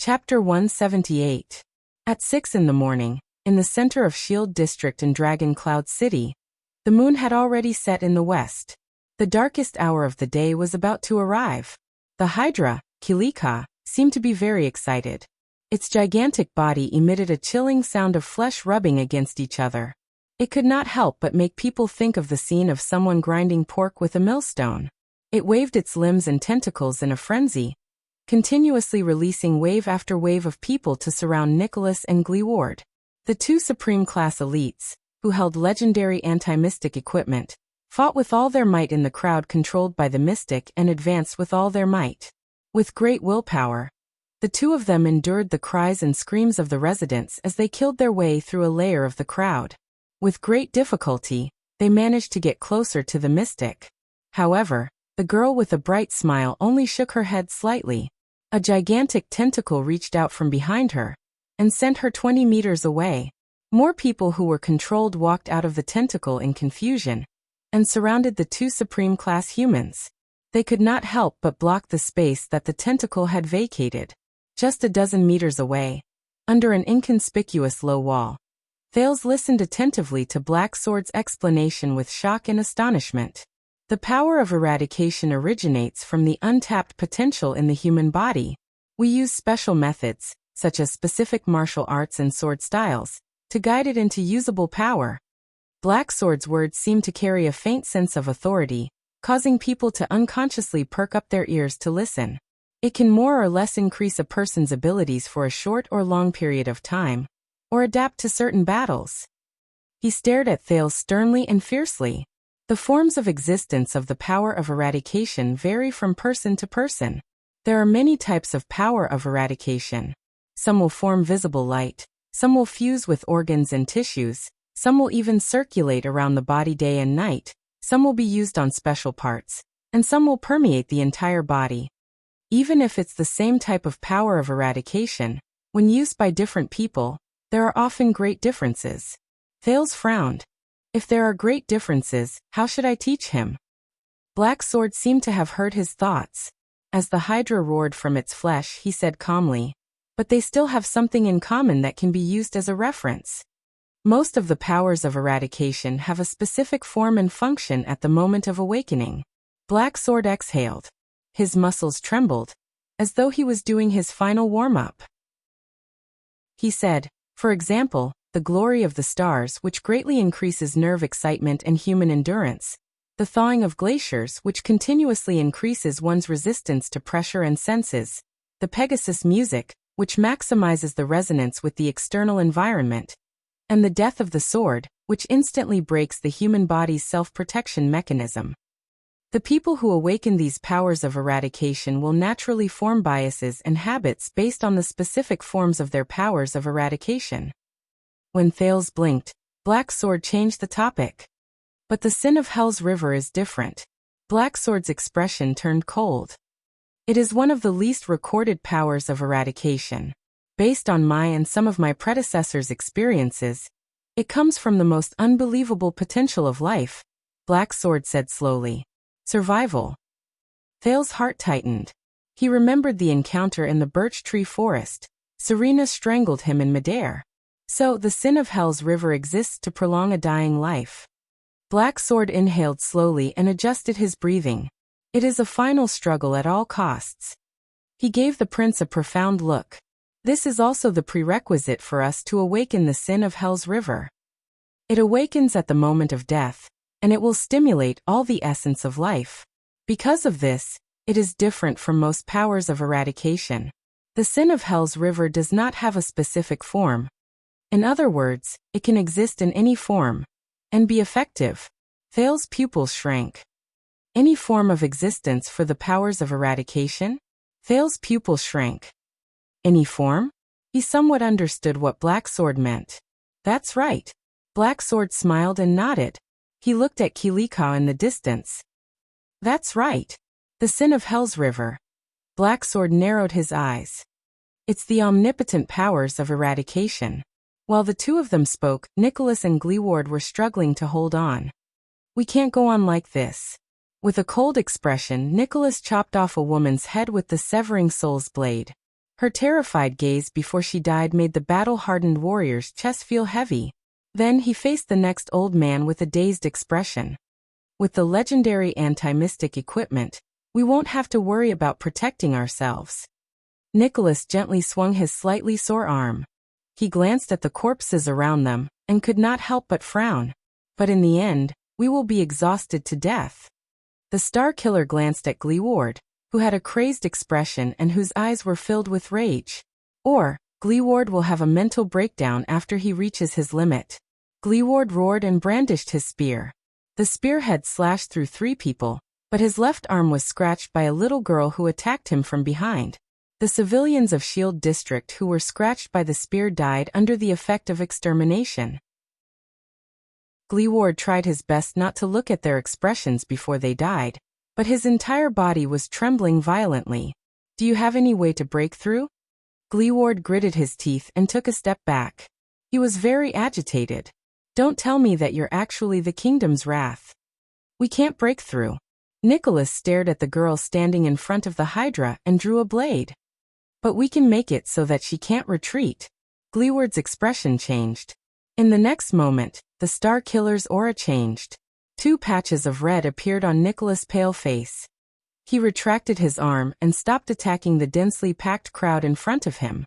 Chapter 178. At 6 in the morning, in the center of Shield District in Dragon Cloud City, the moon had already set in the west. The darkest hour of the day was about to arrive. The Hydra, Kilika, seemed to be very excited. Its gigantic body emitted a chilling sound of flesh rubbing against each other. It could not help but make people think of the scene of someone grinding pork with a millstone. It waved its limbs and tentacles in a frenzy, continuously releasing wave after wave of people to surround Nicholas and Gleeward. The two Supreme-class elites, who held legendary anti-mystic equipment, fought with all their might in the crowd controlled by the mystic and advanced with all their might. With great willpower, the two of them endured the cries and screams of the residents as they killed their way through a layer of the crowd. With great difficulty, they managed to get closer to the mystic. However, the girl with a bright smile only shook her head slightly. A gigantic tentacle reached out from behind her and sent her 20 meters away. More people who were controlled walked out of the tentacle in confusion and surrounded the two Supreme-class humans. They could not help but block the space that the tentacle had vacated. Just a dozen meters away, under an inconspicuous low wall, Thales listened attentively to Black Sword's explanation with shock and astonishment. The power of eradication originates from the untapped potential in the human body. We use special methods, such as specific martial arts and sword styles, to guide it into usable power. Black Sword's words seemed to carry a faint sense of authority, causing people to unconsciously perk up their ears to listen. It can more or less increase a person's abilities for a short or long period of time, or adapt to certain battles. He stared at Thales sternly and fiercely. The forms of existence of the power of eradication vary from person to person. There are many types of power of eradication. Some will form visible light, some will fuse with organs and tissues, some will even circulate around the body day and night, some will be used on special parts, and some will permeate the entire body. Even if it's the same type of power of eradication, when used by different people, there are often great differences. Thales frowned. If there are great differences, how should I teach him? Black Sword seemed to have heard his thoughts. As the Hydra roared from its flesh, he said calmly, "But they still have something in common that can be used as a reference. Most of the powers of eradication have a specific form and function at the moment of awakening." Black Sword exhaled. His muscles trembled, as though he was doing his final warm-up. He said, "For example, the glory of the stars, which greatly increases nerve excitement and human endurance, the thawing of glaciers, which continuously increases one's resistance to pressure and senses, the Pegasus music, which maximizes the resonance with the external environment, and the death of the sword, which instantly breaks the human body's self-protection mechanism. The people who awaken these powers of eradication will naturally form biases and habits based on the specific forms of their powers of eradication." When Thales blinked, Black Sword changed the topic. "But the sin of Hell's River is different." Black Sword's expression turned cold. "It is one of the least recorded powers of eradication. Based on my and some of my predecessors' experiences, it comes from the most unbelievable potential of life," Black Sword said slowly. "Survival." Thales' heart tightened. He remembered the encounter in the birch tree forest. Serena strangled him in midair. So, the sin of Hell's River exists to prolong a dying life. Black Sword inhaled slowly and adjusted his breathing. It is a final struggle at all costs. He gave the prince a profound look. This is also the prerequisite for us to awaken the sin of Hell's River. It awakens at the moment of death, and it will stimulate all the essence of life. Because of this, it is different from most powers of eradication. The sin of Hell's River does not have a specific form. In other words, it can exist in any form and be effective. Thales' pupils shrank. Any form of existence for the powers of eradication? Thales' pupils shrank. Any form? He somewhat understood what Black Sword meant. "That's right." Black Sword smiled and nodded. He looked at Kilika in the distance. "That's right. The sin of Hell's River." Black Sword narrowed his eyes. "It's the omnipotent powers of eradication." While the two of them spoke, Nicholas and Gleeward were struggling to hold on. "We can't go on like this." With a cold expression, Nicholas chopped off a woman's head with the severing soul's blade. Her terrified gaze before she died made the battle-hardened warrior's chest feel heavy. Then he faced the next old man with a dazed expression. With the legendary anti-mystic equipment, we won't have to worry about protecting ourselves. Nicholas gently swung his slightly sore arm. He glanced at the corpses around them, and could not help but frown. But in the end, we will be exhausted to death. The Star Killer glanced at Gleeward, who had a crazed expression and whose eyes were filled with rage. Or, Gleeward will have a mental breakdown after he reaches his limit. Gleeward roared and brandished his spear. The spearhead slashed through 3 people, but his left arm was scratched by a little girl who attacked him from behind. The civilians of Shield District who were scratched by the spear died under the effect of extermination. Gleeward tried his best not to look at their expressions before they died, but his entire body was trembling violently. Do you have any way to break through? Gleeward gritted his teeth and took a step back. He was very agitated. Don't tell me that you're actually the kingdom's wrath. We can't break through. Nicholas stared at the girl standing in front of the Hydra and drew a blade. But we can make it so that she can't retreat. Gleeward's expression changed. In the next moment, the Star Killer's aura changed. 2 patches of red appeared on Nicholas' pale face. He retracted his arm and stopped attacking the densely packed crowd in front of him.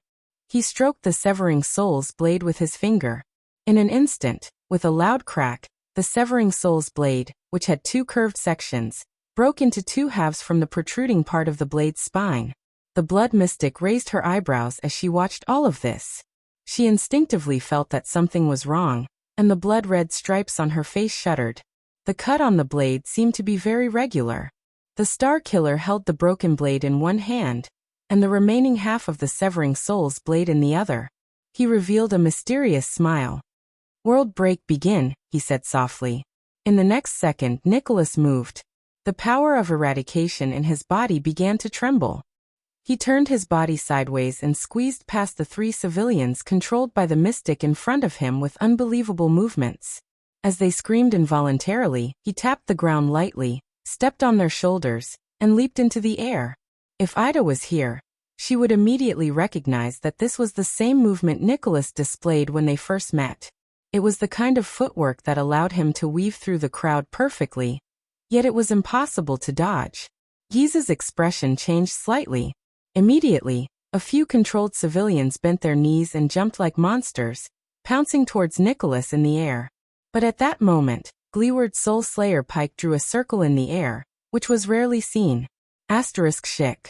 He stroked the Severing Soul's blade with his finger. In an instant, with a loud crack, the Severing Soul's blade, which had 2 curved sections, broke into 2 halves from the protruding part of the blade's spine. The Blood Mystic raised her eyebrows as she watched all of this. She instinctively felt that something was wrong, and the blood-red stripes on her face shuddered. The cut on the blade seemed to be very regular. The Star Killer held the broken blade in one hand, and the remaining half of the Severing Soul's blade in the other. He revealed a mysterious smile. "World break begin," he said softly. In the next second, Nicholas moved. The power of eradication in his body began to tremble. He turned his body sideways and squeezed past the 3 civilians controlled by the mystic in front of him with unbelievable movements. As they screamed involuntarily, he tapped the ground lightly, stepped on their shoulders, and leaped into the air. If Ida was here, she would immediately recognize that this was the same movement Nicholas displayed when they first met. It was the kind of footwork that allowed him to weave through the crowd perfectly, yet it was impossible to dodge. Giza's expression changed slightly. Immediately, a few controlled civilians bent their knees and jumped like monsters, pouncing towards Nicholas in the air. But at that moment, Gleeward's Soul Slayer pike drew a circle in the air, which was rarely seen. Schick.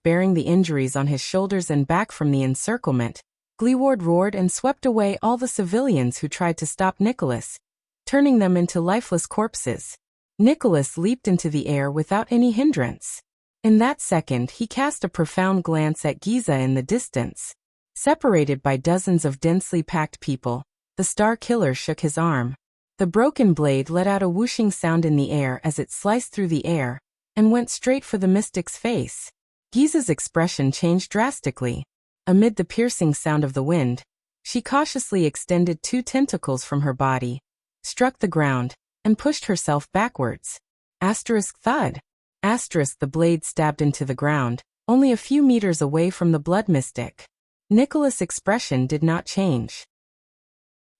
Bearing the injuries on his shoulders and back from the encirclement, Gleeward roared and swept away all the civilians who tried to stop Nicholas, turning them into lifeless corpses. Nicholas leaped into the air without any hindrance. In that second, he cast a profound glance at Giza in the distance. Separated by dozens of densely packed people, the Star Killer shook his arm. The broken blade let out a whooshing sound in the air as it sliced through the air, and went straight for the mystic's face. Giza's expression changed drastically. Amid the piercing sound of the wind, she cautiously extended 2 tentacles from her body, struck the ground, and pushed herself backwards. Thud. The blade stabbed into the ground, only a few meters away from the Blood Mystic. Nicholas' expression did not change.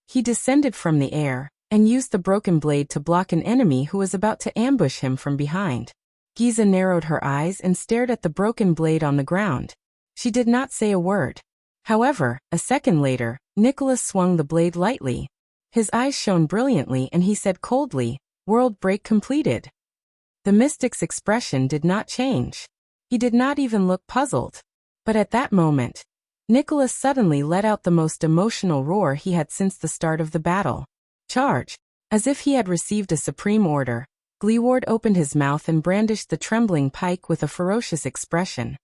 He descended from the air, and used the broken blade to block an enemy who was about to ambush him from behind. Giza narrowed her eyes and stared at the broken blade on the ground. She did not say a word. However, a second later, Nicholas swung the blade lightly. His eyes shone brilliantly and he said coldly, "World break completed." The mystic's expression did not change. He did not even look puzzled. But at that moment, Nicholas suddenly let out the most emotional roar he had since the start of the battle. "Charge!" As if he had received a supreme order, Gleeward opened his mouth and brandished the trembling pike with a ferocious expression.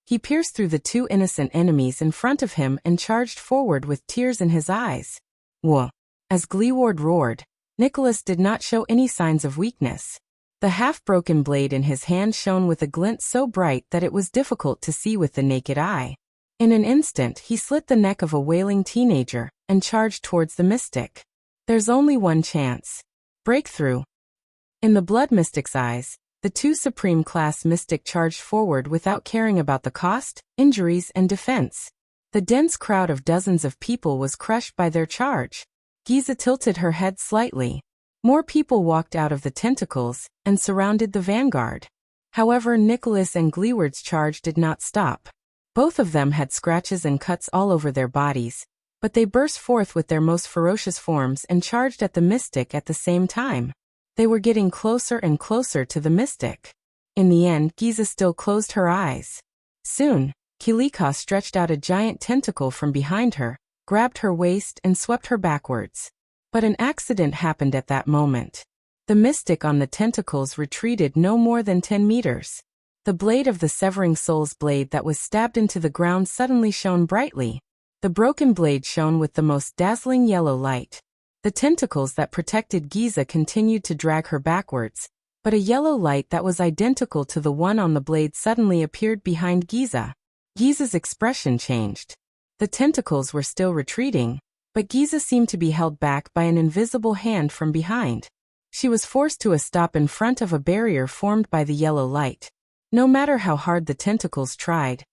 He pierced through the 2 innocent enemies in front of him and charged forward with tears in his eyes. Whoa! As Gleeward roared, Nicholas did not show any signs of weakness. The half-broken blade in his hand shone with a glint so bright that it was difficult to see with the naked eye. In an instant, he slit the neck of a wailing teenager and charged towards the mystic. There's only one chance. Breakthrough. In the Blood Mystic's eyes, The two Supreme Class Mystic charged forward without caring about the cost, injuries, and defense. The dense crowd of dozens of people was crushed by their charge. Giza tilted her head slightly. More people walked out of the tentacles and surrounded the vanguard. However, Nicholas and Gleeward's charge did not stop. Both of them had scratches and cuts all over their bodies, but they burst forth with their most ferocious forms and charged at the mystic at the same time. They were getting closer and closer to the mystic. In the end, Giza still closed her eyes. Soon, Kilika stretched out a giant tentacle from behind her, grabbed her waist and swept her backwards. But an accident happened at that moment. The mystic on the tentacles retreated no more than 10 meters. The blade of the Severing Soul's blade that was stabbed into the ground suddenly shone brightly. The broken blade shone with the most dazzling yellow light. The tentacles that protected Giza continued to drag her backwards, but a yellow light that was identical to the one on the blade suddenly appeared behind Giza. Giza's expression changed. The tentacles were still retreating, but Giza seemed to be held back by an invisible hand from behind. She was forced to a stop in front of a barrier formed by the yellow light. No matter how hard the tentacles tried,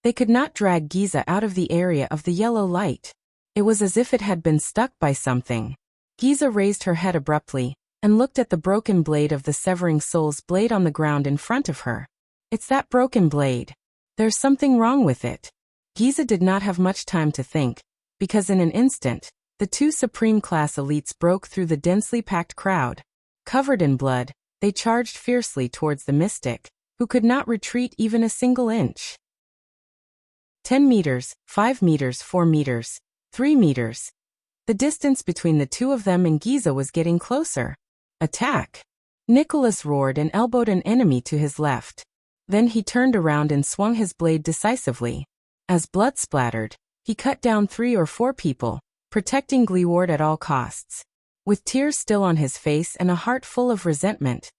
they could not drag Giza out of the area of the yellow light. It was as if it had been stuck by something. Giza raised her head abruptly and looked at the broken blade of the Severing Soul's blade on the ground in front of her. It's that broken blade. There's something wrong with it. Giza did not have much time to think, because in an instant, the two Supreme Class elites broke through the densely packed crowd. Covered in blood, they charged fiercely towards the mystic, who could not retreat even a single inch. 10 meters, 5 meters, 4 meters, 3 meters. The distance between the two of them and Giza was getting closer. Attack! Nicholas roared and elbowed an enemy to his left. Then he turned around and swung his blade decisively. As blood splattered, he cut down 3 or 4 people, protecting Gleeward at all costs. With tears still on his face and a heart full of resentment,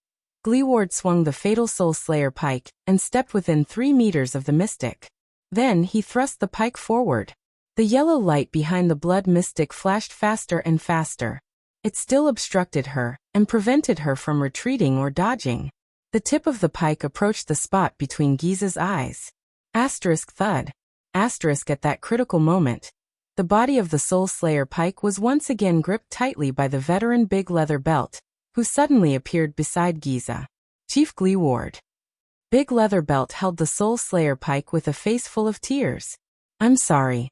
Gleeward swung the fatal Soul Slayer pike and stepped within 3 meters of the mystic. Then he thrust the pike forward. The yellow light behind the blood mystic flashed faster and faster. It still obstructed her and prevented her from retreating or dodging. The tip of the pike approached the spot between Giza's eyes. Asterisk thud. Asterisk at that critical moment. The body of the Soul Slayer pike was once again gripped tightly by the veteran Big Leather Belt, who suddenly appeared beside Giza. Chief Gleeward. Big Leather Belt held the Soul Slayer pike with a face full of tears. I'm sorry.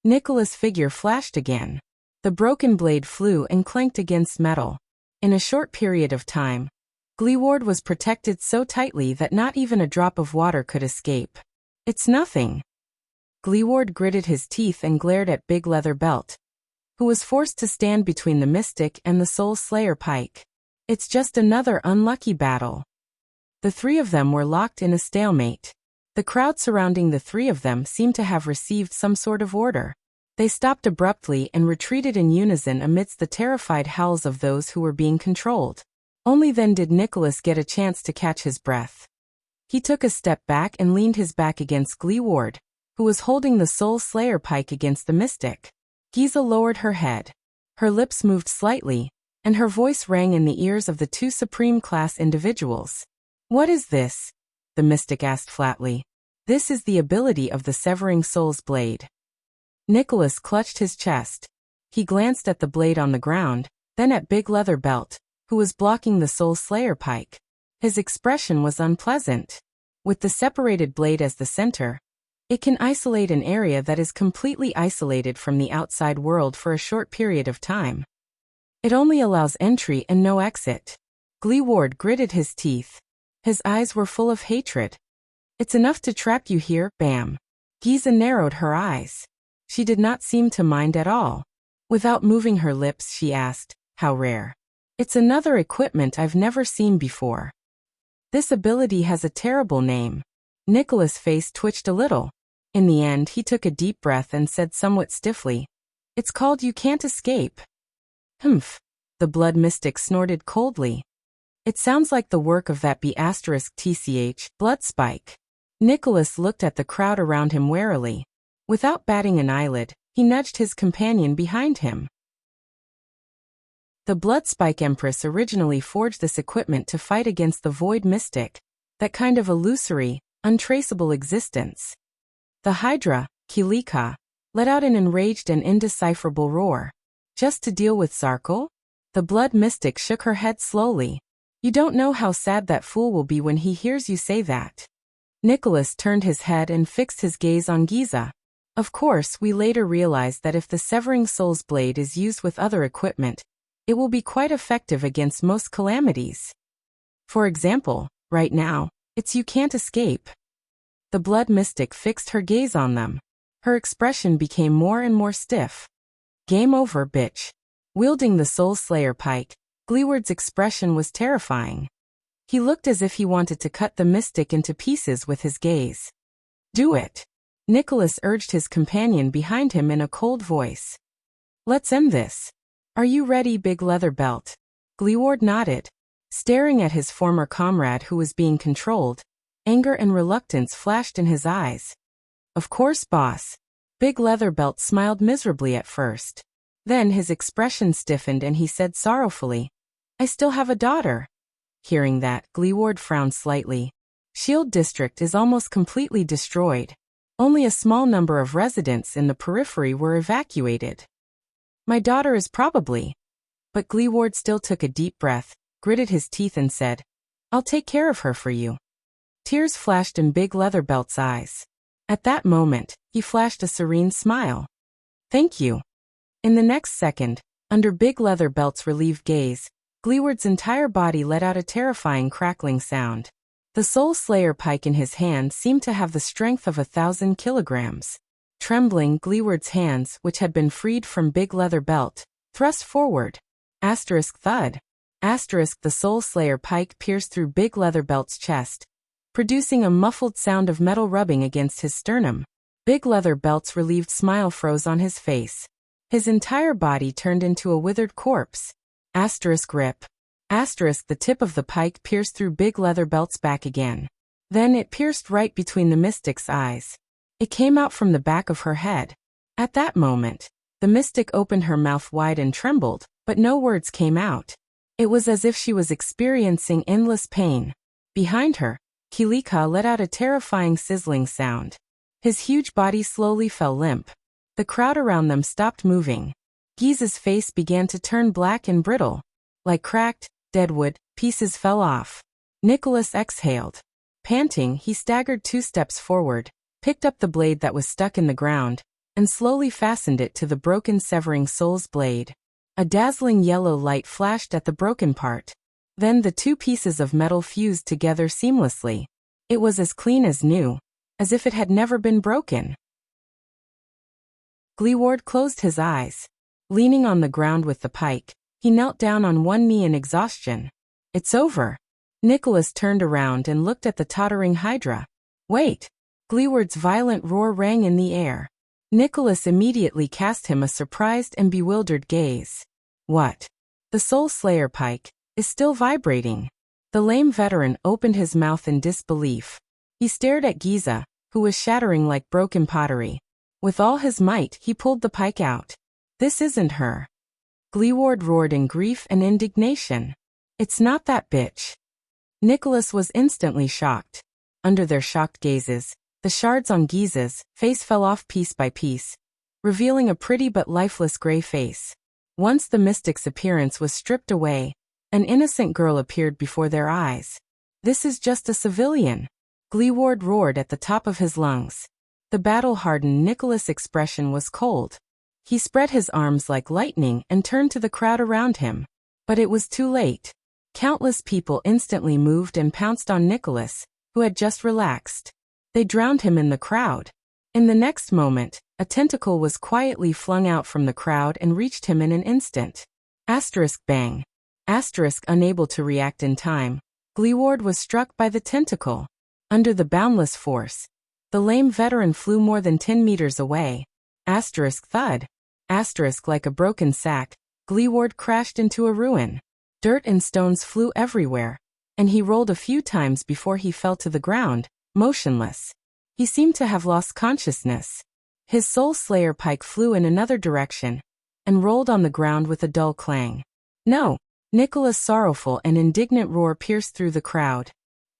Nicholas' figure flashed again. The broken blade flew and clanked against metal. In a short period of time, Gleeward was protected so tightly that not even a drop of water could escape. It's nothing. Gleeward gritted his teeth and glared at Big Leather Belt, who was forced to stand between the mystic and the Soul Slayer pike. It's just another unlucky battle. The three of them were locked in a stalemate. The crowd surrounding the three of them seemed to have received some sort of order. They stopped abruptly and retreated in unison amidst the terrified howls of those who were being controlled. Only then did Nicholas get a chance to catch his breath. He took a step back and leaned his back against Gleeward, who was holding the Soul Slayer pike against the mystic. Giza lowered her head. Her lips moved slightly, and her voice rang in the ears of the two Supreme Class individuals. What is this? The mystic asked flatly. This is the ability of the Severing Soul's blade. Nicholas clutched his chest. He glanced at the blade on the ground, then at Big Leather Belt, who was blocking the Soul Slayer pike. His expression was unpleasant. With the separated blade as the center, it can isolate an area that is completely isolated from the outside world for a short period of time. It only allows entry and no exit. Gleeward gritted his teeth. His eyes were full of hatred. It's enough to trap you here, bam. Giza narrowed her eyes. She did not seem to mind at all. Without moving her lips, she asked, how rare. It's another equipment I've never seen before. This ability has a terrible name. Nicholas' face twitched a little. In the end, he took a deep breath and said somewhat stiffly, it's called You Can't Escape. Humph. The blood mystic snorted coldly. It sounds like the work of that B*TCH, blood spike. Nicholas looked at the crowd around him warily. Without batting an eyelid, he nudged his companion behind him. The Bloodspike Empress originally forged this equipment to fight against the Void Mystic, that kind of illusory, untraceable existence. The Hydra, Kilika, let out an enraged and indecipherable roar. Just to deal with Zarkle? The Blood Mystic shook her head slowly. You don't know how sad that fool will be when he hears you say that. Nicholas turned his head and fixed his gaze on Giza. Of course, we later realized that if the Severing Soul's blade is used with other equipment, it will be quite effective against most calamities. For example, right now, it's you can't escape. The Blood Mystic fixed her gaze on them. Her expression became more and more stiff. Game over, bitch. Wielding the Soul Slayer pike, Gleeward's expression was terrifying. He looked as if he wanted to cut the mystic into pieces with his gaze. Do it. Nicholas urged his companion behind him in a cold voice. Let's end this. Are you ready, Big Leather Belt? Gleeward nodded. Staring at his former comrade who was being controlled, anger and reluctance flashed in his eyes. Of course, boss. Big Leather Belt smiled miserably at first. Then his expression stiffened and he said sorrowfully, I still have a daughter. Hearing that, Gleeward frowned slightly. Shield District is almost completely destroyed. Only a small number of residents in the periphery were evacuated. My daughter is probably. But Gleeward still took a deep breath, gritted his teeth and said, I'll take care of her for you. Tears flashed in Big Leather Belt's eyes. At that moment, he flashed a serene smile. Thank you. In the next second, under Big Leather Belt's relieved gaze, Gleeward's entire body let out a terrifying crackling sound. The Soul Slayer pike in his hand seemed to have the strength of 1,000 kilograms. Trembling, Gleeward's hands, which had been freed from Big Leather Belt, thrust forward. Thud. The Soul Slayer pike pierced through Big Leather Belt's chest, producing a muffled sound of metal rubbing against his sternum. Big Leather Belt's relieved smile froze on his face. His entire body turned into a withered corpse. Rip. The tip of the pike pierced through Big Leather Belt's back again. Then it pierced right between the mystic's eyes. It came out from the back of her head. At that moment, the mystic opened her mouth wide and trembled, but no words came out. It was as if she was experiencing endless pain. Behind her, Kilika let out a terrifying sizzling sound. His huge body slowly fell limp. The crowd around them stopped moving. Giza's face began to turn black and brittle. Like cracked, dead wood, pieces fell off. Nicholas exhaled. Panting, he staggered 2 steps forward, picked up the blade that was stuck in the ground, and slowly fastened it to the broken Severing Soul's blade. A dazzling yellow light flashed at the broken part. Then the 2 pieces of metal fused together seamlessly. It was as clean as new, as if it had never been broken. Gleeward closed his eyes. Leaning on the ground with the pike, he knelt down on one knee in exhaustion. It's over. Nicholas turned around and looked at the tottering Hydra. Wait! Gleeward's violent roar rang in the air. Nicholas immediately cast him a surprised and bewildered gaze. What? The Soul Slayer pike is still vibrating. The lame veteran opened his mouth in disbelief. He stared at Giza, who was shattering like broken pottery. With all his might, he pulled the pike out. This isn't her. Gleeward roared in grief and indignation. It's not that bitch. Nicholas was instantly shocked. Under their shocked gazes, the shards on Giza's face fell off piece by piece, revealing a pretty but lifeless gray face. Once the mystic's appearance was stripped away, an innocent girl appeared before their eyes. This is just a civilian. Gleeward roared at the top of his lungs. The battle-hardened Nicholas' expression was cold. He spread his arms like lightning and turned to the crowd around him. But it was too late. Countless people instantly moved and pounced on Nicholas, who had just relaxed. They drowned him in the crowd. In the next moment, a tentacle was quietly flung out from the crowd and reached him in an instant. Bang. Unable to react in time, Gleeward was struck by the tentacle. Under the boundless force, the lame veteran flew more than 10 meters away. Thud. Like a broken sack, Gleeward crashed into a ruin. Dirt and stones flew everywhere, and he rolled a few times before he fell to the ground, motionless. He seemed to have lost consciousness. His Soul Slayer pike flew in another direction, and rolled on the ground with a dull clang. No. Nicholas' sorrowful and indignant roar pierced through the crowd.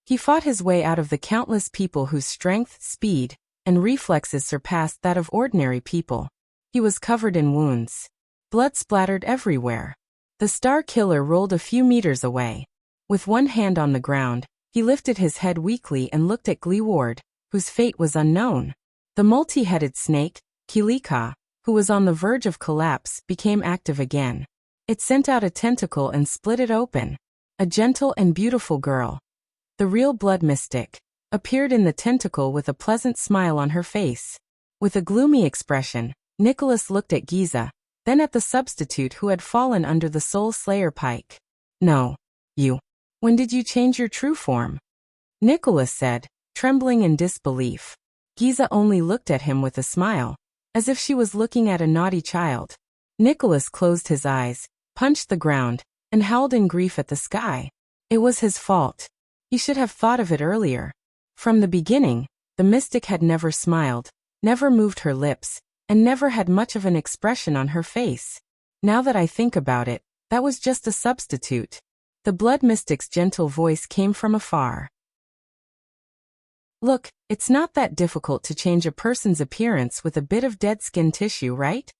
He fought his way out of the countless people whose strength, speed, and reflexes surpassed that of ordinary people. He was covered in wounds. Blood splattered everywhere. The Star Killer rolled a few meters away. With one hand on the ground, he lifted his head weakly and looked at Gleeward, whose fate was unknown. The multi-headed snake, Kilika, who was on the verge of collapse, became active again. It sent out a tentacle and split it open. A gentle and beautiful girl, the real blood mystic, appeared in the tentacle with a pleasant smile on her face. With a gloomy expression, Nicholas looked at Giza, then at the substitute who had fallen under the Soul Slayer pike. No. You. When did you change your true form? Nicholas said, trembling in disbelief. Giza only looked at him with a smile, as if she was looking at a naughty child. Nicholas closed his eyes, punched the ground, and howled in grief at the sky. It was his fault. He should have thought of it earlier. From the beginning, the mystic had never smiled, never moved her lips, and never had much of an expression on her face. Now that I think about it, that was just a substitute. The blood mystic's gentle voice came from afar. Look, it's not that difficult to change a person's appearance with a bit of dead skin tissue, right?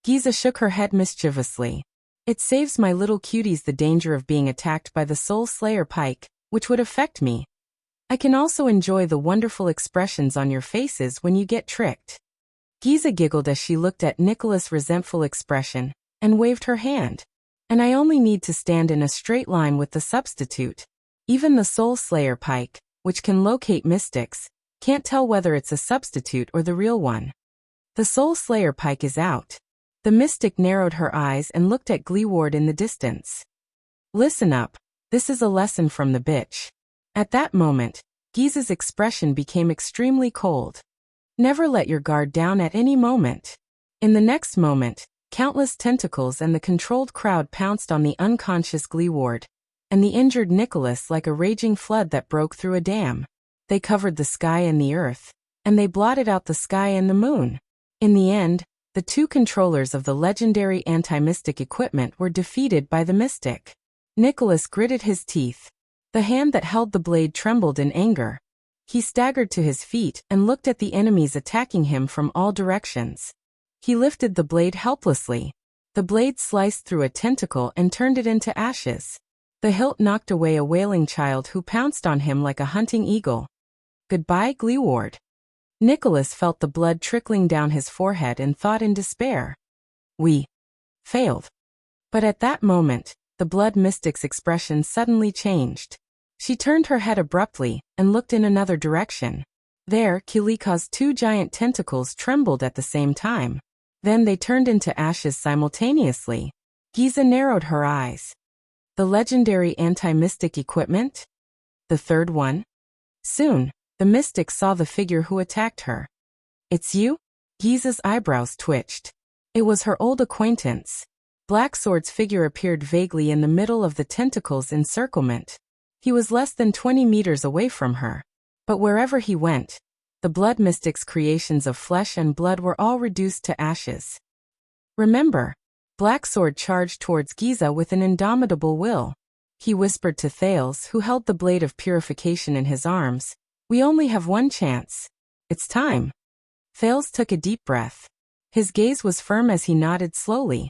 Giza shook her head mischievously. It saves my little cuties the danger of being attacked by the Soul Slayer pike, which would affect me. I can also enjoy the wonderful expressions on your faces when you get tricked. Giza giggled as she looked at Nicholas' resentful expression, and waved her hand. And I only need to stand in a straight line with the substitute. Even the Soul Slayer pike, which can locate mystics, can't tell whether it's a substitute or the real one. The Soul Slayer pike is out. The mystic narrowed her eyes and looked at Gleeward in the distance. Listen up, this is a lesson from the bitch. At that moment, Giza's expression became extremely cold. Never let your guard down at any moment. In the next moment, countless tentacles and the controlled crowd pounced on the unconscious Gleeward, and the injured Nicholas like a raging flood that broke through a dam. They covered the sky and the earth, and they blotted out the sky and the moon. In the end, the two controllers of the legendary anti-mystic equipment were defeated by the mystic. Nicholas gritted his teeth. The hand that held the blade trembled in anger. He staggered to his feet and looked at the enemies attacking him from all directions. He lifted the blade helplessly. The blade sliced through a tentacle and turned it into ashes. The hilt knocked away a wailing child who pounced on him like a hunting eagle. Goodbye, Gleeward. Nicholas felt the blood trickling down his forehead and thought in despair. We failed. But at that moment, the blood mystic's expression suddenly changed. She turned her head abruptly and looked in another direction. There, Kilika's two giant tentacles trembled at the same time. Then they turned into ashes simultaneously. Giza narrowed her eyes. The legendary anti-mystic equipment? The third one? Soon, the mystic saw the figure who attacked her. It's you? Giza's eyebrows twitched. It was her old acquaintance. Blacksword's figure appeared vaguely in the middle of the tentacle's encirclement. He was less than 20 meters away from her. But wherever he went, the blood mystic's creations of flesh and blood were all reduced to ashes. Remember, Blacksword charged towards Giza with an indomitable will. He whispered to Thales, who held the blade of purification in his arms, "We only have one chance. It's time." Thales took a deep breath. His gaze was firm as he nodded slowly.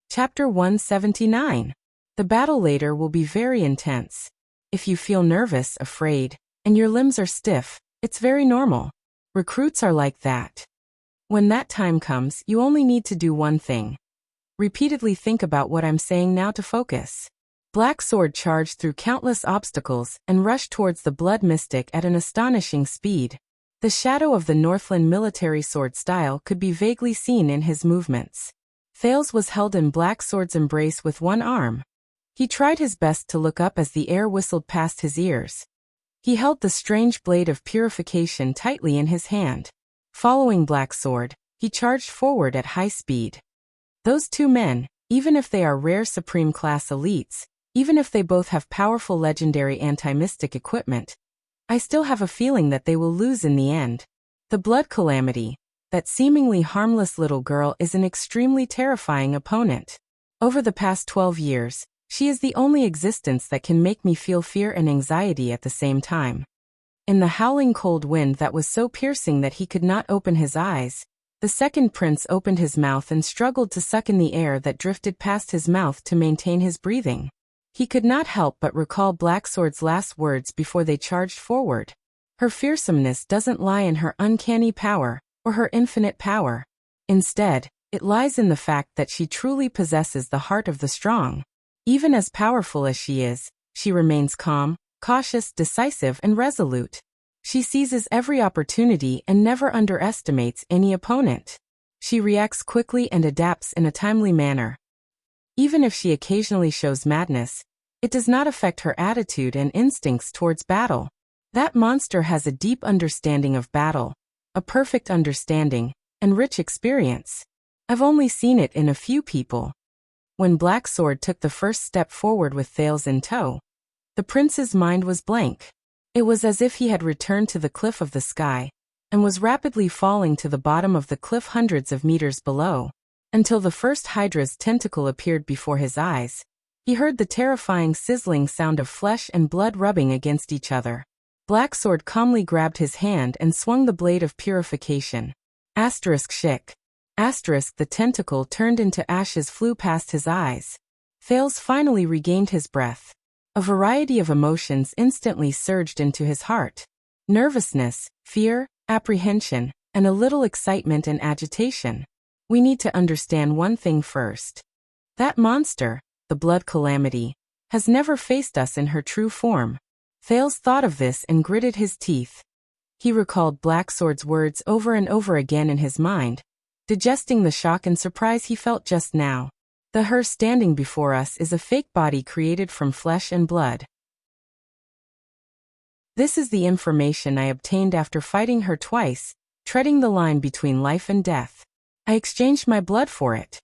Chapter 179. The battle later will be very intense. If you feel nervous, afraid, and your limbs are stiff, it's very normal. Recruits are like that. When that time comes, you only need to do one thing. Repeatedly think about what I'm saying now to focus. Blacksword charged through countless obstacles and rushed towards the blood mystic at an astonishing speed. The shadow of the Northland military sword style could be vaguely seen in his movements. Thales was held in Blacksword's embrace with one arm. He tried his best to look up as the air whistled past his ears. He held the strange blade of purification tightly in his hand. Following Blacksword, he charged forward at high speed. Those two men, even if they are rare supreme class elites, even if they both have powerful legendary anti-mystic equipment, I still have a feeling that they will lose in the end. The blood calamity, that seemingly harmless little girl is an extremely terrifying opponent. Over the past 12 years, she is the only existence that can make me feel fear and anxiety at the same time. In the howling cold wind that was so piercing that he could not open his eyes, the second prince opened his mouth and struggled to suck in the air that drifted past his mouth to maintain his breathing. He could not help but recall Blacksword's last words before they charged forward. Her fearsomeness doesn't lie in her uncanny power, or her infinite power. Instead, it lies in the fact that she truly possesses the heart of the strong. Even as powerful as she is, she remains calm, cautious, decisive, and resolute. She seizes every opportunity and never underestimates any opponent. She reacts quickly and adapts in a timely manner. Even if she occasionally shows madness, it does not affect her attitude and instincts towards battle. That monster has a deep understanding of battle, a perfect understanding, and rich experience. I've only seen it in a few people. When Blacksword took the first step forward with Thales in tow, the prince's mind was blank. It was as if he had returned to the cliff of the sky, and was rapidly falling to the bottom of the cliff hundreds of meters below, until the first Hydra's tentacle appeared before his eyes. He heard the terrifying sizzling sound of flesh and blood rubbing against each other. Blacksword calmly grabbed his hand and swung the blade of purification. Shik. The tentacle turned into ashes flew past his eyes. Thales finally regained his breath. A variety of emotions instantly surged into his heart. Nervousness, fear, apprehension, and a little excitement and agitation. We need to understand one thing first. That monster, the Blood Calamity, has never faced us in her true form. Thales thought of this and gritted his teeth. He recalled Blacksword's words over and over again in his mind, digesting the shock and surprise he felt just now. The her standing before us is a fake body created from flesh and blood. This is the information I obtained after fighting her twice, treading the line between life and death. I exchanged my blood for it.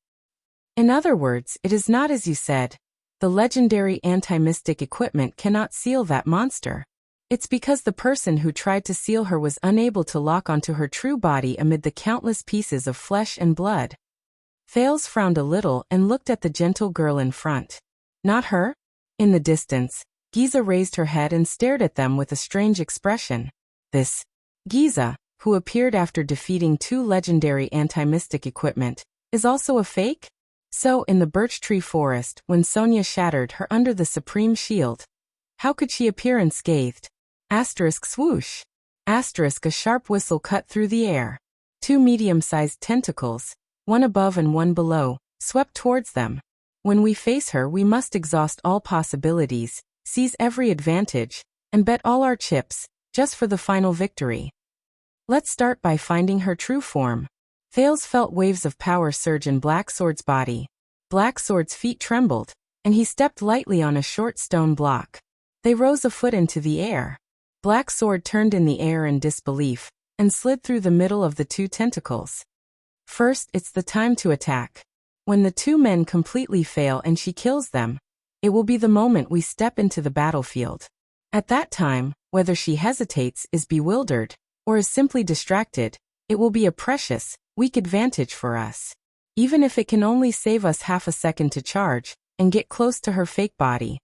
In other words, it is not as you said. The legendary anti-mystic equipment cannot seal that monster. It's because the person who tried to seal her was unable to lock onto her true body amid the countless pieces of flesh and blood. Thales frowned a little and looked at the gentle girl in front. Not her? In the distance, Giza raised her head and stared at them with a strange expression. This Giza, who appeared after defeating 2 legendary anti-mystic equipment, is also a fake? So, in the birch tree forest, when Sonia shattered her under the supreme shield, how could she appear unscathed? Swoosh. A sharp whistle cut through the air. 2 medium-sized tentacles, one above and one below, swept towards them. When we face her, we must exhaust all possibilities, seize every advantage, and bet all our chips, just for the final victory. Let's start by finding her true form. Thales felt waves of power surge in Blacksword's body. Blacksword's feet trembled, and he stepped lightly on a short stone block. They rose a foot into the air. Blacksword turned in the air in disbelief, and slid through the middle of the 2 tentacles. First, it's the time to attack. When the 2 men completely fail and she kills them, it will be the moment we step into the battlefield. At that time, whether she hesitates, is bewildered, or is simply distracted, it will be a precious, weak advantage for us. Even if it can only save us half a second to charge, and get close to her fake body.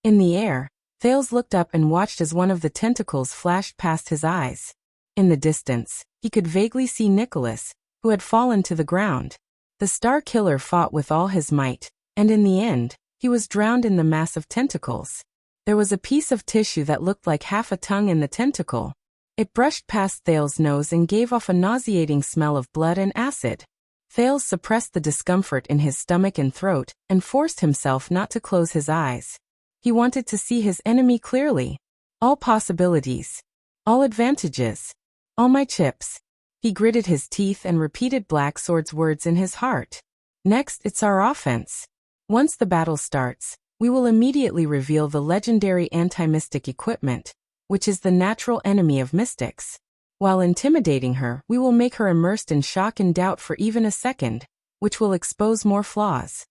In the air, Thales looked up and watched as one of the tentacles flashed past his eyes. In the distance, he could vaguely see Nicholas, who had fallen to the ground. The Star Killer fought with all his might, and in the end, he was drowned in the mass of tentacles. There was a piece of tissue that looked like half a tongue in the tentacle. It brushed past Thales' nose and gave off a nauseating smell of blood and acid. Thales suppressed the discomfort in his stomach and throat, and forced himself not to close his eyes. He wanted to see his enemy clearly. All possibilities. All advantages. All my chips. He gritted his teeth and repeated Blacksword's words in his heart. Next, it's our offense. Once the battle starts, we will immediately reveal the legendary anti-mystic equipment, which is the natural enemy of mystics. While intimidating her, we will make her immersed in shock and doubt for even a second, which will expose more flaws.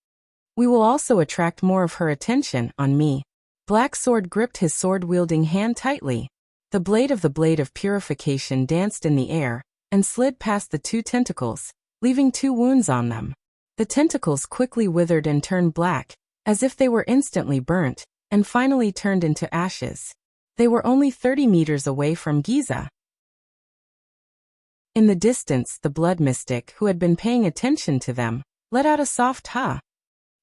We will also attract more of her attention on me. Blacksword gripped his sword-wielding hand tightly. The blade of purification danced in the air, and slid past the two tentacles, leaving two wounds on them. The tentacles quickly withered and turned black, as if they were instantly burnt, and finally turned into ashes. They were only 30 meters away from Giza. In the distance, the blood mystic, who had been paying attention to them, let out a soft "ha."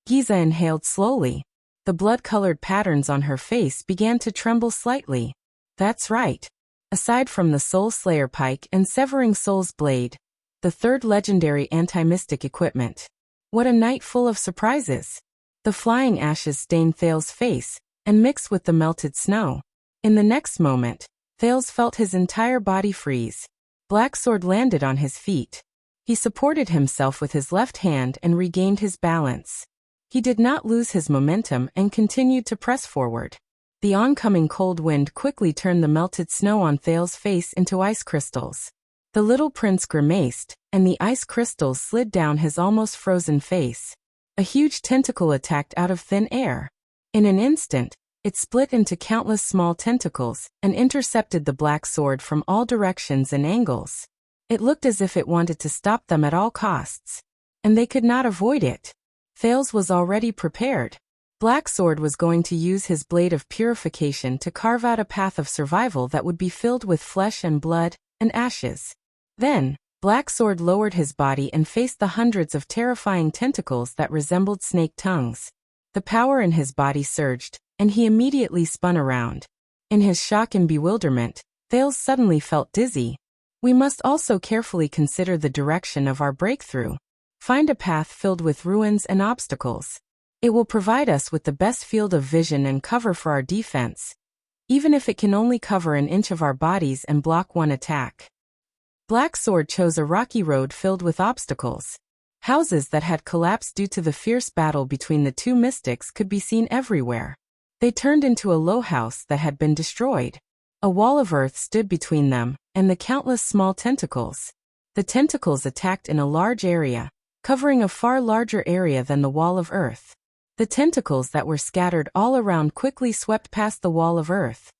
Giza inhaled slowly. The blood-colored patterns on her face began to tremble slightly. That's right. Aside from the Soul Slayer Pike and Severing Soul's Blade, the third legendary anti-mystic equipment. What a night full of surprises. The flying ashes stained Thale's face, and mixed with the melted snow. In the next moment, Thales felt his entire body freeze. Blacksword landed on his feet. He supported himself with his left hand and regained his balance. He did not lose his momentum and continued to press forward. The oncoming cold wind quickly turned the melted snow on Thales' face into ice crystals. The little prince grimaced, and the ice crystals slid down his almost frozen face. A huge tentacle attacked out of thin air. In an instant, it split into countless small tentacles and intercepted the black sword from all directions and angles. It looked as if it wanted to stop them at all costs. And they could not avoid it. Thales was already prepared. Blacksword was going to use his blade of purification to carve out a path of survival that would be filled with flesh and blood and ashes. Then, Blacksword lowered his body and faced the hundreds of terrifying tentacles that resembled snake tongues. The power in his body surged, and he immediately spun around. In his shock and bewilderment, Thales suddenly felt dizzy. We must also carefully consider the direction of our breakthrough. Find a path filled with ruins and obstacles. It will provide us with the best field of vision and cover for our defense, even if it can only cover an inch of our bodies and block one attack. Blacksword chose a rocky road filled with obstacles. Houses that had collapsed due to the fierce battle between the two mystics could be seen everywhere. They turned into a low house that had been destroyed. A wall of earth stood between them and the countless small tentacles. The tentacles attacked in a large area, covering a far larger area than the wall of earth. The tentacles that were scattered all around quickly swept past the wall of earth.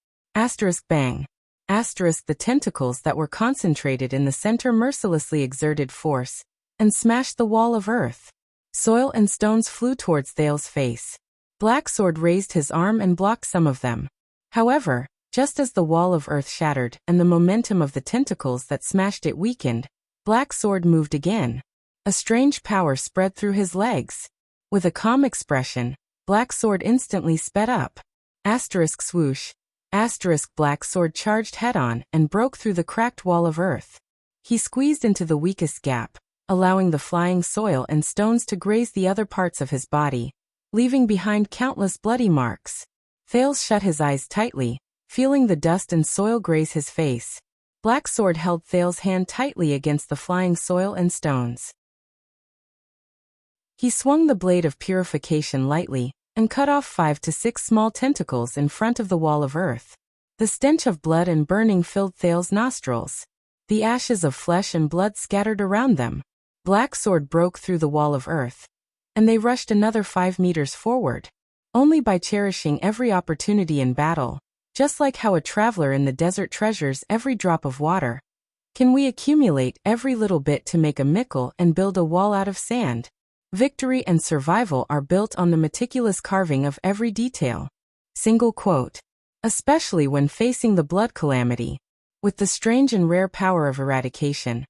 Bang. The tentacles that were concentrated in the center mercilessly exerted force and smashed the wall of earth. Soil and stones flew towards Thale's face. Blacksword raised his arm and blocked some of them. However, just as the wall of earth shattered and the momentum of the tentacles that smashed it weakened, Blacksword moved again. A strange power spread through his legs. With a calm expression, Blacksword instantly sped up. Swoosh. Blacksword charged head-on and broke through the cracked wall of earth. He squeezed into the weakest gap, allowing the flying soil and stones to graze the other parts of his body, leaving behind countless bloody marks. Thales shut his eyes tightly, feeling the dust and soil graze his face. Blacksword held Thales' hand tightly against the flying soil and stones. He swung the blade of purification lightly, and cut off 5 to 6 small tentacles in front of the wall of earth. The stench of blood and burning filled Thales' nostrils. The ashes of flesh and blood scattered around them. Blacksword broke through the wall of earth, and they rushed another 5 meters forward. Only by cherishing every opportunity in battle, just like how a traveler in the desert treasures every drop of water, can we accumulate every little bit to make a mickle and build a wall out of sand. Victory and survival are built on the meticulous carving of every detail. Single quote. Especially when facing the blood calamity. With the strange and rare power of eradication,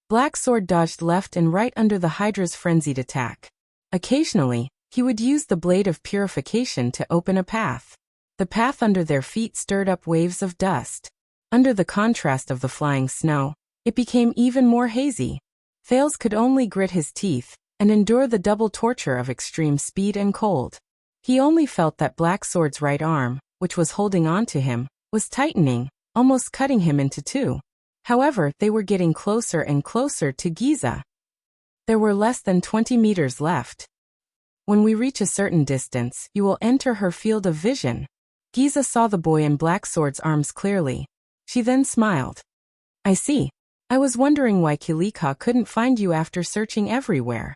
Blacksword dodged left and right under the Hydra's frenzied attack. Occasionally, he would use the blade of purification to open a path. The path under their feet stirred up waves of dust. Under the contrast of the flying snow, it became even more hazy. Thales could only grit his teeth and endure the double torture of extreme speed and cold. He only felt that Blacksword's right arm, which was holding on to him, was tightening, almost cutting him into two. However, they were getting closer and closer to Giza. There were less than 20 meters left. When we reach a certain distance, you will enter her field of vision. Giza saw the boy in Blacksword's arms clearly. She then smiled. I see. I was wondering why Kilika couldn't find you after searching everywhere.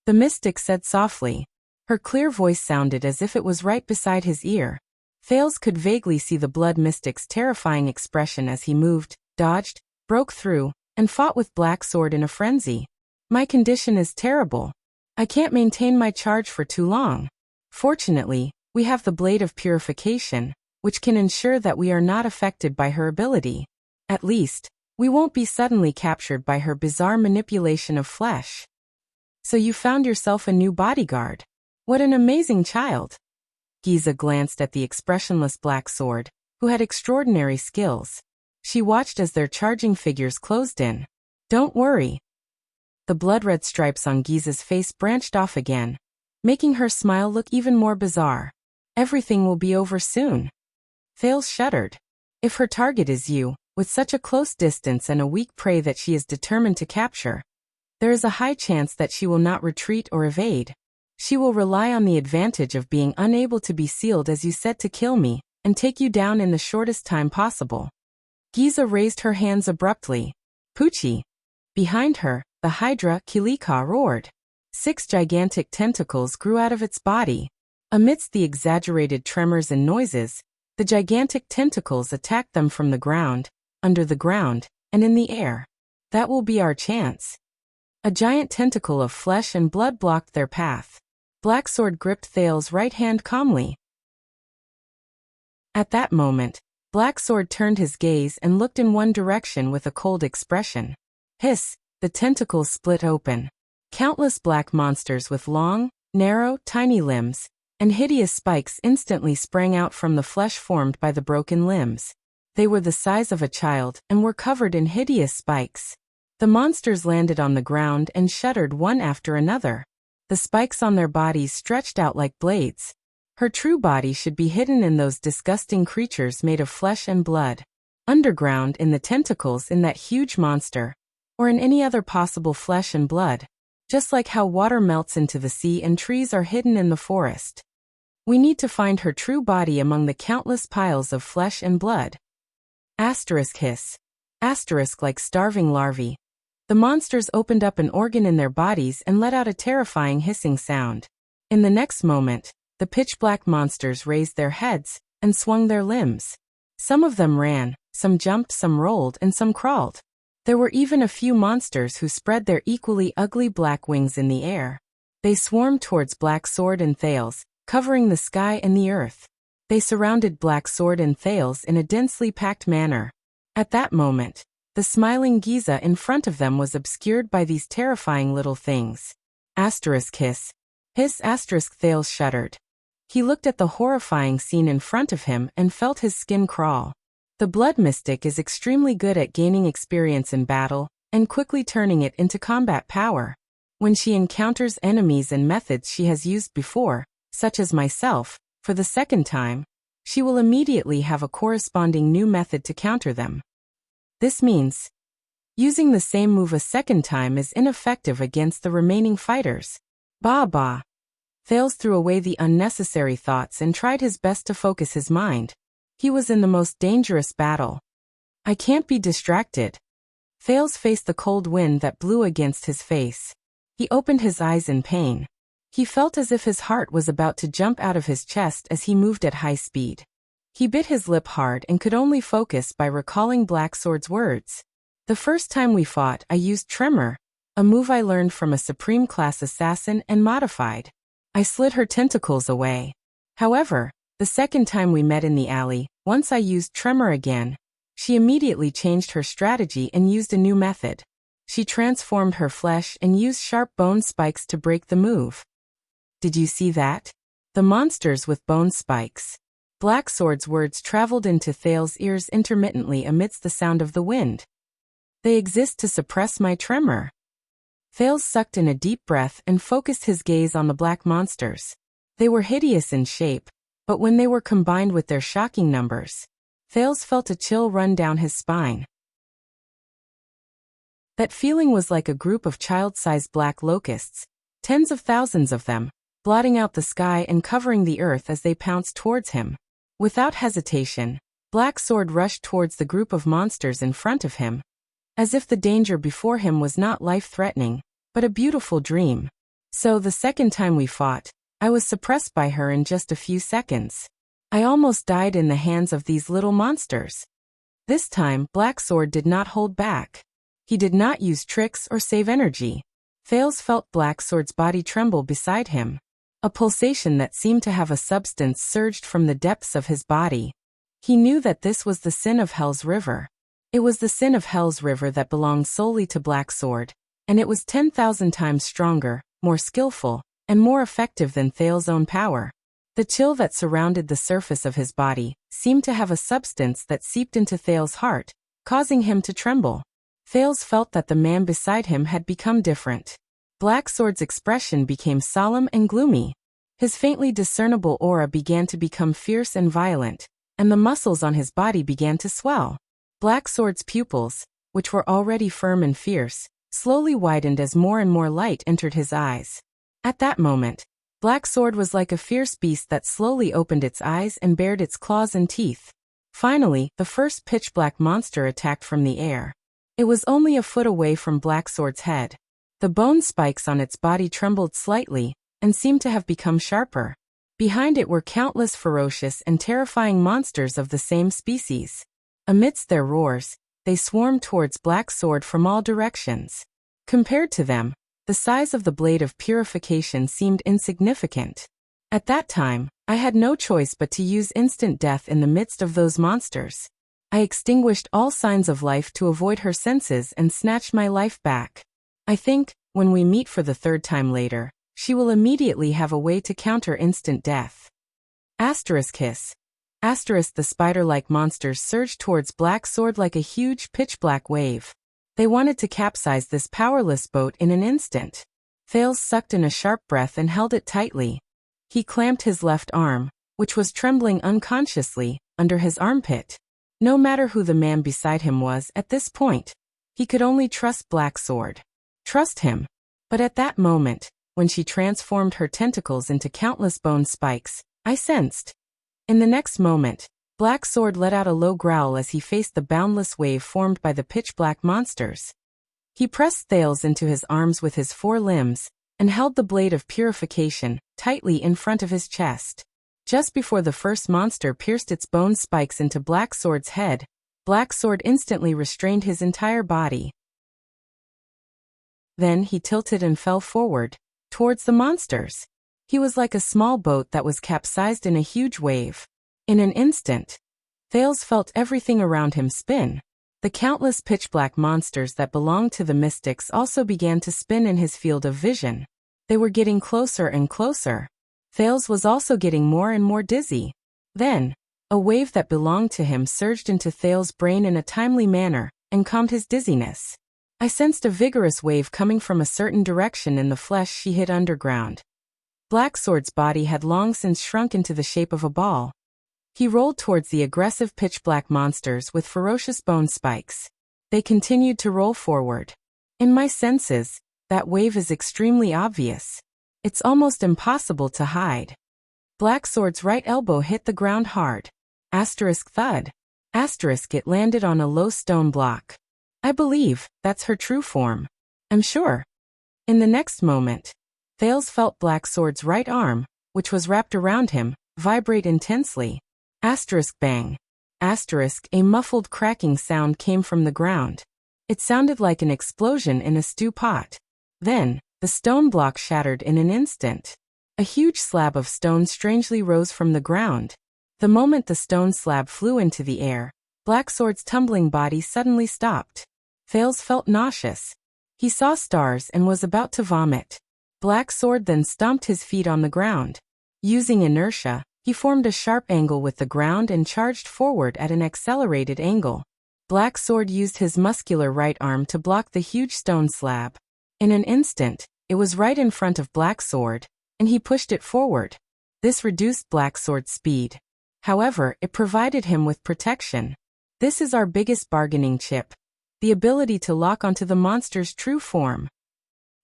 The mystic said softly. Her clear voice sounded as if it was right beside his ear. Thales could vaguely see the blood mystic's terrifying expression as he moved, dodged, broke through, and fought with Black Sword in a frenzy. My condition is terrible. I can't maintain my charge for too long. Fortunately, we have the Blade of Purification, which can ensure that we are not affected by her ability. At least, we won't be suddenly captured by her bizarre manipulation of flesh. So you found yourself a new bodyguard. What an amazing child. Giza glanced at the expressionless Black Sword, who had extraordinary skills. She watched as their charging figures closed in. Don't worry. The blood-red stripes on Giza's face branched off again, making her smile look even more bizarre. Everything will be over soon. Thales shuddered. If her target is you, with such a close distance and a weak prey that she is determined to capture, there is a high chance that she will not retreat or evade. She will rely on the advantage of being unable to be sealed as you set to kill me, and take you down in the shortest time possible. Giza raised her hands abruptly. Poochie. Behind her, the Hydra, Kilika, roared. 6 gigantic tentacles grew out of its body. Amidst the exaggerated tremors and noises, the gigantic tentacles attacked them from the ground, under the ground, and in the air. That will be our chance. A giant tentacle of flesh and blood blocked their path. Black Sword gripped Thales' right hand calmly. At that moment, Black Sword turned his gaze and looked in one direction with a cold expression. Hiss, the tentacles split open. Countless black monsters with long, narrow, tiny limbs, and hideous spikes instantly sprang out from the flesh formed by the broken limbs. They were the size of a child and were covered in hideous spikes. The monsters landed on the ground and shuddered one after another. The spikes on their bodies stretched out like blades. Her true body should be hidden in those disgusting creatures made of flesh and blood. Underground in the tentacles in that huge monster, or in any other possible flesh and blood. Just like how water melts into the sea and trees are hidden in the forest. We need to find her true body among the countless piles of flesh and blood. Asterisk hiss. Asterisk like starving larvae. The monsters opened up an organ in their bodies and let out a terrifying hissing sound. In the next moment, the pitch-black monsters raised their heads and swung their limbs. Some of them ran, some jumped, some rolled, and some crawled. There were even a few monsters who spread their equally ugly black wings in the air. They swarmed towards Black Sword and Thales, covering the sky and the earth. They surrounded Black Sword and Thales in a densely packed manner. At that moment, the smiling Giza in front of them was obscured by these terrifying little things. Asterisk hiss. Hiss asterisk Thales shuddered. He looked at the horrifying scene in front of him and felt his skin crawl. The Blood Mystic is extremely good at gaining experience in battle, and quickly turning it into combat power. When she encounters enemies and methods she has used before, such as myself, for the second time, she will immediately have a corresponding new method to counter them. This means, using the same move a second time is ineffective against the remaining fighters. Bah. Thales threw away the unnecessary thoughts and tried his best to focus his mind. He was in the most dangerous battle. I can't be distracted. Thales faced the cold wind that blew against his face. He opened his eyes in pain. He felt as if his heart was about to jump out of his chest as he moved at high speed. He bit his lip hard and could only focus by recalling Black Sword's words. The first time we fought, I used Tremor, a move I learned from a Supreme Class assassin and modified. I slid her tentacles away. However, the second time we met in the alley, once I used Tremor again, she immediately changed her strategy and used a new method. She transformed her flesh and used sharp bone spikes to break the move. Did you see that? The monsters with bone spikes. Black Sword's words traveled into Thales' ears intermittently amidst the sound of the wind. They exist to suppress my tremor. Thales sucked in a deep breath and focused his gaze on the black monsters. They were hideous in shape, but when they were combined with their shocking numbers, Thales felt a chill run down his spine. That feeling was like a group of child-sized black locusts, tens of thousands of them, blotting out the sky and covering the earth as they pounced towards him. Without hesitation, Black Sword rushed towards the group of monsters in front of him, as if the danger before him was not life-threatening, but a beautiful dream. So the second time we fought, I was suppressed by her in just a few seconds. I almost died in the hands of these little monsters. This time, Black Sword did not hold back. He did not use tricks or save energy. Thales felt Black Sword's body tremble beside him. A pulsation that seemed to have a substance surged from the depths of his body. He knew that this was the sin of Hell's River. It was the sin of Hell's River that belonged solely to Black Sword, and it was 10,000 times stronger, more skillful, and more effective than Thales' own power. The chill that surrounded the surface of his body seemed to have a substance that seeped into Thales' heart, causing him to tremble. Thales felt that the man beside him had become different. Black Sword's expression became solemn and gloomy. His faintly discernible aura began to become fierce and violent, and the muscles on his body began to swell. Black Sword's pupils, which were already firm and fierce, slowly widened as more and more light entered his eyes. At that moment, Black Sword was like a fierce beast that slowly opened its eyes and bared its claws and teeth. Finally, the first pitch-black monster attacked from the air. It was only a foot away from Black Sword's head. The bone spikes on its body trembled slightly, and seemed to have become sharper. Behind it were countless ferocious and terrifying monsters of the same species. Amidst their roars, they swarmed towards Black Sword from all directions. Compared to them, the size of the blade of purification seemed insignificant. At that time, I had no choice but to use instant death in the midst of those monsters. I extinguished all signs of life to avoid her senses and snatched my life back. I think, when we meet for the third time later, she will immediately have a way to counter instant death. Hiss. The spider-like monsters surged towards Black Sword like a huge pitch-black wave. They wanted to capsize this powerless boat in an instant. Thales sucked in a sharp breath and held it tightly. He clamped his left arm, which was trembling unconsciously, under his armpit. No matter who the man beside him was at this point, he could only trust Black Sword. Trust him. But at that moment, when she transformed her tentacles into countless bone spikes, I sensed. In the next moment, Black Sword let out a low growl as he faced the boundless wave formed by the pitch-black monsters. He pressed Thales into his arms with his four limbs, and held the blade of purification tightly in front of his chest. Just before the first monster pierced its bone spikes into Black Sword's head, Black Sword instantly restrained his entire body. Then he tilted and fell forward, towards the monsters. He was like a small boat that was capsized in a huge wave. In an instant, Thales felt everything around him spin. The countless pitch-black monsters that belonged to the mystics also began to spin in his field of vision. They were getting closer and closer. Thales was also getting more and more dizzy. Then, a wave that belonged to him surged into Thales' brain in a timely manner, and calmed his dizziness. I sensed a vigorous wave coming from a certain direction in the flesh she hid underground. Black Sword's body had long since shrunk into the shape of a ball. He rolled towards the aggressive pitch-black monsters with ferocious bone spikes. They continued to roll forward. In my senses, that wave is extremely obvious. It's almost impossible to hide. Black Sword's right elbow hit the ground hard. Thud. It landed on a low stone block. I believe that's her true form. I'm sure. In the next moment, Thales felt Black Sword's right arm, which was wrapped around him, vibrate intensely. Bang. A muffled cracking sound came from the ground. It sounded like an explosion in a stew pot. Then, the stone block shattered in an instant. A huge slab of stone strangely rose from the ground. The moment the stone slab flew into the air, Black Sword's tumbling body suddenly stopped. Thales felt nauseous. He saw stars and was about to vomit. Black Sword then stomped his feet on the ground. Using inertia, he formed a sharp angle with the ground and charged forward at an accelerated angle. Black Sword used his muscular right arm to block the huge stone slab. In an instant, it was right in front of Black Sword, and he pushed it forward. This reduced Black Sword's speed. However, it provided him with protection. This is our biggest bargaining chip: the ability to lock onto the monster's true form.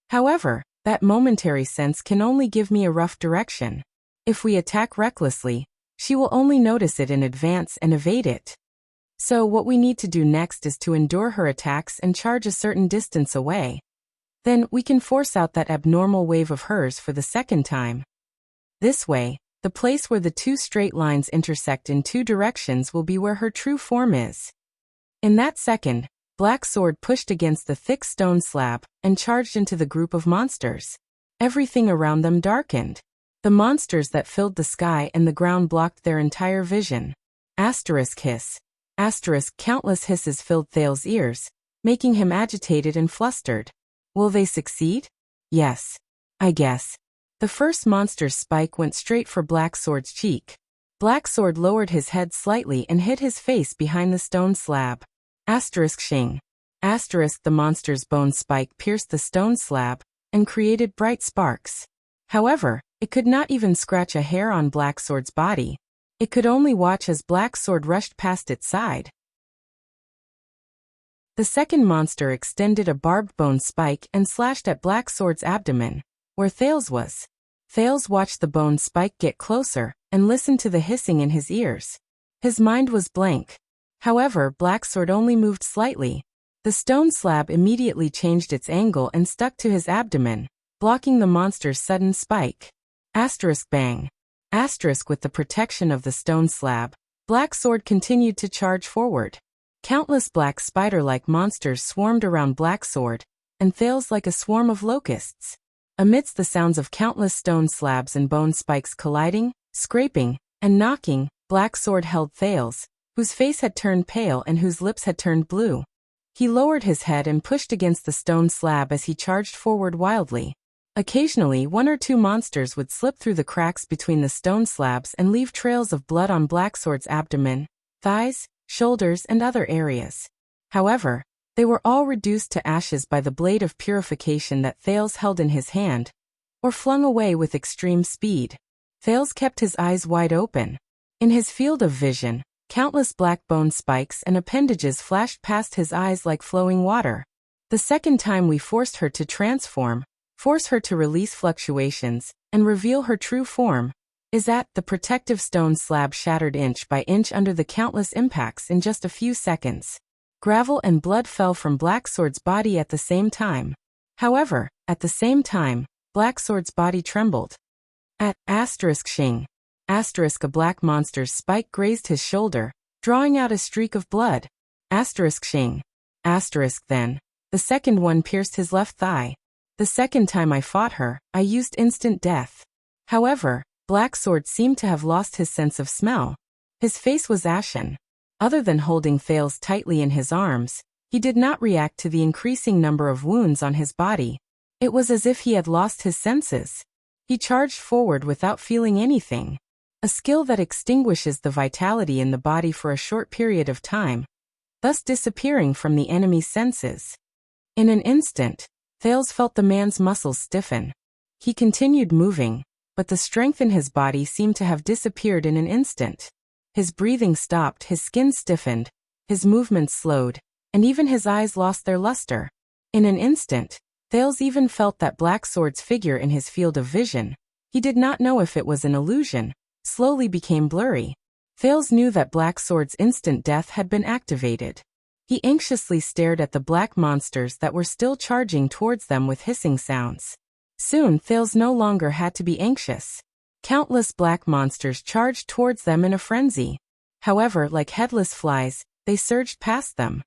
However, that momentary sense can only give me a rough direction. If we attack recklessly, she will only notice it in advance and evade it. So what we need to do next is to endure her attacks and charge a certain distance away. Then we can force out that abnormal wave of hers for the second time. This way, the place where the two straight lines intersect in two directions will be where her true form is. In that second, Black Sword pushed against the thick stone slab and charged into the group of monsters. Everything around them darkened. The monsters that filled the sky and the ground blocked their entire vision. Asterisk hiss. Asterisk countless hisses filled Thale's ears, making him agitated and flustered. Will they succeed? Yes. I guess. The first monster's spike went straight for Black Sword's cheek. Black Sword lowered his head slightly and hid his face behind the stone slab. Asterisk shing. Asterisk the monster's bone spike pierced the stone slab and created bright sparks. However, it could not even scratch a hair on Black Sword's body. It could only watch as Black Sword rushed past its side. The second monster extended a barbed bone spike and slashed at Black Sword's abdomen, where Thales was. Thales watched the bone spike get closer and listened to the hissing in his ears. His mind was blank. However, Black Sword only moved slightly. The stone slab immediately changed its angle and stuck to his abdomen, blocking the monster's sudden spike. Asterisk bang. Asterisk with the protection of the stone slab, Black Sword continued to charge forward. Countless black spider-like monsters swarmed around Black Sword, and Thales like a swarm of locusts. Amidst the sounds of countless stone slabs and bone spikes colliding, scraping, and knocking, Black Sword held Thales, whose face had turned pale and whose lips had turned blue. He lowered his head and pushed against the stone slab as he charged forward wildly. Occasionally, one or two monsters would slip through the cracks between the stone slabs and leave trails of blood on Black Sword's abdomen, thighs, shoulders, and other areas. However, they were all reduced to ashes by the blade of purification that Thales held in his hand, or flung away with extreme speed. Thales kept his eyes wide open. In his field of vision, countless black bone spikes and appendages flashed past his eyes like flowing water. The second time we forced her to transform, force her to release fluctuations, and reveal her true form, is at the protective stone slab shattered inch by inch under the countless impacts in just a few seconds. Gravel and blood fell from Black Sword's body at the same time. However, at the same time, Black Sword's body trembled. At asterisk shing. Asterisk a black monster's spike grazed his shoulder, drawing out a streak of blood. Asterisk shing. Asterisk then. The second one pierced his left thigh. The second time I fought her, I used instant death. However, Black Sword seemed to have lost his sense of smell. His face was ashen. Other than holding Thales tightly in his arms, he did not react to the increasing number of wounds on his body. It was as if he had lost his senses. He charged forward without feeling anything. A skill that extinguishes the vitality in the body for a short period of time, thus disappearing from the enemy's senses. In an instant, Thales felt the man's muscles stiffen. He continued moving, but the strength in his body seemed to have disappeared in an instant. His breathing stopped, his skin stiffened, his movements slowed, and even his eyes lost their luster. In an instant, Thales even felt that Black Sword's figure in his field of vision, he did not know if it was an illusion, slowly became blurry. Thales knew that Black Sword's instant death had been activated. He anxiously stared at the black monsters that were still charging towards them with hissing sounds. Soon Thales no longer had to be anxious. Countless black monsters charged towards them in a frenzy. However, like headless flies, they surged past them.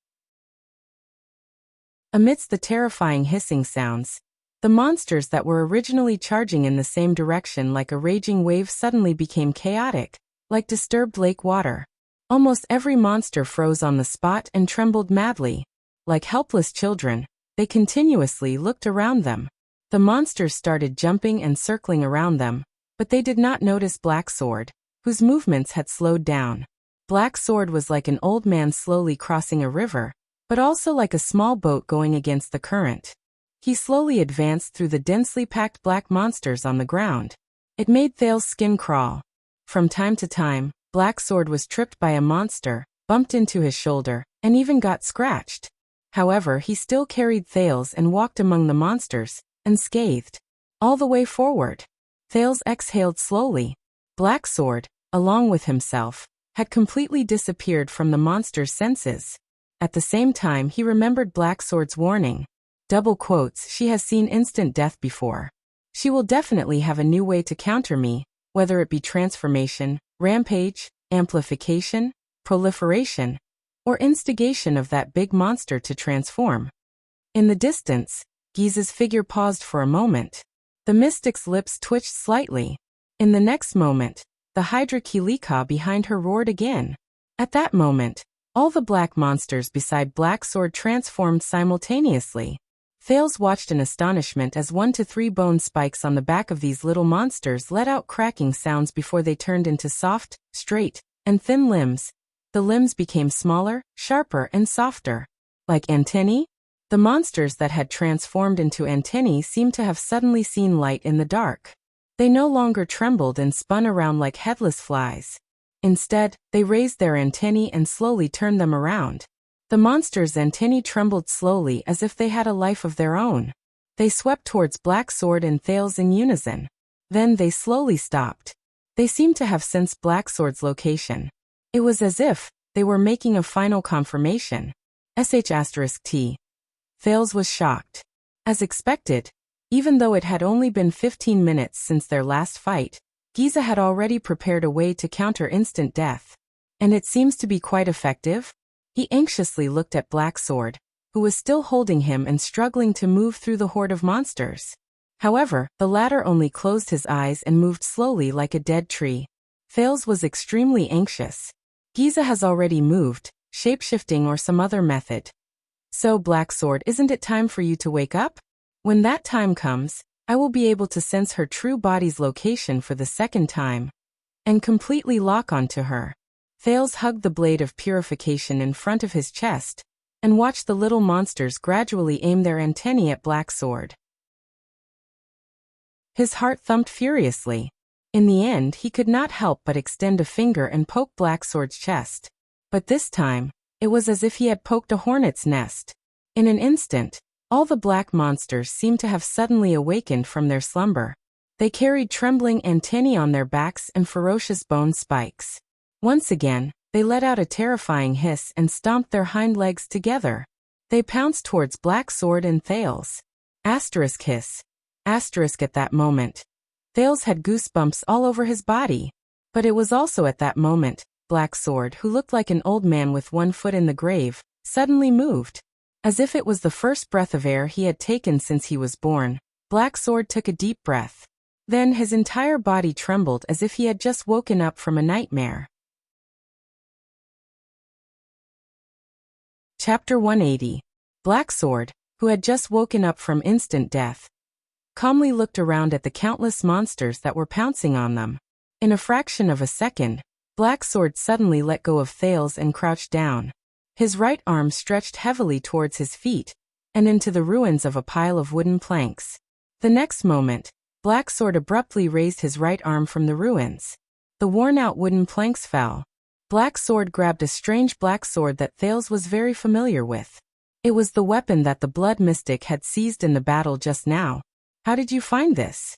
Amidst the terrifying hissing sounds, the monsters that were originally charging in the same direction like a raging wave suddenly became chaotic, like disturbed lake water. Almost every monster froze on the spot and trembled madly. Like helpless children, they continuously looked around them. The monsters started jumping and circling around them, but they did not notice Black Sword, whose movements had slowed down. Black Sword was like an old man slowly crossing a river, but also like a small boat going against the current. He slowly advanced through the densely packed black monsters on the ground. It made Thales' skin crawl. From time to time, Black Sword was tripped by a monster, bumped into his shoulder, and even got scratched. However, he still carried Thales and walked among the monsters, unscathed, all the way forward. Thales exhaled slowly. Black Sword, along with himself, had completely disappeared from the monster's senses. At the same time, he remembered Black Sword's warning. Double quotes, she has seen instant death before. She will definitely have a new way to counter me, whether it be transformation, rampage, amplification, proliferation. or instigation of that big monster to transform. In the distance, Giza's figure paused for a moment. The mystic's lips twitched slightly. In the next moment, the Hydra Kilika behind her roared again. At that moment, all the black monsters beside Black Sword transformed simultaneously. Thales watched in astonishment as 1 to 3 bone spikes on the back of these little monsters let out cracking sounds before they turned into soft, straight, and thin limbs. The limbs became smaller, sharper, and softer. Like antennae? The monsters that had transformed into antennae seemed to have suddenly seen light in the dark. They no longer trembled and spun around like headless flies. Instead, they raised their antennae and slowly turned them around. The monsters' antennae trembled slowly as if they had a life of their own. They swept towards Black Sword and Thales in unison. Then they slowly stopped. They seemed to have sensed Black Sword's location. It was as if they were making a final confirmation. *T. Thales was shocked. As expected, even though it had only been 15 minutes since their last fight, Giza had already prepared a way to counter instant death. And it seems to be quite effective? He anxiously looked at Black Sword, who was still holding him and struggling to move through the horde of monsters. However, the latter only closed his eyes and moved slowly like a dead tree. Thales was extremely anxious. Giza has already moved, shapeshifting or some other method. So, Black Sword, isn't it time for you to wake up? When that time comes, I will be able to sense her true body's location for the second time and completely lock onto her. Thales hugged the blade of purification in front of his chest and watched the little monsters gradually aim their antennae at Black Sword. His heart thumped furiously. In the end, he could not help but extend a finger and poke Black Sword's chest. But this time, it was as if he had poked a hornet's nest. In an instant, all the black monsters seemed to have suddenly awakened from their slumber. They carried trembling antennae on their backs and ferocious bone spikes. Once again, they let out a terrifying hiss and stomped their hind legs together. They pounced towards Black Sword and Thales. Hiss. At that moment, Thales had goosebumps all over his body. But it was also at that moment, Black Sword, who looked like an old man with one foot in the grave, suddenly moved. As if it was the first breath of air he had taken since he was born, Black Sword took a deep breath. Then his entire body trembled as if he had just woken up from a nightmare. Chapter 180. Black Sword, who had just woken up from instant death, calmly looked around at the countless monsters that were pouncing on them. In a fraction of a second, Black Sword suddenly let go of Thales and crouched down. His right arm stretched heavily towards his feet and into the ruins of a pile of wooden planks. The next moment, Black Sword abruptly raised his right arm from the ruins. The worn-out wooden planks fell. Black Sword grabbed a strange black sword that Thales was very familiar with. It was the weapon that the Blood Mystic had seized in the battle just now. How did you find this?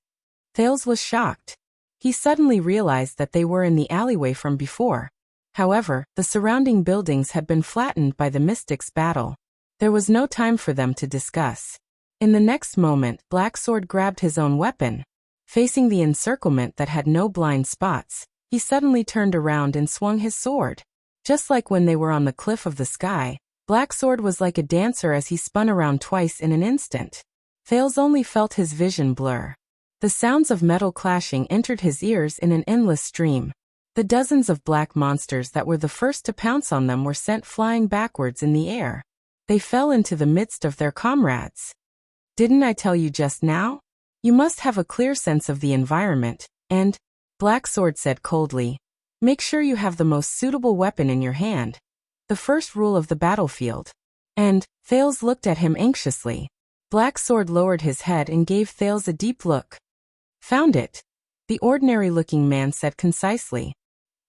Thales was shocked. He suddenly realized that they were in the alleyway from before. However, the surrounding buildings had been flattened by the Mystic's battle. There was no time for them to discuss. In the next moment, Black Sword grabbed his own weapon. Facing the encirclement that had no blind spots, he suddenly turned around and swung his sword. Just like when they were on the cliff of the sky, Black Sword was like a dancer as he spun around twice in an instant. Thales only felt his vision blur. The sounds of metal clashing entered his ears in an endless stream. The dozens of black monsters that were the first to pounce on them were sent flying backwards in the air. They fell into the midst of their comrades. Didn't I tell you just now? You must have a clear sense of the environment, and, Black Sword said coldly, make sure you have the most suitable weapon in your hand. The first rule of the battlefield. And, Thales looked at him anxiously. Black Sword lowered his head and gave Thales a deep look. Found it, the ordinary-looking man said concisely.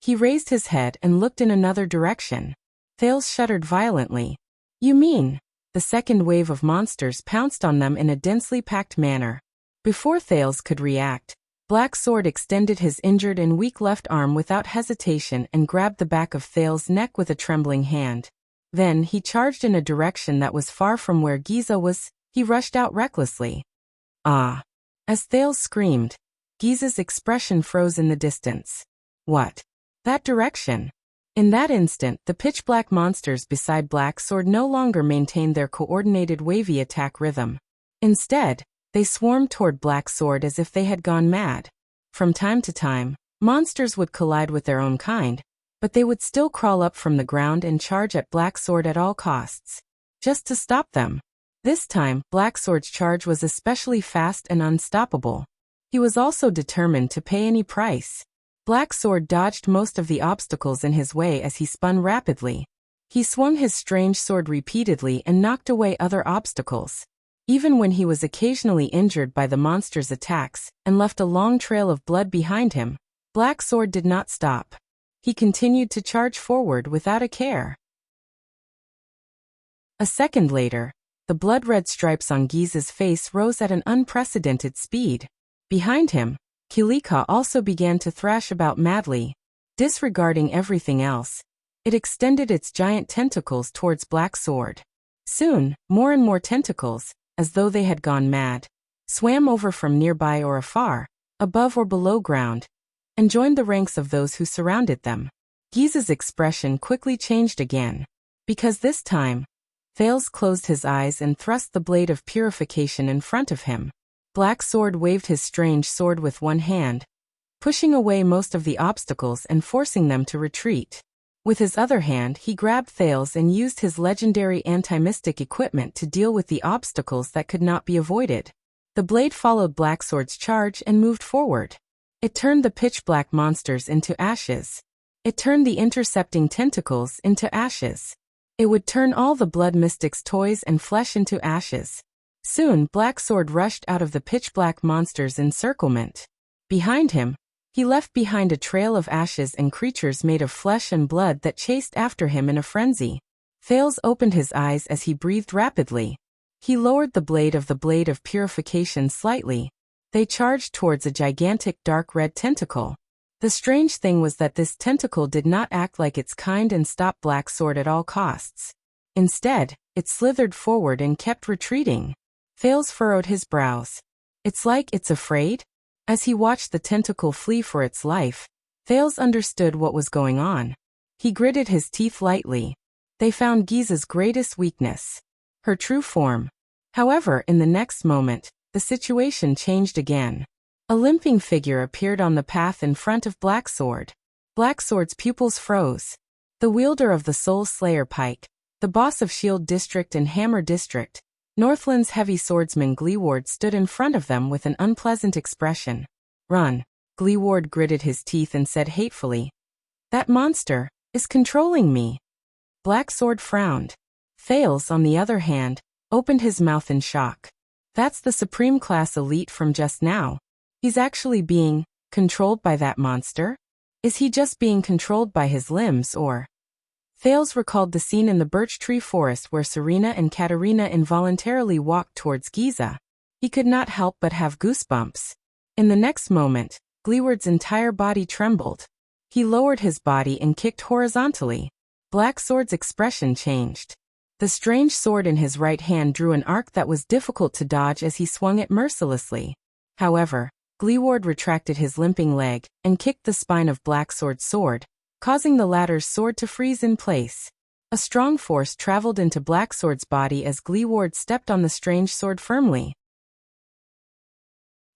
He raised his head and looked in another direction. Thales shuddered violently. You mean? The second wave of monsters pounced on them in a densely packed manner. Before Thales could react, Black Sword extended his injured and weak left arm without hesitation and grabbed the back of Thales' neck with a trembling hand. Then he charged in a direction that was far from where Giza was. He rushed out recklessly. Ah! As Thales screamed, Giza's expression froze in the distance. What? That direction? In that instant, the pitch-black monsters beside Black Sword no longer maintained their coordinated wavy attack rhythm. Instead, they swarmed toward Black Sword as if they had gone mad. From time to time, monsters would collide with their own kind, but they would still crawl up from the ground and charge at Black Sword at all costs, just to stop them. This time, Black Sword's charge was especially fast and unstoppable. He was also determined to pay any price. Black Sword dodged most of the obstacles in his way as he spun rapidly. He swung his strange sword repeatedly and knocked away other obstacles. Even when he was occasionally injured by the monster's attacks and left a long trail of blood behind him, Black Sword did not stop. He continued to charge forward without a care. A second later, the blood-red stripes on Giza's face rose at an unprecedented speed. Behind him, Kilika also began to thrash about madly. Disregarding everything else, it extended its giant tentacles towards Black Sword. Soon, more and more tentacles, as though they had gone mad, swam over from nearby or afar, above or below ground, and joined the ranks of those who surrounded them. Giza's expression quickly changed again, because this time, Thales closed his eyes and thrust the blade of purification in front of him. Black Sword waved his strange sword with one hand, pushing away most of the obstacles and forcing them to retreat. With his other hand, he grabbed Thales and used his legendary anti-mystic equipment to deal with the obstacles that could not be avoided. The blade followed Black Sword's charge and moved forward. It turned the pitch-black monsters into ashes. It turned the intercepting tentacles into ashes. It would turn all the blood mystic's toys and flesh into ashes. Soon, Black Sword rushed out of the pitch-black monster's encirclement. Behind him, he left behind a trail of ashes and creatures made of flesh and blood that chased after him in a frenzy. Thales opened his eyes as he breathed rapidly. He lowered the blade of purification slightly. They charged towards a gigantic dark red tentacle. The strange thing was that this tentacle did not act like its kind and stop Black Sword at all costs. Instead, it slithered forward and kept retreating. Thales furrowed his brows. It's like it's afraid? As he watched the tentacle flee for its life, Thales understood what was going on. He gritted his teeth lightly. They found Giza's greatest weakness, her true form. However, in the next moment, the situation changed again. A limping figure appeared on the path in front of Black Sword. Black Sword's pupils froze. The wielder of the Soul Slayer pike, the boss of Shield District and Hammer District, Northland's heavy swordsman Gleeward stood in front of them with an unpleasant expression. Run. Gleeward gritted his teeth and said hatefully. That monster is controlling me. Black Sword frowned. Thales, on the other hand, opened his mouth in shock. That's the Supreme Class Elite from just now. He's actually being controlled by that monster? Is he just being controlled by his limbs or... Thales recalled the scene in the birch tree forest where Serena and Katerina involuntarily walked towards Giza. He could not help but have goosebumps. In the next moment, Gleeward's entire body trembled. He lowered his body and kicked horizontally. Black Sword's expression changed. The strange sword in his right hand drew an arc that was difficult to dodge as he swung it mercilessly. However, Gleeward retracted his limping leg and kicked the spine of Black Sword's sword, causing the latter's sword to freeze in place. A strong force traveled into Black Sword's body as Gleeward stepped on the strange sword firmly.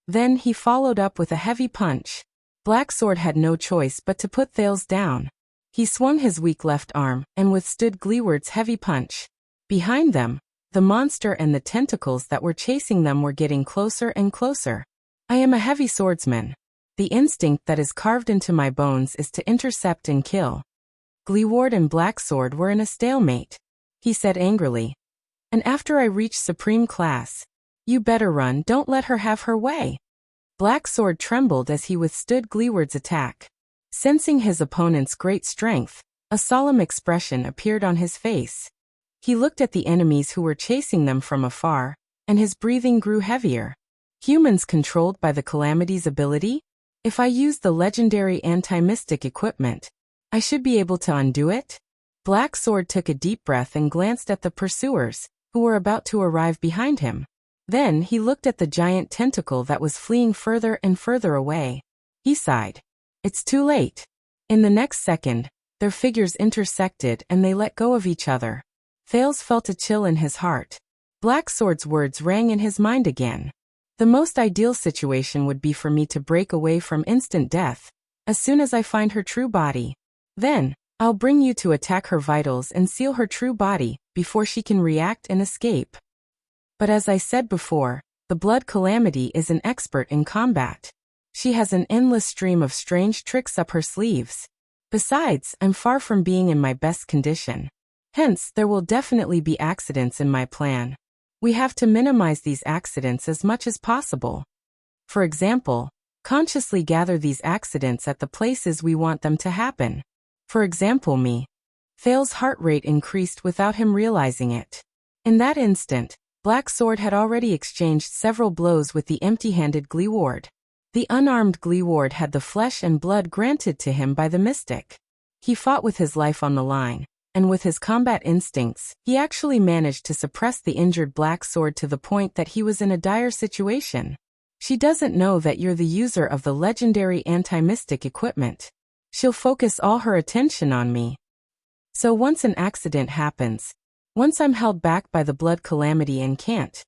Then he followed up with a heavy punch. Black Sword had no choice but to put Thales down. He swung his weak left arm and withstood Gleeward's heavy punch. Behind them, the monster and the tentacles that were chasing them were getting closer and closer. I am a heavy swordsman. The instinct that is carved into my bones is to intercept and kill. Gleeward and Black Sword were in a stalemate. He said angrily. And after I reach Supreme Class, you better run, don't let her have her way. Black Sword trembled as he withstood Gleeward's attack. Sensing his opponent's great strength, a solemn expression appeared on his face. He looked at the enemies who were chasing them from afar, and his breathing grew heavier. Humans controlled by the Calamity's ability? If I use the legendary anti-mystic equipment, I should be able to undo it? Black Sword took a deep breath and glanced at the pursuers, who were about to arrive behind him. Then he looked at the giant tentacle that was fleeing further and further away. He sighed. It's too late. In the next second, Their figures intersected and they let go of each other. Thales felt a chill in his heart. Black Sword's words rang in his mind again. The most ideal situation would be for me to break away from instant death, as soon as I find her true body. Then, I'll bring you to attack her vitals and seal her true body, before she can react and escape. But as I said before, the Blood Calamity is an expert in combat. She has an endless stream of strange tricks up her sleeves. Besides, I'm far from being in my best condition. Hence, there will definitely be accidents in my plan. We have to minimize these accidents as much as possible. For example, consciously gather these accidents at the places we want them to happen. For example, me. Thales' heart rate increased without him realizing it. In that instant, Black Sword had already exchanged several blows with the empty-handed Gleeward. The unarmed Gleeward had the flesh and blood granted to him by the mystic. He fought with his life on the line, and with his combat instincts, he actually managed to suppress the injured Black Sword to the point that he was in a dire situation. She doesn't know that you're the user of the legendary anti-mystic equipment. She'll focus all her attention on me. So once an accident happens, once I'm held back by the Blood Calamity and can't.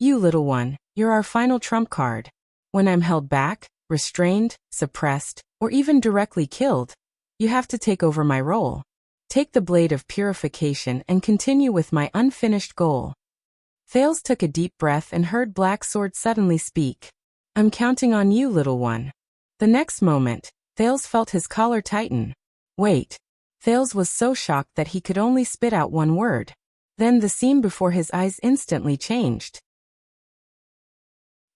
You little one, you're our final trump card. When I'm held back, restrained, suppressed, or even directly killed, you have to take over my role. Take the blade of purification and continue with my unfinished goal. Thales took a deep breath and heard Black Sword suddenly speak. I'm counting on you, little one. The next moment, Thales felt his collar tighten. Wait. Thales was so shocked that he could only spit out one word. Then the scene before his eyes instantly changed.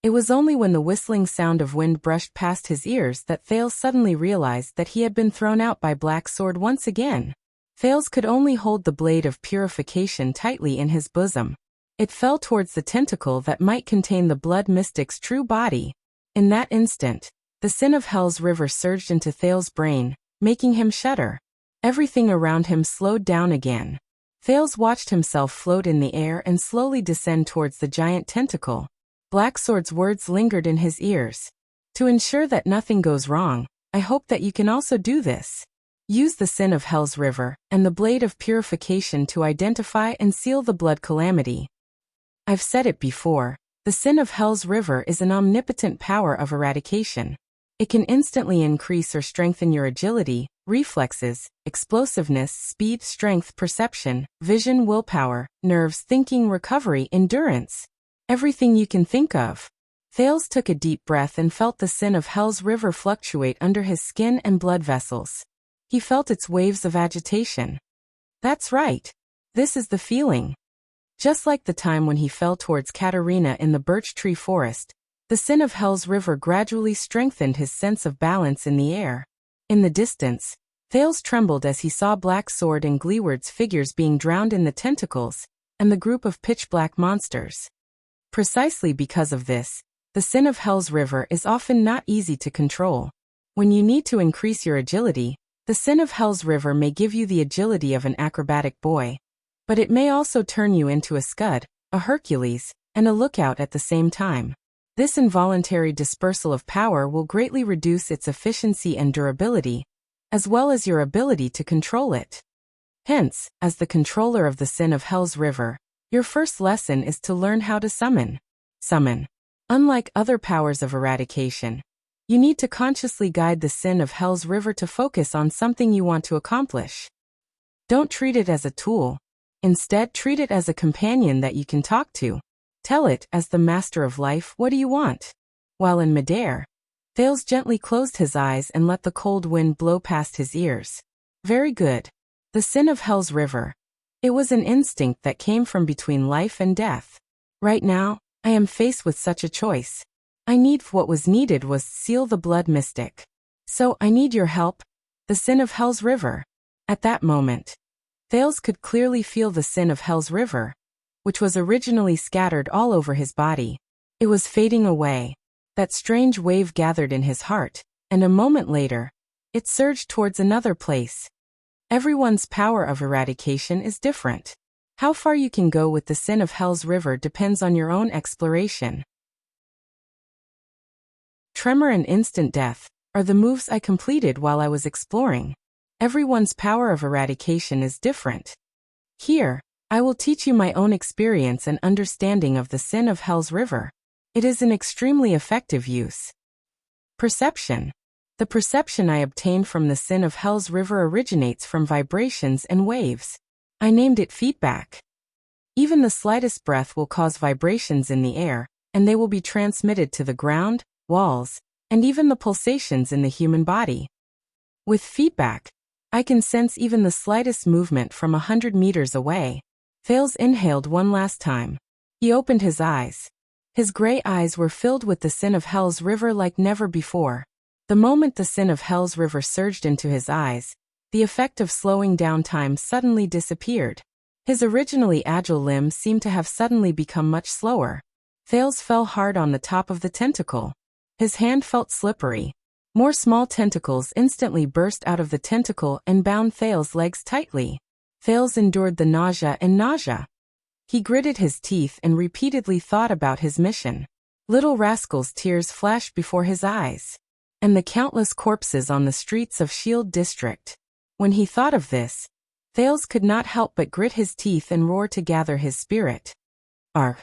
It was only when the whistling sound of wind brushed past his ears that Thales suddenly realized that he had been thrown out by Black Sword once again. Thales could only hold the blade of purification tightly in his bosom. It fell towards the tentacle that might contain the blood mystic's true body. In that instant, the sin of Hell's river surged into Thales' brain, making him shudder. Everything around him slowed down again. Thales watched himself float in the air and slowly descend towards the giant tentacle. Black Sword's words lingered in his ears. To ensure that nothing goes wrong, I hope that you can also do this. Use the sin of Hell's river and the blade of purification to identify and seal the Blood Calamity. I've said it before, the sin of Hell's river is an omnipotent power of eradication. It can instantly increase or strengthen your agility, reflexes, explosiveness, speed, strength, perception, vision, willpower, nerves, thinking, recovery, endurance. Everything you can think of. Thales took a deep breath and felt the sin of Hell's river fluctuate under his skin and blood vessels. He felt its waves of agitation. That's right. This is the feeling. Just like the time when he fell towards Katerina in the birch tree forest, the sin of Hell's river gradually strengthened his sense of balance in the air. In the distance, Thales trembled as he saw Black Sword and Gleeward's figures being drowned in the tentacles, and the group of pitch-black monsters. Precisely because of this, the sin of Hell's river is often not easy to control. When you need to increase your agility, the sin of Hell's river may give you the agility of an acrobatic boy. But it may also turn you into a Scud, a Hercules, and a Lookout at the same time. This involuntary dispersal of power will greatly reduce its efficiency and durability, as well as your ability to control it. Hence, as the controller of the sin of Hell's river, your first lesson is to learn how to summon. Summon. Unlike other powers of eradication, you need to consciously guide the sin of Hell's river to focus on something you want to accomplish. Don't treat it as a tool. Instead, treat it as a companion that you can talk to. Tell it, as the master of life, what do you want? While in midair, Thales gently closed his eyes and let the cold wind blow past his ears. Very good. The sin of Hell's river. It was an instinct that came from between life and death. Right now, I am faced with such a choice. What was needed was seal the blood mystic. So I need your help. The sin of Hell's river. At that moment, Thales could clearly feel the sin of Hell's river, which was originally scattered all over his body. It was fading away. That strange wave gathered in his heart, and a moment later, it surged towards another place. Everyone's power of eradication is different. How far you can go with the sin of Hell's river depends on your own exploration. Tremor and instant death are the moves I completed while I was exploring. Everyone's power of eradication is different. Here, I will teach you my own experience and understanding of the sin of Hell's River. It is an extremely effective use. Perception. The perception I obtained from the sin of Hell's River originates from vibrations and waves. I named it feedback. Even the slightest breath will cause vibrations in the air, and they will be transmitted to the ground, walls, and even the pulsations in the human body. With feedback, I can sense even the slightest movement from 100 meters away. Thales inhaled one last time. He opened his eyes. His gray eyes were filled with the sin of Hell's River like never before. The moment the sin of Hell's River surged into his eyes, the effect of slowing down time suddenly disappeared. His originally agile limbs seemed to have suddenly become much slower. Thales fell hard on the top of the tentacle. His hand felt slippery. More small tentacles instantly burst out of the tentacle and bound Thales' legs tightly. Thales endured the nausea. He gritted his teeth and repeatedly thought about his mission. Little rascal's tears flashed before his eyes. And the countless corpses on the streets of Shield District. When he thought of this, Thales could not help but grit his teeth and roar to gather his spirit. Arg!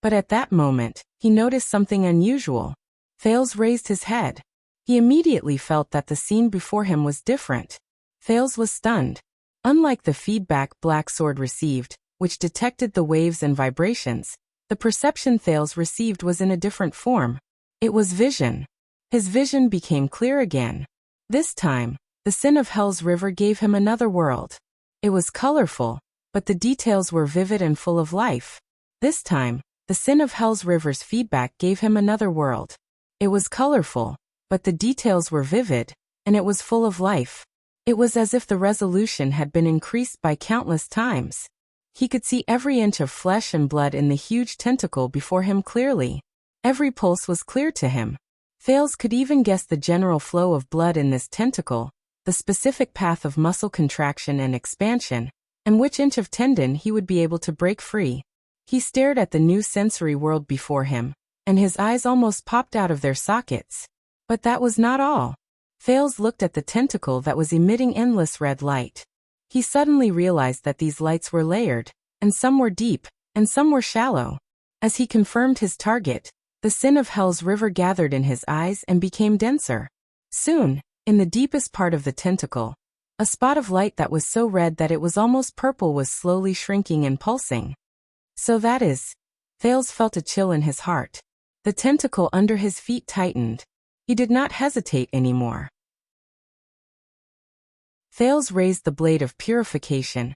But at that moment, he noticed something unusual. Thales raised his head. He immediately felt that the scene before him was different. Thales was stunned. Unlike the feedback Black Sword received, which detected the waves and vibrations, the perception Thales received was in a different form. It was vision. His vision became clear again. This time, the sin of Hell's River gave him another world. It was colorful, but the details were vivid and full of life. This time, the sin of Hell's River's feedback gave him another world. It was colorful, but the details were vivid, and it was full of life. It was as if the resolution had been increased by countless times. He could see every inch of flesh and blood in the huge tentacle before him clearly. Every pulse was clear to him. Thales could even guess the general flow of blood in this tentacle, the specific path of muscle contraction and expansion, and which inch of tendon he would be able to break free. He stared at the new sensory world before him, and his eyes almost popped out of their sockets. But that was not all. Thales looked at the tentacle that was emitting endless red light. He suddenly realized that these lights were layered, and some were deep, and some were shallow. As he confirmed his target, the sin of Hell's River gathered in his eyes and became denser. Soon, in the deepest part of the tentacle, a spot of light that was so red that it was almost purple was slowly shrinking and pulsing. So that is. Thales felt a chill in his heart. The tentacle under his feet tightened. He did not hesitate anymore. Thales raised the blade of purification,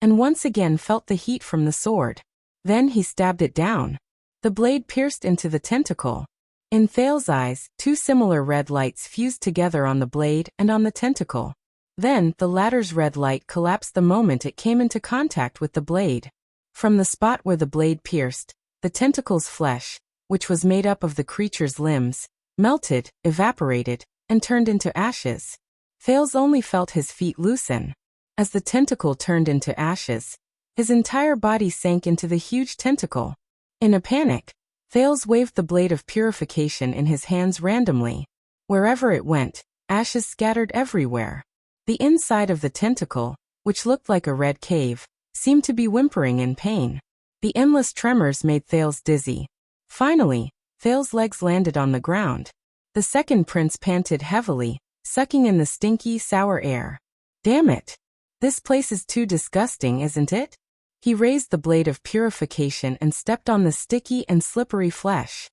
and once again felt the heat from the sword. Then he stabbed it down. The blade pierced into the tentacle. In Thales' eyes, two similar red lights fused together on the blade and on the tentacle. Then, the latter's red light collapsed the moment it came into contact with the blade. From the spot where the blade pierced, the tentacle's flesh, which was made up of the creature's limbs, melted, evaporated, and turned into ashes. Thales only felt his feet loosen. As the tentacle turned into ashes, his entire body sank into the huge tentacle. In a panic, Thales waved the blade of purification in his hands randomly. Wherever it went, ashes scattered everywhere. The inside of the tentacle, which looked like a red cave, seemed to be whimpering in pain. The endless tremors made Thales dizzy. Finally, Thales' legs landed on the ground. The second prince panted heavily, sucking in the stinky, sour air. Damn it! This place is too disgusting, isn't it? He raised the blade of purification and stepped on the sticky and slippery flesh.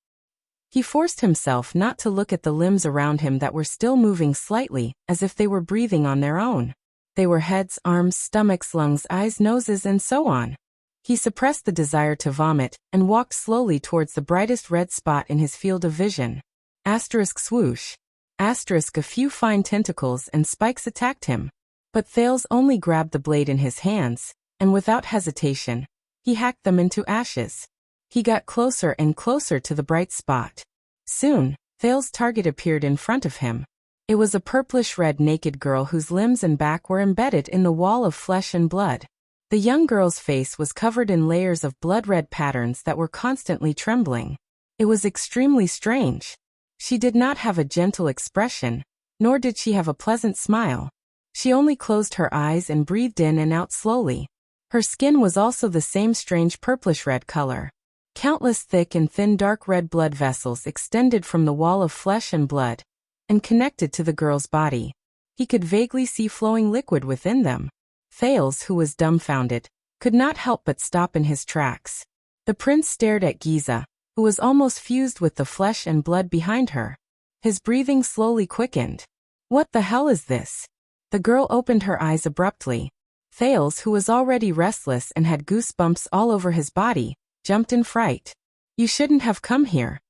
He forced himself not to look at the limbs around him that were still moving slightly, as if they were breathing on their own. They were heads, arms, stomachs, lungs, eyes, noses, and so on. He suppressed the desire to vomit and walked slowly towards the brightest red spot in his field of vision. Asterisk swoosh. Asterisk a few fine tentacles and spikes attacked him. But Thales only grabbed the blade in his hands, and without hesitation, he hacked them into ashes. He got closer and closer to the bright spot. Soon, Thales' target appeared in front of him. It was a purplish-red naked girl whose limbs and back were embedded in the wall of flesh and blood. The young girl's face was covered in layers of blood-red patterns that were constantly trembling. It was extremely strange. She did not have a gentle expression, nor did she have a pleasant smile. She only closed her eyes and breathed in and out slowly. Her skin was also the same strange purplish-red color. Countless thick and thin dark red blood vessels extended from the wall of flesh and blood and connected to the girl's body. He could vaguely see flowing liquid within them. Thales, who was dumbfounded, could not help but stop in his tracks. The prince stared at Giza, who was almost fused with the flesh and blood behind her. His breathing slowly quickened. What the hell is this? The girl opened her eyes abruptly. Thales, who was already restless and had goosebumps all over his body, jumped in fright. You shouldn't have come here,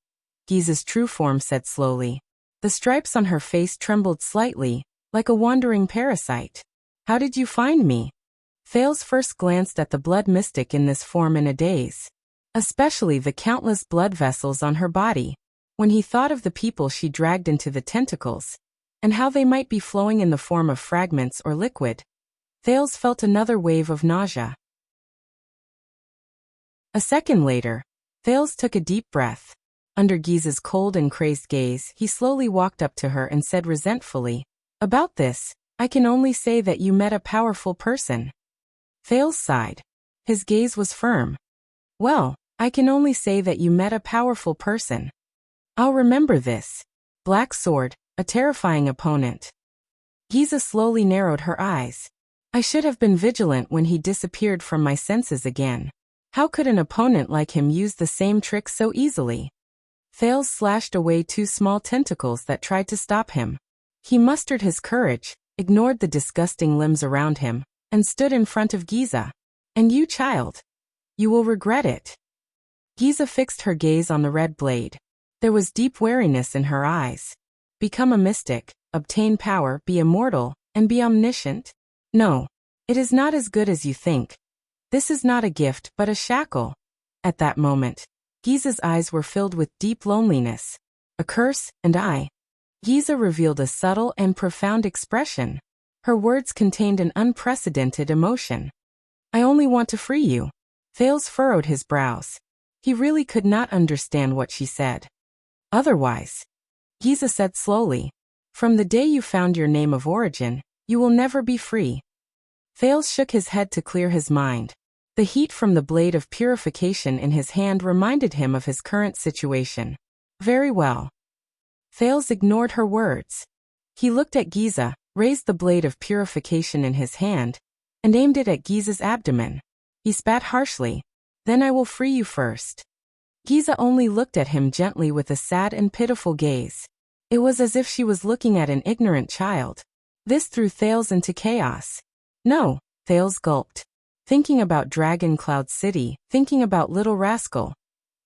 Giza's true form said slowly. The stripes on her face trembled slightly, like a wandering parasite. How did you find me? Thales first glanced at the blood mystic in this form in a daze. Especially the countless blood vessels on her body. When he thought of the people she dragged into the tentacles, and how they might be flowing in the form of fragments or liquid, Thales felt another wave of nausea. A second later, Thales took a deep breath. Under Giza's cold and crazed gaze, he slowly walked up to her and said resentfully, "About this, I can only say that you met a powerful person." Thales sighed. His gaze was firm. "Well, I can only say that you met a powerful person. I'll remember this. Black Sword, a terrifying opponent." Giza slowly narrowed her eyes. "I should have been vigilant when he disappeared from my senses again. How could an opponent like him use the same trick so easily?" Thales slashed away two small tentacles that tried to stop him. He mustered his courage, ignored the disgusting limbs around him, and stood in front of Giza. "And you, child? You will regret it." Giza fixed her gaze on the red blade. There was deep wariness in her eyes. Become a mystic, obtain power, be immortal, and be omniscient? No. It is not as good as you think. This is not a gift but a shackle. At that moment, Giza's eyes were filled with deep loneliness. A curse, and I. Giza revealed a subtle and profound expression. Her words contained an unprecedented emotion. "I only want to free you." Thales furrowed his brows. He really could not understand what she said. "Otherwise," Giza said slowly, "from the day you found your name of origin, you will never be free." Thales shook his head to clear his mind. The heat from the blade of purification in his hand reminded him of his current situation. "Very well." Thales ignored her words. He looked at Giza, raised the blade of purification in his hand, and aimed it at Giza's abdomen. He spat harshly. "Then I will free you first." Giza only looked at him gently with a sad and pitiful gaze. It was as if she was looking at an ignorant child. This threw Thales into chaos. "No," Thales gulped. Thinking about Dragon Cloud City, thinking about Little Rascal.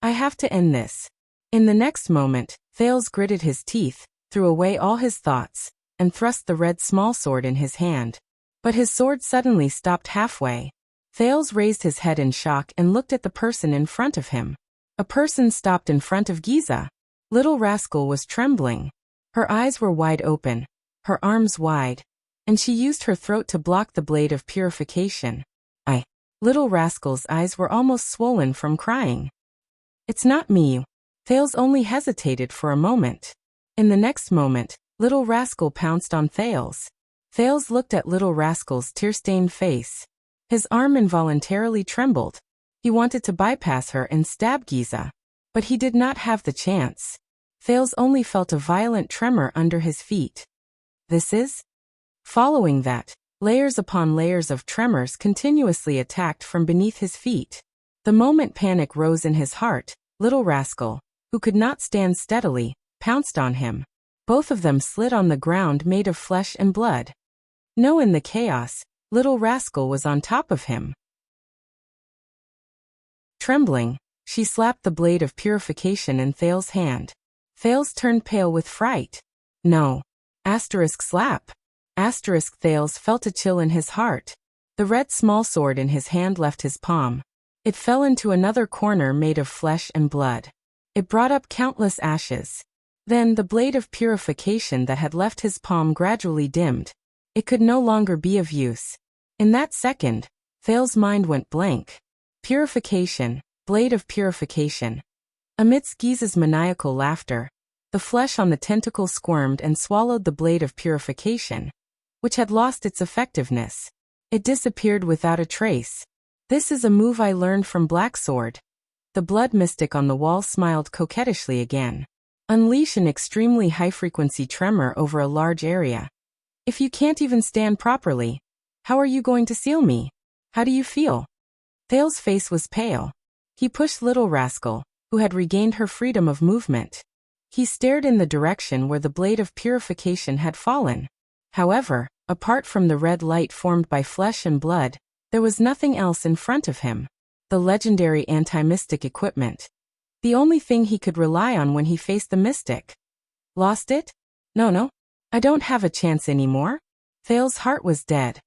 "I have to end this." In the next moment, Thales gritted his teeth, threw away all his thoughts, and thrust the red smallsword in his hand. But his sword suddenly stopped halfway. Thales raised his head in shock and looked at the person in front of him. A person stopped in front of Giza. Little Rascal was trembling. Her eyes were wide open, her arms wide, and she used her throat to block the blade of purification. Little Rascal's eyes were almost swollen from crying. "It's not me." Thales only hesitated for a moment. In the next moment, Little Rascal pounced on Thales. Thales looked at Little Rascal's tear-stained face. His arm involuntarily trembled. He wanted to bypass her and stab Giza. But he did not have the chance. Thales only felt a violent tremor under his feet. "This is?" Following that, layers upon layers of tremors continuously attacked from beneath his feet. The moment panic rose in his heart, Little Rascal, who could not stand steadily, pounced on him. Both of them slid on the ground made of flesh and blood. No, in the chaos, Little Rascal was on top of him. Trembling, she slapped the blade of purification in Thales' hand. Thales turned pale with fright. "No. Slap. Thales felt a chill in his heart. The red smallsword in his hand left his palm. It fell into another corner made of flesh and blood. It brought up countless ashes. Then the blade of purification that had left his palm gradually dimmed. It could no longer be of use. In that second, Thales' mind went blank. Purification, blade of purification. Amidst Giza's maniacal laughter, the flesh on the tentacle squirmed and swallowed the blade of purification. which had lost its effectiveness. It disappeared without a trace. This is a move I learned from Black Sword. The blood mystic on the wall smiled coquettishly again. Unleash an extremely high-frequency tremor over a large area. If you can't even stand properly, how are you going to seal me? How do you feel? Thale's face was pale. He pushed Little Rascal, who had regained her freedom of movement. He stared in the direction where the blade of purification had fallen. However, apart from the red light formed by flesh and blood, there was nothing else in front of him. The legendary anti-mystic equipment. The only thing he could rely on when he faced the mystic. Lost it? No. I don't have a chance anymore. Thale's heart was dead.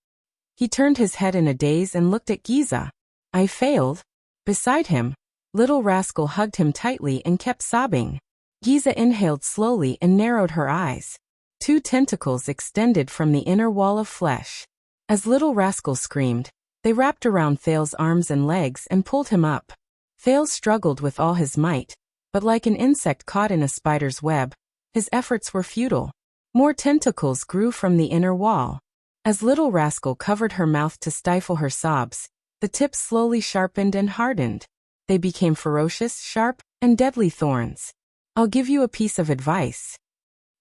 He turned his head in a daze and looked at Giza. I failed. Beside him, Little Rascal hugged him tightly and kept sobbing. Giza inhaled slowly and narrowed her eyes. Two tentacles extended from the inner wall of flesh. As Little Rascal screamed, they wrapped around Thale's arms and legs and pulled him up. Thale struggled with all his might, but like an insect caught in a spider's web, his efforts were futile. More tentacles grew from the inner wall. As Little Rascal covered her mouth to stifle her sobs, the tips slowly sharpened and hardened. They became ferocious, sharp, and deadly thorns. I'll give you a piece of advice.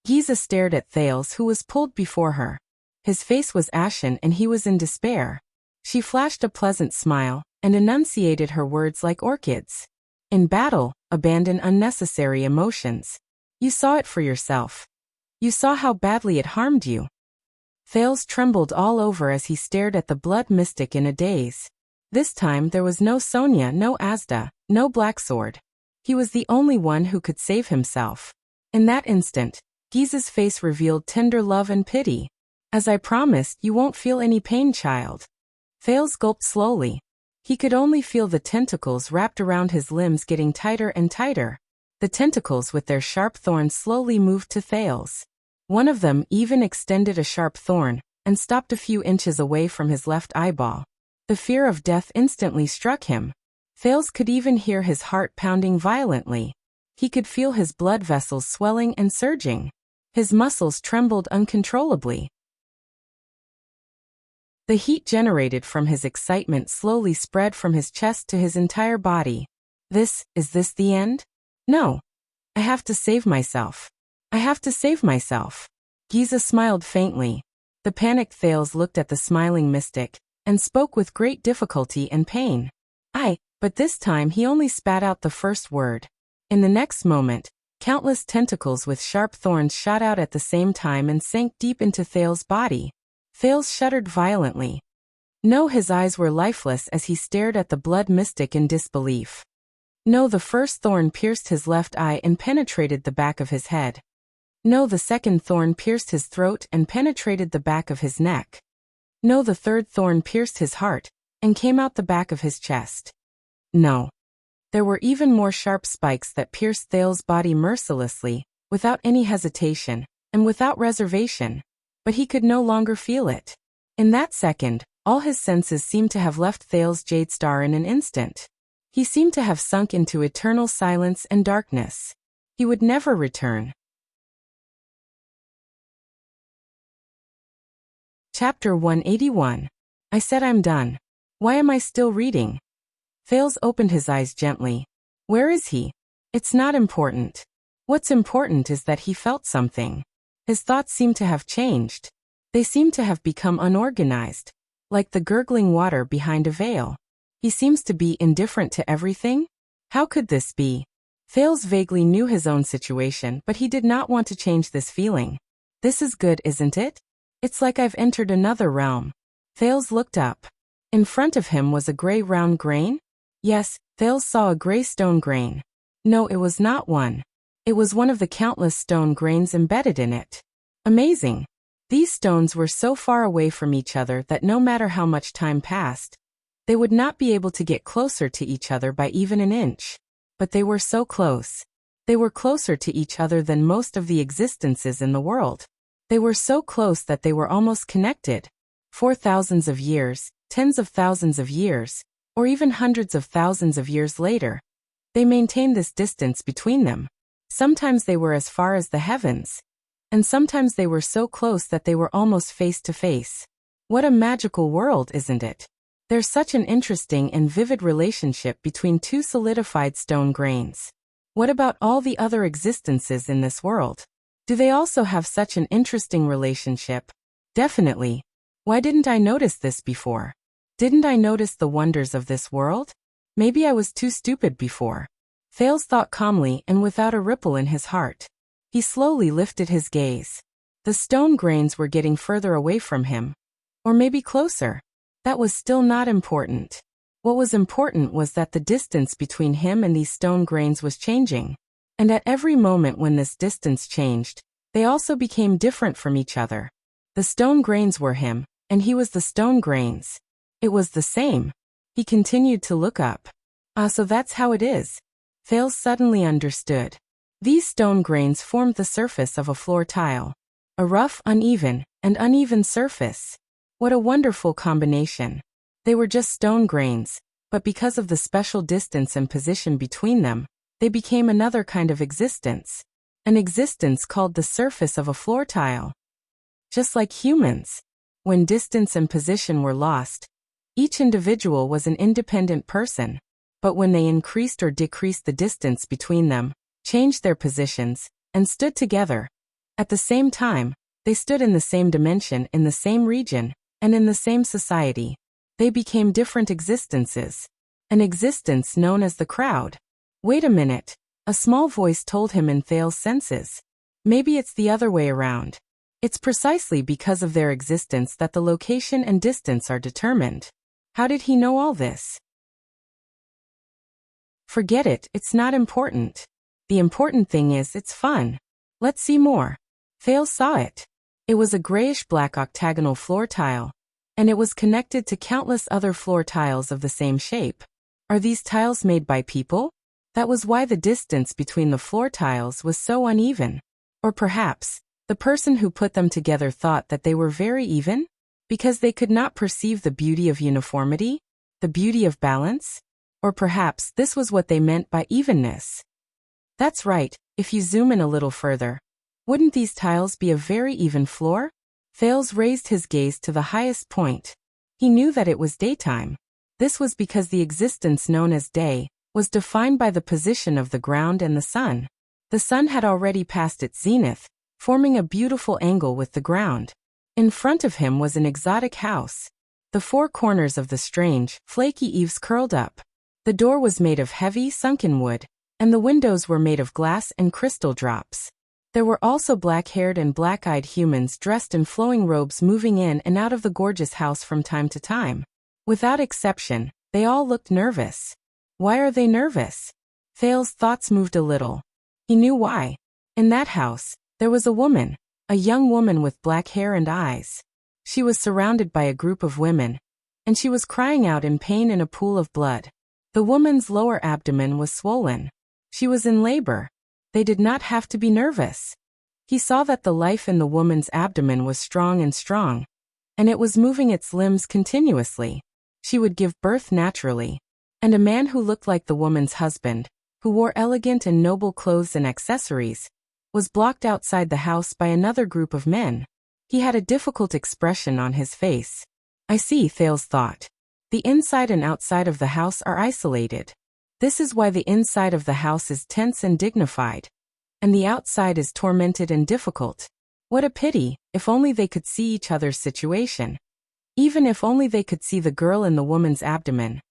Giza stared at Thales, who was pulled before her. His face was ashen and he was in despair. She flashed a pleasant smile and enunciated her words like orchids. In battle, abandon unnecessary emotions. You saw it for yourself. You saw how badly it harmed you. Thales trembled all over as he stared at the blood mystic in a daze. This time there was no Sonia, no Asda, no Black Sword. He was the only one who could save himself. In that instant, Giza's face revealed tender love and pity. As I promised, you won't feel any pain, child. Thales gulped slowly. He could only feel the tentacles wrapped around his limbs getting tighter and tighter. The tentacles with their sharp thorns slowly moved to Thales. One of them even extended a sharp thorn and stopped a few inches away from his left eyeball. The fear of death instantly struck him. Thales could even hear his heart pounding violently. He could feel his blood vessels swelling and surging. His muscles trembled uncontrollably. The heat generated from his excitement slowly spread from his chest to his entire body. Is this the end? No. I have to save myself. I have to save myself. Giza smiled faintly. The panicked Thales looked at the smiling mystic and spoke with great difficulty and pain. But this time he only spat out the first word. In the next moment, countless tentacles with sharp thorns shot out at the same time and sank deep into Thales' body. Thales shuddered violently. No, his eyes were lifeless as he stared at the blood mystic in disbelief. No, the first thorn pierced his left eye and penetrated the back of his head. No, the second thorn pierced his throat and penetrated the back of his neck. No, the third thorn pierced his heart and came out the back of his chest. No. There were even more sharp spikes that pierced Thales' body mercilessly, without any hesitation, and without reservation. But he could no longer feel it. In that second, all his senses seemed to have left Thales' Jade Star in an instant. He seemed to have sunk into eternal silence and darkness. He would never return. Chapter 181. I said I'm done. Why am I still reading? Thales opened his eyes gently. Where is he? It's not important. What's important is that he felt something. His thoughts seemed to have changed. They seemed to have become unorganized, like the gurgling water behind a veil. He seems to be indifferent to everything? How could this be? Thales vaguely knew his own situation, but he did not want to change this feeling. This is good, isn't it? It's like I've entered another realm. Thales looked up. In front of him was a gray round grain? Yes, Thales saw a gray stone grain. No, it was not one. It was one of the countless stone grains embedded in it. Amazing. These stones were so far away from each other that no matter how much time passed, they would not be able to get closer to each other by even an inch. But they were so close. They were closer to each other than most of the existences in the world. They were so close that they were almost connected. For thousands of years, tens of thousands of years, or even hundreds of thousands of years later, they maintained this distance between them. Sometimes they were as far as the heavens. And sometimes they were so close that they were almost face to face. What a magical world, isn't it? There's such an interesting and vivid relationship between two solidified stone grains. What about all the other existences in this world? Do they also have such an interesting relationship? Definitely. Why didn't I notice this before? Didn't I notice the wonders of this world? Maybe I was too stupid before. Thales thought calmly and without a ripple in his heart. He slowly lifted his gaze. The stone grains were getting further away from him. Or maybe closer. That was still not important. What was important was that the distance between him and these stone grains was changing. And at every moment when this distance changed, they also became different from each other. The stone grains were him, and he was the stone grains. It was the same. He continued to look up. So that's how it is. Thales suddenly understood. These stone grains formed the surface of a floor tile. A rough, uneven, and uneven surface. What a wonderful combination. They were just stone grains, but because of the special distance and position between them, they became another kind of existence. An existence called the surface of a floor tile. Just like humans. When distance and position were lost, each individual was an independent person. But when they increased or decreased the distance between them, changed their positions, and stood together, at the same time, they stood in the same dimension, in the same region, and in the same society. They became different existences. An existence known as the crowd. Wait a minute, a small voice told him in Thales' senses. Maybe it's the other way around. It's precisely because of their existence that the location and distance are determined. How did he know all this? Forget it, it's not important. The important thing is it's fun. Let's see more. Thales saw it. It was a grayish-black octagonal floor tile, and it was connected to countless other floor tiles of the same shape. Are these tiles made by people? That was why the distance between the floor tiles was so uneven. Or perhaps, the person who put them together thought that they were very even? Because they could not perceive the beauty of uniformity? The beauty of balance? Or perhaps this was what they meant by evenness. That's right, if you zoom in a little further. Wouldn't these tiles be a very even floor? Thales raised his gaze to the highest point. He knew that it was daytime. This was because the existence known as day was defined by the position of the ground and the sun. The sun had already passed its zenith, forming a beautiful angle with the ground. In front of him was an exotic house. The four corners of the strange, flaky eaves curled up. The door was made of heavy, sunken wood, and the windows were made of glass and crystal drops. There were also black-haired and black-eyed humans dressed in flowing robes moving in and out of the gorgeous house from time to time. Without exception, they all looked nervous. Why are they nervous? Thales' thoughts moved a little. He knew why. In that house, there was a woman, a young woman with black hair and eyes. She was surrounded by a group of women, and she was crying out in pain in a pool of blood. The woman's lower abdomen was swollen. She was in labor. They did not have to be nervous. He saw that the life in the woman's abdomen was strong, and it was moving its limbs continuously. She would give birth naturally. And a man who looked like the woman's husband, who wore elegant and noble clothes and accessories, was blocked outside the house by another group of men. He had a difficult expression on his face. I see, Thales thought. The inside and outside of the house are isolated. This is why the inside of the house is tense and dignified, and the outside is tormented and difficult. What a pity, if only they could see each other's situation. Even if only they could see the girl in the woman's abdomen.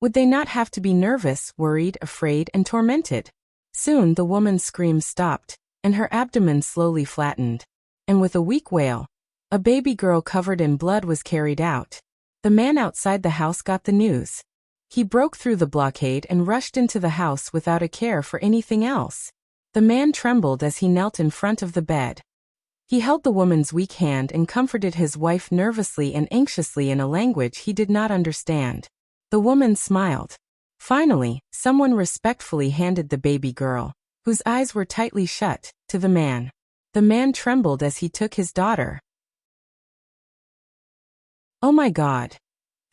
Would they not have to be nervous, worried, afraid, and tormented? Soon the woman's screams stopped, and her abdomen slowly flattened. And with a weak wail, a baby girl covered in blood was carried out. The man outside the house got the news. He broke through the blockade and rushed into the house without a care for anything else. The man trembled as he knelt in front of the bed. He held the woman's weak hand and comforted his wife nervously and anxiously in a language he did not understand. The woman smiled. Finally, someone respectfully handed the baby girl, whose eyes were tightly shut, to the man. The man trembled as he took his daughter. Oh my God!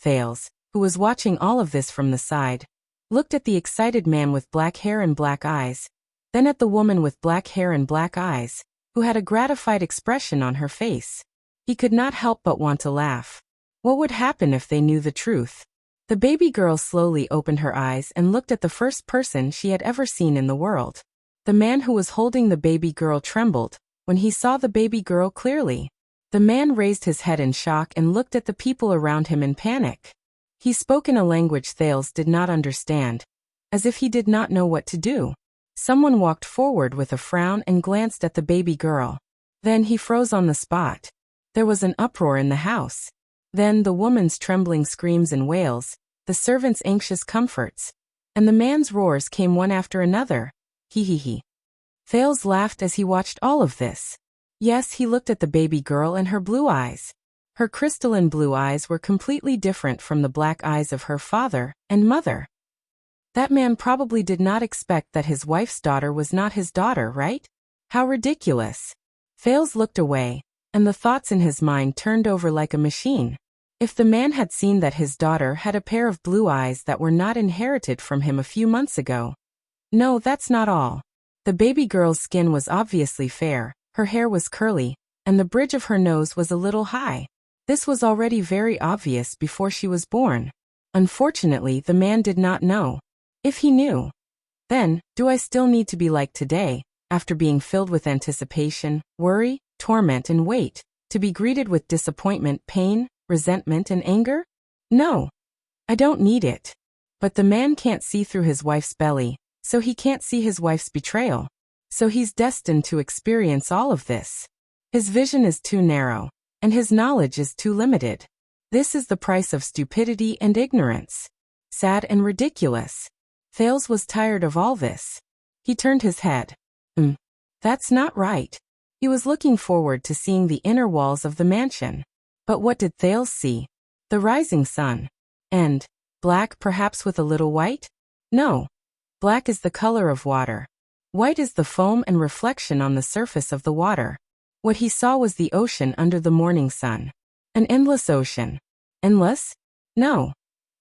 Thales, who was watching all of this from the side, looked at the excited man with black hair and black eyes, then at the woman with black hair and black eyes, who had a gratified expression on her face. He could not help but want to laugh. What would happen if they knew the truth? The baby girl slowly opened her eyes and looked at the first person she had ever seen in the world. The man who was holding the baby girl trembled when he saw the baby girl clearly. The man raised his head in shock and looked at the people around him in panic. He spoke in a language Thales did not understand, as if he did not know what to do. Someone walked forward with a frown and glanced at the baby girl. Then he froze on the spot. There was an uproar in the house. Then the woman's trembling screams and wails, the servant's anxious comforts, and the man's roars came one after another. He. Thales laughed as he watched all of this. Yes, he looked at the baby girl and her blue eyes. Her crystalline blue eyes were completely different from the black eyes of her father and mother. That man probably did not expect that his wife's daughter was not his daughter, right? How ridiculous. Thales looked away, and the thoughts in his mind turned over like a machine. If the man had seen that his daughter had a pair of blue eyes that were not inherited from him a few months ago. No, that's not all. The baby girl's skin was obviously fair, her hair was curly, and the bridge of her nose was a little high. This was already very obvious before she was born. Unfortunately, the man did not know. If he knew, then, do I still need to be like today, after being filled with anticipation, worry, torment and wait, to be greeted with disappointment, pain, resentment and anger? No. I don't need it. But the man can't see through his wife's belly, so he can't see his wife's betrayal. So he's destined to experience all of this. His vision is too narrow, and his knowledge is too limited. This is the price of stupidity and ignorance. Sad and ridiculous. Thales was tired of all this. He turned his head. That's not right. He was looking forward to seeing the inner walls of the mansion. But what did Thales see? The rising sun. And black, perhaps with a little white? No. Black is the color of water. White is the foam and reflection on the surface of the water. What he saw was the ocean under the morning sun. An endless ocean. Endless? No.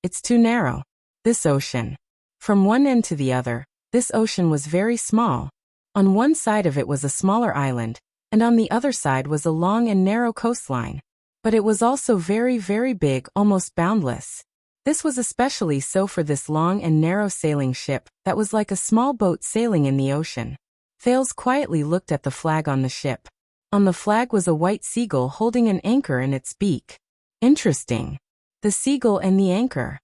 It's too narrow. This ocean. From one end to the other, this ocean was very small. On one side of it was a smaller island, and on the other side was a long and narrow coastline. But it was also very, very big, almost boundless. This was especially so for this long and narrow sailing ship that was like a small boat sailing in the ocean. Thales quietly looked at the flag on the ship. On the flag was a white seagull holding an anchor in its beak. Interesting. The seagull and the anchor.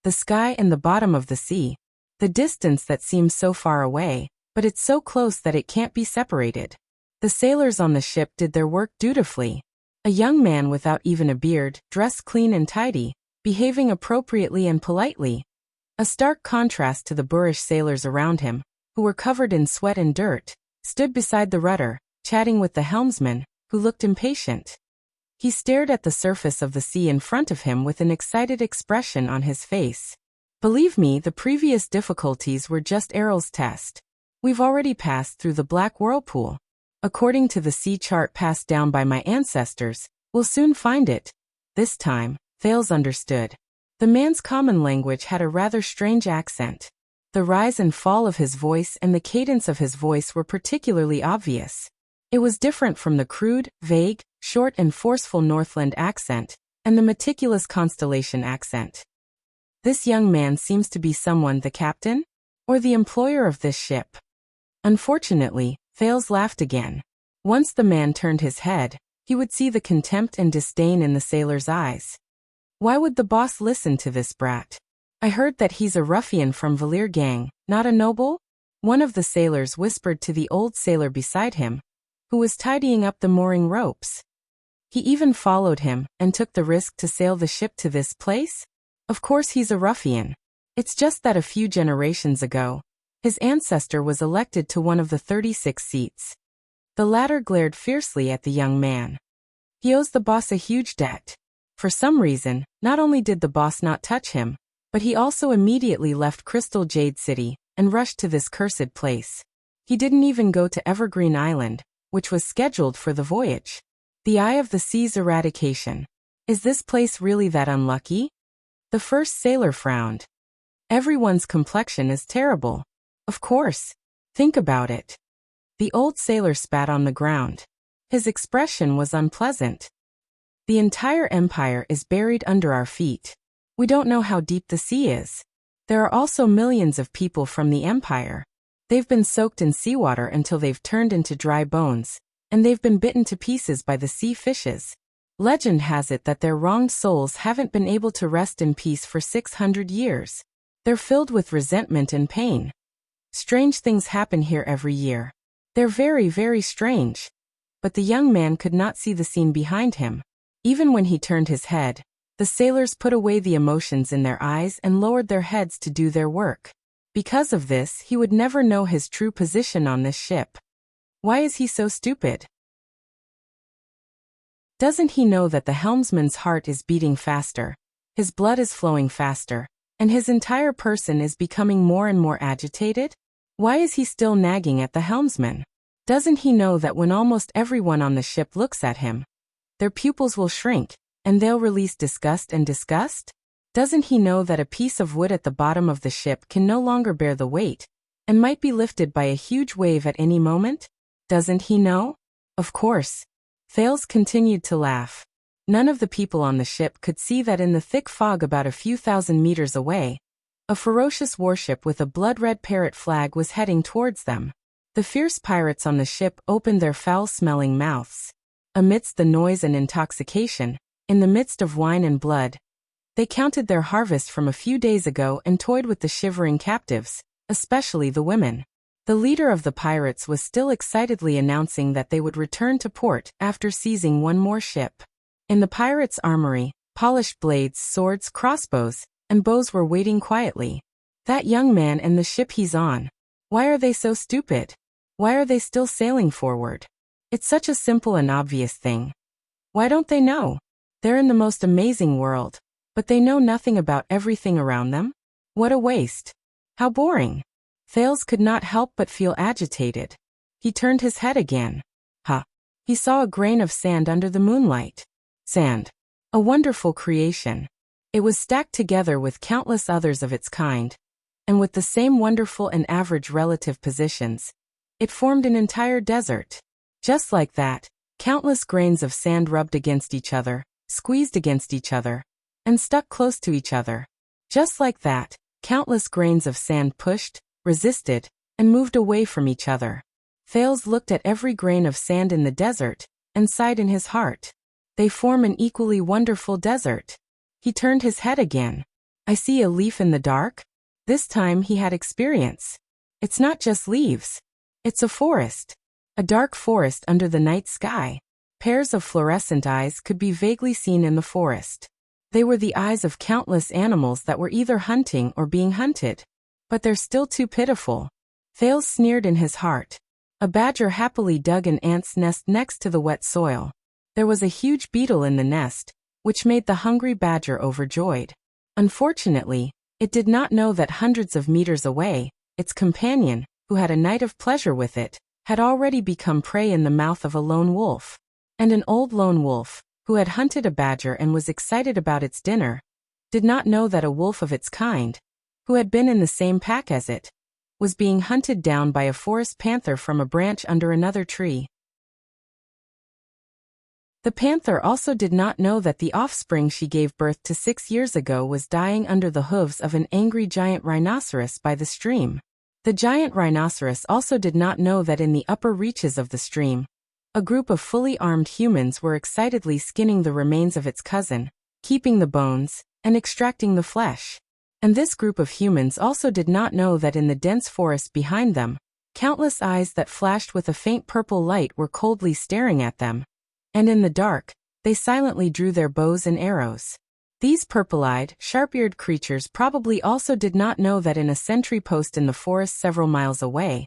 The sky and the bottom of the sea. The distance that seems so far away, but it's so close that it can't be separated. The sailors on the ship did their work dutifully. A young man without even a beard, dressed clean and tidy, behaving appropriately and politely. A stark contrast to the boorish sailors around him, who were covered in sweat and dirt, stood beside the rudder, chatting with the helmsman, who looked impatient. He stared at the surface of the sea in front of him with an excited expression on his face. Believe me, the previous difficulties were just Errol's test. We've already passed through the black whirlpool. According to the sea chart passed down by my ancestors, we'll soon find it. This time, Thales understood. The man's common language had a rather strange accent. The rise and fall of his voice and the cadence of his voice were particularly obvious. It was different from the crude, vague, short and forceful Northland accent, and the meticulous Constellation accent. This young man seems to be someone, the captain? Or the employer of this ship? Unfortunately, Thales laughed again. Once the man turned his head, he would see the contempt and disdain in the sailor's eyes. Why would the boss listen to this brat? I heard that he's a ruffian from Valir gang, not a noble? One of the sailors whispered to the old sailor beside him, who was tidying up the mooring ropes. He even followed him and took the risk to sail the ship to this place? Of course he's a ruffian. It's just that a few generations ago, his ancestor was elected to one of the 36 seats. The latter glared fiercely at the young man. He owes the boss a huge debt. For some reason, not only did the boss not touch him, but he also immediately left Crystal Jade City and rushed to this cursed place. He didn't even go to Evergreen Island, which was scheduled for the voyage. The Eye of the Sea's eradication. Is this place really that unlucky? The first sailor frowned. Everyone's complexion is terrible. Of course. Think about it. The old sailor spat on the ground. His expression was unpleasant. The entire empire is buried under our feet. We don't know how deep the sea is. There are also millions of people from the empire. They've been soaked in seawater until they've turned into dry bones, and they've been bitten to pieces by the sea fishes. Legend has it that their wronged souls haven't been able to rest in peace for 600 years. They're filled with resentment and pain. Strange things happen here every year. They're very, very strange. But the young man could not see the scene behind him. Even when he turned his head, the sailors put away the emotions in their eyes and lowered their heads to do their work. Because of this, he would never know his true position on this ship. Why is he so stupid? Doesn't he know that the helmsman's heart is beating faster, his blood is flowing faster, and his entire person is becoming more and more agitated? Why is he still nagging at the helmsman? Doesn't he know that when almost everyone on the ship looks at him, their pupils will shrink, and they'll release disgust and disgust? Doesn't he know that a piece of wood at the bottom of the ship can no longer bear the weight, and might be lifted by a huge wave at any moment? Doesn't he know? Of course. Thales continued to laugh. None of the people on the ship could see that in the thick fog about a few thousand meters away, a ferocious warship with a blood-red parrot flag was heading towards them. The fierce pirates on the ship opened their foul-smelling mouths. Amidst the noise and intoxication, in the midst of wine and blood, they counted their harvest from a few days ago and toyed with the shivering captives, especially the women. The leader of the pirates was still excitedly announcing that they would return to port after seizing one more ship. In the pirates' armory, polished blades, swords, crossbows, and bows were waiting quietly. That young man and the ship he's on. Why are they so stupid? Why are they still sailing forward? It's such a simple and obvious thing. Why don't they know? They're in the most amazing world, but they know nothing about everything around them? What a waste. How boring. Thales could not help but feel agitated. He turned his head again. He saw a grain of sand under the moonlight. Sand. A wonderful creation. It was stacked together with countless others of its kind, and with the same wonderful and average relative positions, it formed an entire desert. Just like that, countless grains of sand rubbed against each other, squeezed against each other, and stuck close to each other. Just like that, countless grains of sand pushed, resisted, and moved away from each other. Thales looked at every grain of sand in the desert, and sighed in his heart. They form an equally wonderful desert. He turned his head again. I see a leaf in the dark? This time he had experience. It's not just leaves. It's a forest. A dark forest under the night sky. Pairs of fluorescent eyes could be vaguely seen in the forest. They were the eyes of countless animals that were either hunting or being hunted. But they're still too pitiful. Thales sneered in his heart. A badger happily dug an ant's nest next to the wet soil. There was a huge beetle in the nest, which made the hungry badger overjoyed. Unfortunately, it did not know that hundreds of meters away, its companion, who had a night of pleasure with it, had already become prey in the mouth of a lone wolf. And an old lone wolf, who had hunted a badger and was excited about its dinner, did not know that a wolf of its kind, who had been in the same pack as it, was being hunted down by a forest panther from a branch under another tree. The panther also did not know that the offspring she gave birth to 6 years ago was dying under the hooves of an angry giant rhinoceros by the stream. The giant rhinoceros also did not know that in the upper reaches of the stream, a group of fully armed humans were excitedly skinning the remains of its cousin, keeping the bones, and extracting the flesh. And this group of humans also did not know that in the dense forest behind them, countless eyes that flashed with a faint purple light were coldly staring at them. And in the dark, they silently drew their bows and arrows. These purple-eyed, sharp-eared creatures probably also did not know that in a sentry post in the forest several miles away,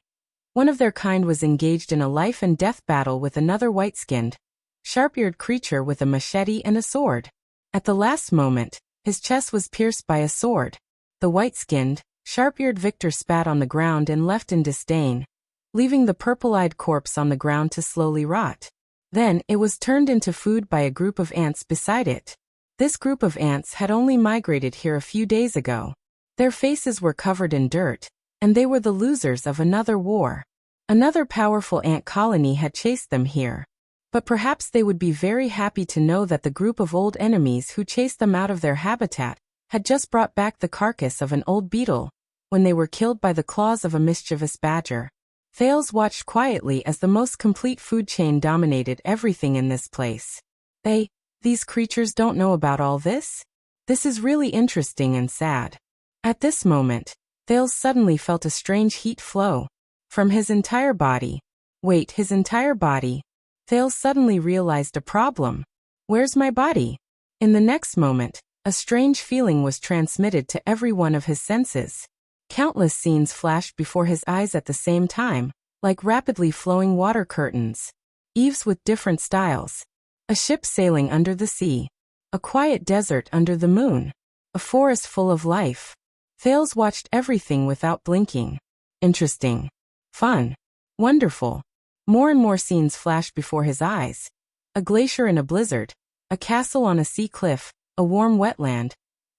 one of their kind was engaged in a life-and-death battle with another white-skinned, sharp-eared creature with a machete and a sword. At the last moment, his chest was pierced by a sword. The white-skinned, sharp-eared victor spat on the ground and left in disdain, leaving the purple-eyed corpse on the ground to slowly rot. Then, it was turned into food by a group of ants beside it. This group of ants had only migrated here a few days ago. Their faces were covered in dirt, and they were the losers of another war. Another powerful ant colony had chased them here. But perhaps they would be very happy to know that the group of old enemies who chased them out of their habitat had just brought back the carcass of an old beetle when they were killed by the claws of a mischievous badger. Thales watched quietly as the most complete food chain dominated everything in this place. These creatures don't know about all this? This is really interesting and sad. At this moment, Thales suddenly felt a strange heat flow from his entire body. His entire body. Thales suddenly realized a problem. Where's my body? In the next moment, a strange feeling was transmitted to every one of his senses. Countless scenes flashed before his eyes at the same time, like rapidly flowing water curtains. Eves with different styles. A ship sailing under the sea. A quiet desert under the moon. A forest full of life. Thales watched everything without blinking. Interesting. Fun. Wonderful. More and more scenes flashed before his eyes. A glacier in a blizzard. A castle on a sea cliff. A warm wetland.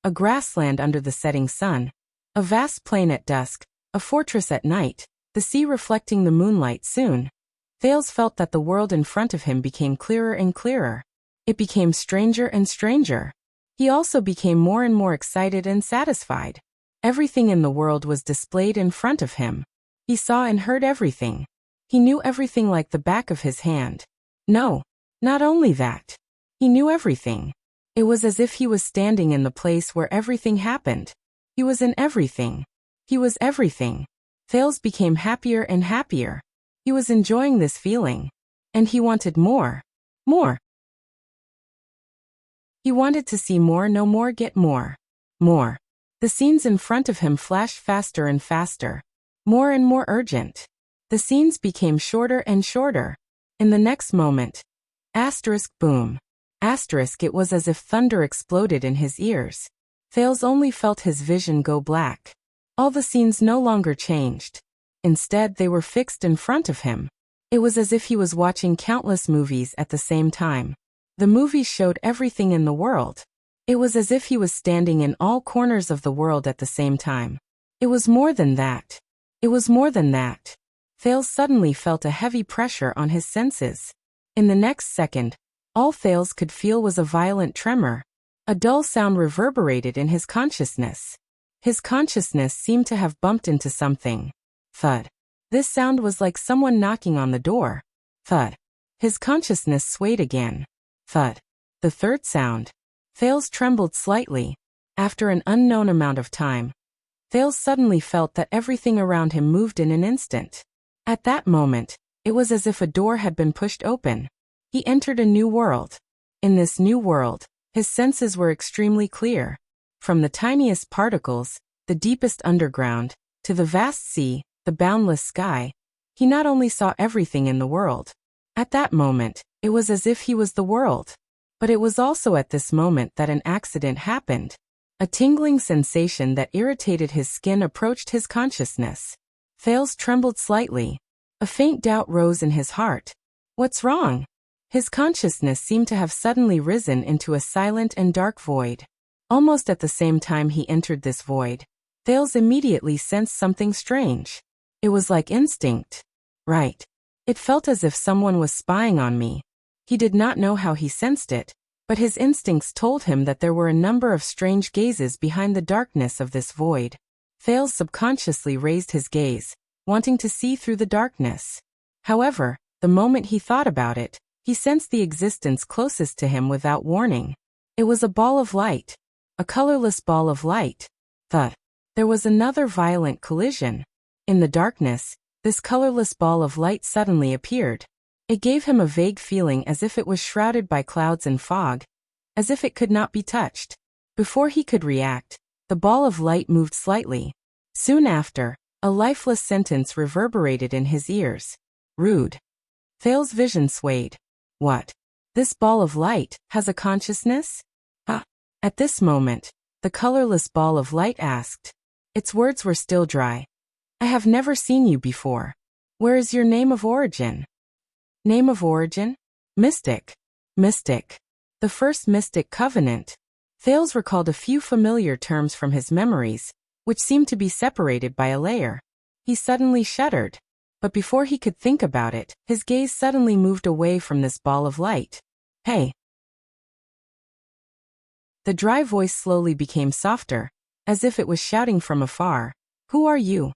A grassland under the setting sun. A vast plain at dusk. A fortress at night. The sea reflecting the moonlight soon. Thales felt that the world in front of him became clearer and clearer. It became stranger and stranger. He also became more and more excited and satisfied. Everything in the world was displayed in front of him. He saw and heard everything. He knew everything like the back of his hand. No, not only that. He knew everything. It was as if he was standing in the place where everything happened. He was in everything. He was everything. Thales became happier and happier. He was enjoying this feeling. And he wanted more. More. He wanted to see more, know more, get more. More. The scenes in front of him flashed faster and faster. More and more urgent. The scenes became shorter and shorter. In the next moment. Boom. It was as if thunder exploded in his ears. Thales only felt his vision go black. All the scenes no longer changed. Instead, they were fixed in front of him. It was as if he was watching countless movies at the same time. The movies showed everything in the world. It was as if he was standing in all corners of the world at the same time. It was more than that. It was more than that. Thales suddenly felt a heavy pressure on his senses. In the next second, all Thales could feel was a violent tremor. A dull sound reverberated in his consciousness. His consciousness seemed to have bumped into something. Thud. This sound was like someone knocking on the door. Thud. His consciousness swayed again. Thud. The third sound. Thales trembled slightly. After an unknown amount of time, Thales suddenly felt that everything around him moved in an instant. At that moment, it was as if a door had been pushed open. He entered a new world. In this new world, his senses were extremely clear. From the tiniest particles, the deepest underground, to the vast sea, the boundless sky, he not only saw everything in the world. At that moment, it was as if he was the world. But it was also at this moment that an accident happened. A tingling sensation that irritated his skin approached his consciousness. Thales trembled slightly. A faint doubt rose in his heart. What's wrong? His consciousness seemed to have suddenly risen into a silent and dark void. Almost at the same time he entered this void, Thales immediately sensed something strange. It was like instinct. Right. It felt as if someone was spying on me. He did not know how he sensed it, but his instincts told him that there were a number of strange gazes behind the darkness of this void. Thales subconsciously raised his gaze, wanting to see through the darkness. However, the moment he thought about it, he sensed the existence closest to him without warning. It was a ball of light. A colorless ball of light. Thud. There was another violent collision. In the darkness, this colorless ball of light suddenly appeared. It gave him a vague feeling as if it was shrouded by clouds and fog, as if it could not be touched. Before he could react, the ball of light moved slightly. Soon after, a lifeless sentence reverberated in his ears. Rude. Thales' vision swayed. What? This ball of light has a consciousness? At this moment, the colorless ball of light asked. Its words were still dry. I have never seen you before. Where is your name of origin? Name of origin? Mystic. Mystic. The first mystic covenant. Thales recalled a few familiar terms from his memories, which seemed to be separated by a layer. He suddenly shuddered. But before he could think about it, his gaze suddenly moved away from this ball of light. Hey! The dry voice slowly became softer, as if it was shouting from afar. Who are you?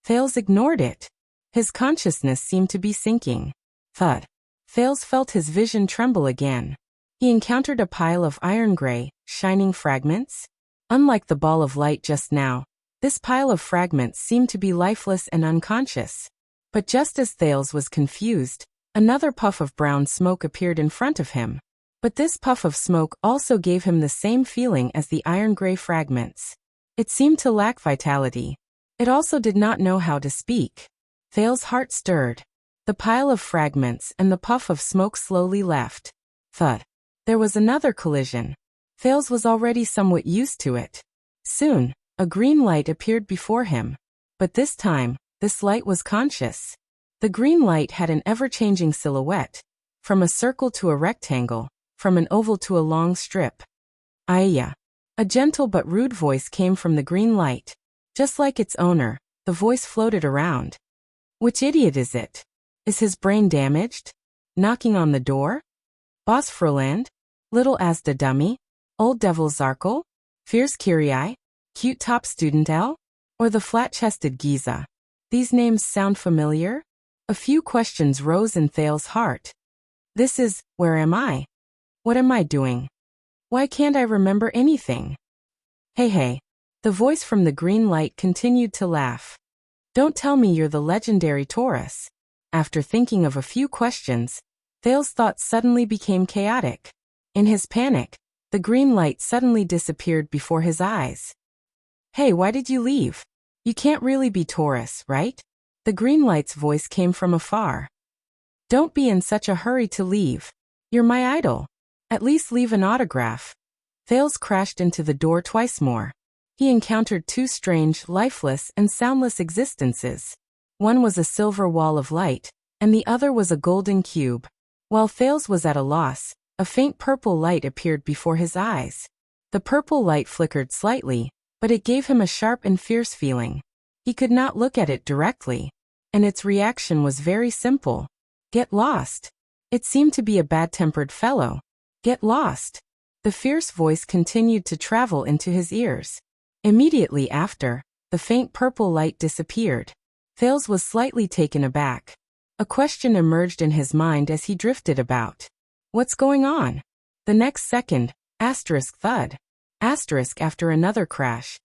Thales ignored it. His consciousness seemed to be sinking. Thud. Thales felt his vision tremble again. He encountered a pile of iron-gray, shining fragments. Unlike the ball of light just now, this pile of fragments seemed to be lifeless and unconscious. But just as Thales was confused, another puff of brown smoke appeared in front of him. But this puff of smoke also gave him the same feeling as the iron-gray fragments. It seemed to lack vitality. It also did not know how to speak. Thales' heart stirred. The pile of fragments and the puff of smoke slowly left. Thud. There was another collision. Thales was already somewhat used to it. Soon, a green light appeared before him. But this time, this light was conscious. The green light had an ever-changing silhouette, from a circle to a rectangle, from an oval to a long strip. Aya. A gentle but rude voice came from the green light. Just like its owner, the voice floated around. Which idiot is it? Is his brain damaged? Knocking on the door? Boss Froland? Little Asda Dummy? Old Devil Zarkle? Fierce Kyrie? Cute Top Student L? Or the flat-chested Giza? These names sound familiar? A few questions rose in Thales' heart. This is, where am I? What am I doing? Why can't I remember anything? Hey. The voice from the green light continued to laugh. Don't tell me you're the legendary Taurus. After thinking of a few questions, Thales' thoughts suddenly became chaotic. In his panic, the green light suddenly disappeared before his eyes. Hey, why did you leave? You can't really be Taurus, right? The green light's voice came from afar. Don't be in such a hurry to leave. You're my idol. At least leave an autograph. Thales crashed into the door twice more. He encountered two strange, lifeless, and soundless existences. One was a silver wall of light, and the other was a golden cube. While Thales was at a loss, a faint purple light appeared before his eyes. The purple light flickered slightly, but it gave him a sharp and fierce feeling. He could not look at it directly, and its reaction was very simple. Get lost. It seemed to be a bad-tempered fellow. Get lost. The fierce voice continued to travel into his ears. Immediately after, the faint purple light disappeared. Thales was slightly taken aback. A question emerged in his mind as he drifted about. What's going on? The next second, thud. After another crash.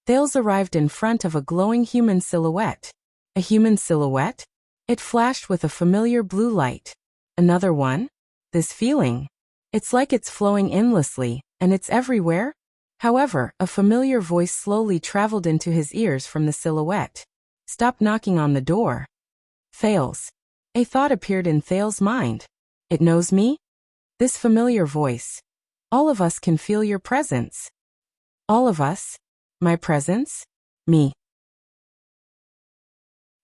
Thales arrived in front of a glowing human silhouette. A human silhouette? It flashed with a familiar blue light. Another one? This feeling. It's like it's flowing endlessly, and it's everywhere. However, a familiar voice slowly traveled into his ears from the silhouette. Stop knocking on the door. Thales. A thought appeared in Thales' mind. It knows me? This familiar voice. All of us can feel your presence. All of us? My presence? Me.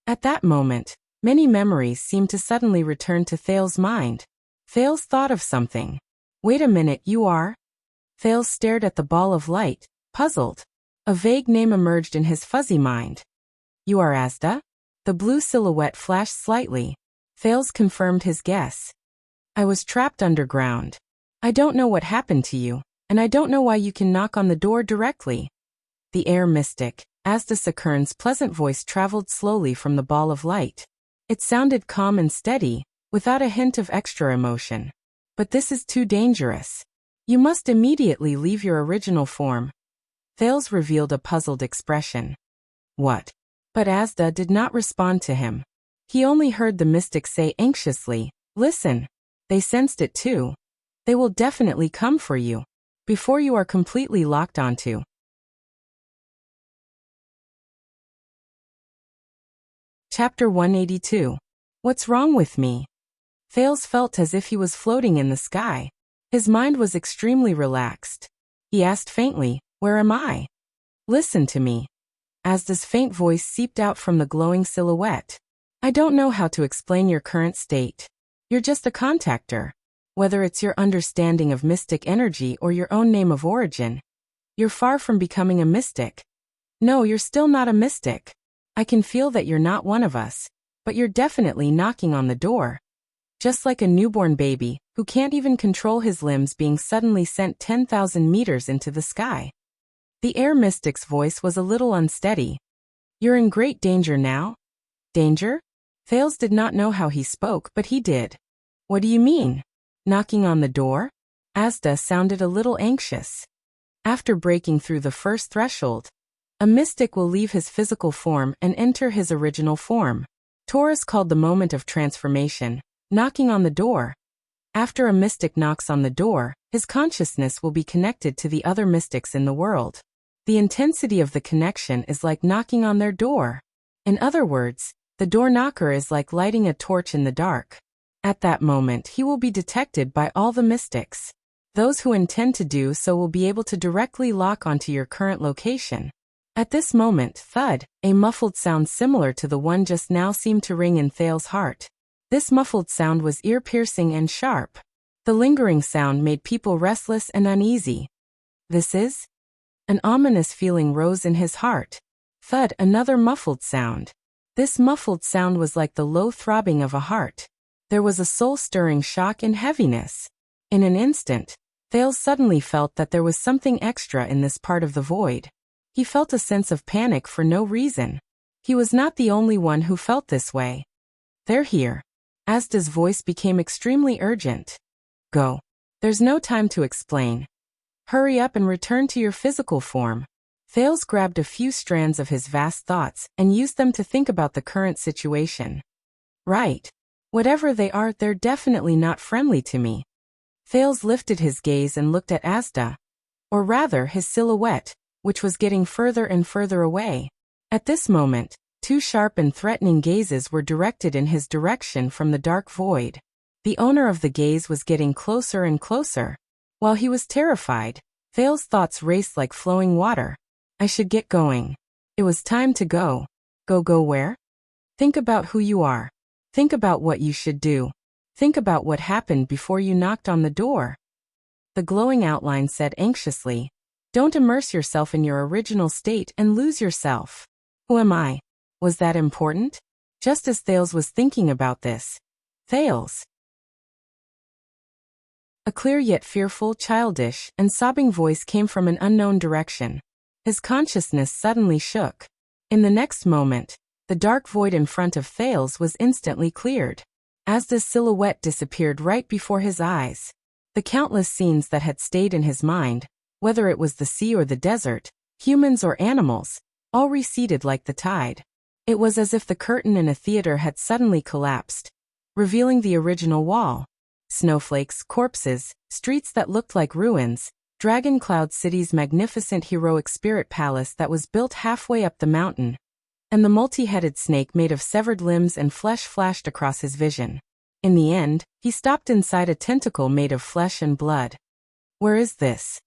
At that moment, many memories seemed to suddenly return to Thales' mind. Thales thought of something. Wait a minute, you are? Thales stared at the ball of light, puzzled. A vague name emerged in his fuzzy mind. You are Asda? The blue silhouette flashed slightly. Thales confirmed his guess. I was trapped underground. I don't know what happened to you, and I don't know why you can knock on the door directly. The air mystic, Asda Sakurn's pleasant voice traveled slowly from the ball of light. It sounded calm and steady, without a hint of extra emotion. But this is too dangerous. You must immediately leave your original form. Thales revealed a puzzled expression. What? But Asda did not respond to him. He only heard the mystic say anxiously, listen. They sensed it too. They will definitely come for you. Before you are completely locked onto. Chapter 182. What's wrong with me? Thales felt as if he was floating in the sky. His mind was extremely relaxed. He asked faintly, where am I? Listen to me. Asda's faint voice seeped out from the glowing silhouette. I don't know how to explain your current state. You're just a contactor. Whether it's your understanding of mystic energy or your own name of origin, you're far from becoming a mystic. No, you're still not a mystic. I can feel that you're not one of us. but you're definitely knocking on the door. Just like a newborn baby, who can't even control his limbs being suddenly sent 10,000 meters into the sky. The air mystic's voice was a little unsteady. You're in great danger now? Danger? Thales did not know how he spoke, but he did. What do you mean? Knocking on the door? Asda sounded a little anxious. After breaking through the first threshold, a mystic will leave his physical form and enter his original form. Taurus called the moment of transformation, knocking on the door. After a mystic knocks on the door, his consciousness will be connected to the other mystics in the world. The intensity of the connection is like knocking on their door. In other words, the door knocker is like lighting a torch in the dark. At that moment, he will be detected by all the mystics. Those who intend to do so will be able to directly lock onto your current location. At this moment, thud, a muffled sound similar to the one just now seemed to ring in Thales' heart. This muffled sound was ear-piercing and sharp. The lingering sound made people restless and uneasy. This is? An ominous feeling rose in his heart. Thud, another muffled sound. This muffled sound was like the low throbbing of a heart. There was a soul-stirring shock and heaviness. In an instant, Thales suddenly felt that there was something extra in this part of the void. He felt a sense of panic for no reason. He was not the only one who felt this way. They're here. Asda's voice became extremely urgent. Go. There's no time to explain. Hurry up and return to your physical form. Thales grabbed a few strands of his vast thoughts and used them to think about the current situation. Right. Whatever they are, they're definitely not friendly to me. Thales lifted his gaze and looked at Asda. Or rather, his silhouette, which was getting further and further away. At this moment, two sharp and threatening gazes were directed in his direction from the dark void. The owner of the gaze was getting closer and closer. While he was terrified, Thales' thoughts raced like flowing water. I should get going. It was time to go. Go where? Think about who you are. Think about what you should do. Think about what happened before you knocked on the door. The glowing outline said anxiously, don't immerse yourself in your original state and lose yourself. Who am I? Was that important? Just as Thales was thinking about this. Thales. A clear yet fearful, childish, and sobbing voice came from an unknown direction. His consciousness suddenly shook. In the next moment, the dark void in front of Thales was instantly cleared. Asda's silhouette disappeared right before his eyes. The countless scenes that had stayed in his mind, whether it was the sea or the desert, humans or animals, all receded like the tide. It was as if the curtain in a theater had suddenly collapsed, revealing the original wall. Snowflakes, corpses, streets that looked like ruins, Dragon Cloud City's magnificent heroic spirit palace that was built halfway up the mountain, and the multi-headed snake made of severed limbs and flesh flashed across his vision. In the end, he stopped inside a tentacle made of flesh and blood. Where is this?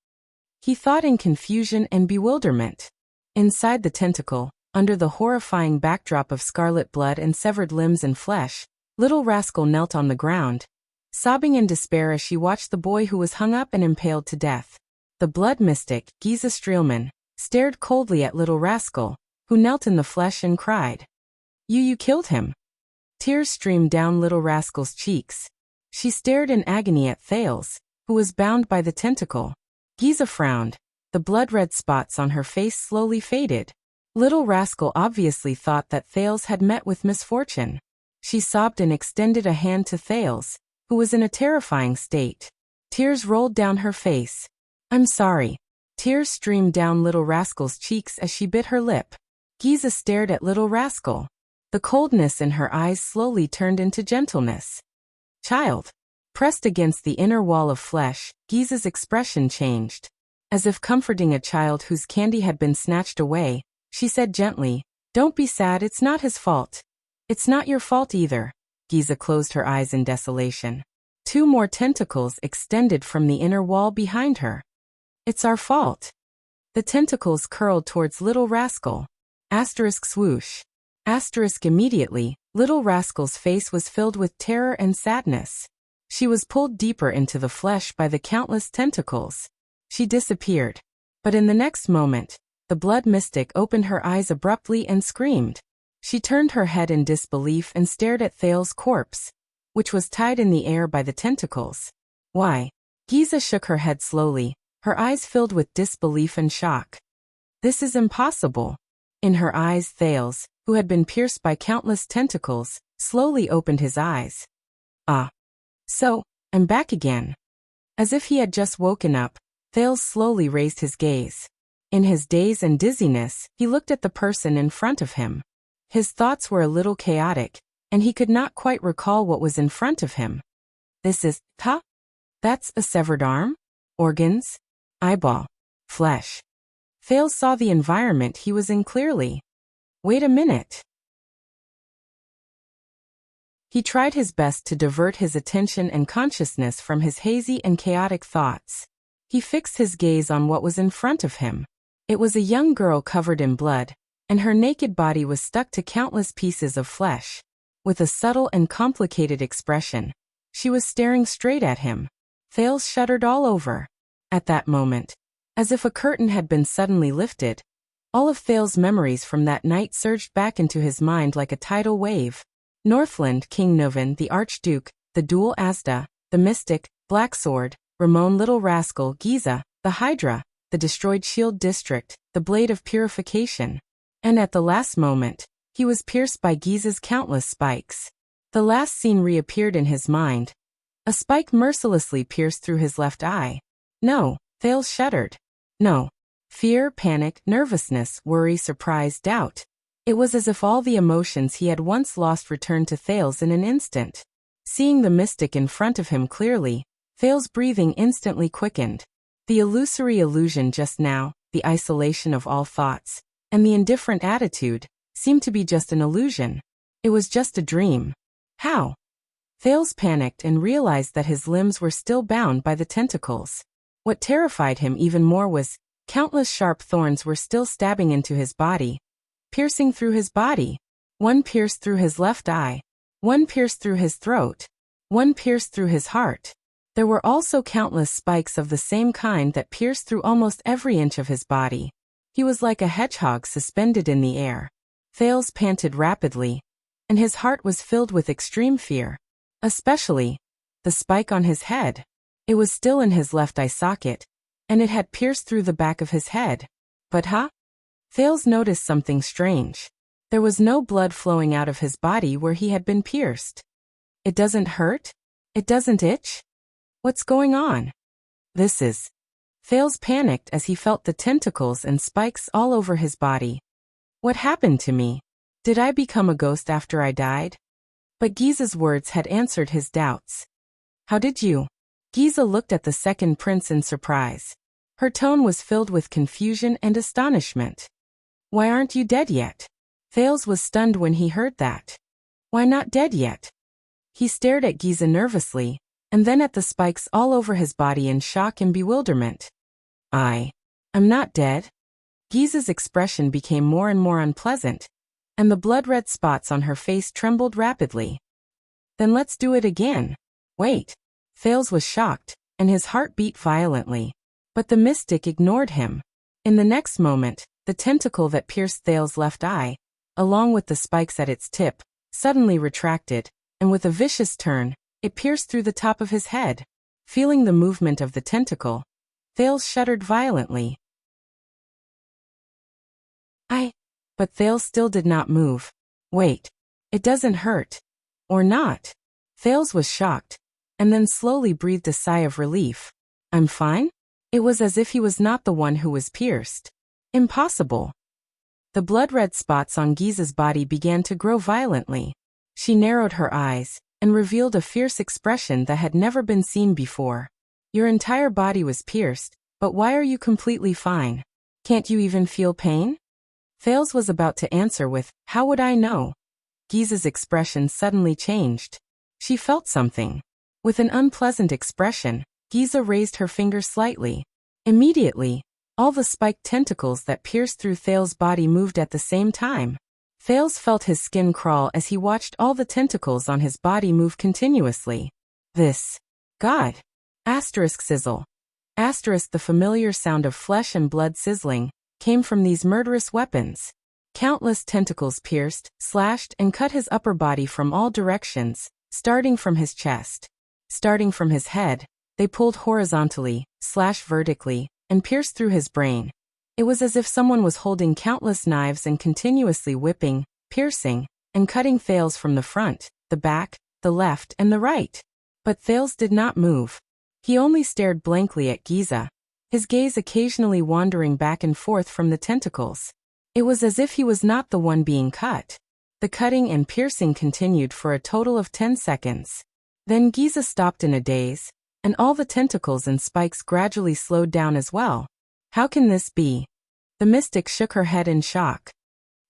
He thought in confusion and bewilderment. Inside the tentacle, under the horrifying backdrop of scarlet blood and severed limbs and flesh, Little Rascal knelt on the ground, sobbing in despair as she watched the boy who was hung up and impaled to death. The blood mystic, Giza Streelman, stared coldly at Little Rascal, who knelt in the flesh and cried. You killed him. Tears streamed down Little Rascal's cheeks. She stared in agony at Thales, who was bound by the tentacle. Giza frowned. The blood-red spots on her face slowly faded. Little Rascal obviously thought that Thales had met with misfortune. She sobbed and extended a hand to Thales, who was in a terrifying state. Tears rolled down her face. I'm sorry. Tears streamed down Little Rascal's cheeks as she bit her lip. Giza stared at Little Rascal. The coldness in her eyes slowly turned into gentleness. Child. Pressed against the inner wall of flesh, Giza's expression changed. As if comforting a child whose candy had been snatched away, she said gently, Don't be sad, it's not his fault. It's not your fault either. Giza closed her eyes in desolation. Two more tentacles extended from the inner wall behind her. It's our fault. The tentacles curled towards Little Rascal. Asterisk swoosh. Asterisk immediately, Little Rascal's face was filled with terror and sadness. She was pulled deeper into the flesh by the countless tentacles. She disappeared. But in the next moment, the blood mystic opened her eyes abruptly and screamed. She turned her head in disbelief and stared at Thal's corpse, which was tied in the air by the tentacles. Why? Giza shook her head slowly, her eyes filled with disbelief and shock. This is impossible. In her eyes, Thales, who had been pierced by countless tentacles, slowly opened his eyes. Ah. So, I'm back again. As if he had just woken up, Thales slowly raised his gaze. In his daze and dizziness, he looked at the person in front of him. His thoughts were a little chaotic, and he could not quite recall what was in front of him. This is, That's a severed arm? Organs? Eyeball? Flesh? Thales saw the environment he was in clearly. Wait a minute. He tried his best to divert his attention and consciousness from his hazy and chaotic thoughts. He fixed his gaze on what was in front of him. It was a young girl covered in blood, and her naked body was stuck to countless pieces of flesh. With a subtle and complicated expression, she was staring straight at him. Thales shuddered all over. At that moment, as if a curtain had been suddenly lifted, all of Thales' memories from that night surged back into his mind like a tidal wave. Northland, King Novan, the Archduke, the duel Asda, the Mystic, Black Sword, Ramon Little Rascal, Giza, the Hydra, the destroyed Shield District, the Blade of Purification. And at the last moment, he was pierced by Giza's countless spikes. The last scene reappeared in his mind. A spike mercilessly pierced through his left eye. No, Thales shuddered. No. Fear, panic, nervousness, worry, surprise, doubt. It was as if all the emotions he had once lost returned to Thales in an instant. Seeing the mystic in front of him clearly, Thales' breathing instantly quickened. The illusory illusion just now, the isolation of all thoughts, and the indifferent attitude, seemed to be just an illusion. It was just a dream. How? Thales panicked and realized that his limbs were still bound by the tentacles. What terrified him even more was, countless sharp thorns were still stabbing into his body, piercing through his body. One pierced through his left eye. One pierced through his throat. One pierced through his heart. There were also countless spikes of the same kind that pierced through almost every inch of his body. He was like a hedgehog suspended in the air. Thales panted rapidly, and his heart was filled with extreme fear. Especially the spike on his head. It was still in his left eye socket, and it had pierced through the back of his head. But Thales noticed something strange. There was no blood flowing out of his body where he had been pierced. It doesn't hurt? It doesn't itch? What's going on? This is... Thales panicked as he felt the tentacles and spikes all over his body. What happened to me? Did I become a ghost after I died? But Giza's words had answered his doubts. How did you? Giza looked at the second prince in surprise. Her tone was filled with confusion and astonishment. Why aren't you dead yet? Thales was stunned when he heard that. Why not dead yet? He stared at Giza nervously, and then at the spikes all over his body in shock and bewilderment. I'm not dead. Giza's expression became more and more unpleasant, and the blood-red spots on her face trembled rapidly. Then let's do it again. Wait. Thales was shocked, and his heart beat violently. But the mystic ignored him. In the next moment, the tentacle that pierced Thales' left eye, along with the spikes at its tip, suddenly retracted, and with a vicious turn, it pierced through the top of his head. Feeling the movement of the tentacle, Thales shuddered violently. But Thales still did not move. Wait. It doesn't hurt. Or not. Thales was shocked, and then slowly breathed a sigh of relief. I'm fine? It was as if he was not the one who was pierced. Impossible. The blood-red spots on Giza's body began to grow violently. She narrowed her eyes, and revealed a fierce expression that had never been seen before. Your entire body was pierced, but why are you completely fine? Can't you even feel pain? Thales was about to answer with, how would I know? Giza's expression suddenly changed. She felt something. With an unpleasant expression, Giza raised her finger slightly. Immediately, all the spiked tentacles that pierced through Thales' body moved at the same time. Thales felt his skin crawl as he watched all the tentacles on his body move continuously. This. God. Sizzle. The familiar sound of flesh and blood sizzling came from these murderous weapons. Countless tentacles pierced, slashed, and cut his upper body from all directions, starting from his chest. Starting from his head, they pulled horizontally, slashed vertically, and pierced through his brain. It was as if someone was holding countless knives and continuously whipping, piercing, and cutting Thales from the front, the back, the left, and the right. But Thales did not move. He only stared blankly at Giza, his gaze occasionally wandering back and forth from the tentacles. It was as if he was not the one being cut. The cutting and piercing continued for a total of 10 seconds. Then Giza stopped in a daze, and all the tentacles and spikes gradually slowed down as well. How can this be? The mystic shook her head in shock.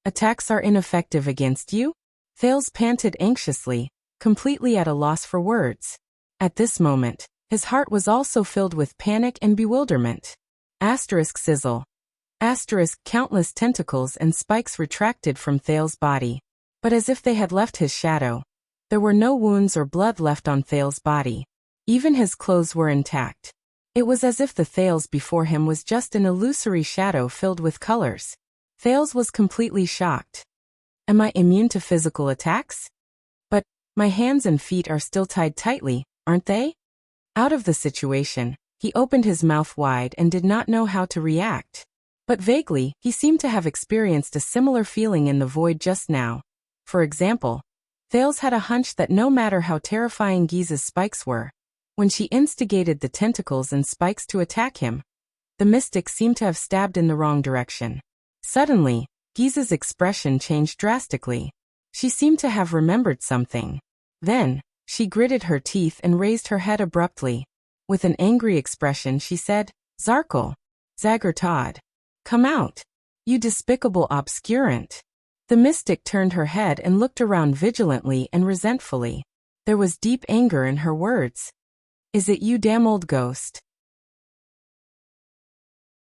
Attacks are ineffective against you? Thales panted anxiously, completely at a loss for words. At this moment, his heart was also filled with panic and bewilderment. Asterisk sizzle. Asterisk countless tentacles and spikes retracted from Thales' body. But as if they had left his shadow, there were no wounds or blood left on Thales' body. Even his clothes were intact. It was as if the Thales before him was just an illusory shadow filled with colors. Thales was completely shocked. Am I immune to physical attacks? But my hands and feet are still tied tightly, aren't they? Out of the situation, he opened his mouth wide and did not know how to react. But vaguely, he seemed to have experienced a similar feeling in the void just now. For example, Thales had a hunch that no matter how terrifying Giza's spikes were, when she instigated the tentacles and spikes to attack him, the mystic seemed to have stabbed in the wrong direction. Suddenly, Giza's expression changed drastically. She seemed to have remembered something. Then, she gritted her teeth and raised her head abruptly. With an angry expression she said, "Zarkle, Zagertod, come out, you despicable obscurant." The mystic turned her head and looked around vigilantly and resentfully. There was deep anger in her words. "Is it you, damn old ghost?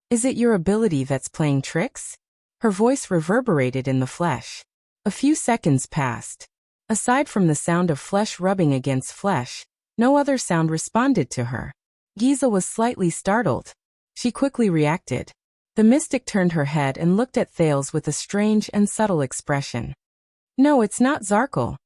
Is it your ability that's playing tricks?" Her voice reverberated in the flesh. A few seconds passed. Aside from the sound of flesh rubbing against flesh, no other sound responded to her. Giza was slightly startled. She quickly reacted. The mystic turned her head and looked at Thales with a strange and subtle expression. "No, it's not Zarkle,"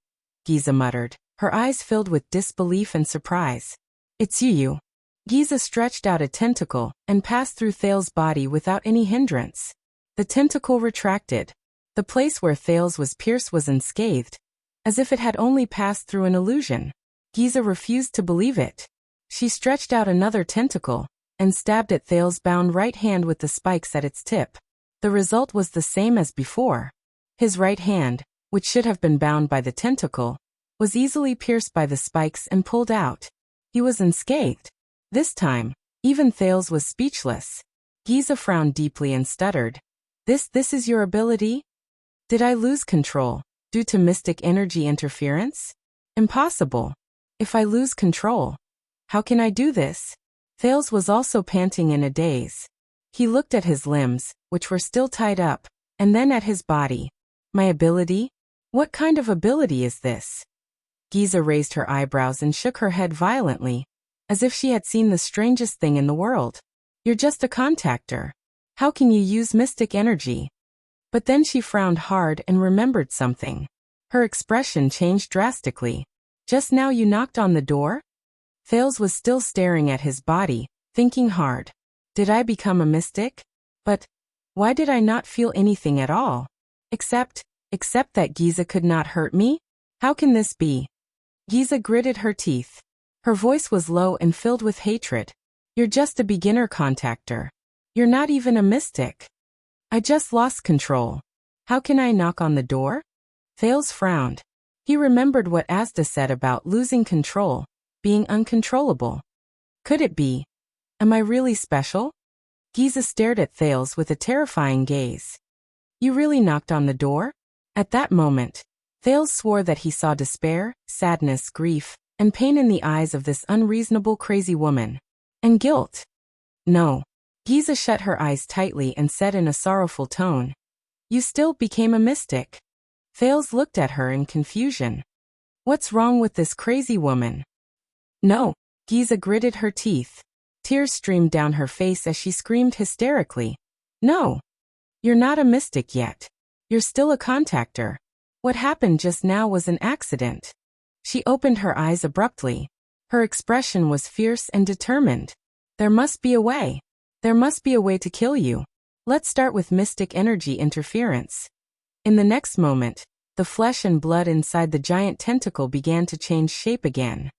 Giza muttered, her eyes filled with disbelief and surprise. "It's you." Giza stretched out a tentacle and passed through Thales' body without any hindrance. The tentacle retracted. The place where Thales was pierced was unscathed, as if it had only passed through an illusion. Giza refused to believe it. She stretched out another tentacle and stabbed at Thales' bound right hand with the spikes at its tip. The result was the same as before. His right hand, which should have been bound by the tentacle, was easily pierced by the spikes and pulled out. He was unscathed. This time, even Thales was speechless. Giza frowned deeply and stuttered. This is your ability? Did I lose control, due to mystic energy interference? Impossible. If I lose control, how can I do this? Thales was also panting in a daze. He looked at his limbs, which were still tied up, and then at his body. My ability? What kind of ability is this? Giza raised her eyebrows and shook her head violently, as if she had seen the strangest thing in the world. You're just a contactor. How can you use mystic energy? But then she frowned hard and remembered something. Her expression changed drastically. Just now you knocked on the door? Thales was still staring at his body, thinking hard. Did I become a mystic? But why did I not feel anything at all? Except that Giza could not hurt me? How can this be? Giza gritted her teeth. Her voice was low and filled with hatred. You're just a beginner contactor. You're not even a mystic. I just lost control. How can I knock on the door? Thales frowned. He remembered what Asda said about losing control, being uncontrollable. Could it be? Am I really special? Giza stared at Thales with a terrifying gaze. You really knocked on the door? At that moment, Thales swore that he saw despair, sadness, grief, and pain in the eyes of this unreasonable crazy woman. And guilt. No. Giza shut her eyes tightly and said in a sorrowful tone, You still became a mystic. Thales looked at her in confusion. What's wrong with this crazy woman? No. Giza gritted her teeth. Tears streamed down her face as she screamed hysterically. No. You're not a mystic yet. You're still a contactor. What happened just now was an accident. She opened her eyes abruptly. Her expression was fierce and determined. There must be a way. There must be a way to kill you. Let's start with mystic energy interference. In the next moment, the flesh and blood inside the giant tentacle began to change shape again.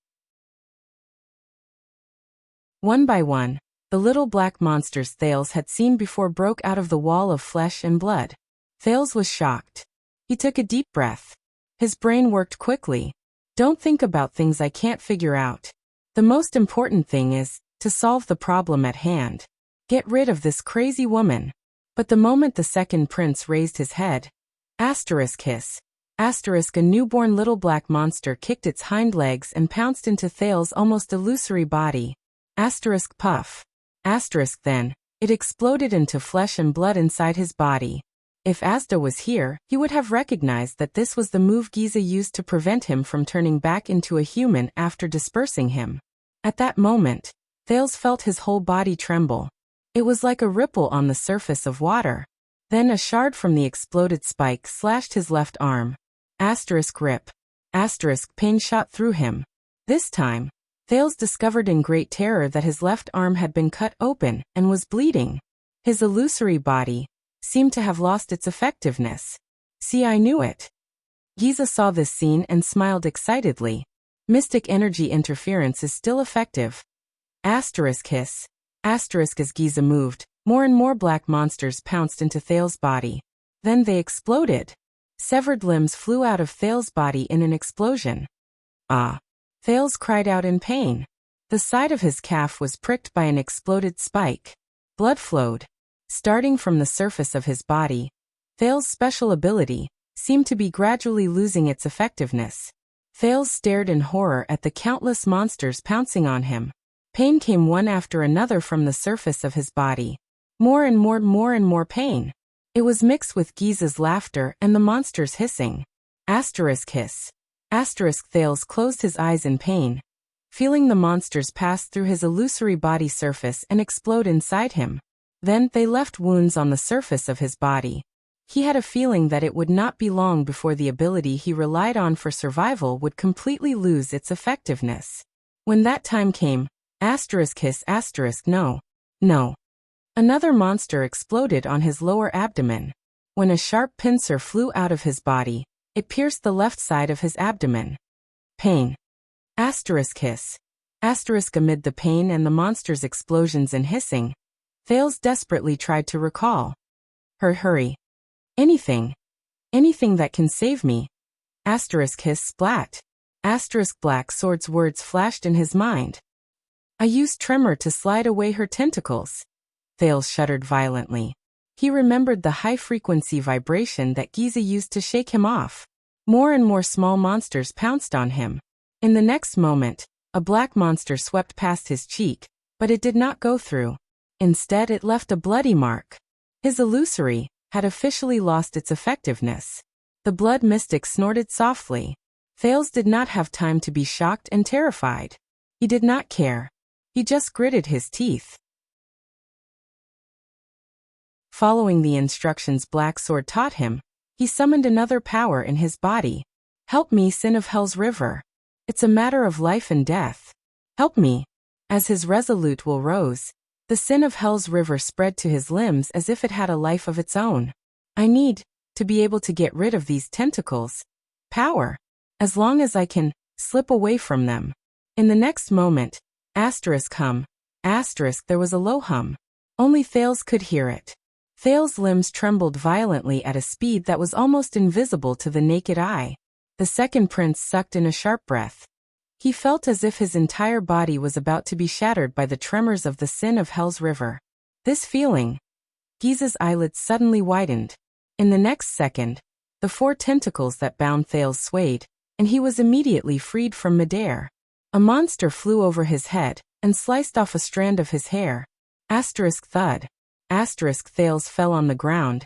One by one, the little black monsters Thales had seen before broke out of the wall of flesh and blood. Thales was shocked. He took a deep breath. His brain worked quickly. Don't think about things I can't figure out. The most important thing is to solve the problem at hand. Get rid of this crazy woman. But the moment the second prince raised his head, hiss, a newborn little black monster kicked its hind legs and pounced into Thales' almost illusory body. Puff. Then, it exploded into flesh and blood inside his body. If Asda was here, he would have recognized that this was the move Giza used to prevent him from turning back into a human after dispersing him. At that moment, Thales felt his whole body tremble. It was like a ripple on the surface of water. Then a shard from the exploded spike slashed his left arm. Rip. Pain shot through him. This time, Thales discovered in great terror that his left arm had been cut open and was bleeding. His illusory body seemed to have lost its effectiveness. See, I knew it. Giza saw this scene and smiled excitedly. Mystic energy interference is still effective. Hiss. As Giza moved, more and more black monsters pounced into Thales' body. Then they exploded. Severed limbs flew out of Thales' body in an explosion. Ah! Thales cried out in pain. The side of his calf was pricked by an exploded spike. Blood flowed. Starting from the surface of his body, Thales' special ability seemed to be gradually losing its effectiveness. Thales stared in horror at the countless monsters pouncing on him. Pain came one after another from the surface of his body. More and more pain. It was mixed with Giza's laughter and the monsters hissing. Hiss. Thales closed his eyes in pain, feeling the monsters pass through his illusory body surface and explode inside him. Then they left wounds on the surface of his body. He had a feeling that it would not be long before the ability he relied on for survival would completely lose its effectiveness. When that time came, no. Another monster exploded on his lower abdomen. When a sharp pincer flew out of his body, it pierced the left side of his abdomen. Pain. Hiss. Amid the pain and the monster's explosions and hissing, Thales desperately tried to recall. Hurry. Anything that can save me. Hiss splat. Black Sword's words flashed in his mind. I used tremor to slide away her tentacles. Thales shuddered violently. He remembered the high-frequency vibration that Giza used to shake him off. More and more small monsters pounced on him. In the next moment, a black monster swept past his cheek, but it did not go through. Instead, it left a bloody mark. His illusory had officially lost its effectiveness. The blood mystic snorted softly. Thales did not have time to be shocked and terrified. He did not care. He just gritted his teeth. Following the instructions Black Sword taught him, he summoned another power in his body. Help me, Sin of Hell's River. It's a matter of life and death. Help me. As his resolute will rose, the Sin of Hell's River spread to his limbs as if it had a life of its own. I need to be able to get rid of these tentacles. Power. As long as I can slip away from them. In the next moment, there was a low hum. Only Thales could hear it. Thales' limbs trembled violently at a speed that was almost invisible to the naked eye. The second prince sucked in a sharp breath. He felt as if his entire body was about to be shattered by the tremors of the Sin of Hell's River. This feeling. Giza's eyelids suddenly widened. In the next second, the 4 tentacles that bound Thales swayed, and he was immediately freed from midair. A monster flew over his head and sliced off a strand of his hair. Thud. Thales fell on the ground,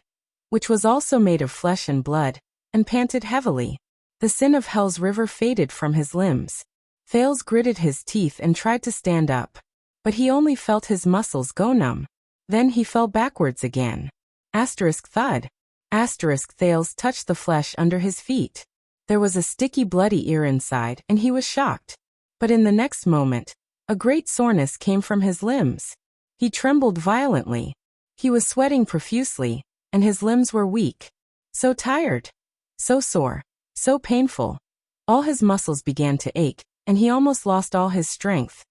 which was also made of flesh and blood, and panted heavily. The Sin of Hell's River faded from his limbs. Thales gritted his teeth and tried to stand up, but he only felt his muscles go numb. Then he fell backwards again. Thud. Thales touched the flesh under his feet. There was a sticky bloody ear inside, and he was shocked. But in the next moment, a great soreness came from his limbs. He trembled violently. He was sweating profusely, and his limbs were weak. So tired. So sore. So painful. All his muscles began to ache, and he almost lost all his strength.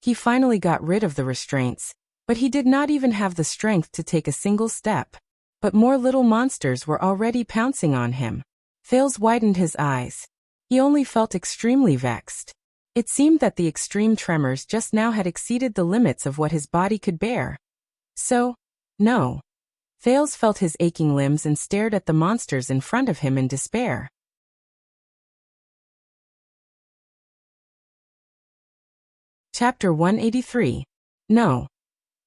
He finally got rid of the restraints, but he did not even have the strength to take a single step. But more little monsters were already pouncing on him. Thales widened his eyes. He only felt extremely vexed. It seemed that the extreme tremors just now had exceeded the limits of what his body could bear. So, no. Thales felt his aching limbs and stared at the monsters in front of him in despair. Chapter 183. No.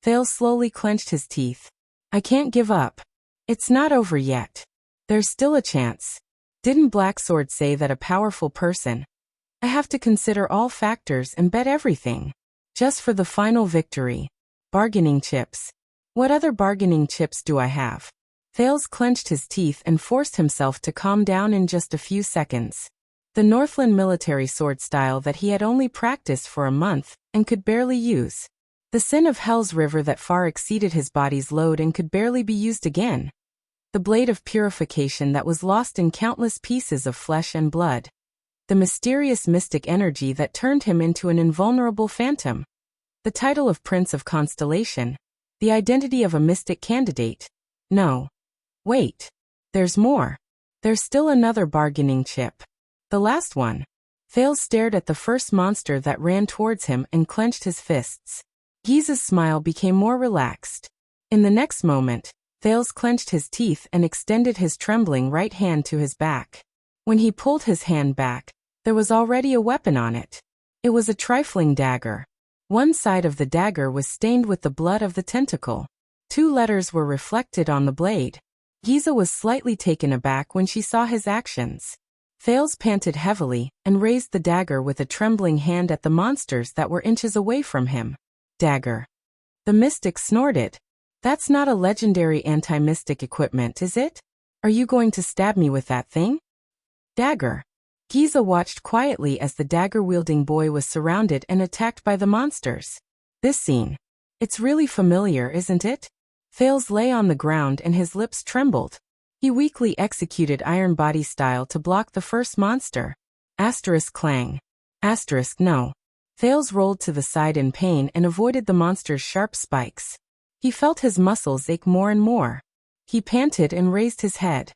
Thales slowly clenched his teeth. I can't give up. It's not over yet. There's still a chance. Didn't Blacksword say that a powerful person? I have to consider all factors and bet everything. Just for the final victory. Bargaining chips. What other bargaining chips do I have? Thales clenched his teeth and forced himself to calm down in just a few seconds. The Northland military sword style that he had only practiced for a month and could barely use. The sin of Hell's River that far exceeded his body's load and could barely be used again. The blade of purification that was lost in countless pieces of flesh and blood. The mysterious mystic energy that turned him into an invulnerable phantom. The title of Prince of Constellation. The identity of a mystic candidate. No. Wait. There's more. There's still another bargaining chip. The last one. Thales stared at the first monster that ran towards him and clenched his fists. Giza's smile became more relaxed. In the next moment, Thales clenched his teeth and extended his trembling right hand to his back. When he pulled his hand back, there was already a weapon on it. It was a trifling dagger. One side of the dagger was stained with the blood of the tentacle. 2 letters were reflected on the blade. Giza was slightly taken aback when she saw his actions. Thales panted heavily and raised the dagger with a trembling hand at the monsters that were inches away from him. Dagger. The mystic snorted. That's not a legendary anti-mystic equipment, is it? Are you going to stab me with that thing? Dagger. Giza watched quietly as the dagger-wielding boy was surrounded and attacked by the monsters. This scene. It's really familiar, isn't it? Thales lay on the ground and his lips trembled. He weakly executed Iron Body style to block the first monster. Clang. No. Thales rolled to the side in pain and avoided the monster's sharp spikes. He felt his muscles ache more and more. He panted and raised his head.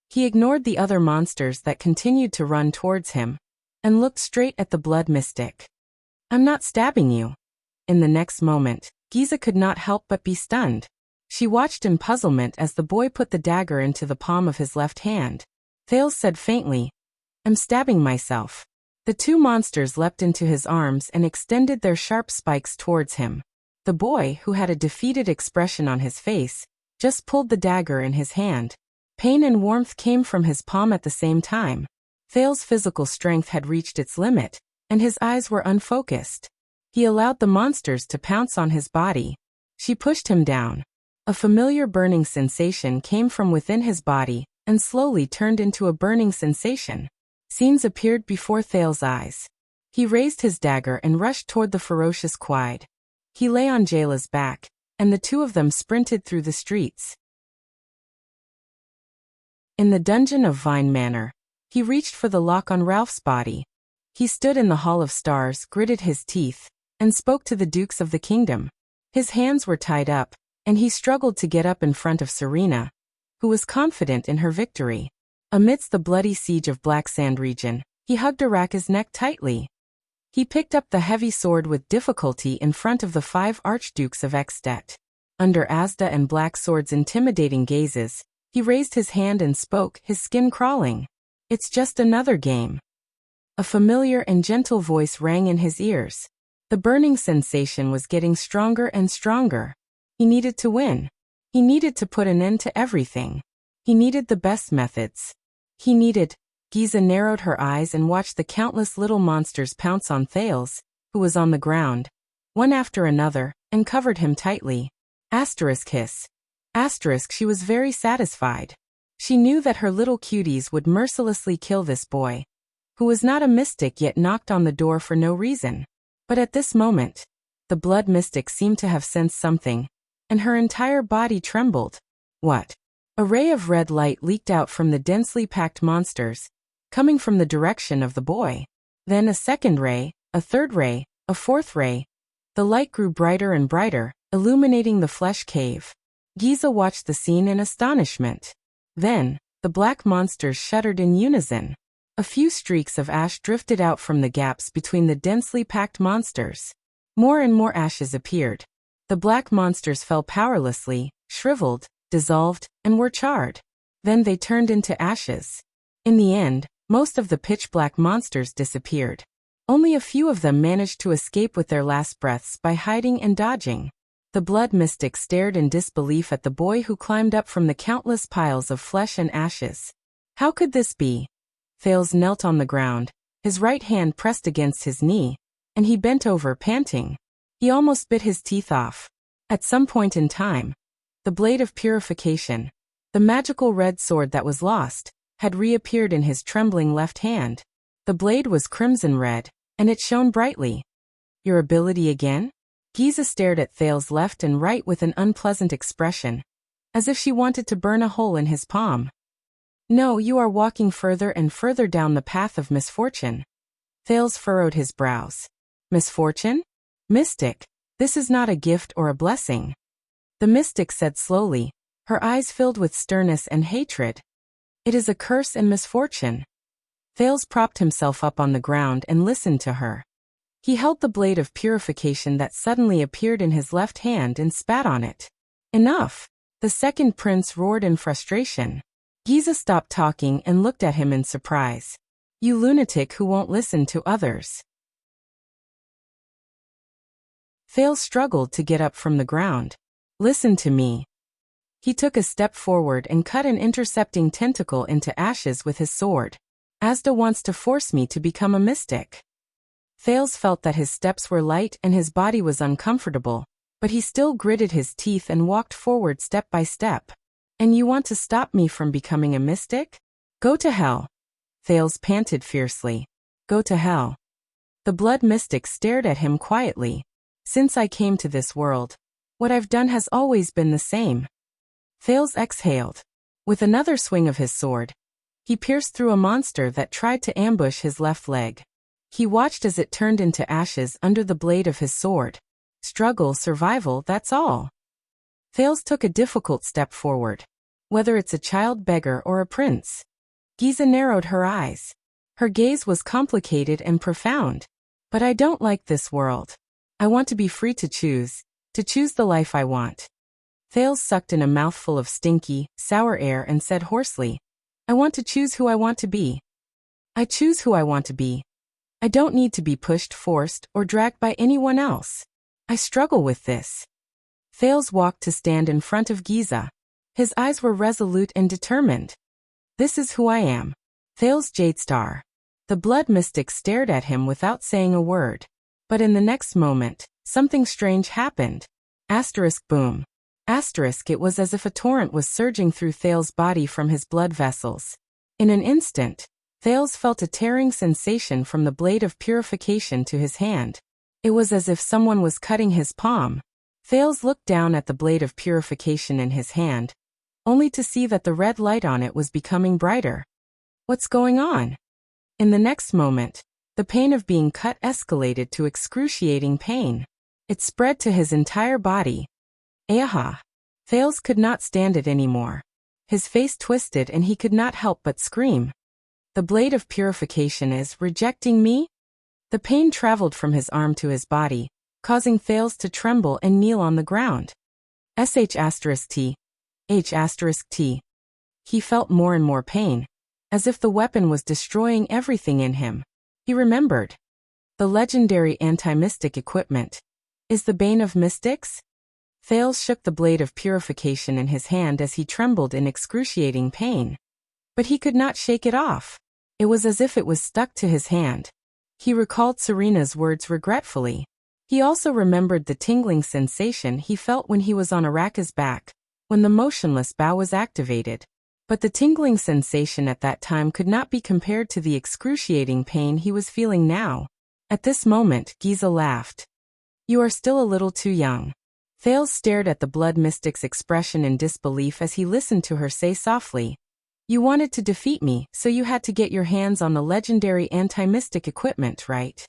He ignored the other monsters that continued to run towards him, and looked straight at the blood mystic. I'm not stabbing you. In the next moment, Giza could not help but be stunned. She watched in puzzlement as the boy put the dagger into the palm of his left hand. Thales said faintly, I'm stabbing myself. The 2 monsters leapt into his arms and extended their sharp spikes towards him. The boy, who had a defeated expression on his face, just pulled the dagger in his hand. Pain and warmth came from his palm at the same time. Thales' physical strength had reached its limit, and his eyes were unfocused. He allowed the monsters to pounce on his body. She pushed him down. A familiar burning sensation came from within his body, and slowly turned into a burning sensation. Scenes appeared before Thales' eyes. He raised his dagger and rushed toward the ferocious Quide. He lay on Jayla's back, and the 2 of them sprinted through the streets. In the dungeon of Vine Manor, he reached for the lock on Ralph's body. He stood in the Hall of Stars, gritted his teeth, and spoke to the dukes of the kingdom. His hands were tied up, and he struggled to get up in front of Serena, who was confident in her victory. Amidst the bloody siege of Black Sand region, he hugged Araka's neck tightly. He picked up the heavy sword with difficulty in front of the 5 archdukes of Extet. Under Asda and Blacksword's intimidating gazes, he raised his hand and spoke, his skin crawling. It's just another game. A familiar and gentle voice rang in his ears. The burning sensation was getting stronger and stronger. He needed to win. He needed to put an end to everything. He needed the best methods. Giza narrowed her eyes and watched the countless little monsters pounce on Thales, who was on the ground, one after another, and covered him tightly. She was very satisfied. She knew that her little cuties would mercilessly kill this boy, who was not a mystic yet knocked on the door for no reason. But at this moment, the blood mystic seemed to have sensed something, and her entire body trembled. What? A ray of red light leaked out from the densely packed monsters, coming from the direction of the boy. Then a second ray, a third ray, a fourth ray. The light grew brighter and brighter, illuminating the flesh cave. Giza watched the scene in astonishment. Then, the black monsters shuddered in unison. A few streaks of ash drifted out from the gaps between the densely packed monsters. More and more ashes appeared. The black monsters fell powerlessly, shriveled, dissolved, and were charred. Then they turned into ashes. In the end, most of the pitch-black monsters disappeared. Only a few of them managed to escape with their last breaths by hiding and dodging. The blood mystic stared in disbelief at the boy who climbed up from the countless piles of flesh and ashes. How could this be? Thales knelt on the ground, his right hand pressed against his knee, and he bent over, panting. He almost bit his teeth off. At some point in time, the blade of purification, the magical red sword that was lost, had reappeared in his trembling left hand. The blade was crimson red, and it shone brightly. Your ability again? Giza stared at Thales left and right with an unpleasant expression, as if she wanted to burn a hole in his palm. No, you are walking further and further down the path of misfortune. Thales furrowed his brows. Misfortune? Mystic, this is not a gift or a blessing. The mystic said slowly, her eyes filled with sternness and hatred. It is a curse and misfortune. Thales propped himself up on the ground and listened to her. He held the blade of purification that suddenly appeared in his left hand and spat on it. Enough! The second prince roared in frustration. Giza stopped talking and looked at him in surprise. You lunatic who won't listen to others. Thales struggled to get up from the ground. Listen to me. He took a step forward and cut an intercepting tentacle into ashes with his sword. Asda wants to force me to become a mystic. Thales felt that his steps were light and his body was uncomfortable, but he still gritted his teeth and walked forward step by step. And you want to stop me from becoming a mystic? Go to hell. Thales panted fiercely. Go to hell. The blood mystic stared at him quietly. Since I came to this world, what I've done has always been the same. Thales exhaled. With another swing of his sword, he pierced through a monster that tried to ambush his left leg. He watched as it turned into ashes under the blade of his sword. Struggle, survival, that's all. Thales took a difficult step forward. Whether it's a child beggar or a prince. Giza narrowed her eyes. Her gaze was complicated and profound. But I don't like this world. I want to be free to choose the life I want. Thales sucked in a mouthful of stinky, sour air and said hoarsely, I want to choose who I want to be. I choose who I want to be. I don't need to be pushed, forced, or dragged by anyone else. I struggle with this. Thales walked to stand in front of Giza. His eyes were resolute and determined. This is who I am. Thales Jadestar. The blood mystic stared at him without saying a word. But in the next moment, something strange happened. Asterisk boom. Asterisk it was as if a torrent was surging through Thales' body from his blood vessels. In an instant, Thales felt a tearing sensation from the blade of purification to his hand. It was as if someone was cutting his palm. Thales looked down at the blade of purification in his hand, only to see that the red light on it was becoming brighter. What's going on? In the next moment, the pain of being cut escalated to excruciating pain. It spread to his entire body. Aha! Thales could not stand it anymore. His face twisted and he could not help but scream. The blade of purification is rejecting me? The pain traveled from his arm to his body, causing Thales to tremble and kneel on the ground. *T. H*T. He felt more and more pain, as if the weapon was destroying everything in him. He remembered. The legendary anti-mystic equipment. Is the bane of mystics? Thales shook the blade of purification in his hand as he trembled in excruciating pain. But he could not shake it off. It was as if it was stuck to his hand. He recalled Serena's words regretfully. He also remembered the tingling sensation he felt when he was on Araka's back, when the motionless bow was activated. But the tingling sensation at that time could not be compared to the excruciating pain he was feeling now. At this moment, Giza laughed. You are still a little too young. Thales stared at the blood mystic's expression in disbelief as he listened to her say softly, You wanted to defeat me, so you had to get your hands on the legendary anti-mystic equipment, right?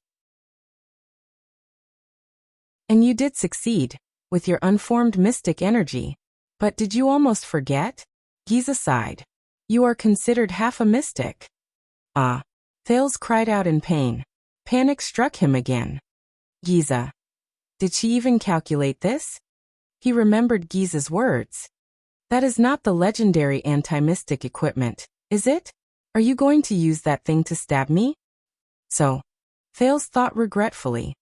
And you did succeed, with your unformed mystic energy. But did you almost forget? Giza sighed. You are considered half a mystic. Ah. Thales cried out in pain. Panic struck him again. Giza. Did she even calculate this? He remembered Giza's words. That is not the legendary anti-mystic equipment, is it? Are you going to use that thing to stab me? So. Thales thought regretfully.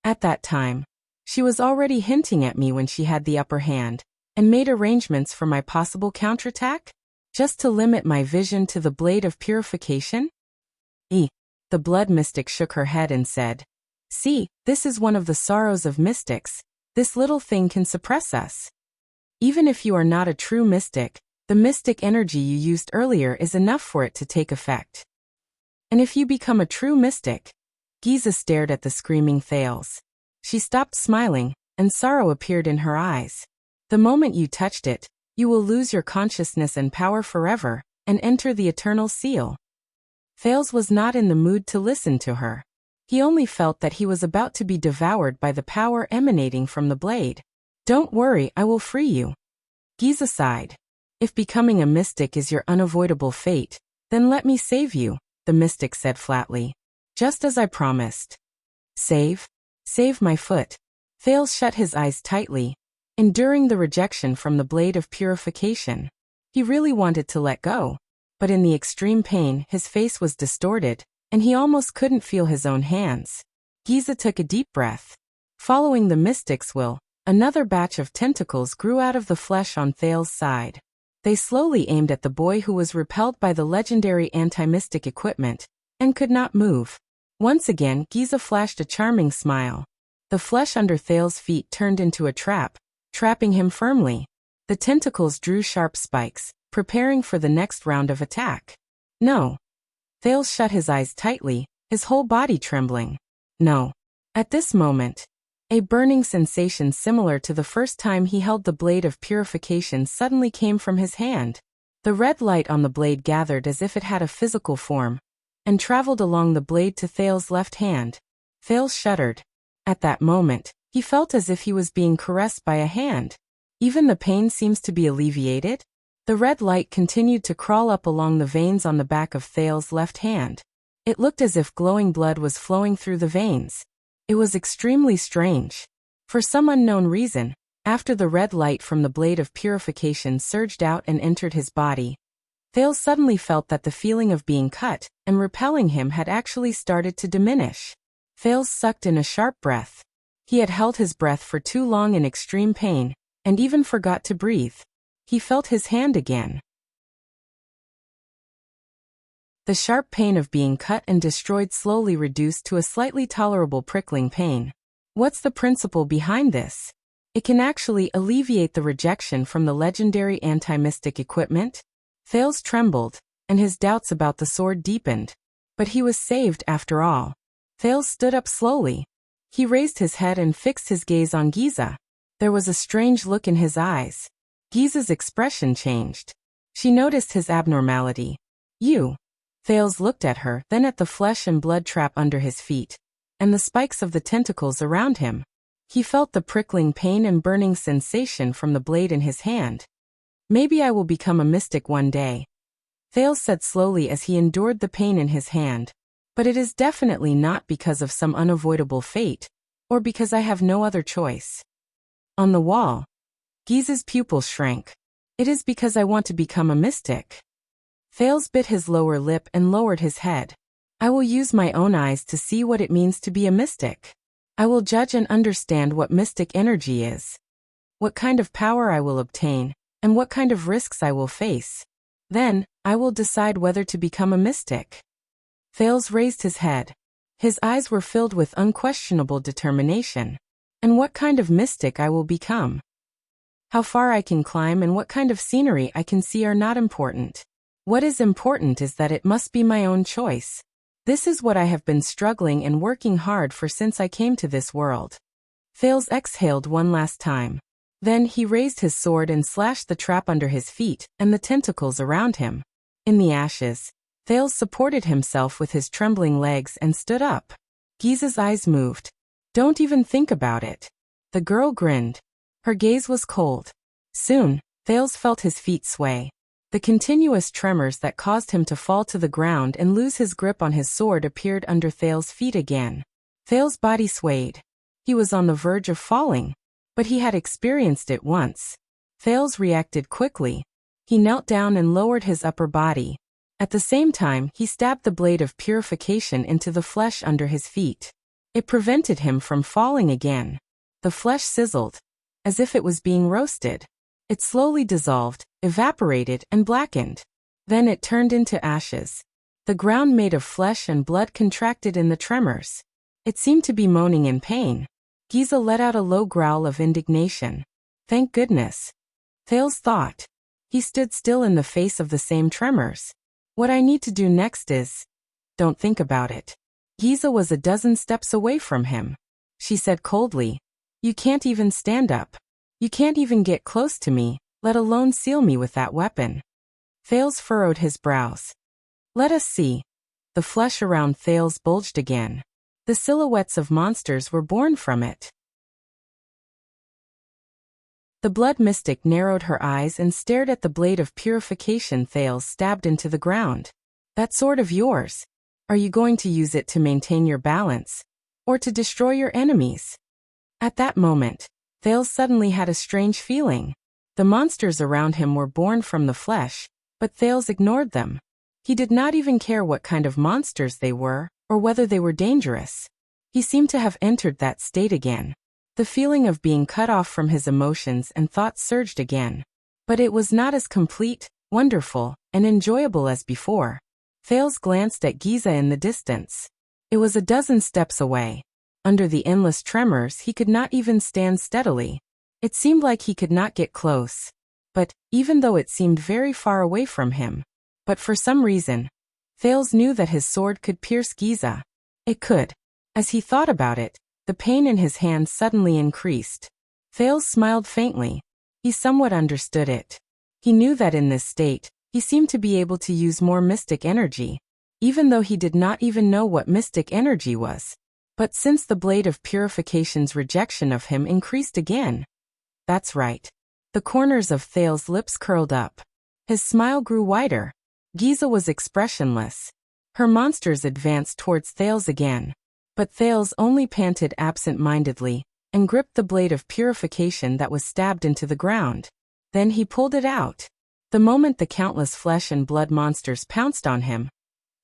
At that time, she was already hinting at me when she had the upper hand, and made arrangements for my possible counterattack? Just to limit my vision to the blade of purification? The blood mystic shook her head and said, See, this is one of the sorrows of mystics. This little thing can suppress us. Even if you are not a true mystic, the mystic energy you used earlier is enough for it to take effect. And if you become a true mystic, Giza stared at the screaming Thales. She stopped smiling, and sorrow appeared in her eyes. The moment you touched it, you will lose your consciousness and power forever, and enter the eternal seal. Thales was not in the mood to listen to her. He only felt that he was about to be devoured by the power emanating from the blade. Don't worry, I will free you. Giza sighed. If becoming a mystic is your unavoidable fate, then let me save you, the mystic said flatly. Just as I promised. Save? Save my foot. Thales shut his eyes tightly, enduring the rejection from the blade of purification. He really wanted to let go, but in the extreme pain his face was distorted, and he almost couldn't feel his own hands. Giza took a deep breath. Following the mystic's will, another batch of tentacles grew out of the flesh on Thales' side. They slowly aimed at the boy who was repelled by the legendary anti-mystic equipment, and could not move. Once again, Giza flashed a charming smile. The flesh under Thales' feet turned into a trap, trapping him firmly. The tentacles drew sharp spikes, preparing for the next round of attack. No. Thales shut his eyes tightly, his whole body trembling. No. At this moment, a burning sensation similar to the first time he held the blade of purification suddenly came from his hand. The red light on the blade gathered as if it had a physical form, and traveled along the blade to Thales' left hand. Thales shuddered. At that moment, he felt as if he was being caressed by a hand. Even the pain seems to be alleviated. The red light continued to crawl up along the veins on the back of Thales' left hand. It looked as if glowing blood was flowing through the veins. It was extremely strange. For some unknown reason, after the red light from the blade of purification surged out and entered his body, Thales suddenly felt that the feeling of being cut and repelling him had actually started to diminish. Thales sucked in a sharp breath. He had held his breath for too long in extreme pain, and even forgot to breathe. He felt his hand again. The sharp pain of being cut and destroyed slowly reduced to a slightly tolerable prickling pain. What's the principle behind this? It can actually alleviate the rejection from the legendary anti-mystic equipment? Thales trembled, and his doubts about the sword deepened. But he was saved after all. Thales stood up slowly. He raised his head and fixed his gaze on Giza. There was a strange look in his eyes. Giza's expression changed. She noticed his abnormality. You. Thales looked at her, then at the flesh and blood trap under his feet, and the spikes of the tentacles around him. He felt the prickling pain and burning sensation from the blade in his hand. Maybe I will become a mystic one day, Thales said slowly as he endured the pain in his hand. But it is definitely not because of some unavoidable fate, or because I have no other choice. On the wall, Giza's pupils shrank. It is because I want to become a mystic. Thales bit his lower lip and lowered his head. I will use my own eyes to see what it means to be a mystic. I will judge and understand what mystic energy is, what kind of power I will obtain, and what kind of risks I will face. Then, I will decide whether to become a mystic. Thales raised his head. His eyes were filled with unquestionable determination. And what kind of mystic I will become? How far I can climb and what kind of scenery I can see are not important. What is important is that it must be my own choice. This is what I have been struggling and working hard for since I came to this world. Thales exhaled one last time. Then he raised his sword and slashed the trap under his feet and the tentacles around him. In the ashes, Thales supported himself with his trembling legs and stood up. Giza's eyes moved. Don't even think about it. The girl grinned. Her gaze was cold. Soon, Thales felt his feet sway. The continuous tremors that caused him to fall to the ground and lose his grip on his sword appeared under Thales' feet again. Thales' body swayed. He was on the verge of falling, but he had experienced it once. Thales reacted quickly. He knelt down and lowered his upper body. At the same time, he stabbed the blade of purification into the flesh under his feet. It prevented him from falling again. The flesh sizzled, as if it was being roasted. It slowly dissolved, evaporated, and blackened. Then it turned into ashes. The ground made of flesh and blood contracted in the tremors. It seemed to be moaning in pain. Giza let out a low growl of indignation. Thank goodness. Thales thought. He stood still in the face of the same tremors. What I need to do next is... Don't think about it. Giza was a dozen steps away from him. She said coldly, You can't even stand up. You can't even get close to me, let alone seal me with that weapon. Thales furrowed his brows. Let us see. The flesh around Thales bulged again. The silhouettes of monsters were born from it. The blood mystic narrowed her eyes and stared at the blade of purification Thales stabbed into the ground. That sword of yours. Are you going to use it to maintain your balance? Or to destroy your enemies? At that moment, Thales suddenly had a strange feeling. The monsters around him were born from the flesh, but Thales ignored them. He did not even care what kind of monsters they were, or whether they were dangerous. He seemed to have entered that state again. The feeling of being cut off from his emotions and thoughts surged again. But it was not as complete, wonderful, and enjoyable as before. Thales glanced at Giza in the distance. It was a dozen steps away. Under the endless tremors, he could not even stand steadily. It seemed like he could not get close. But, even though it seemed very far away from him, but for some reason, Thales knew that his sword could pierce Giza. It could. As he thought about it, the pain in his hand suddenly increased. Thales smiled faintly. He somewhat understood it. He knew that in this state, he seemed to be able to use more mystic energy, even though he did not even know what mystic energy was. But since the blade of purification's rejection of him increased again. That's right. The corners of Thales' lips curled up. His smile grew wider. Giza was expressionless. Her monsters advanced towards Thales again. But Thales only panted absent-mindedly, and gripped the blade of purification that was stabbed into the ground. Then he pulled it out. The moment the countless flesh and blood monsters pounced on him,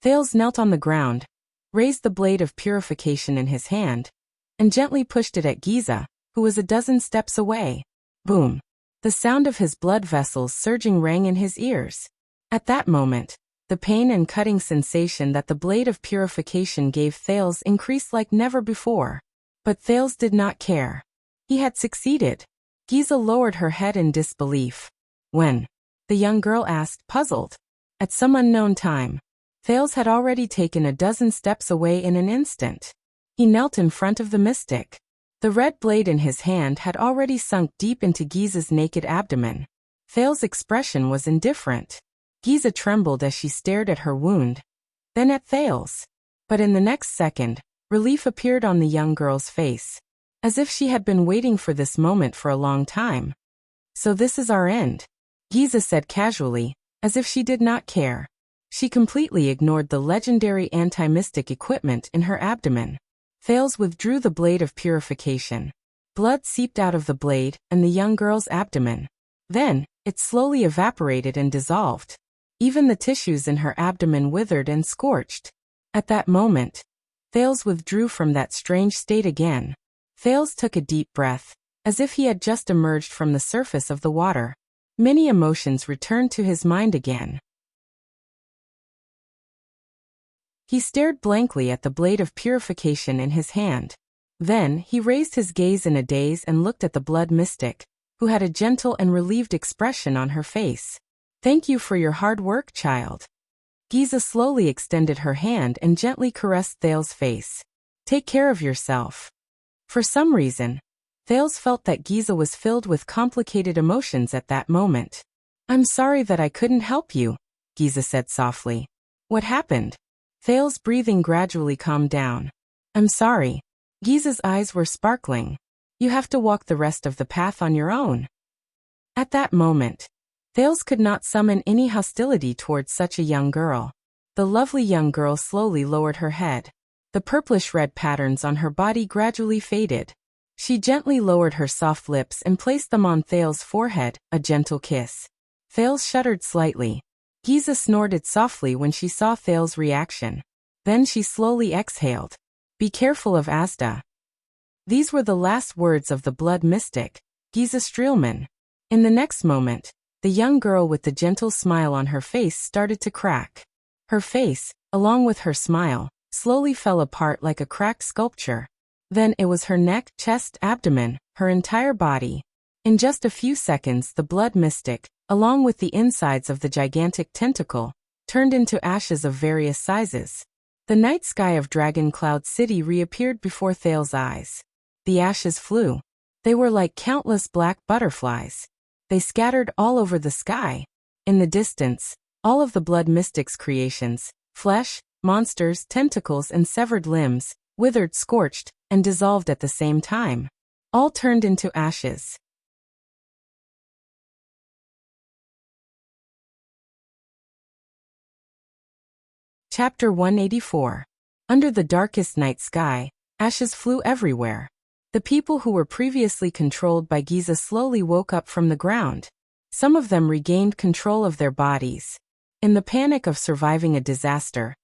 Thales knelt on the ground, raised the blade of purification in his hand, and gently pushed it at Giza, who was a dozen steps away. Boom! The sound of his blood vessels surging rang in his ears. At that moment, the pain and cutting sensation that the blade of purification gave Thales increased like never before. But Thales did not care. He had succeeded. Giza lowered her head in disbelief. When? The young girl asked, puzzled. At some unknown time, Thales had already taken a dozen steps away in an instant. He knelt in front of the mystic. The red blade in his hand had already sunk deep into Giza's naked abdomen. Thales' expression was indifferent. Giza trembled as she stared at her wound, then at Thales. But in the next second, relief appeared on the young girl's face, as if she had been waiting for this moment for a long time. So this is our end, Giza said casually, as if she did not care. She completely ignored the legendary anti-mystic equipment in her abdomen. Thales withdrew the blade of purification. Blood seeped out of the blade and the young girl's abdomen. Then, it slowly evaporated and dissolved. Even the tissues in her abdomen withered and scorched. At that moment, Thales withdrew from that strange state again. Thales took a deep breath, as if he had just emerged from the surface of the water. Many emotions returned to his mind again. He stared blankly at the blade of purification in his hand. Then, he raised his gaze in a daze and looked at the blood mystic, who had a gentle and relieved expression on her face. "Thank you for your hard work, child." Giza slowly extended her hand and gently caressed Thale's face. "Take care of yourself." For some reason, Thales felt that Giza was filled with complicated emotions at that moment. "I'm sorry that I couldn't help you," Giza said softly. "What happened?" Thales' breathing gradually calmed down. "I'm sorry." Giza's eyes were sparkling. "You have to walk the rest of the path on your own." At that moment, Thales could not summon any hostility towards such a young girl. The lovely young girl slowly lowered her head. The purplish-red patterns on her body gradually faded. She gently lowered her soft lips and placed them on Thales' forehead, a gentle kiss. Thales shuddered slightly. Giza snorted softly when she saw Thales' reaction. Then she slowly exhaled. "Be careful of Asda." These were the last words of the blood mystic, Giza Streelman. In the next moment, the young girl with the gentle smile on her face started to crack. Her face, along with her smile, slowly fell apart like a cracked sculpture. Then it was her neck, chest, abdomen, her entire body. In just a few seconds, the blood mystic, along with the insides of the gigantic tentacle, turned into ashes of various sizes. The night sky of Dragon Cloud City reappeared before Thale's eyes. The ashes flew. They were like countless black butterflies. They scattered all over the sky. In the distance, all of the blood mystic's creations, flesh, monsters, tentacles, and severed limbs, withered, scorched, and dissolved at the same time. All turned into ashes. Chapter 184. Under the darkest night sky, ashes flew everywhere. The people who were previously controlled by Giza slowly woke up from the ground. Some of them regained control of their bodies. In the panic of surviving a disaster,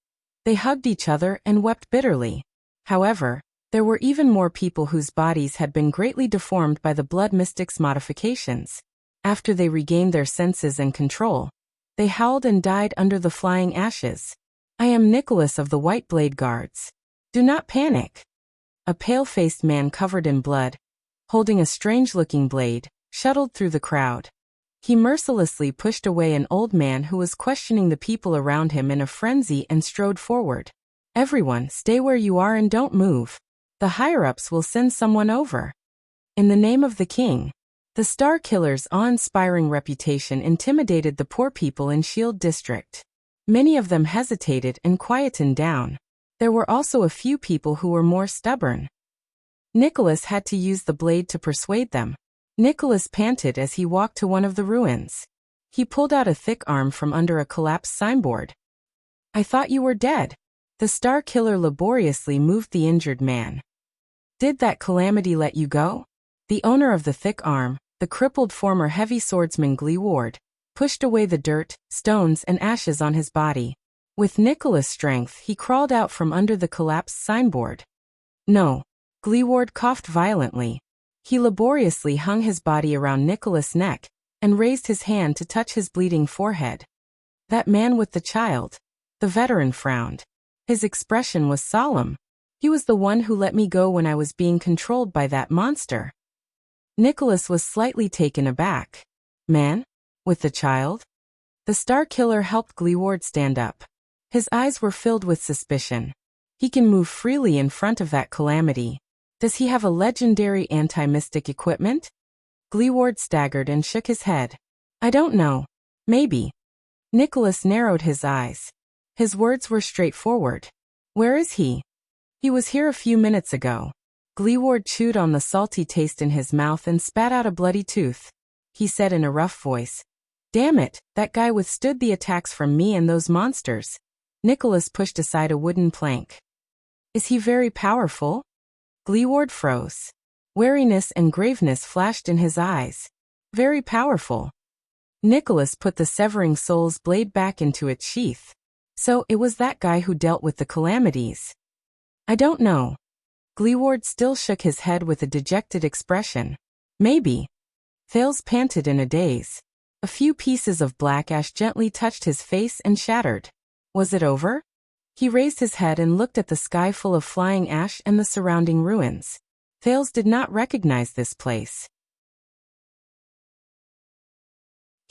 they hugged each other and wept bitterly. However, there were even more people whose bodies had been greatly deformed by the blood mystic's modifications. After they regained their senses and control, they howled and died under the flying ashes. "I am Nicholas of the White Blade Guards. Do not panic." A pale-faced man covered in blood, holding a strange-looking blade, shuttled through the crowd. He mercilessly pushed away an old man who was questioning the people around him in a frenzy and strode forward. "Everyone, stay where you are and don't move. The higher-ups will send someone over." In the name of the king. The Star Killer's awe-inspiring reputation intimidated the poor people in Shield District. Many of them hesitated and quietened down. There were also a few people who were more stubborn. Nicholas had to use the blade to persuade them. Nicholas panted as he walked to one of the ruins. He pulled out a thick arm from under a collapsed signboard. "I thought you were dead." The Star Killer laboriously moved the injured man. "Did that calamity let you go?" The owner of the thick arm, the crippled former heavy swordsman Gleeward, pushed away the dirt, stones, and ashes on his body. With Nicholas' strength, he crawled out from under the collapsed signboard. "No." Gleeward coughed violently. He laboriously hung his body around Nicholas' neck and raised his hand to touch his bleeding forehead. "That man with the child." The veteran frowned. His expression was solemn. "He was the one who let me go when I was being controlled by that monster." Nicholas was slightly taken aback. "Man? With the child?" The Star Killer helped Gleeward stand up. His eyes were filled with suspicion. "He can move freely in front of that calamity. Does he have a legendary anti-mystic equipment?" Gleeward staggered and shook his head. "I don't know. Maybe." Nicholas narrowed his eyes. His words were straightforward. "Where is he?" "He was here a few minutes ago." Gleeward chewed on the salty taste in his mouth and spat out a bloody tooth. He said in a rough voice, "Damn it, that guy withstood the attacks from me and those monsters." Nicholas pushed aside a wooden plank. "Is he very powerful?" Gleeward froze. Wariness and graveness flashed in his eyes. "Very powerful." Nicholas put the severing soul's blade back into its sheath. "So it was that guy who dealt with the calamities." "I don't know." Gleeward still shook his head with a dejected expression. "Maybe." Thales panted in a daze. A few pieces of black ash gently touched his face and shattered. Was it over? He raised his head and looked at the sky full of flying ash and the surrounding ruins. Thales did not recognize this place.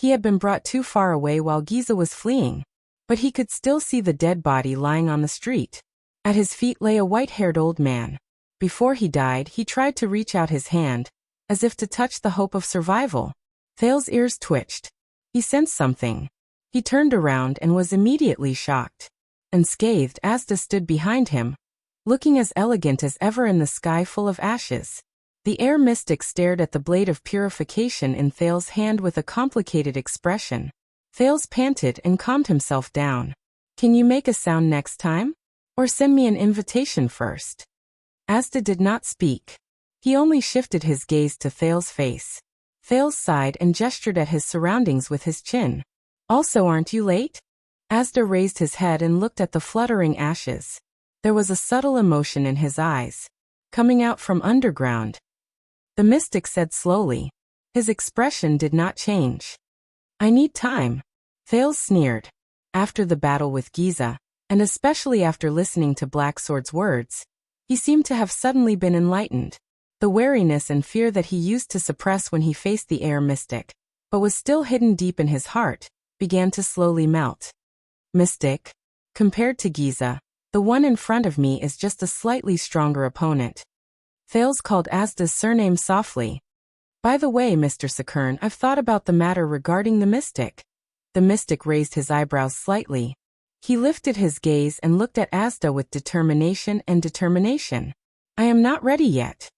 He had been brought too far away while Giza was fleeing, but he could still see the dead body lying on the street. At his feet lay a white-haired old man. Before he died, he tried to reach out his hand, as if to touch the hope of survival. Thales's ears twitched. He sensed something. He turned around and was immediately shocked. Unscathed, Asda stood behind him, looking as elegant as ever in the sky full of ashes. The air mystic stared at the blade of purification in Thales's hand with a complicated expression. Thales panted and calmed himself down. "Can you make a sound next time? Or send me an invitation first?" Asda did not speak. He only shifted his gaze to Thales's face. Thales sighed and gestured at his surroundings with his chin. "Also, aren't you late?" Asda raised his head and looked at the fluttering ashes. There was a subtle emotion in his eyes, coming out from underground. The mystic said slowly. His expression did not change. "I need time." Thales sneered. After the battle with Giza, and especially after listening to Blacksword's words, he seemed to have suddenly been enlightened. The wariness and fear that he used to suppress when he faced the air mystic, but was still hidden deep in his heart, began to slowly melt. "Mystic? Compared to Giza, the one in front of me is just a slightly stronger opponent." Thales called Asda's surname softly. "By the way, Mr. Sakern, I've thought about the matter regarding the mystic." The mystic raised his eyebrows slightly. He lifted his gaze and looked at Asda with determination. "I am not ready yet."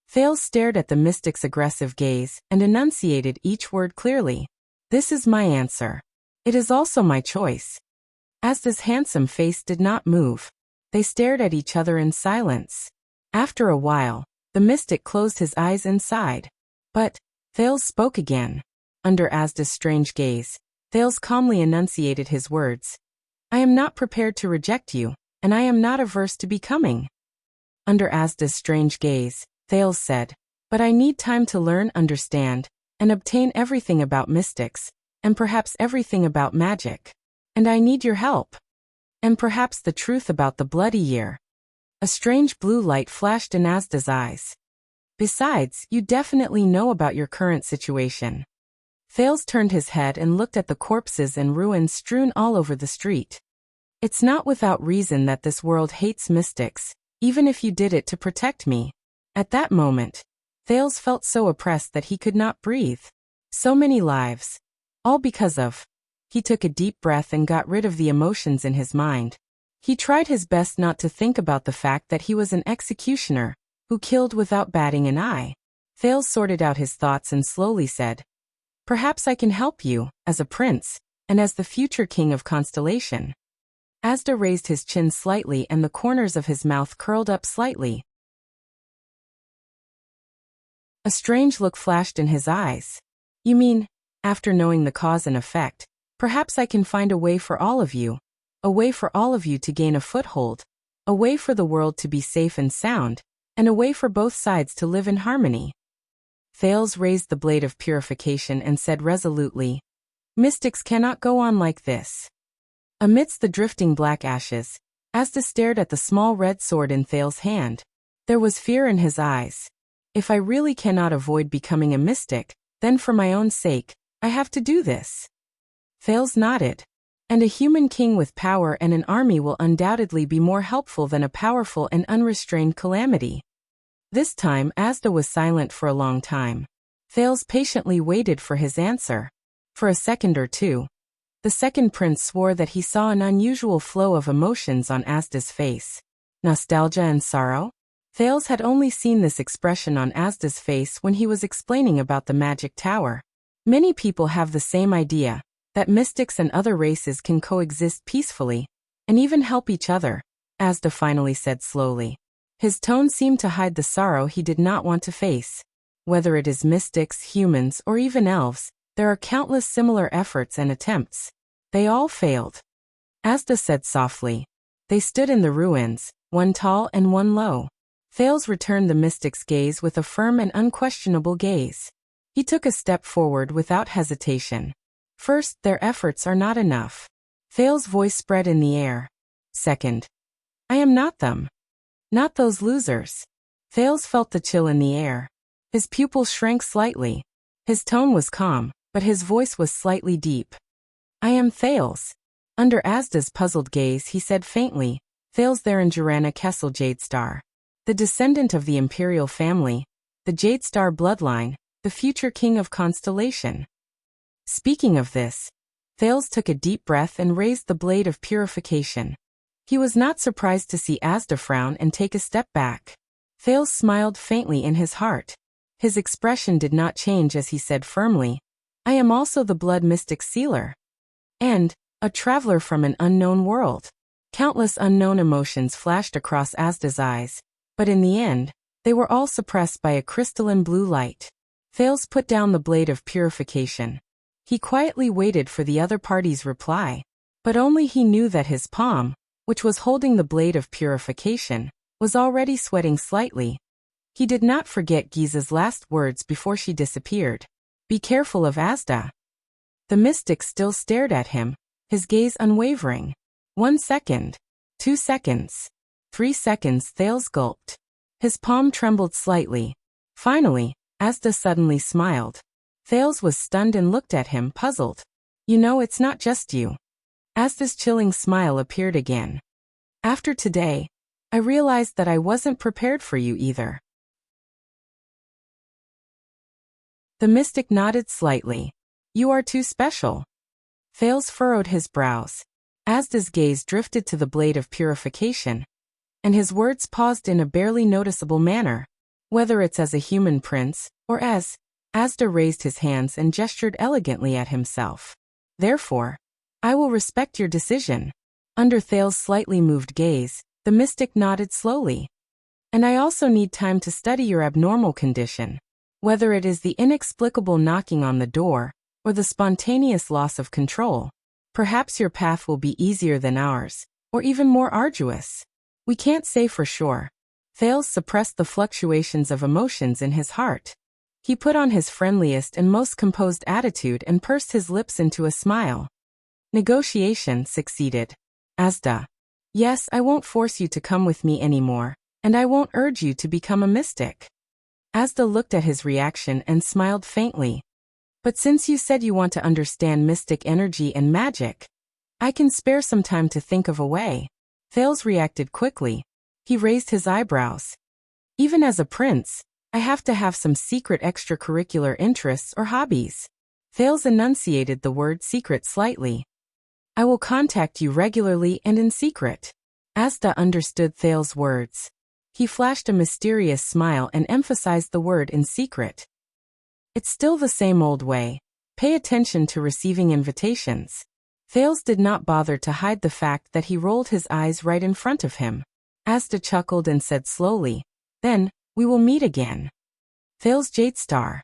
Thales stared at the mystic's aggressive gaze and enunciated each word clearly. "This is my answer. It is also my choice." Asda's handsome face did not move. They stared at each other in silence. After a while, the mystic closed his eyes and sighed. "But," Thales spoke again. Under Asda's strange gaze, Thales calmly enunciated his words. "I am not prepared to reject you, and I am not averse to becoming." Under Asda's strange gaze, Thales said, "But I need time to learn, understand, and obtain everything about mystics, and perhaps everything about magic. And I need your help. And perhaps the truth about the bloody year." A strange blue light flashed in Asda's eyes. "Besides, you definitely know about your current situation." Thales turned his head and looked at the corpses and ruins strewn all over the street. "It's not without reason that this world hates mystics, even if you did it to protect me." At that moment, Thales felt so oppressed that he could not breathe. So many lives. All because of. He took a deep breath and got rid of the emotions in his mind. He tried his best not to think about the fact that he was an executioner, who killed without batting an eye. Thales sorted out his thoughts and slowly said, "Perhaps I can help you, as a prince, and as the future king of Constellation." Asda raised his chin slightly and the corners of his mouth curled up slightly. A strange look flashed in his eyes. "You mean, after knowing the cause and effect, perhaps I can find a way for all of you, a way for all of you to gain a foothold, a way for the world to be safe and sound, and a way for both sides to live in harmony." Thales raised the blade of purification and said resolutely, "Mystics cannot go on like this." Amidst the drifting black ashes, Asda stared at the small red sword in Thales' hand. There was fear in his eyes. "If I really cannot avoid becoming a mystic, then for my own sake, I have to do this." Thales nodded. "And a human king with power and an army will undoubtedly be more helpful than a powerful and unrestrained calamity." This time Asda was silent for a long time. Thales patiently waited for his answer. For a second or two, the second prince swore that he saw an unusual flow of emotions on Asda's face. Nostalgia and sorrow? Thales had only seen this expression on Asda's face when he was explaining about the magic tower. Many people have the same idea, that mystics and other races can coexist peacefully, and even help each other, Asda finally said slowly. His tone seemed to hide the sorrow he did not want to face. Whether it is mystics, humans, or even elves, there are countless similar efforts and attempts. They all failed. Asda said softly. They stood in the ruins, one tall and one low. Thales returned the mystic's gaze with a firm and unquestionable gaze. He took a step forward without hesitation. First, their efforts are not enough. Thales' voice spread in the air. Second, I am not them. Not those losers. Thales felt the chill in the air. His pupils shrank slightly. His tone was calm, but his voice was slightly deep. I am Thales. Under Asda's puzzled gaze he said faintly, Thales Theron Jorana Kessel Jadestar. The descendant of the imperial family, the Jadestar bloodline, the future king of Constellation. Speaking of this, Thales took a deep breath and raised the blade of purification. He was not surprised to see Asda frown and take a step back. Thales smiled faintly in his heart. His expression did not change as he said firmly, I am also the blood mystic sealer. And a traveler from an unknown world. Countless unknown emotions flashed across Asda's eyes, but in the end, they were all suppressed by a crystalline blue light. Thales put down the blade of purification. He quietly waited for the other party's reply, but only he knew that his palm, which was holding the blade of purification, was already sweating slightly. He did not forget Giza's last words before she disappeared. Be careful of Asda. The mystic still stared at him, his gaze unwavering. 1 second. 2 seconds. 3 seconds. Thales gulped. His palm trembled slightly. Finally, Asda suddenly smiled. Thales was stunned and looked at him, puzzled. You know it's not just you. Asda's chilling smile appeared again. After today, I realized that I wasn't prepared for you either. The mystic nodded slightly. You are too special. Thales furrowed his brows. Asda's gaze drifted to the blade of purification, and his words paused in a barely noticeable manner. Whether it's as a human prince, or as, Asda raised his hands and gestured elegantly at himself. Therefore, I will respect your decision. Under Thales' slightly moved gaze, the mystic nodded slowly. And I also need time to study your abnormal condition. Whether it is the inexplicable knocking on the door, or the spontaneous loss of control, perhaps your path will be easier than ours, or even more arduous. We can't say for sure. Thales suppressed the fluctuations of emotions in his heart. He put on his friendliest and most composed attitude and pursed his lips into a smile. Negotiation succeeded. Asda. Yes, I won't force you to come with me anymore, and I won't urge you to become a mystic. Asda looked at his reaction and smiled faintly. But since you said you want to understand mystic energy and magic, I can spare some time to think of a way. Thales reacted quickly. He raised his eyebrows. Even as a prince, I have to have some secret extracurricular interests or hobbies. Thales enunciated the word secret slightly. I will contact you regularly and in secret. Asda understood Thales' words. He flashed a mysterious smile and emphasized the word in secret. It's still the same old way. Pay attention to receiving invitations. Thales did not bother to hide the fact that he rolled his eyes right in front of him. Asda chuckled and said slowly, Then, we will meet again. Thales Jadestar.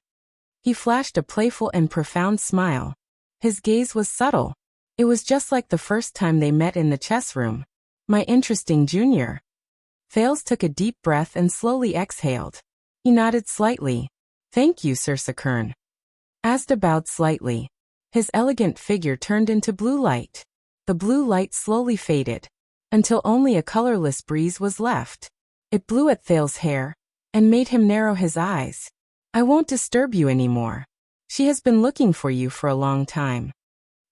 He flashed a playful and profound smile. His gaze was subtle. It was just like the first time they met in the chess room. My interesting junior. Thales took a deep breath and slowly exhaled. He nodded slightly. Thank you, Sir Sakern. Asda bowed slightly. His elegant figure turned into blue light. The blue light slowly faded, until only a colorless breeze was left. It blew at Thales' hair, and made him narrow his eyes. I won't disturb you anymore. She has been looking for you for a long time.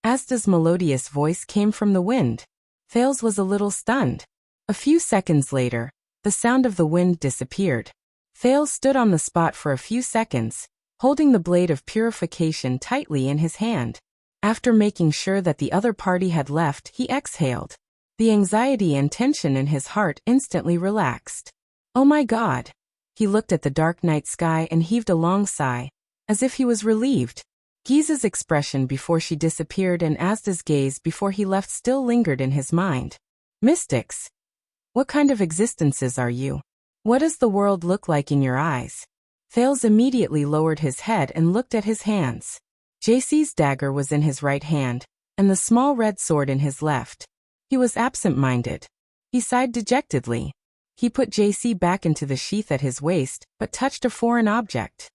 Asda's melodious voice came from the wind. Thales was a little stunned. A few seconds later, the sound of the wind disappeared. Thales stood on the spot for a few seconds, holding the blade of purification tightly in his hand. After making sure that the other party had left, he exhaled. The anxiety and tension in his heart instantly relaxed. Oh my God! He looked at the dark night sky and heaved a long sigh, as if he was relieved. Giza's expression before she disappeared and Asda's gaze before he left still lingered in his mind. Mystics! What kind of existences are you? What does the world look like in your eyes? Thales immediately lowered his head and looked at his hands. JC's dagger was in his right hand, and the small red sword in his left. He was absent-minded. He sighed dejectedly. He put JC back into the sheath at his waist, but touched a foreign object.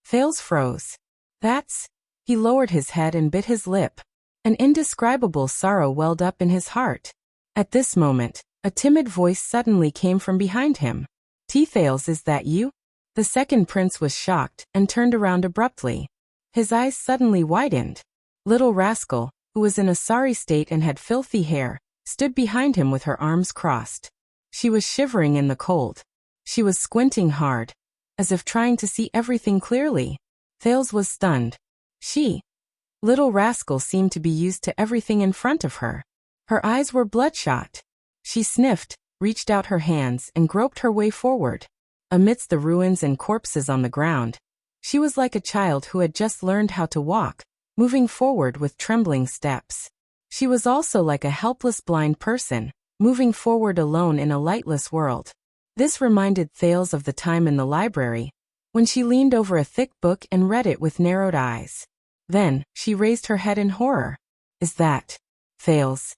Thales froze. That's... He lowered his head and bit his lip. An indescribable sorrow welled up in his heart. At this moment, a timid voice suddenly came from behind him. Thales, is that you? The second prince was shocked and turned around abruptly. His eyes suddenly widened. Little Rascal, who was in a sorry state and had filthy hair, stood behind him with her arms crossed. She was shivering in the cold. She was squinting hard, as if trying to see everything clearly. Thales was stunned. Little Rascal seemed to be used to everything in front of her. Her eyes were bloodshot. She sniffed, reached out her hands and groped her way forward. Amidst the ruins and corpses on the ground, she was like a child who had just learned how to walk, moving forward with trembling steps. She was also like a helpless blind person, moving forward alone in a lightless world. This reminded Thales of the time in the library, when she leaned over a thick book and read it with narrowed eyes. Then, she raised her head in horror. "Is that Thales?"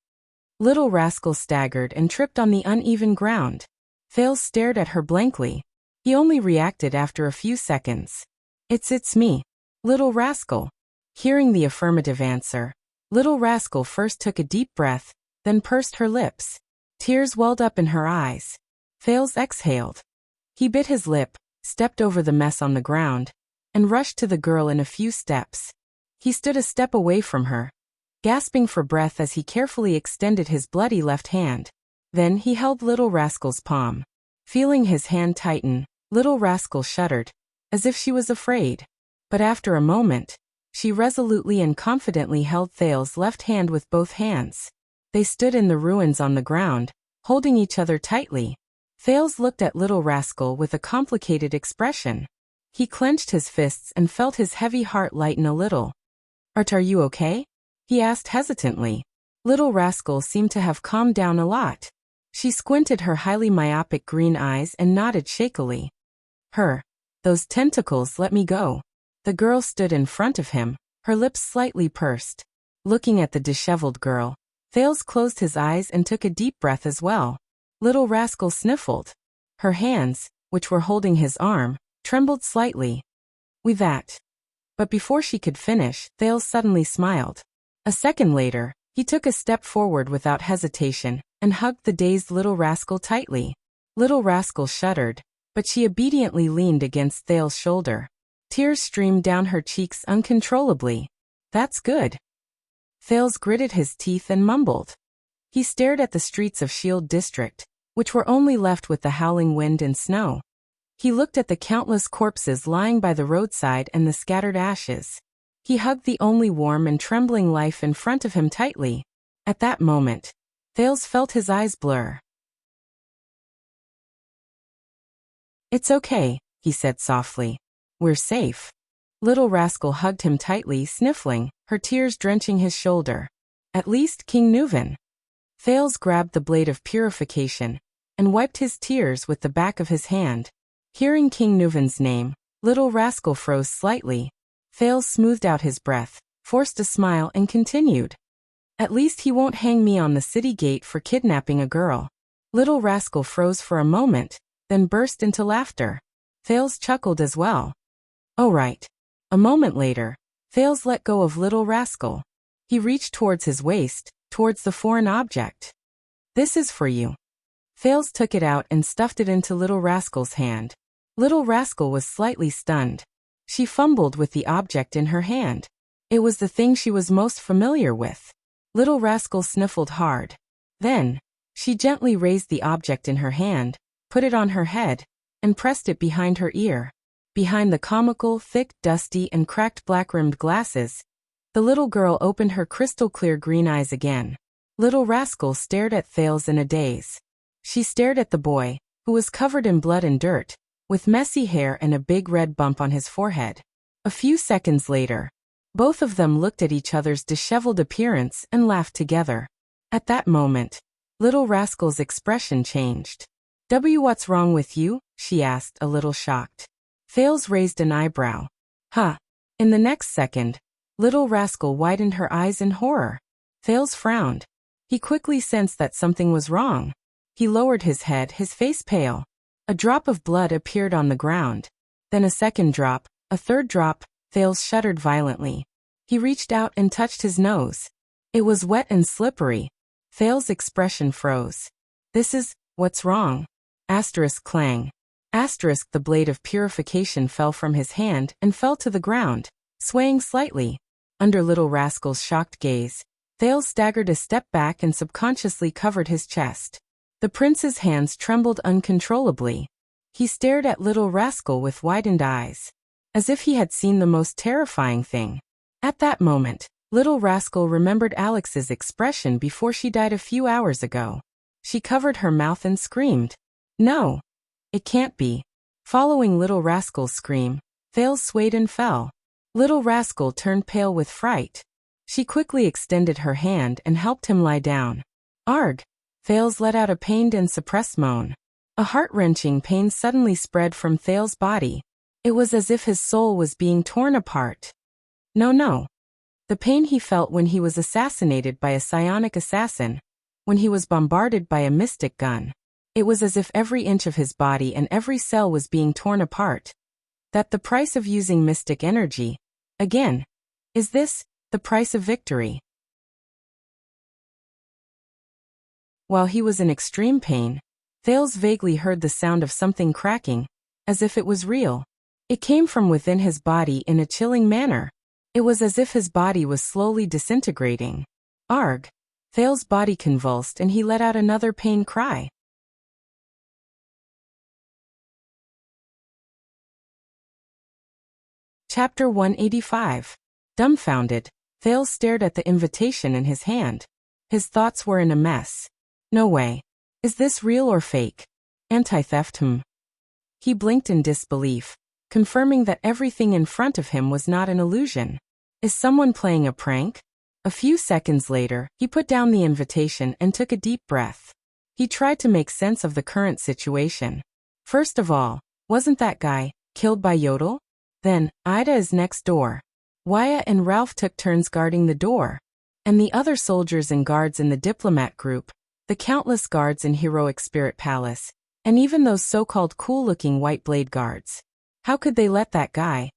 Little Rascal staggered and tripped on the uneven ground. Thales stared at her blankly. He only reacted after a few seconds. It's me, Little Rascal." Hearing the affirmative answer, Little Rascal first took a deep breath, then pursed her lips. Tears welled up in her eyes. Thales exhaled. He bit his lip, stepped over the mess on the ground, and rushed to the girl in a few steps. He stood a step away from her, gasping for breath as he carefully extended his bloody left hand. Then he held Little Rascal's palm. Feeling his hand tighten, Little Rascal shuddered, as if she was afraid. But after a moment, she resolutely and confidently held Thales' left hand with both hands. They stood in the ruins on the ground, holding each other tightly. Thales looked at Little Rascal with a complicated expression. He clenched his fists and felt his heavy heart lighten a little. Are you okay?" he asked hesitantly. Little Rascal seemed to have calmed down a lot. She squinted her highly myopic green eyes and nodded shakily. Those tentacles let me go." The girl stood in front of him, her lips slightly pursed. Looking at the disheveled girl, Thales closed his eyes and took a deep breath as well. Little Rascal sniffled. Her hands, which were holding his arm, trembled slightly. "We that." But before she could finish, Thales suddenly smiled. A second later, he took a step forward without hesitation and hugged the dazed Little Rascal tightly. Little Rascal shuddered, but she obediently leaned against Thales' shoulder. Tears streamed down her cheeks uncontrollably. "That's good." Thales gritted his teeth and mumbled. He stared at the streets of Shield District, which were only left with the howling wind and snow. He looked at the countless corpses lying by the roadside and the scattered ashes. He hugged the only warm and trembling life in front of him tightly. At that moment, Thales felt his eyes blur. "It's okay," he said softly. "We're safe." Little Rascal hugged him tightly, sniffling, her tears drenching his shoulder. "At least King Nuven." Thales grabbed the blade of purification and wiped his tears with the back of his hand. Hearing King Nuven's name, Little Rascal froze slightly. Thales smoothed out his breath, forced a smile and continued. "At least he won't hang me on the city gate for kidnapping a girl." Little Rascal froze for a moment, then burst into laughter. Thales chuckled as well. "Oh right." A moment later, Thales let go of Little Rascal. He reached towards his waist, towards the foreign object. "This is for you." Thales took it out and stuffed it into Little Rascal's hand. Little Rascal was slightly stunned. She fumbled with the object in her hand. It was the thing she was most familiar with. Little Rascal sniffled hard. Then, she gently raised the object in her hand, put it on her head, and pressed it behind her ear. Behind the comical, thick, dusty, and cracked black-rimmed glasses, the little girl opened her crystal-clear green eyes again. Little Rascal stared at Thales in a daze. She stared at the boy, who was covered in blood and dirt, with messy hair and a big red bump on his forehead. A few seconds later, both of them looked at each other's disheveled appearance and laughed together. At that moment, Little Rascal's expression changed. "What's wrong with you?" she asked, a little shocked. Thales raised an eyebrow. "Huh." In the next second, Little Rascal widened her eyes in horror. Thales frowned. He quickly sensed that something was wrong. He lowered his head, his face pale. A drop of blood appeared on the ground. Then a second drop, a third drop. Thales shuddered violently. He reached out and touched his nose. It was wet and slippery. Thales' expression froze. "This is what's wrong." Asterisk clang. Asterisk the blade of purification fell from his hand and fell to the ground, swaying slightly. Under Little Rascal's shocked gaze, Thales staggered a step back and subconsciously covered his chest. The prince's hands trembled uncontrollably. He stared at Little Rascal with widened eyes, as if he had seen the most terrifying thing. At that moment, Little Rascal remembered Alex's expression before she died a few hours ago. She covered her mouth and screamed, "No! It can't be." Following Little Rascal's scream, Thales swayed and fell. Little Rascal turned pale with fright. She quickly extended her hand and helped him lie down. "Arg!" Thales let out a pained and suppressed moan. A heart-wrenching pain suddenly spread from Thales' body. It was as if his soul was being torn apart. No. The pain he felt when he was assassinated by a psionic assassin, when he was bombarded by a mystic gun. It was as if every inch of his body and every cell was being torn apart. That the price of using mystic energy, again, is this, the price of victory? While he was in extreme pain, Thales vaguely heard the sound of something cracking, as if it was real. It came from within his body in a chilling manner. It was as if his body was slowly disintegrating. Arg! Thales' body convulsed and he let out another pain cry. Chapter 185. Dumbfounded, Thales stared at the invitation in his hand. His thoughts were in a mess. No way. Is this real or fake? Anti-theft, He blinked in disbelief, confirming that everything in front of him was not an illusion. Is someone playing a prank? A few seconds later, he put down the invitation and took a deep breath. He tried to make sense of the current situation. First of all, wasn't that guy killed by Yodel? Then, Ida is next door. Wyatt and Ralph took turns guarding the door. And the other soldiers and guards in the diplomat group, the countless guards in Heroic Spirit Palace, and even those so-called cool-looking white blade guards. How could they let that guy?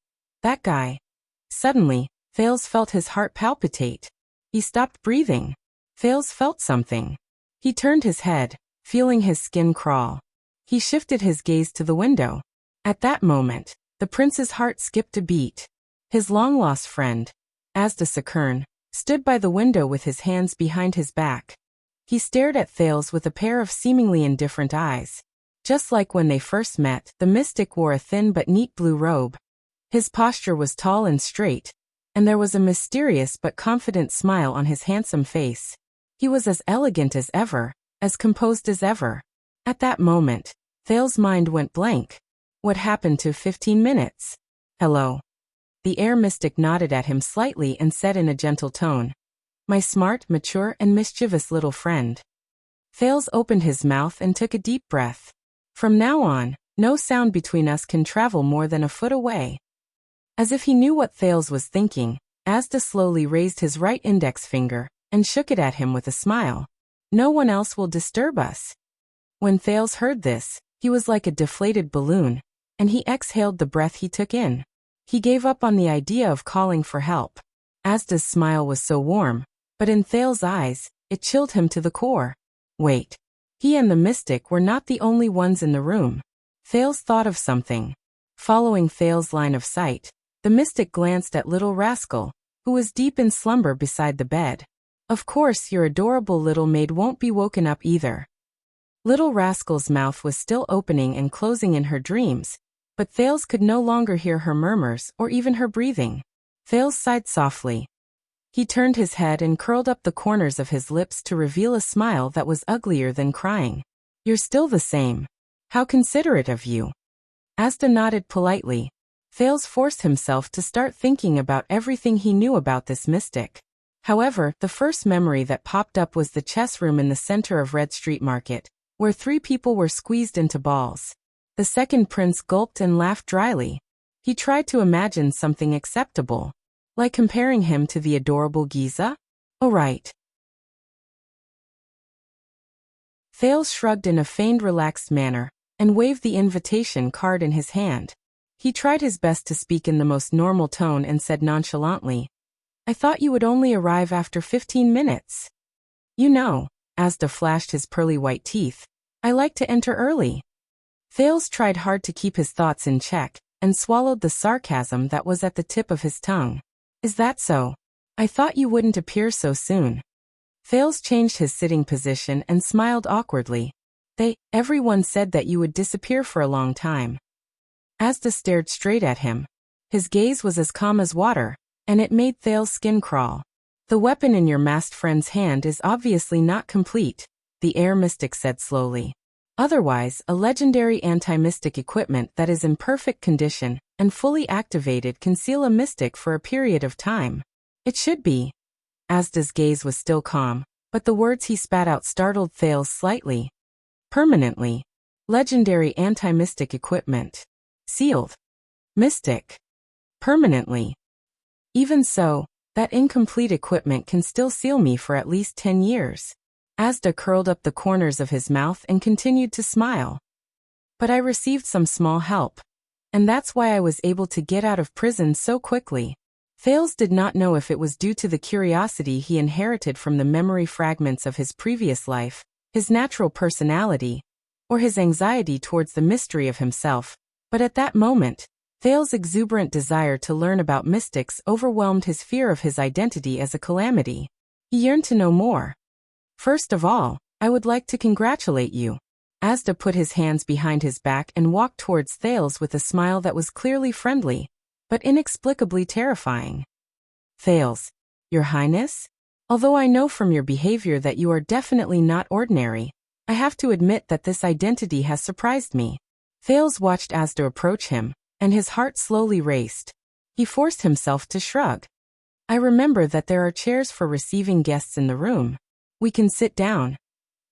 Suddenly, Thales felt his heart palpitate. He stopped breathing. Thales felt something. He turned his head, feeling his skin crawl. He shifted his gaze to the window. At that moment, the prince's heart skipped a beat. His long-lost friend, Asda Sakern, stood by the window with his hands behind his back. He stared at Thales with a pair of seemingly indifferent eyes. Just like when they first met, the mystic wore a thin but neat blue robe. His posture was tall and straight, and there was a mysterious but confident smile on his handsome face. He was as elegant as ever, as composed as ever. At that moment, Thales' mind went blank. What happened to 15 minutes? Hello. The air mystic nodded at him slightly and said in a gentle tone, "My smart, mature, and mischievous little friend." Thales opened his mouth and took a deep breath. From now on, no sound between us can travel more than a foot away. As if he knew what Thales was thinking, Asda slowly raised his right index finger and shook it at him with a smile. "No one else will disturb us." When Thales heard this, he was like a deflated balloon, and he exhaled the breath he took in. He gave up on the idea of calling for help. Asda's smile was so warm, but in Thales' eyes, it chilled him to the core. Wait. He and the mystic were not the only ones in the room. Thales thought of something. Following Thales' line of sight, the mystic glanced at Little Rascal, who was deep in slumber beside the bed. "Of course your adorable little maid won't be woken up either." Little Rascal's mouth was still opening and closing in her dreams, but Thales could no longer hear her murmurs or even her breathing. Thales sighed softly. He turned his head and curled up the corners of his lips to reveal a smile that was uglier than crying. "You're still the same. How considerate of you." Asda nodded politely. Thales forced himself to start thinking about everything he knew about this mystic. However, the first memory that popped up was the chess room in the center of Red Street Market, where 3 people were squeezed into balls. The second prince gulped and laughed dryly. He tried to imagine something acceptable, like comparing him to the adorable Giza? Oh right. Thales shrugged in a feigned relaxed manner, and waved the invitation card in his hand. He tried his best to speak in the most normal tone and said nonchalantly, "I thought you would only arrive after 15 minutes. You know," Asda flashed his pearly white teeth, "I like to enter early." Thales tried hard to keep his thoughts in check, and swallowed the sarcasm that was at the tip of his tongue. Is that so? I thought you wouldn't appear so soon. Thales changed his sitting position and smiled awkwardly. Everyone said that you would disappear for a long time. Asda stared straight at him. His gaze was as calm as water, and it made Thales' skin crawl. The weapon in your masked friend's hand is obviously not complete, the Heir mystic said slowly. Otherwise, a legendary anti-mystic equipment that is in perfect condition and fully activated can seal a mystic for a period of time. It should be. Asda's gaze was still calm, but the words he spat out startled Thales slightly. Permanently. Legendary anti-mystic equipment. Sealed. Mystic. Permanently. Even so, that incomplete equipment can still seal me for at least 10 years. Asda curled up the corners of his mouth and continued to smile. But I received some small help. And that's why I was able to get out of prison so quickly. Thales did not know if it was due to the curiosity he inherited from the memory fragments of his previous life, his natural personality, or his anxiety towards the mystery of himself, but at that moment, Thales' exuberant desire to learn about mystics overwhelmed his fear of his identity as a calamity. He yearned to know more. First of all, I would like to congratulate you. Asda put his hands behind his back and walked towards Thales with a smile that was clearly friendly, but inexplicably terrifying. Thales, Your Highness? Although I know from your behavior that you are definitely not ordinary, I have to admit that this identity has surprised me. Thales watched Asda approach him, and his heart slowly raced. He forced himself to shrug. I remember that there are chairs for receiving guests in the room. We can sit down.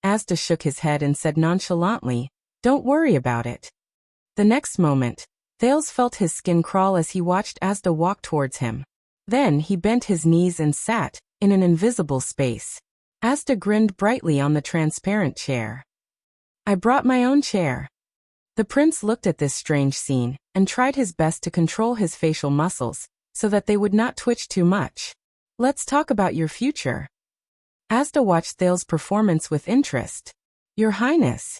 Asda shook his head and said nonchalantly, Don't worry about it. The next moment, Thales felt his skin crawl as he watched Asda walk towards him. Then he bent his knees and sat, in an invisible space. Asda grinned brightly on the transparent chair. I brought my own chair. The prince looked at this strange scene, and tried his best to control his facial muscles, so that they would not twitch too much. Let's talk about your future. Asda watched Thales' performance with interest. Your Highness.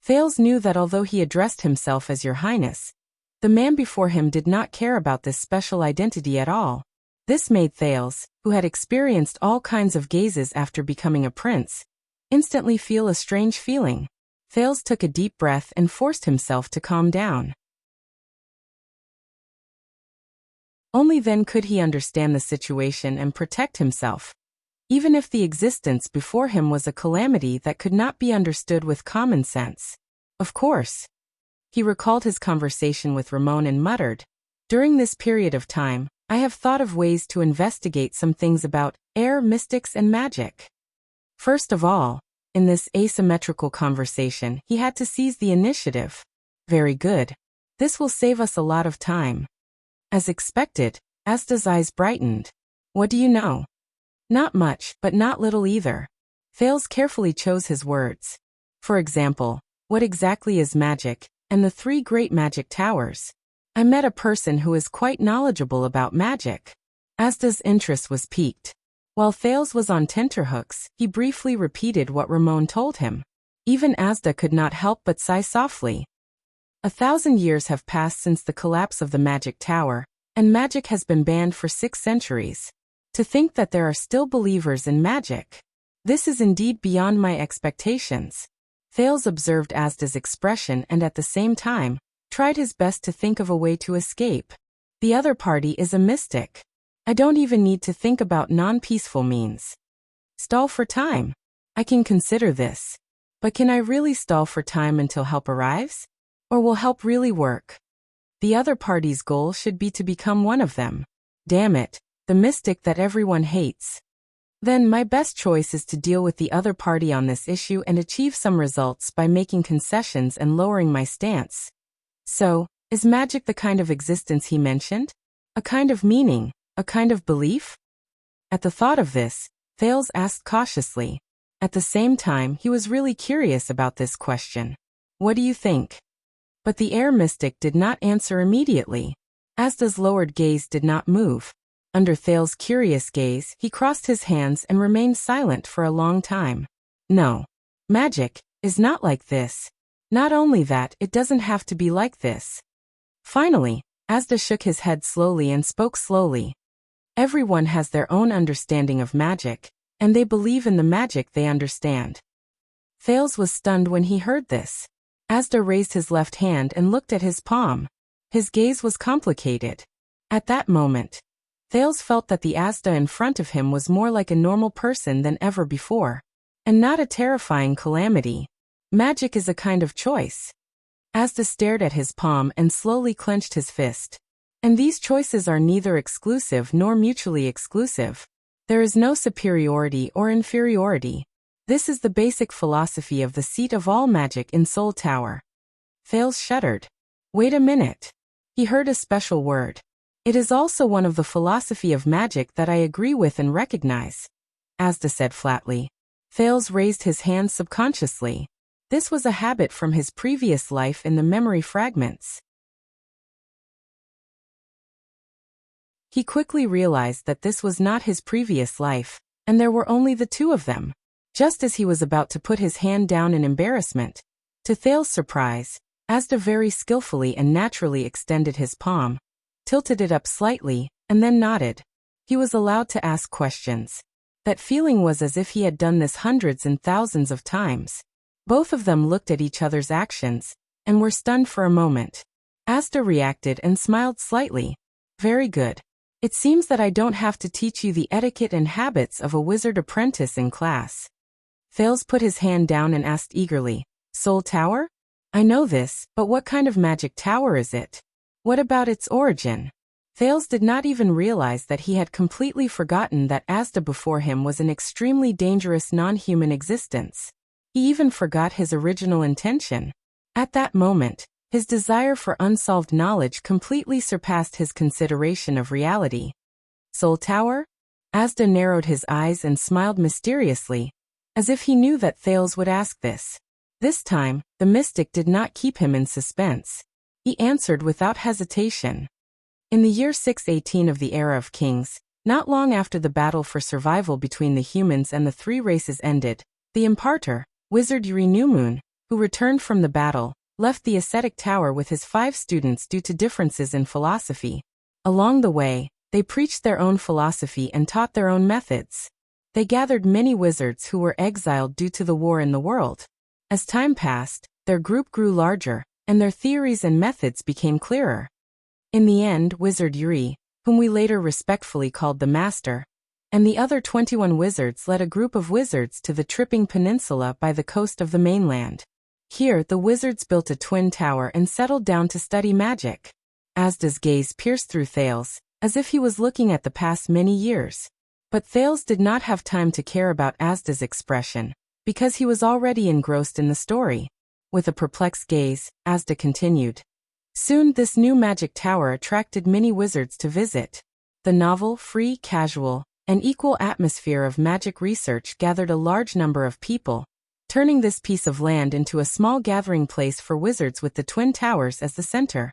Thales knew that although he addressed himself as Your Highness, the man before him did not care about this special identity at all. This made Thales, who had experienced all kinds of gazes after becoming a prince, instantly feel a strange feeling. Thales took a deep breath and forced himself to calm down. Only then could he understand the situation and protect himself. Even if the existence before him was a calamity that could not be understood with common sense. Of course. He recalled his conversation with Ramon and muttered, During this period of time, I have thought of ways to investigate some things about Heir, mystics and magic. First of all, in this asymmetrical conversation, he had to seize the initiative. Very good. This will save us a lot of time. As expected, Asda's eyes brightened. What do you know? Not much, but not little either. Thales carefully chose his words. For example, what exactly is magic, and the 3 great magic towers? I met a person who is quite knowledgeable about magic. Asda's interest was piqued. While Thales was on tenterhooks, he briefly repeated what Ramon told him. Even Asda could not help but sigh softly. 1,000 years have passed since the collapse of the magic tower, and magic has been banned for 6 centuries. To think that there are still believers in magic. This is indeed beyond my expectations. Thales observed Asda's expression and at the same time, tried his best to think of a way to escape. The other party is a mystic. I don't even need to think about non-peaceful means. Stall for time. I can consider this. But can I really stall for time until help arrives? Or will help really work? The other party's goal should be to become one of them. Damn it. The mystic that everyone hates. Then my best choice is to deal with the other party on this issue and achieve some results by making concessions and lowering my stance. So, is magic the kind of existence he mentioned? A kind of meaning, a kind of belief? At the thought of this, Thales asked cautiously. At the same time, he was really curious about this question. What do you think? But the Heir mystic did not answer immediately. Asda's lowered gaze did not move. Under Thales' curious gaze, he crossed his hands and remained silent for a long time. No. Magic is not like this. Not only that, it doesn't have to be like this. Finally, Asda shook his head slowly and spoke slowly. Everyone has their own understanding of magic, and they believe in the magic they understand. Thales was stunned when he heard this. Asda raised his left hand and looked at his palm. His gaze was complicated. At that moment, Thales felt that the Asda in front of him was more like a normal person than ever before, and not a terrifying calamity. Magic is a kind of choice. Asda stared at his palm and slowly clenched his fist. And these choices are neither exclusive nor mutually exclusive. There is no superiority or inferiority. This is the basic philosophy of the seat of all magic in Soul Tower. Thales shuddered. Wait a minute. He heard a special word. It is also one of the philosophy of magic that I agree with and recognize, Asda said flatly. Thales raised his hand subconsciously. This was a habit from his previous life in the memory fragments. He quickly realized that this was not his previous life, and there were only the two of them. Just as he was about to put his hand down in embarrassment, to Thales' surprise, Asda very skillfully and naturally extended his palm, tilted it up slightly, and then nodded. He was allowed to ask questions. That feeling was as if he had done this hundreds and thousands of times. Both of them looked at each other's actions, and were stunned for a moment. Asda reacted and smiled slightly. Very good. It seems that I don't have to teach you the etiquette and habits of a wizard apprentice in class. Thales put his hand down and asked eagerly, Soul Tower? I know this, but what kind of magic tower is it? What about its origin? Thales did not even realize that he had completely forgotten that Asda before him was an extremely dangerous non-human existence. He even forgot his original intention. At that moment, his desire for unsolved knowledge completely surpassed his consideration of reality. Soul Tower? Asda narrowed his eyes and smiled mysteriously, as if he knew that Thales would ask this. This time, the mystic did not keep him in suspense. He answered without hesitation. In the year 618 of the Era of Kings, not long after the battle for survival between the humans and the three races ended, the imparter, Wizard Yuri Newmoon, who returned from the battle, left the ascetic tower with his 5 students due to differences in philosophy. Along the way, they preached their own philosophy and taught their own methods. They gathered many wizards who were exiled due to the war in the world. As time passed, their group grew larger, and their theories and methods became clearer. In the end, Wizard Yuri, whom we later respectfully called the Master, and the other 21 wizards led a group of wizards to the Tripping Peninsula by the coast of the mainland. Here, the wizards built a twin tower and settled down to study magic. Asda's gaze pierced through Thales, as if he was looking at the past many years. But Thales did not have time to care about Asda's expression, because he was already engrossed in the story. With a perplexed gaze, Asda continued. Soon this new magic tower attracted many wizards to visit. The novel, free, casual, and equal atmosphere of magic research gathered a large number of people, turning this piece of land into a small gathering place for wizards with the Twin Towers as the center.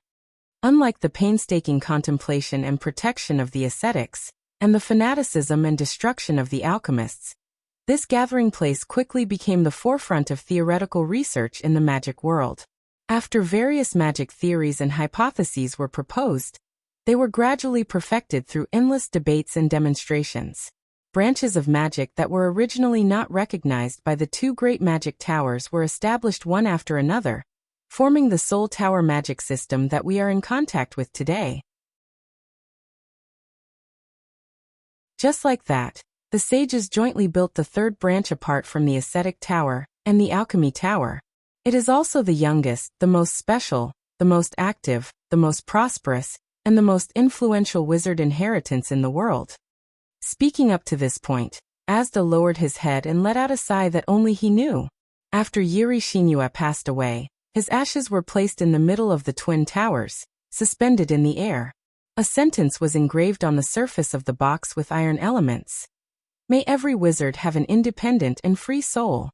Unlike the painstaking contemplation and protection of the ascetics, and the fanaticism and destruction of the alchemists, this gathering place quickly became the forefront of theoretical research in the magic world. After various magic theories and hypotheses were proposed, they were gradually perfected through endless debates and demonstrations. Branches of magic that were originally not recognized by the 2 great magic towers were established one after another, forming the Soul Tower magic system that we are in contact with today. Just like that, the sages jointly built the 3rd branch apart from the ascetic tower and the alchemy tower. It is also the youngest, the most special, the most active, the most prosperous, and the most influential wizard inheritance in the world. Speaking up to this point, Asda lowered his head and let out a sigh that only he knew. After Yuri Shinua passed away, his ashes were placed in the middle of the Twin Towers, suspended in the air. A sentence was engraved on the surface of the box with iron elements. May every wizard have an independent and free soul.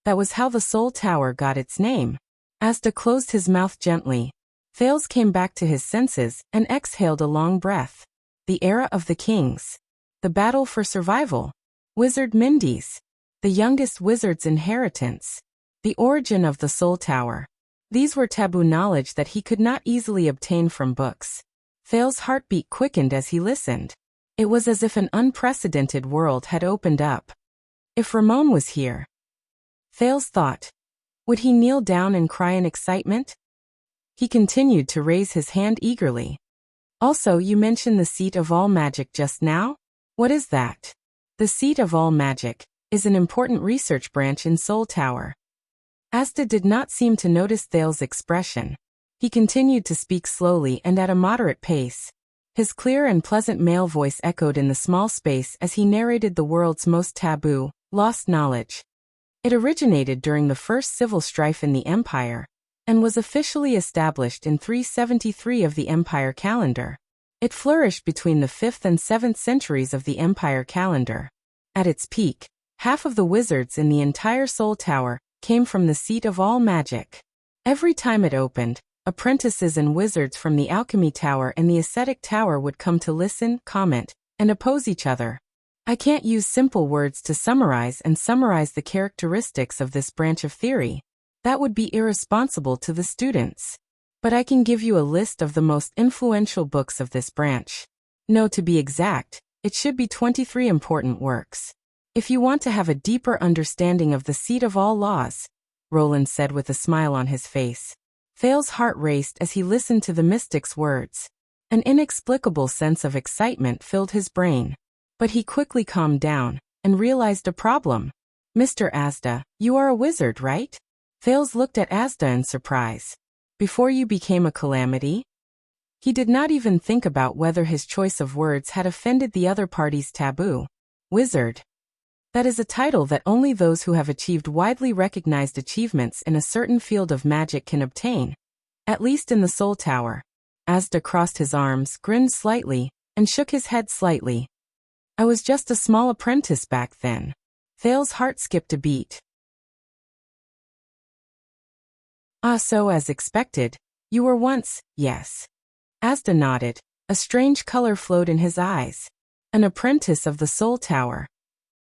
That was how the Soul Tower got its name. Asda closed his mouth gently. Thales came back to his senses and exhaled a long breath. The Era of the Kings. The battle for survival. Wizard Mindy's. The youngest wizard's inheritance. The origin of the Soul Tower. These were taboo knowledge that he could not easily obtain from books. Thales's heartbeat quickened as he listened. It was as if an unprecedented world had opened up. If Ramon was here, Thales thought, would he kneel down and cry in excitement? He continued to raise his hand eagerly. Also, you mentioned the seat of all magic just now? What is that? The seat of all magic is an important research branch in Soul Tower. Asta did not seem to notice Thales' expression. He continued to speak slowly and at a moderate pace. His clear and pleasant male voice echoed in the small space as he narrated the world's most taboo, lost knowledge. It originated during the first civil strife in the Empire, and was officially established in 373 of the Empire calendar. It flourished between the 5th and 7th centuries of the Empire calendar. At its peak, half of the wizards in the entire Soul Tower came from the seat of all magic. Every time it opened, apprentices and wizards from the Alchemy Tower and the Ascetic Tower would come to listen, comment, and oppose each other. I can't use simple words to summarize the characteristics of this branch of theory. That would be irresponsible to the students. But I can give you a list of the most influential books of this branch. No, to be exact, it should be 23 important works. If you want to have a deeper understanding of the seat of all laws, Roland said with a smile on his face. Thales' heart raced as he listened to the mystic's words. An inexplicable sense of excitement filled his brain. But he quickly calmed down and realized a problem. Mr. Asda, you are a wizard, right? Thales looked at Asda in surprise. Before you became a calamity? He did not even think about whether his choice of words had offended the other party's taboo. Wizard. That is a title that only those who have achieved widely recognized achievements in a certain field of magic can obtain. At least in the Soul Tower. Asda crossed his arms, grinned slightly, and shook his head slightly. I was just a small apprentice back then. Thales' heart skipped a beat. Ah, so as expected, you were once, yes. Asda nodded. A strange color flowed in his eyes. An apprentice of the Soul Tower.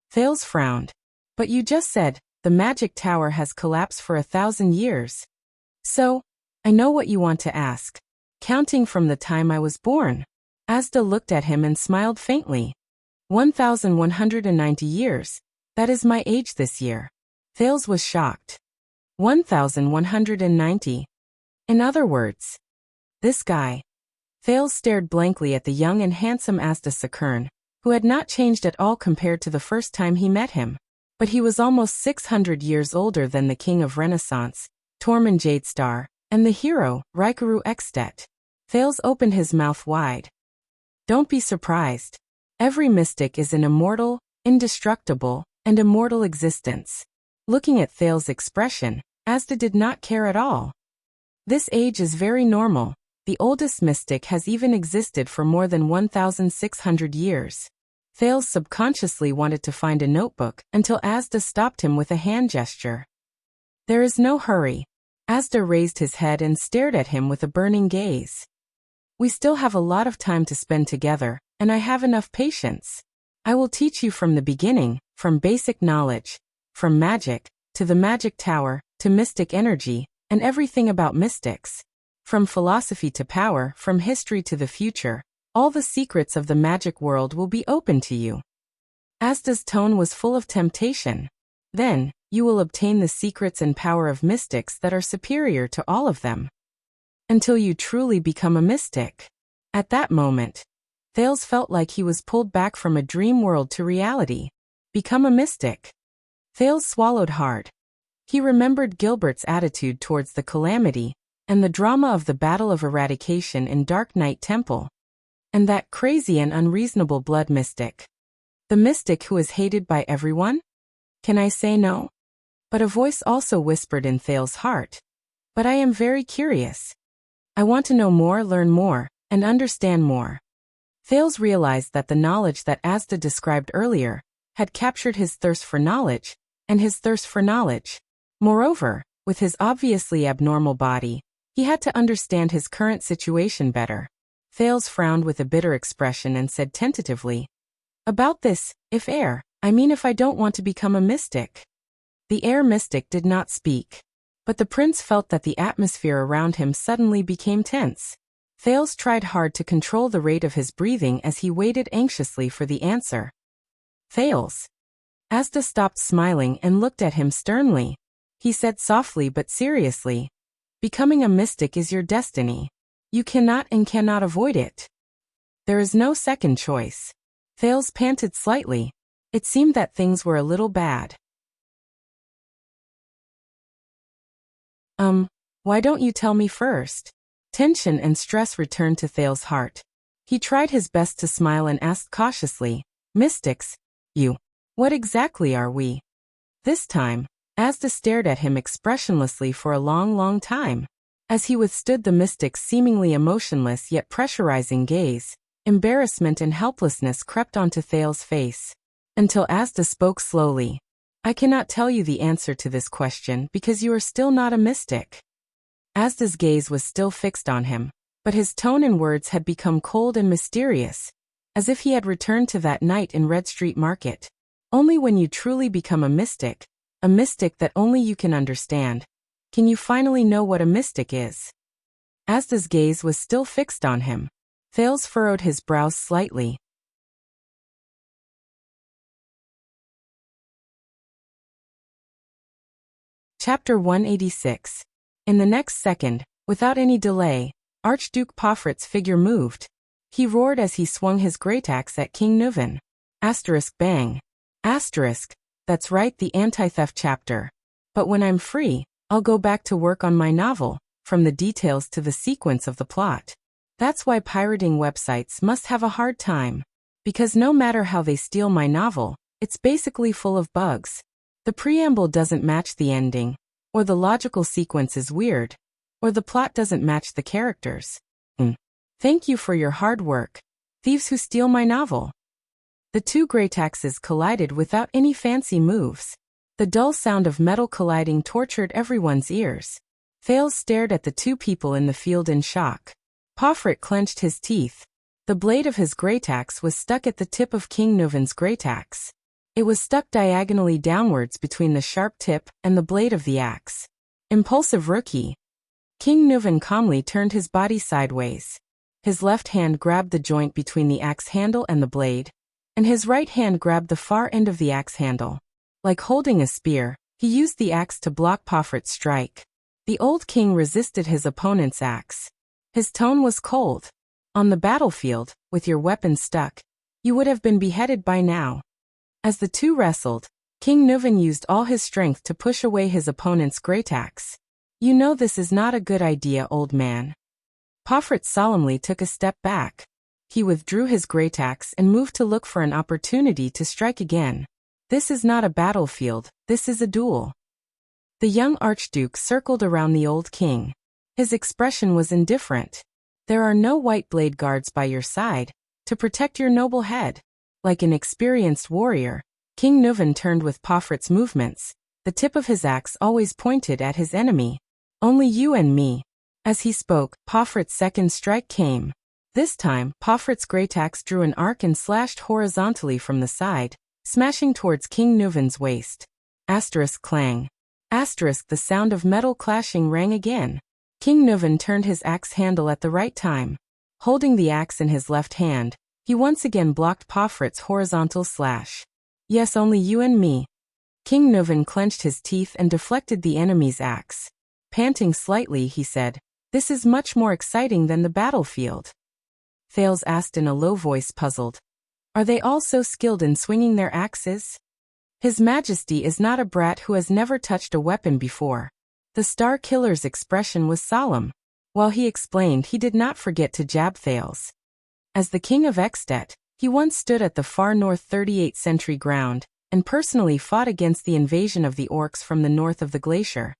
Thales frowned. But you just said, the magic tower has collapsed for 1,000 years. So, I know what you want to ask. Counting from the time I was born. Asda looked at him and smiled faintly. 1,190 years. That is my age this year. Thales was shocked. 1,190. In other words, this guy. Thales stared blankly at the young and handsome Asda Sakern, who had not changed at all compared to the first time he met him. But he was almost 600 years older than the king of Renaissance, Tormund Jadestar, and the hero, Rikaru Extet. Thales opened his mouth wide. Don't be surprised. Every mystic is an immortal, indestructible, and immortal existence. Looking at Thales' expression, Asda did not care at all. This age is very normal. The oldest mystic has even existed for more than 1,600 years. Thales subconsciously wanted to find a notebook until Asda stopped him with a hand gesture. There is no hurry. Asda raised his head and stared at him with a burning gaze. We still have a lot of time to spend together, and I have enough patience. I will teach you from the beginning, from basic knowledge, from magic, to the magic tower, to mystic energy, and everything about mystics. From philosophy to power, from history to the future, all the secrets of the magic world will be open to you. Asda's tone was full of temptation. Then, you will obtain the secrets and power of mystics that are superior to all of them. Until you truly become a mystic. At that moment, Thales felt like he was pulled back from a dream world to reality. Become a mystic. Thales swallowed hard. He remembered Gilbert's attitude towards the calamity, and the drama of the Battle of Eradication in Dark Knight Temple. And that crazy and unreasonable blood mystic. The mystic who is hated by everyone? Can I say no? But a voice also whispered in Thales' heart. But I am very curious. I want to know more, learn more, and understand more. Thales realized that the knowledge that Asda described earlier had captured his thirst for knowledge, and his thirst for knowledge. Moreover, with his obviously abnormal body, he had to understand his current situation better. Thales frowned with a bitter expression and said tentatively, about this, if Heir, I mean if I don't want to become a mystic. The air mystic did not speak. But the prince felt that the atmosphere around him suddenly became tense. Thales tried hard to control the rate of his breathing as he waited anxiously for the answer. Thales. Asda stopped smiling and looked at him sternly. He said softly but seriously, "Becoming a mystic is your destiny. You cannot avoid it. There is no second choice." Thales panted slightly. It seemed that things were a little bad. Why don't you tell me first?" Tension and stress returned to Thales' heart. He tried his best to smile and asked cautiously, "Mystics? What exactly are we?" This time, Asda stared at him expressionlessly for a long time. As he withstood the mystic's seemingly emotionless yet pressurizing gaze, embarrassment and helplessness crept onto Thales' face. Until Asda spoke slowly. "I cannot tell you the answer to this question because you are still not a mystic." Asda's gaze was still fixed on him, but his tone and words had become cold and mysterious, as if he had returned to that night in Red Street Market. Only when you truly become a mystic that only you can understand, can you finally know what a mystic is. Asda's gaze was still fixed on him. Thales furrowed his brows slightly. Chapter 186. In the next second, without any delay, Archduke Pofrit's figure moved. He roared as he swung his greataxe at King Nuven. Bang. That's right, the anti-theft chapter. But when I'm free, I'll go back to work on my novel, from the details to the sequence of the plot. That's why pirating websites must have a hard time. Because no matter how they steal my novel, it's basically full of bugs. The preamble doesn't match the ending, or the logical sequence is weird, or the plot doesn't match the characters. Thank you for your hard work, thieves who steal my novel. The two greataxes collided without any fancy moves. The dull sound of metal colliding tortured everyone's ears. Thales stared at the two people in the field in shock. Pofrit clenched his teeth. The blade of his greataxe was stuck at the tip of King Nuven's greataxe. It was stuck diagonally downwards between the sharp tip and the blade of the axe. Impulsive rookie. King Nuven calmly turned his body sideways. His left hand grabbed the joint between the axe handle and the blade, and his right hand grabbed the far end of the axe handle. Like holding a spear, he used the axe to block Pofrit's strike. The old king resisted his opponent's axe. His tone was cold. On the battlefield, with your weapon stuck, you would have been beheaded by now. As the two wrestled, King Nuven used all his strength to push away his opponent's greataxe. "You know this is not a good idea, old man." Pofrit solemnly took a step back. He withdrew his greataxe and moved to look for an opportunity to strike again. "This is not a battlefield, this is a duel." The young archduke circled around the old king. His expression was indifferent. "There are no white blade guards by your side to protect your noble head." Like an experienced warrior, King Nuven turned with Pofrit's movements. The tip of his axe always pointed at his enemy. "Only you and me." As he spoke, Pofrit's second strike came. This time, Pofrit's greataxe drew an arc and slashed horizontally from the side, smashing towards King Nuven's waist. Clang. The sound of metal clashing rang again. King Nuven turned his axe handle at the right time. Holding the axe in his left hand, he once again blocked Pofrit's horizontal slash. "Yes, only you and me." King Nuven clenched his teeth and deflected the enemy's axe. Panting slightly, he said, "This is much more exciting than the battlefield." Thales asked in a low voice, puzzled. "Are they all so skilled in swinging their axes?" "His Majesty is not a brat who has never touched a weapon before." The Star Killer's expression was solemn. While he explained, he did not forget to jab Thales. As the King of Extet, he once stood at the far north 38th century ground, and personally fought against the invasion of the orcs from the north of the glacier.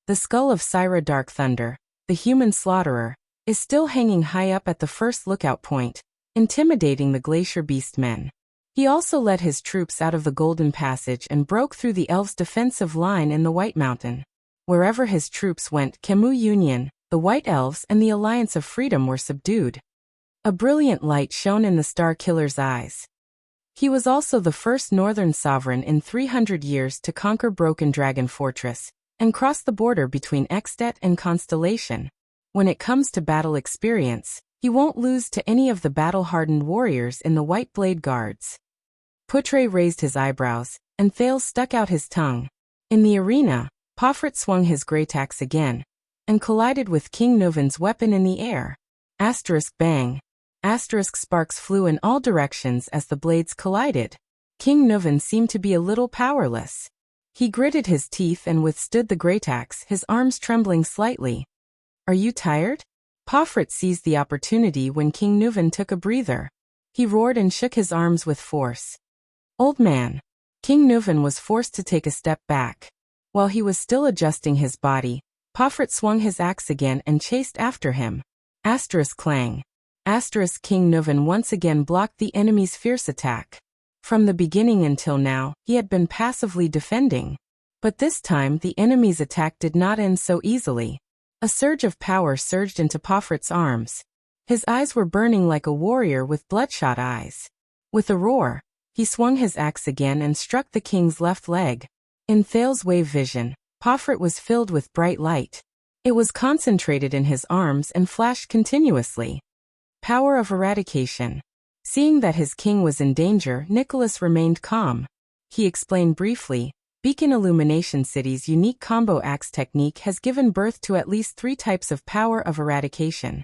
The skull of Syra Dark Thunder, the human slaughterer, is still hanging high up at the first lookout point, intimidating the glacier beastmen. He also led his troops out of the Golden Passage and broke through the elves' defensive line in the White Mountain. Wherever his troops went, Camus Union, the White Elves and the Alliance of Freedom were subdued. A brilliant light shone in the Star Killer's eyes. He was also the first northern sovereign in 300 years to conquer Broken Dragon Fortress and cross the border between Extet and Constellation. When it comes to battle experience, he won't lose to any of the battle-hardened warriors in the White Blade Guards. Putre raised his eyebrows, and Thales stuck out his tongue. In the arena, Pofrit swung his great axe again, and collided with King Nuven's weapon in the air. Asterisk bang. Asterisk sparks flew in all directions as the blades collided. King Nuven seemed to be a little powerless. He gritted his teeth and withstood the great axe, his arms trembling slightly. Are you tired? Pofrit seized the opportunity when King Nuven took a breather. He roared and shook his arms with force. Old man. King Nuven was forced to take a step back. While he was still adjusting his body, Pofrit swung his axe again and chased after him. Asterisk clang. Asterisk King Nuven once again blocked the enemy's fierce attack. From the beginning until now, he had been passively defending. But this time the enemy's attack did not end so easily. A surge of power surged into Pofrit's arms. His eyes were burning like a warrior with bloodshot eyes. With a roar, he swung his axe again and struck the king's left leg. In Thales' wave vision, Pofrit was filled with bright light. It was concentrated in his arms and flashed continuously. Power of eradication. Seeing that his king was in danger, Nicholas remained calm. He explained briefly, Beacon Illumination City's unique combo axe technique has given birth to at least 3 types of power of eradication.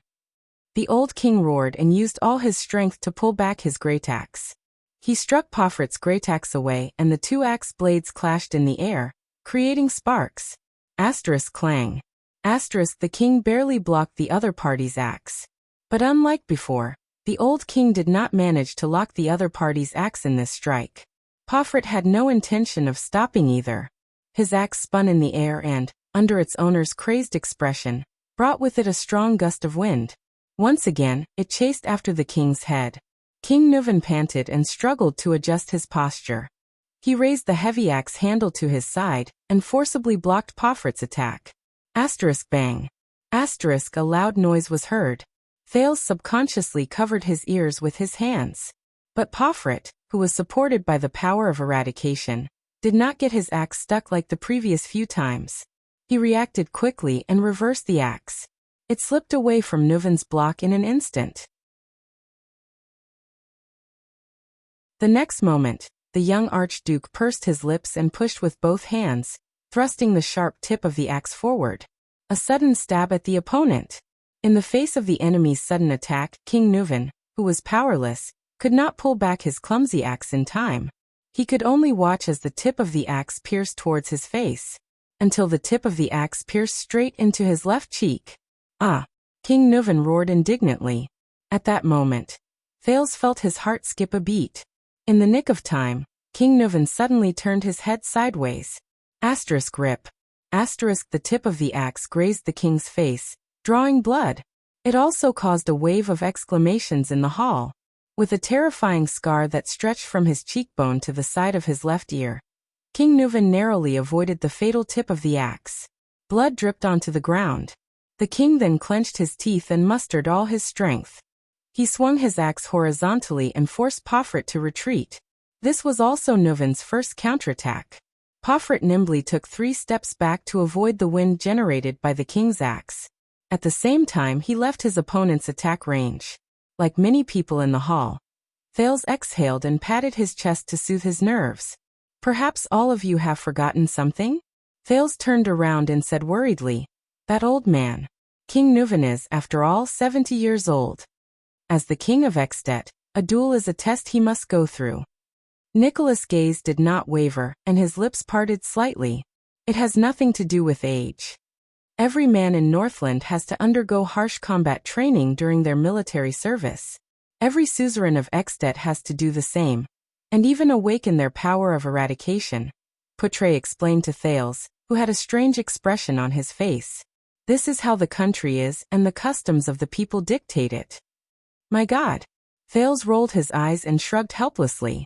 The old king roared and used all his strength to pull back his great axe. He struck Pofrit's great axe away and the 2 axe blades clashed in the air, creating sparks. Asterisk clang. Asterisk the king barely blocked the other party's axe. But unlike before, the old king did not manage to lock the other party's axe in this strike. Pofrit had no intention of stopping either. His axe spun in the air and, under its owner's crazed expression, brought with it a strong gust of wind. Once again, it chased after the king's head. King Nuven panted and struggled to adjust his posture. He raised the heavy axe handle to his side and forcibly blocked Pofrit's attack. Asterisk bang. Asterisk a loud noise was heard. Thales subconsciously covered his ears with his hands. But Pofrit, who was supported by the power of eradication, did not get his axe stuck like the previous few times. He reacted quickly and reversed the axe. It slipped away from Nuven's block in an instant. The next moment, the young Archduke pursed his lips and pushed with both hands, thrusting the sharp tip of the axe forward. A sudden stab at the opponent. In the face of the enemy's sudden attack, King Nuven, who was powerless, could not pull back his clumsy axe in time. He could only watch as the tip of the axe pierced towards his face, until the tip of the axe pierced straight into his left cheek. Ah! King Nuven roared indignantly. At that moment, Thales felt his heart skip a beat. In the nick of time, King Nuven suddenly turned his head sideways. Asterisk rip. Asterisk the tip of the axe grazed the king's face, drawing blood. It also caused a wave of exclamations in the hall. With a terrifying scar that stretched from his cheekbone to the side of his left ear, King Nuven narrowly avoided the fatal tip of the axe. Blood dripped onto the ground. The king then clenched his teeth and mustered all his strength. He swung his axe horizontally and forced Pofrit to retreat. This was also Nuven's first counterattack. Pofrit nimbly took 3 steps back to avoid the wind generated by the king's axe. At the same time he left his opponent's attack range. Like many people in the hall, Thales exhaled and patted his chest to soothe his nerves. Perhaps all of you have forgotten something? Thales turned around and said worriedly, that old man. King Nuven is, after all, 70 years old. As the king of Extet, a duel is a test he must go through. Nicholas' gaze did not waver, and his lips parted slightly. It has nothing to do with age. Every man in Northland has to undergo harsh combat training during their military service. Every suzerain of Extet has to do the same, and even awaken their power of eradication, Putre explained to Thales, who had a strange expression on his face. This is how the country is, and the customs of the people dictate it. My God! Thales rolled his eyes and shrugged helplessly.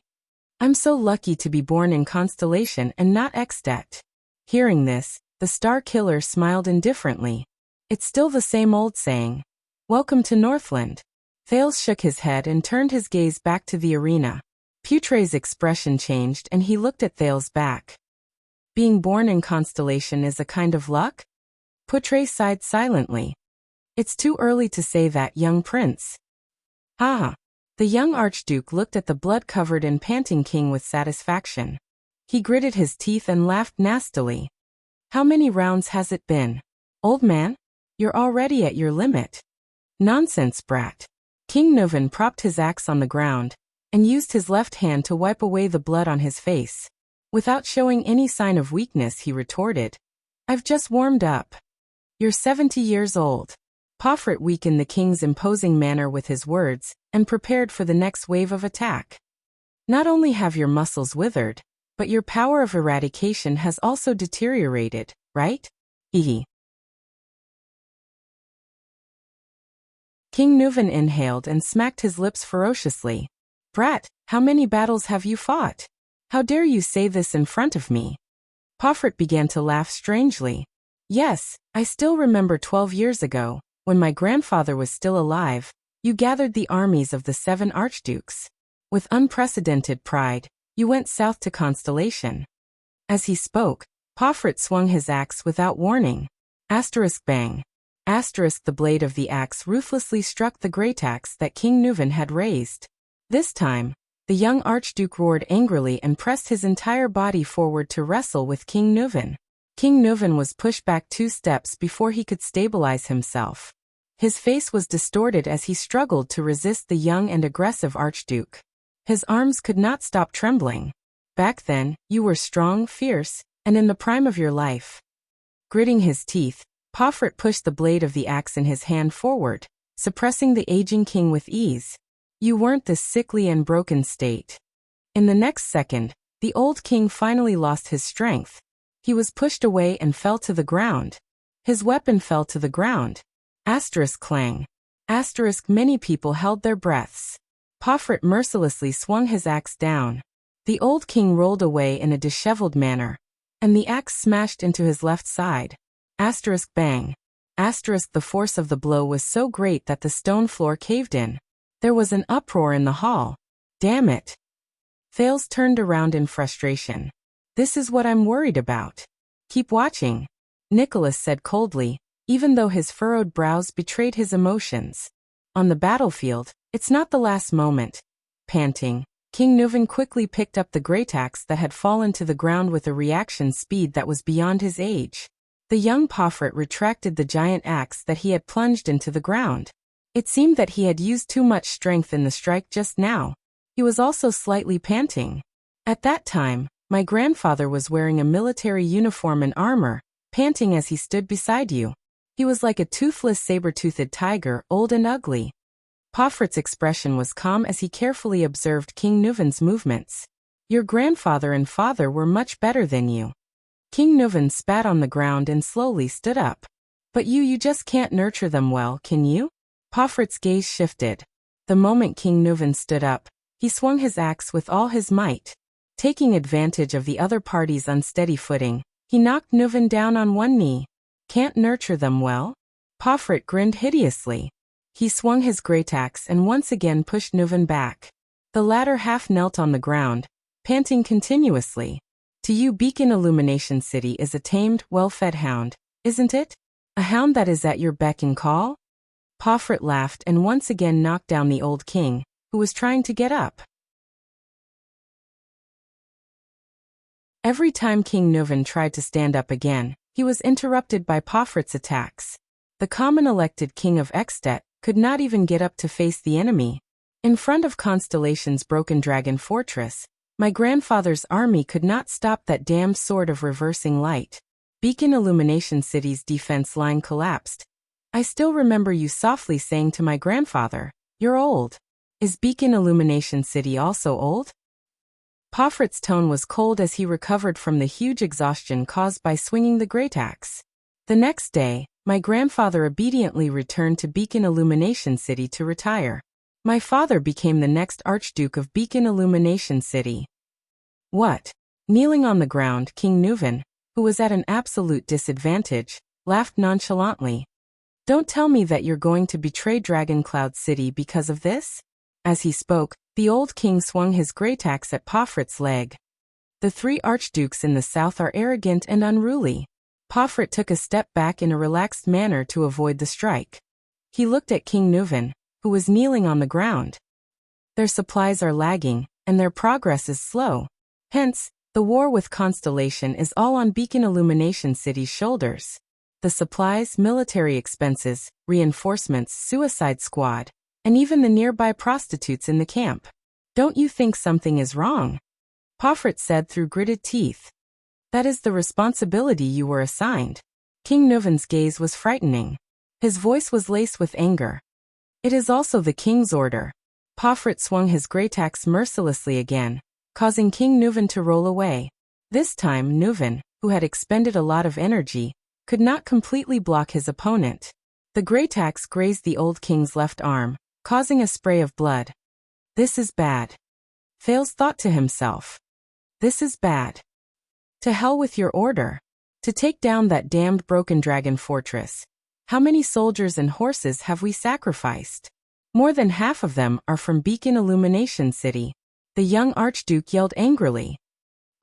I'm so lucky to be born in Constellation and not Extet. Hearing this, the Star Killer smiled indifferently. It's still the same old saying. Welcome to Northland. Thales shook his head and turned his gaze back to the arena. Putre's expression changed and he looked at Thales back. Being born in constellation is a kind of luck? Putre sighed silently. It's too early to say that, young prince. Ah! The young archduke looked at the blood-covered and panting king with satisfaction. He gritted his teeth and laughed nastily. How many rounds has it been? Old man? You're already at your limit. Nonsense, brat. King Nuvan propped his axe on the ground and used his left hand to wipe away the blood on his face. Without showing any sign of weakness, he retorted, I've just warmed up. You're 70 years old. Pofrit weakened the king's imposing manner with his words and prepared for the next wave of attack. Not only have your muscles withered, but your power of eradication has also deteriorated, right? King Nuvan inhaled and smacked his lips ferociously. Brat, how many battles have you fought? How dare you say this in front of me? Pofrit began to laugh strangely. Yes, I still remember 12 years ago, when my grandfather was still alive, you gathered the armies of the 7 archdukes. With unprecedented pride, you went south to Constellation. As he spoke, Pofrit swung his axe without warning. Bang. The blade of the axe ruthlessly struck the great axe that King Nuvan had raised. This time, the young archduke roared angrily and pressed his entire body forward to wrestle with King Nuvan. King Nuvan was pushed back 2 steps before he could stabilize himself. His face was distorted as he struggled to resist the young and aggressive archduke. His arms could not stop trembling. Back then, you were strong, fierce, and in the prime of your life. Gritting his teeth, Pofrit pushed the blade of the axe in his hand forward, suppressing the aging king with ease. You weren't this sickly and broken state. In the next second, the old king finally lost his strength. He was pushed away and fell to the ground. His weapon fell to the ground. Clang. Many people held their breaths. Pofrit mercilessly swung his axe down. The old king rolled away in a disheveled manner, and the axe smashed into his left side. Bang. The force of the blow was so great that the stone floor caved in. There was an uproar in the hall. Damn it. Thales turned around in frustration. This is what I'm worried about. Keep watching, Nicholas said coldly, even though his furrowed brows betrayed his emotions. On the battlefield, it's not the last moment. Panting, King Nuvan quickly picked up the great axe that had fallen to the ground with a reaction speed that was beyond his age. The young Pofrit retracted the giant axe that he had plunged into the ground. It seemed that he had used too much strength in the strike just now. He was also slightly panting. At that time, my grandfather was wearing a military uniform and armor, panting as he stood beside you. He was like a toothless saber-toothed tiger, old and ugly. Pofrit's expression was calm as he carefully observed King Nuvan's movements. Your grandfather and father were much better than you. King Nuvan spat on the ground and slowly stood up. But you just can't nurture them well, can you? Pofrit's gaze shifted. The moment King Nuvan stood up, he swung his axe with all his might. Taking advantage of the other party's unsteady footing, he knocked Nuvan down on one knee. Can't nurture them well? Pofrit grinned hideously. He swung his great axe and once again pushed Nuvan back. The latter half knelt on the ground, panting continuously. To you, Beacon Illumination City is a tamed, well-fed hound, isn't it? A hound that is at your beck and call? Pofrit laughed and once again knocked down the old king, who was trying to get up. Every time King Nuvan tried to stand up again, he was interrupted by Pofrit's attacks. The common elected king of Extet could not even get up to face the enemy. In front of Constellation's broken dragon fortress, my grandfather's army could not stop that damned sword of reversing light. Beacon Illumination City's defense line collapsed. I still remember you softly saying to my grandfather, "You're old." Is Beacon Illumination City also old? Pofrit's tone was cold as he recovered from the huge exhaustion caused by swinging the great axe. The next day, my grandfather obediently returned to Beacon Illumination City to retire. My father became the next Archduke of Beacon Illumination City. What? Kneeling on the ground, King Nuvan, who was at an absolute disadvantage, laughed nonchalantly. Don't tell me that you're going to betray Dragon Cloud City because of this? As he spoke, The old king swung his great axe at Pomfret's leg. The three archdukes in the south are arrogant and unruly. Pomfret took a step back in a relaxed manner to avoid the strike. He looked at King Nuvan, who was kneeling on the ground. Their supplies are lagging, and their progress is slow. Hence, the war with Constellation is all on Beacon Illumination City's shoulders. The supplies, military expenses, reinforcements, suicide squad, and even the nearby prostitutes in the camp. Don't you think something is wrong? Pomfret said through gritted teeth. That is the responsibility you were assigned. King Nuvan's gaze was frightening. His voice was laced with anger. It is also the king's order. Pomfret swung his great axe mercilessly again, causing King Nuvan to roll away. This time Nuvan, who had expended a lot of energy, could not completely block his opponent. The great axe grazed the old king's left arm, causing a spray of blood. This is bad. Thales thought to himself. This is bad. To hell with your order. To take down that damned broken dragon fortress. How many soldiers and horses have we sacrificed? More than half of them are from Beacon Illumination City. The young archduke yelled angrily.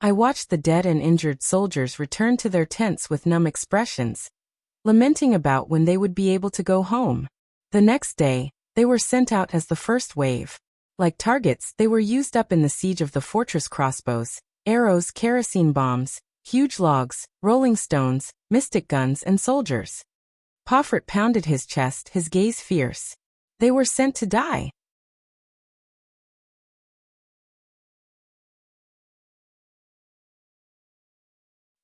I watched the dead and injured soldiers return to their tents with numb expressions, lamenting about when they would be able to go home. The next day, they were sent out as the first wave. Like targets, they were used up in the siege of the fortress. Crossbows, arrows, kerosene bombs, huge logs, rolling stones, mystic guns, and soldiers. Pomfret pounded his chest, his gaze fierce. They were sent to die.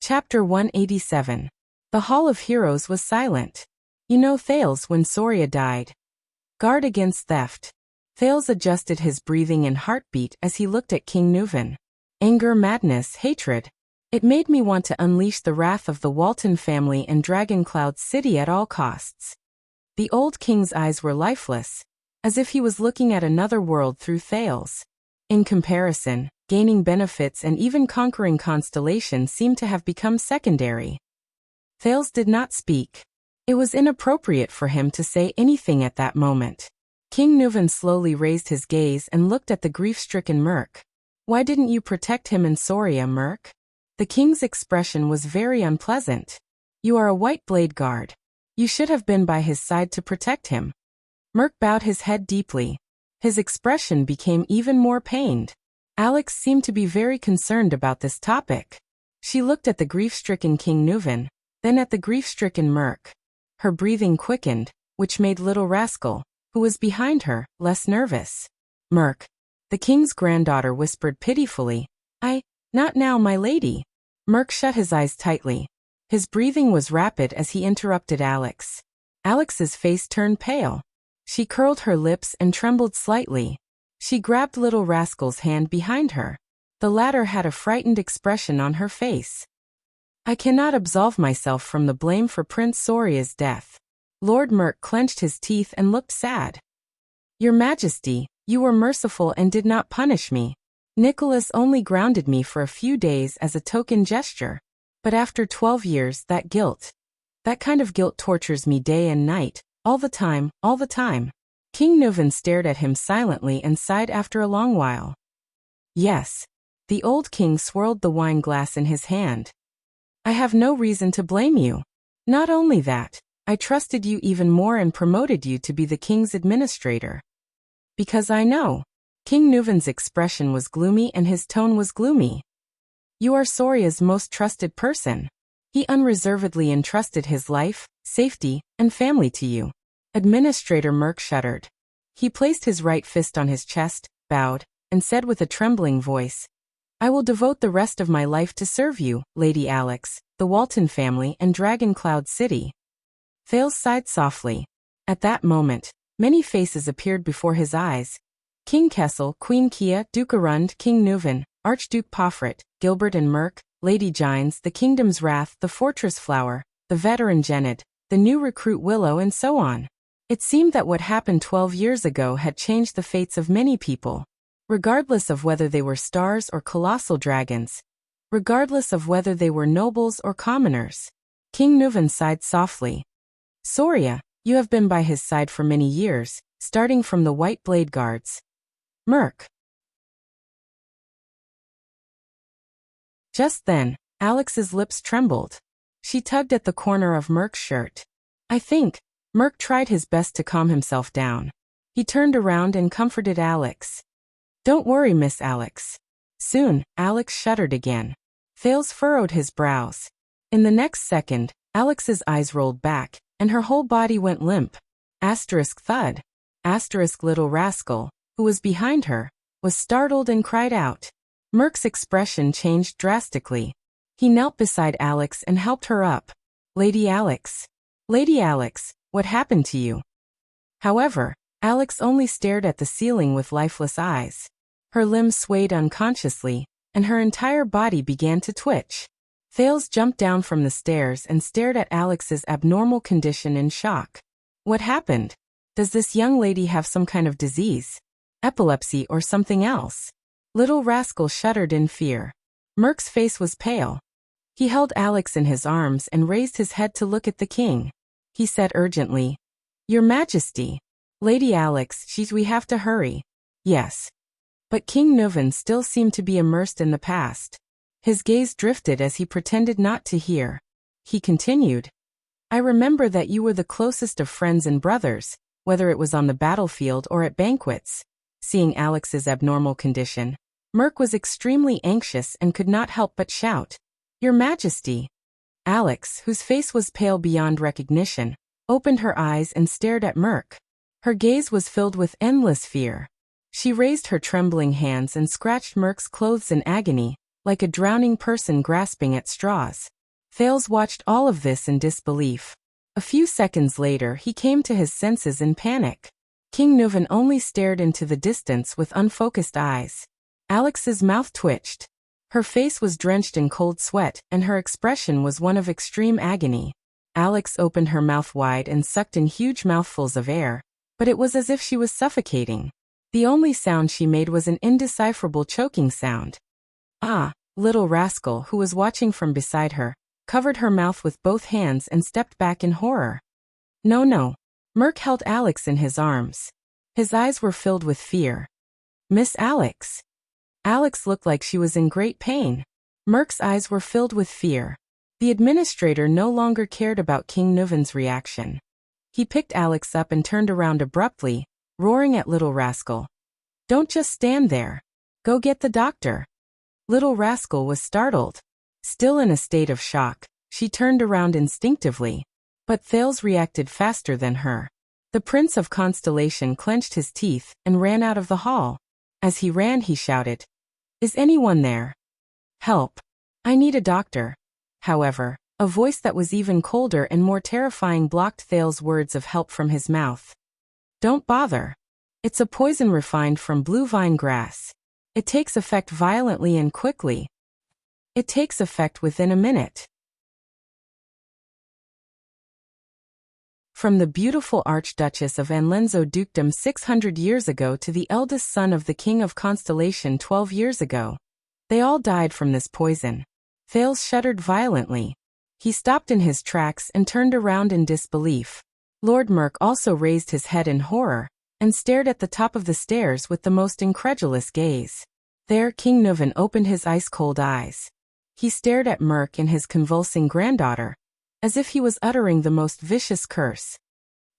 Chapter 187. The Hall of Heroes was silent. You know Thales when Soria died. Guard against theft. Thales adjusted his breathing and heartbeat as he looked at King Nuvan. Anger, madness, hatred. It made me want to unleash the wrath of the Walton family and Dragoncloud City at all costs. The old king's eyes were lifeless, as if he was looking at another world through Thales. In comparison, gaining benefits and even conquering Constellation seemed to have become secondary. Thales did not speak. It was inappropriate for him to say anything at that moment. King Nuvan slowly raised his gaze and looked at the grief-stricken Merc. Why didn't you protect him in Soria, Merc? The king's expression was very unpleasant. You are a white blade guard. You should have been by his side to protect him. Merc bowed his head deeply. His expression became even more pained. Alex seemed to be very concerned about this topic. She looked at the grief-stricken King Nuvan, then at the grief-stricken Merc. Her breathing quickened, which made little Rascal, who was behind her, less nervous. Merc. The king's granddaughter whispered pitifully. Not now, my lady. Merc shut his eyes tightly. His breathing was rapid as he interrupted Alex. Alex's face turned pale. She curled her lips and trembled slightly. She grabbed little Rascal's hand behind her. The latter had a frightened expression on her face. I cannot absolve myself from the blame for Prince Soria's death. Lord Merc clenched his teeth and looked sad. Your Majesty, you were merciful and did not punish me. Nicholas only grounded me for a few days as a token gesture. But after 12 years, that kind of guilt tortures me day and night, all the time. King Nuvan stared at him silently and sighed after a long while. Yes. The old king swirled the wine glass in his hand. I have no reason to blame you. Not only that, I trusted you even more and promoted you to be the king's administrator. Because I know. King Nuvan's expression was gloomy and his tone was gloomy. You are Soria's most trusted person. He unreservedly entrusted his life, safety, and family to you. Administrator Merc shuddered. He placed his right fist on his chest, bowed, and said with a trembling voice, I will devote the rest of my life to serve you, Lady Alex, the Walton family, and Dragoncloud City. Thales sighed softly. At that moment, many faces appeared before his eyes. King Kessel, Queen Kia, Duke Arund, King Nuvan, Archduke Pomfret, Gilbert and Merc, Lady Gines, the Kingdom's Wrath, the Fortress Flower, the veteran Gened, the new recruit Willow, and so on. It seemed that what happened 12 years ago had changed the fates of many people. Regardless of whether they were stars or colossal dragons. Regardless of whether they were nobles or commoners. King Nuvan sighed softly. Soria, you have been by his side for many years, starting from the White Blade Guards. Merc, Just then, Alex's lips trembled. She tugged at the corner of Merc's shirt. I think. Merc tried his best to calm himself down. He turned around and comforted Alex. Don't worry, Miss Alex. Soon, Alex shuddered again. Thales furrowed his brows. In the next second, Alex's eyes rolled back, and her whole body went limp. Asterisk thud. Asterisk little rascal, who was behind her, was startled and cried out. Merc's expression changed drastically. He knelt beside Alex and helped her up. Lady Alex. Lady Alex, what happened to you? However, Alex only stared at the ceiling with lifeless eyes. Her limbs swayed unconsciously, and her entire body began to twitch. Thales jumped down from the stairs and stared at Alex's abnormal condition in shock. What happened? Does this young lady have some kind of disease? Epilepsy or something else? Little rascal shuddered in fear. Merc's face was pale. He held Alex in his arms and raised his head to look at the king. He said urgently, Your Majesty. Lady Alex, we have to hurry. Yes. But King Nuvan still seemed to be immersed in the past. His gaze drifted as he pretended not to hear. He continued, I remember that you were the closest of friends and brothers, whether it was on the battlefield or at banquets. Seeing Alex's abnormal condition, Merc was extremely anxious and could not help but shout, Your Majesty. Alex, whose face was pale beyond recognition, opened her eyes and stared at Merc. Her gaze was filled with endless fear. She raised her trembling hands and scratched Merc's clothes in agony, like a drowning person grasping at straws. Thales watched all of this in disbelief. A few seconds later he came to his senses in panic. King Nuvan only stared into the distance with unfocused eyes. Alex's mouth twitched. Her face was drenched in cold sweat, and her expression was one of extreme agony. Alex opened her mouth wide and sucked in huge mouthfuls of air, but it was as if she was suffocating. The only sound she made was an indecipherable choking sound. Ah, little rascal, who was watching from beside her, covered her mouth with both hands and stepped back in horror. No. Merc held Alex in his arms. His eyes were filled with fear. Miss Alex. Alex looked like she was in great pain. Merc's eyes were filled with fear. The administrator no longer cared about King Nuvan's reaction. He picked Alex up and turned around abruptly, roaring at little rascal. Don't just stand there. Go get the doctor. Little rascal was startled. Still in a state of shock, she turned around instinctively. But Thales reacted faster than her. The Prince of Constellation clenched his teeth and ran out of the hall. As he ran, he shouted, Is anyone there? Help. I need a doctor. However, a voice that was even colder and more terrifying blocked Thales' words of help from his mouth. Don't bother. It's a poison refined from blue vine grass. It takes effect violently and quickly. It takes effect within a minute. From the beautiful Archduchess of Anlenzo dukedom 600 years ago to the eldest son of the King of Constellation 12 years ago. They all died from this poison. Thales shuddered violently. He stopped in his tracks and turned around in disbelief. Lord Merc also raised his head in horror, and stared at the top of the stairs with the most incredulous gaze. There King Nuvan opened his ice-cold eyes. He stared at Merc and his convulsing granddaughter, as if he was uttering the most vicious curse.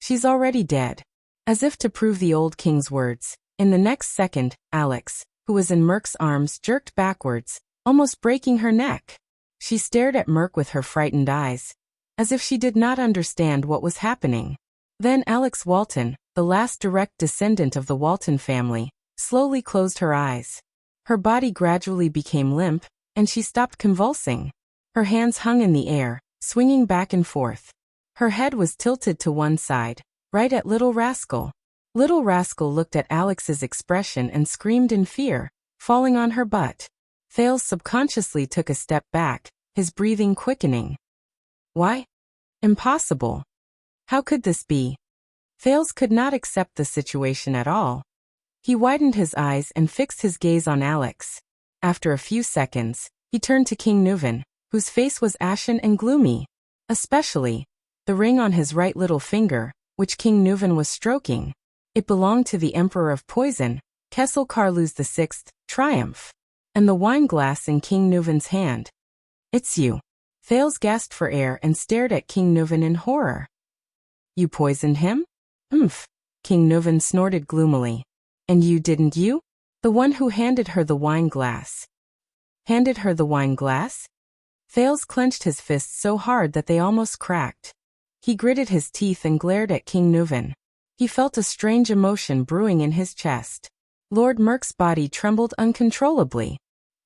She's already dead. As if to prove the old king's words, in the next second, Alex, who was in Merc's arms, jerked backwards, almost breaking her neck. She stared at Merc with her frightened eyes, as if she did not understand what was happening. Then Alex Walton, the last direct descendant of the Walton family, slowly closed her eyes. Her body gradually became limp, and she stopped convulsing. Her hands hung in the air, swinging back and forth. Her head was tilted to one side, right at Little Rascal. Little Rascal looked at Alex's expression and screamed in fear, falling on her butt. Thales subconsciously took a step back, his breathing quickening. Why? Impossible. How could this be? Thales could not accept the situation at all. He widened his eyes and fixed his gaze on Alex. After a few seconds, he turned to King Nuvan, whose face was ashen and gloomy. Especially, the ring on his right little finger, which King Nuvan was stroking. It belonged to the Emperor of Poison, Kessel Carlus VI, Triumph. and the wine glass in King Nuvan's hand. It's you. Thales gasped for air and stared at King Nuvan in horror. You poisoned him? Umph. King Nuvan snorted gloomily. And you didn't you? The one who handed her the wine glass. Handed her the wine glass? Thales clenched his fists so hard that they almost cracked. He gritted his teeth and glared at King Nuvan. He felt a strange emotion brewing in his chest. Lord Merk's body trembled uncontrollably.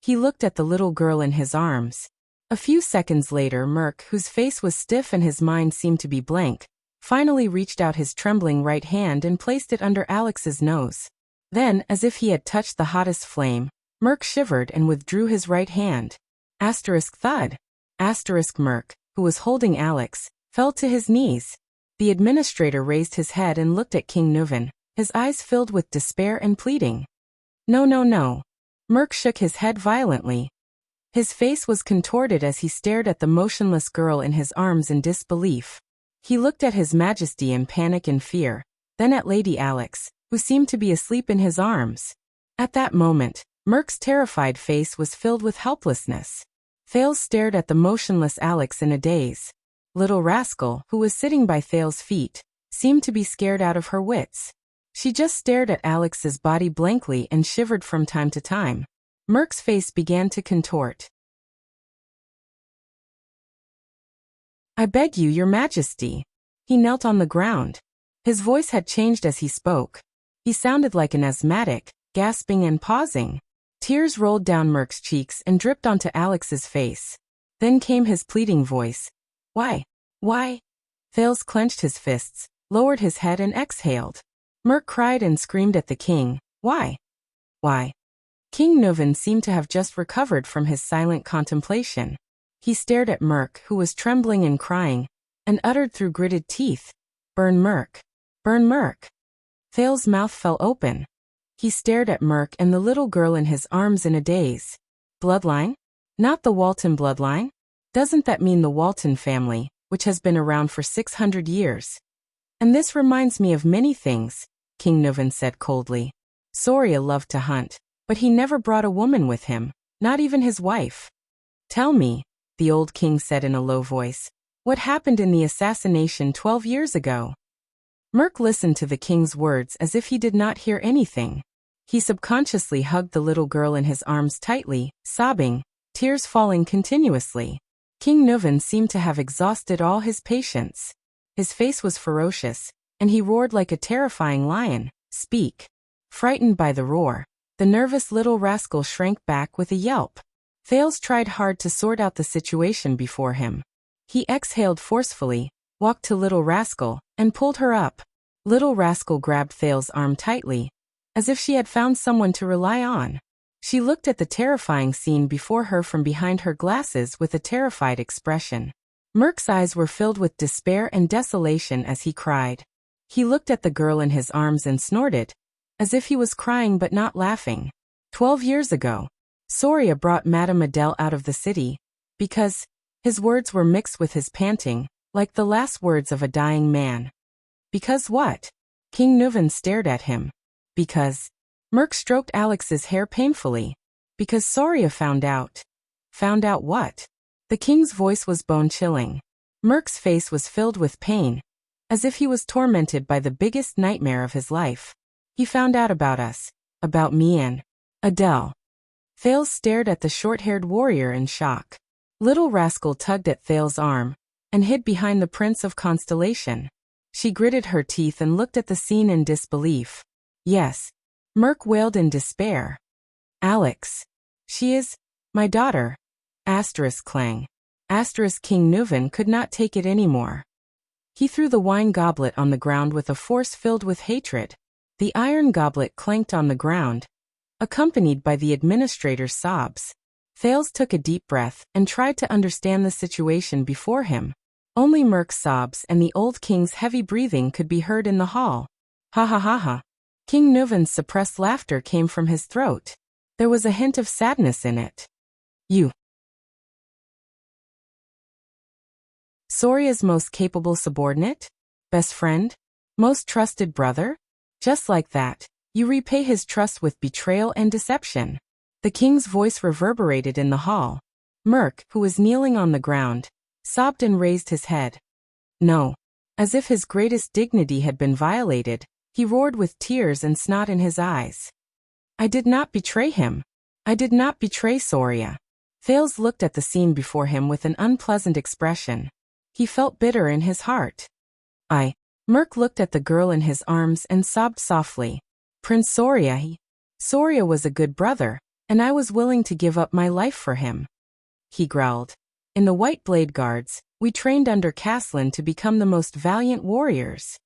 He looked at the little girl in his arms. A few seconds later, Merk, whose face was stiff and his mind seemed to be blank, finally reached out his trembling right hand and placed it under Alex's nose. Then, as if he had touched the hottest flame, Merk shivered and withdrew his right hand. Thud. Merk, who was holding Alex, fell to his knees. The administrator raised his head and looked at King Nuvan, his eyes filled with despair and pleading. No, no, no. Merk shook his head violently. His face was contorted as he stared at the motionless girl in his arms in disbelief. He looked at His Majesty in panic and fear, then at Lady Alex, who seemed to be asleep in his arms. At that moment, Merk's terrified face was filled with helplessness. Thales stared at the motionless Alex in a daze. Little rascal, who was sitting by Thales' feet, seemed to be scared out of her wits. She just stared at Alex's body blankly and shivered from time to time. Merk's face began to contort. I beg you, Your Majesty. He knelt on the ground. His voice had changed as he spoke. He sounded like an asthmatic, gasping and pausing. Tears rolled down Merk's cheeks and dripped onto Alex's face. Then came his pleading voice. Why? Why? Thales clenched his fists, lowered his head and exhaled. Merk cried and screamed at the king. Why? Why? King Nuvan seemed to have just recovered from his silent contemplation. He stared at Merk, who was trembling and crying, and uttered through gritted teeth, Burn Merk! Burn Merk! Thales' mouth fell open. He stared at Merk and the little girl in his arms in a daze. Bloodline? Not the Walton bloodline? Doesn't that mean the Walton family, which has been around for 600 years? And this reminds me of many things, King Nuvan said coldly. Soria loved to hunt, but he never brought a woman with him, not even his wife. Tell me, the old king said in a low voice, what happened in the assassination 12 years ago? Merk listened to the king's words as if he did not hear anything. He subconsciously hugged the little girl in his arms tightly, sobbing, tears falling continuously. King Nuvan seemed to have exhausted all his patience. His face was ferocious, and he roared like a terrifying lion. Speak. Frightened by the roar, the nervous little rascal shrank back with a yelp. Thales tried hard to sort out the situation before him. He exhaled forcefully, walked to Little Rascal, and pulled her up. Little Rascal grabbed Thales' arm tightly, as if she had found someone to rely on. She looked at the terrifying scene before her from behind her glasses with a terrified expression. Merk's eyes were filled with despair and desolation as he cried. He looked at the girl in his arms and snorted, as if he was crying but not laughing. 12 years ago, Soria brought Madame Adele out of the city, because, his words were mixed with his panting, like the last words of a dying man. Because what? King Nuvan stared at him. Because. Merk stroked Alex's hair painfully. Because Soria found out. Found out what? The king's voice was bone-chilling. Merk's face was filled with pain, as if he was tormented by the biggest nightmare of his life. He found out about us, about me and Adele. Thales stared at the short-haired warrior in shock. Little Rascal tugged at Thales' arm, and hid behind the Prince of Constellation. She gritted her teeth and looked at the scene in disbelief. Yes. Merk wailed in despair. Alex. She is my daughter. Clang. King Nuvan could not take it anymore. He threw the wine goblet on the ground with a force filled with hatred. The iron goblet clanked on the ground, accompanied by the administrator's sobs. Thales took a deep breath and tried to understand the situation before him. Only Merk's sobs and the old king's heavy breathing could be heard in the hall. Ha ha ha ha. King Nuvan's suppressed laughter came from his throat. There was a hint of sadness in it. You. Soria's most capable subordinate? Best friend? Most trusted brother? Just like that, you repay his trust with betrayal and deception. The king's voice reverberated in the hall. Merk, who was kneeling on the ground, sobbed and raised his head. No. As if his greatest dignity had been violated, he roared with tears and snot in his eyes. I did not betray him. I did not betray Soria. Thales looked at the scene before him with an unpleasant expression. He felt bitter in his heart. Merk looked at the girl in his arms and sobbed softly. Prince Soria. Soria was a good brother, and I was willing to give up my life for him. He growled. In the White Blade Guards, we trained under Caslin to become the most valiant warriors.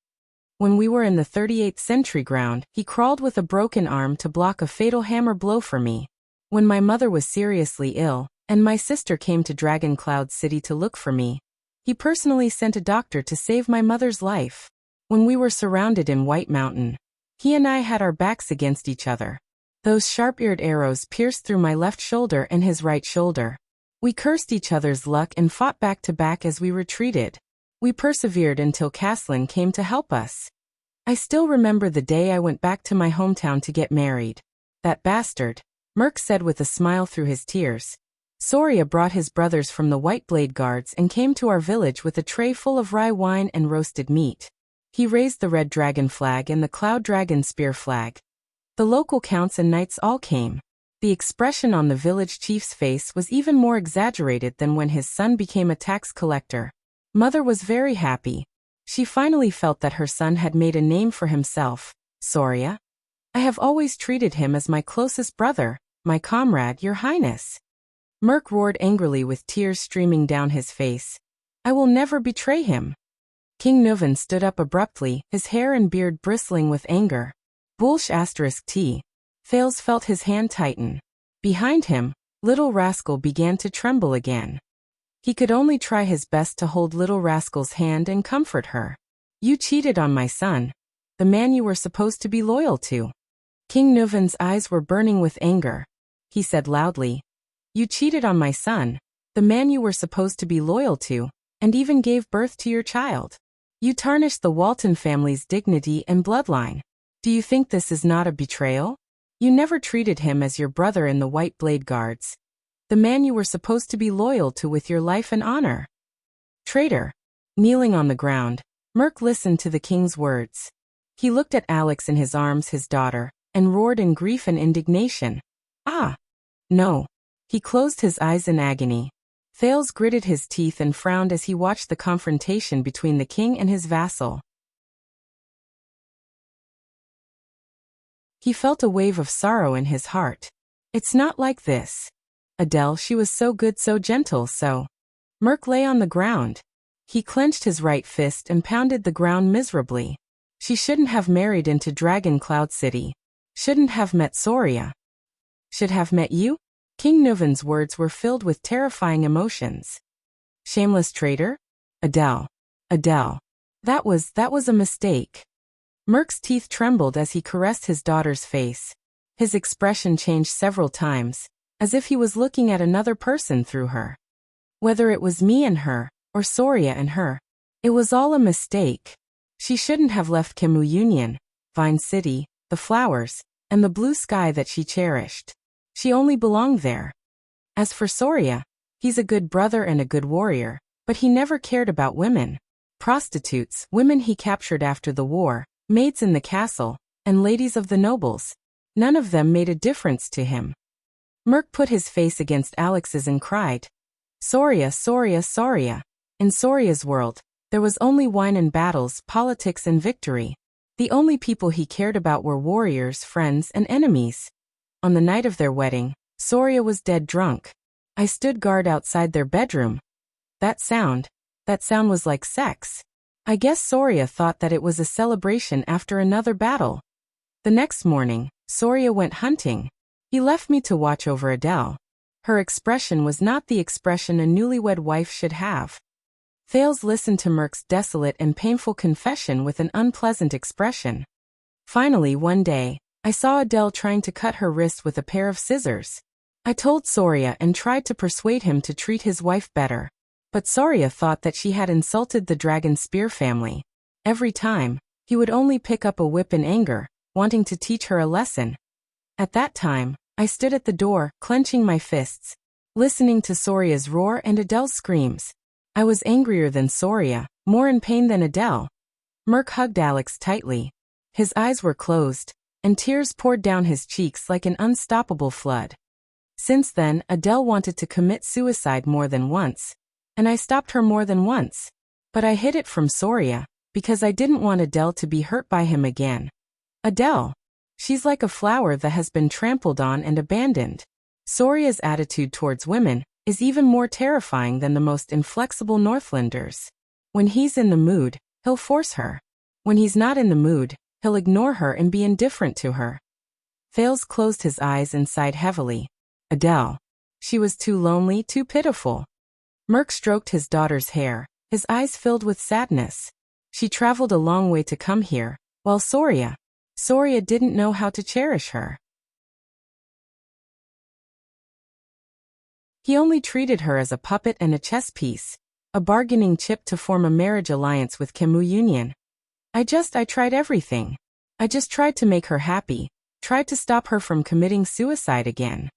When we were in the 38th Sentry Ground, he crawled with a broken arm to block a fatal hammer blow for me. When my mother was seriously ill, and my sister came to Dragon Cloud City to look for me, he personally sent a doctor to save my mother's life. When we were surrounded in White Mountain, he and I had our backs against each other. Those sharp-eared arrows pierced through my left shoulder and his right shoulder. We cursed each other's luck and fought back to back as we retreated. We persevered until Caslin came to help us. I still remember the day I went back to my hometown to get married. That bastard, Merk said with a smile through his tears. Soria brought his brothers from the White Blade Guards and came to our village with a tray full of rye wine and roasted meat. He raised the red dragon flag and the cloud dragon spear flag. The local counts and knights all came. The expression on the village chief's face was even more exaggerated than when his son became a tax collector. Mother was very happy. She finally felt that her son had made a name for himself. Soria? I have always treated him as my closest brother, my comrade, your highness. Merk roared angrily with tears streaming down his face. I will never betray him. King Nuvan stood up abruptly, his hair and beard bristling with anger. Bulsh *T. Thales felt his hand tighten. Behind him, Little Rascal began to tremble again. He could only try his best to hold Little Rascal's hand and comfort her. You cheated on my son, the man you were supposed to be loyal to. King Nuvan's eyes were burning with anger. He said loudly, You cheated on my son, the man you were supposed to be loyal to, and even gave birth to your child. You tarnished the Walton family's dignity and bloodline. Do you think this is not a betrayal? You never treated him as your brother in the White Blade Guards, the man you were supposed to be loyal to with your life and honor. Traitor. Kneeling on the ground, Merk listened to the king's words. He looked at Alex in his arms, his daughter, and roared in grief and indignation. Ah! No. He closed his eyes in agony. Thales gritted his teeth and frowned as he watched the confrontation between the king and his vassal. He felt a wave of sorrow in his heart. It's not like this. Adele, she was so good, so gentle, so... Merk lay on the ground. He clenched his right fist and pounded the ground miserably. She shouldn't have married into Dragon Cloud City. Shouldn't have met Soria. Should have met you? King Nuvan's words were filled with terrifying emotions. Shameless traitor? Adele. Adele. That was a mistake. Merk's teeth trembled as he caressed his daughter's face. His expression changed several times, as if he was looking at another person through her. Whether it was me and her, or Soria and her, it was all a mistake. She shouldn't have left Kemu Union, Vine City, the flowers, and the blue sky that she cherished. She only belonged there. As for Soria, he's a good brother and a good warrior, but he never cared about women. Prostitutes, women he captured after the war, maids in the castle, and ladies of the nobles. None of them made a difference to him. Merk put his face against Alex's and cried. Soria, Soria, Soria. In Soria's world, there was only wine and battles, politics and victory. The only people he cared about were warriors, friends, and enemies. On the night of their wedding, Soria was dead drunk. I stood guard outside their bedroom. That sound was like sex. I guess Soria thought that it was a celebration after another battle. The next morning, Soria went hunting. He left me to watch over Adele. Her expression was not the expression a newlywed wife should have. Thales listened to Merk's desolate and painful confession with an unpleasant expression. Finally, one day, I saw Adele trying to cut her wrist with a pair of scissors. I told Soria and tried to persuade him to treat his wife better. But Soria thought that she had insulted the Dragon Spear family. Every time, he would only pick up a whip in anger, wanting to teach her a lesson. At that time, I stood at the door, clenching my fists, listening to Soria's roar and Adele's screams. I was angrier than Soria, more in pain than Adele. Merc hugged Alex tightly. His eyes were closed, and tears poured down his cheeks like an unstoppable flood. Since then, Adele wanted to commit suicide more than once, and I stopped her more than once. But I hid it from Soria, because I didn't want Adele to be hurt by him again. Adele. She's like a flower that has been trampled on and abandoned. Soria's attitude towards women is even more terrifying than the most inflexible Northlanders. When he's in the mood, he'll force her. When he's not in the mood, he'll ignore her and be indifferent to her. Thales closed his eyes and sighed heavily. Adele. She was too lonely, too pitiful. Merc stroked his daughter's hair, his eyes filled with sadness. She traveled a long way to come here, while Soria didn't know how to cherish her. He only treated her as a puppet and a chess piece, a bargaining chip to form a marriage alliance with Kemu Union. I tried everything. I just tried to make her happy, tried to stop her from committing suicide again.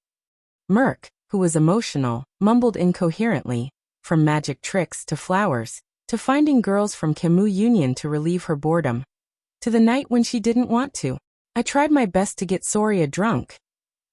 Merc, who was emotional, mumbled incoherently, from magic tricks to flowers, to finding girls from Kemu Union to relieve her boredom, to the night when she didn't want to. I tried my best to get Soria drunk.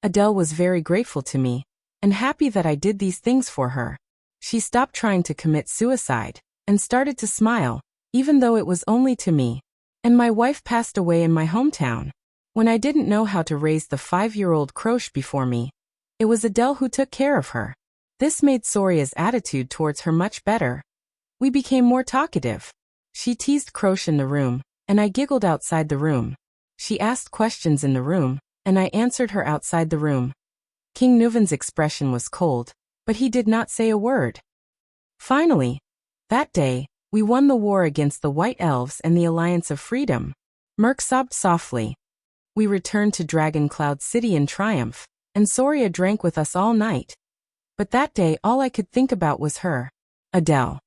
Adele was very grateful to me, and happy that I did these things for her. She stopped trying to commit suicide, and started to smile, even though it was only to me. And my wife passed away in my hometown, when I didn't know how to raise the 5-year-old Croche before me. It was Adele who took care of her. This made Soria's attitude towards her much better. We became more talkative. She teased Croche in the room, and I giggled outside the room. She asked questions in the room, and I answered her outside the room. King Nuven's expression was cold, but he did not say a word. Finally, that day, we won the war against the White Elves and the Alliance of Freedom. Merc sobbed softly. We returned to Dragon Cloud City in triumph, and Soria drank with us all night. But that day all I could think about was her. Adele.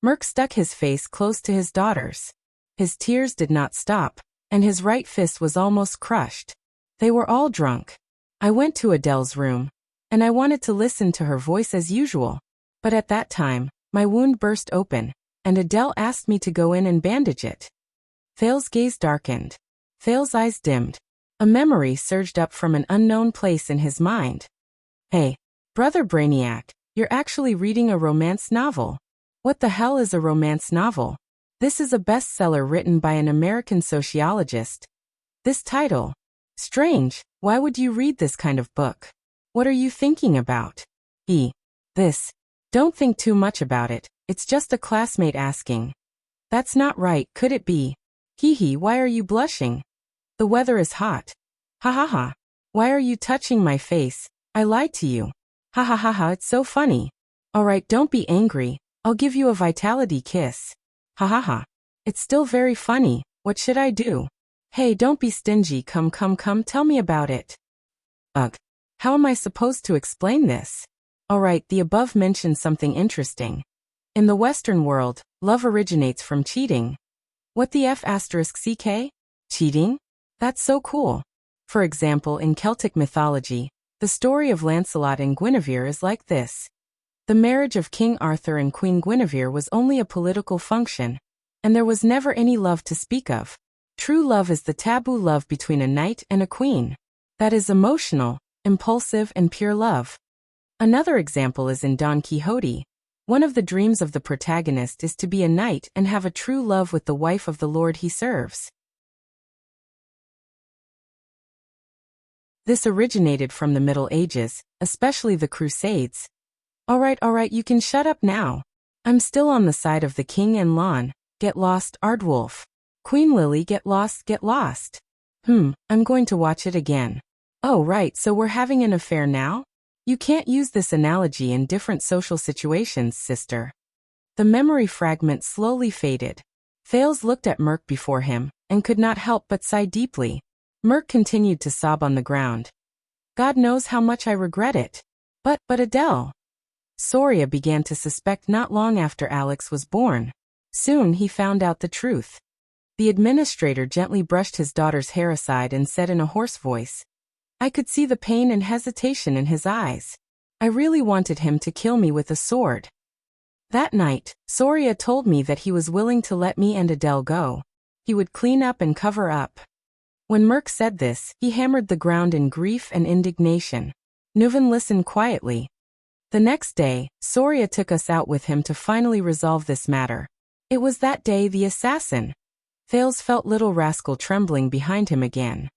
Merc stuck his face close to his daughter's. His tears did not stop, and his right fist was almost crushed. They were all drunk. I went to Adele's room, and I wanted to listen to her voice as usual. But at that time, my wound burst open, and Adele asked me to go in and bandage it. Thales' gaze darkened. Thales' eyes dimmed. A memory surged up from an unknown place in his mind. Hey, Brother Brainiac, you're actually reading a romance novel. What the hell is a romance novel? This is a bestseller written by an American sociologist. This title. Strange, why would you read this kind of book? What are you thinking about? This. Don't think too much about it, it's just a classmate asking. That's not right, could it be? Why are you blushing? The weather is hot. Ha ha ha. Why are you touching my face? I lied to you. Ha ha ha ha, it's so funny. Alright, don't be angry, I'll give you a vitality kiss. Ha ha ha. It's still very funny, what should I do? Hey, don't be stingy, come, tell me about it. Ugh. How am I supposed to explain this? Alright, the above mentions something interesting. In the Western world, love originates from cheating. What the F***ck? Cheating? That's so cool. For example, in Celtic mythology, the story of Lancelot and Guinevere is like this. The marriage of King Arthur and Queen Guinevere was only a political function, and there was never any love to speak of. True love is the taboo love between a knight and a queen. That is emotional, impulsive, and pure love. Another example is in Don Quixote. One of the dreams of the protagonist is to be a knight and have a true love with the wife of the lord he serves. This originated from the Middle Ages, especially the Crusades. Alright, you can shut up now. I'm still on the side of the king and Lon. Get lost, Ardwulf. Queen Lily, get lost. I'm going to watch it again. Oh right, so we're having an affair now? You can't use this analogy in different social situations, sister. The memory fragment slowly faded. Thales looked at Merc before him, and could not help but sigh deeply. Merc continued to sob on the ground. God knows how much I regret it. But Adele. Soria began to suspect not long after Alex was born. Soon he found out the truth. The administrator gently brushed his daughter's hair aside and said in a hoarse voice, I could see the pain and hesitation in his eyes. I really wanted him to kill me with a sword. That night, Soria told me that he was willing to let me and Adele go. He would clean up and cover up. When Merc said this, he hammered the ground in grief and indignation. Nuven listened quietly. The next day, Soria took us out with him to finally resolve this matter. It was that day the assassin. Thales felt little rascal trembling behind him again.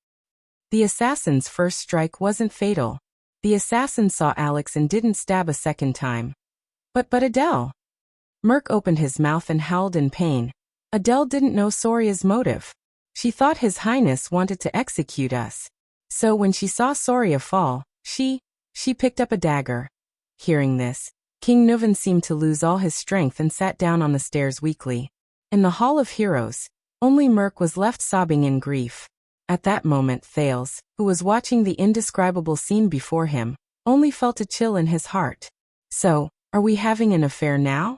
The assassin's first strike wasn't fatal. The assassin saw Alex and didn't stab a second time. But Adele. Merc opened his mouth and howled in pain. Adele didn't know Soria's motive. She thought His Highness wanted to execute us. So when she saw Soria fall, she picked up a dagger. Hearing this, King Nuven seemed to lose all his strength and sat down on the stairs weakly. In the Hall of Heroes, only Merc was left sobbing in grief. At that moment Thales, who was watching the indescribable scene before him, only felt a chill in his heart. So, are we having an affair now?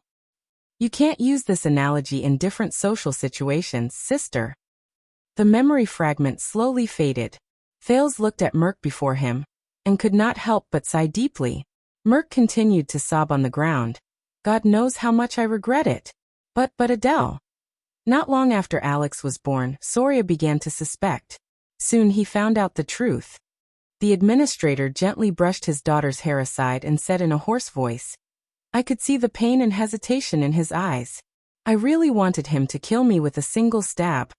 You can't use this analogy in different social situations, sister. The memory fragment slowly faded. Thales looked at Merc before him, and could not help but sigh deeply. Merc continued to sob on the ground. God knows how much I regret it. But Adele. Not long after Alex was born, Soria began to suspect. Soon he found out the truth. The administrator gently brushed his daughter's hair aside and said in a hoarse voice, I could see the pain and hesitation in his eyes. I really wanted him to kill me with a single stab.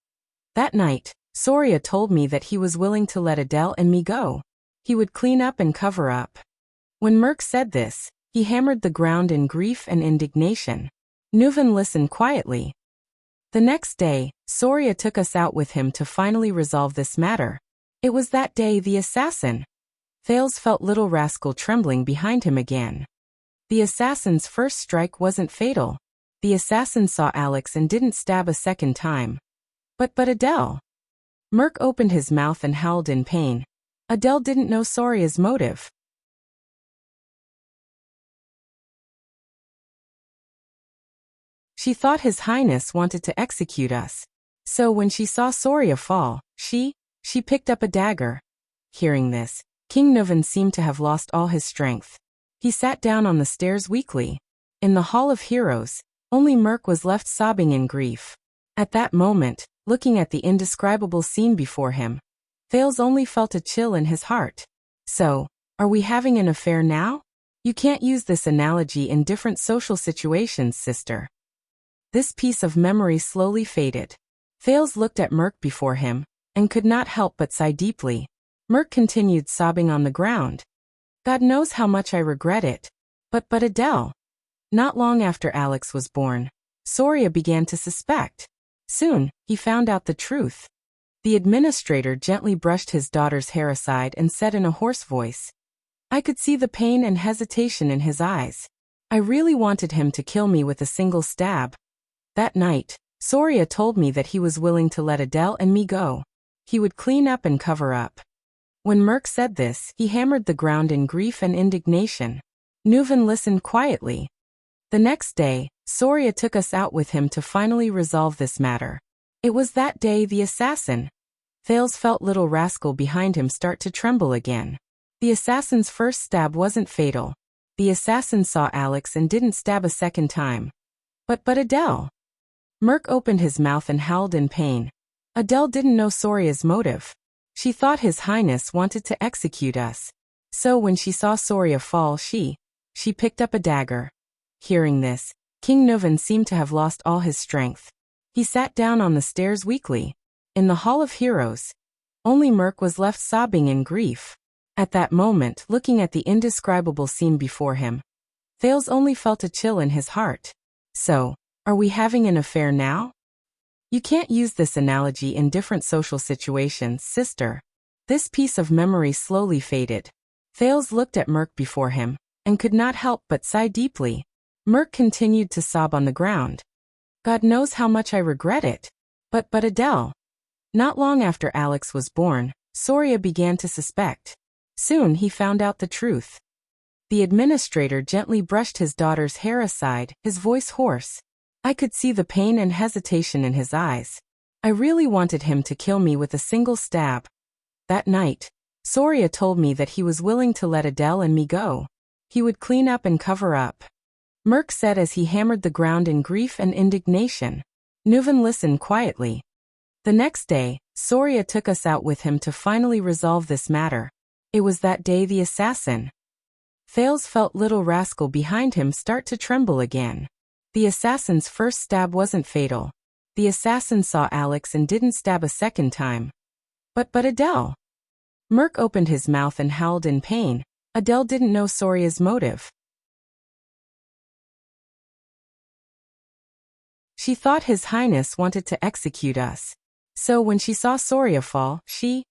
That night, Soria told me that he was willing to let Adele and me go. He would clean up and cover up. When Merc said this, he hammered the ground in grief and indignation. Nuven listened quietly. The next day, Soria took us out with him to finally resolve this matter. It was that day the assassin. Thales felt little rascal trembling behind him again. The assassin's first strike wasn't fatal. The assassin saw Alex and didn't stab a second time. But Adele. Merc opened his mouth and howled in pain. Adele didn't know Soria's motive. She thought His Highness wanted to execute us. So when she saw Soria fall, she picked up a dagger. Hearing this, King Nuven seemed to have lost all his strength. He sat down on the stairs weakly. In the Hall of Heroes, only Merc was left sobbing in grief. At that moment, looking at the indescribable scene before him, Thales only felt a chill in his heart. So, are we having an affair now? You can't use this analogy in different social situations, sister. This piece of memory slowly faded. Thales looked at Merc before him, and could not help but sigh deeply. Merc continued sobbing on the ground. God knows how much I regret it. But Adele. Not long after Alex was born, Soria began to suspect. Soon, he found out the truth. The administrator gently brushed his daughter's hair aside and said in a hoarse voice, I could see the pain and hesitation in his eyes. I really wanted him to kill me with a single stab. That night, Soria told me that he was willing to let Adele and me go. He would clean up and cover up. When Merc said this, he hammered the ground in grief and indignation. Nuven listened quietly. The next day, Soria took us out with him to finally resolve this matter. It was that day the assassin. Thales felt little rascal behind him start to tremble again. The assassin's first stab wasn't fatal. The assassin saw Alex and didn't stab a second time. But Adele. Merc opened his mouth and howled in pain. Adele didn't know Soria's motive. She thought His Highness wanted to execute us. So when she saw Soria fall, she picked up a dagger. Hearing this, King Nuven seemed to have lost all his strength. He sat down on the stairs weakly. In the Hall of Heroes, only Merc was left sobbing in grief. At that moment, looking at the indescribable scene before him, Thales only felt a chill in his heart. So, are we having an affair now? You can't use this analogy in different social situations, sister. This piece of memory slowly faded. Thales looked at Merc before him, and could not help but sigh deeply. Merc continued to sob on the ground. God knows how much I regret it. But Adele. Not long after Alex was born, Soria began to suspect. Soon he found out the truth. The administrator gently brushed his daughter's hair aside, his voice hoarse. I could see the pain and hesitation in his eyes. I really wanted him to kill me with a single stab. That night, Soria told me that he was willing to let Adele and me go. He would clean up and cover up. Merk said as he hammered the ground in grief and indignation. Nuven listened quietly. The next day, Soria took us out with him to finally resolve this matter. It was that day the assassin. Thales felt little rascal behind him start to tremble again. The assassin's first stab wasn't fatal. The assassin saw Alex and didn't stab a second time. But Adele. Merk opened his mouth and howled in pain. Adele didn't know Soria's motive. She thought His Highness wanted to execute us. So when she saw Soria fall, she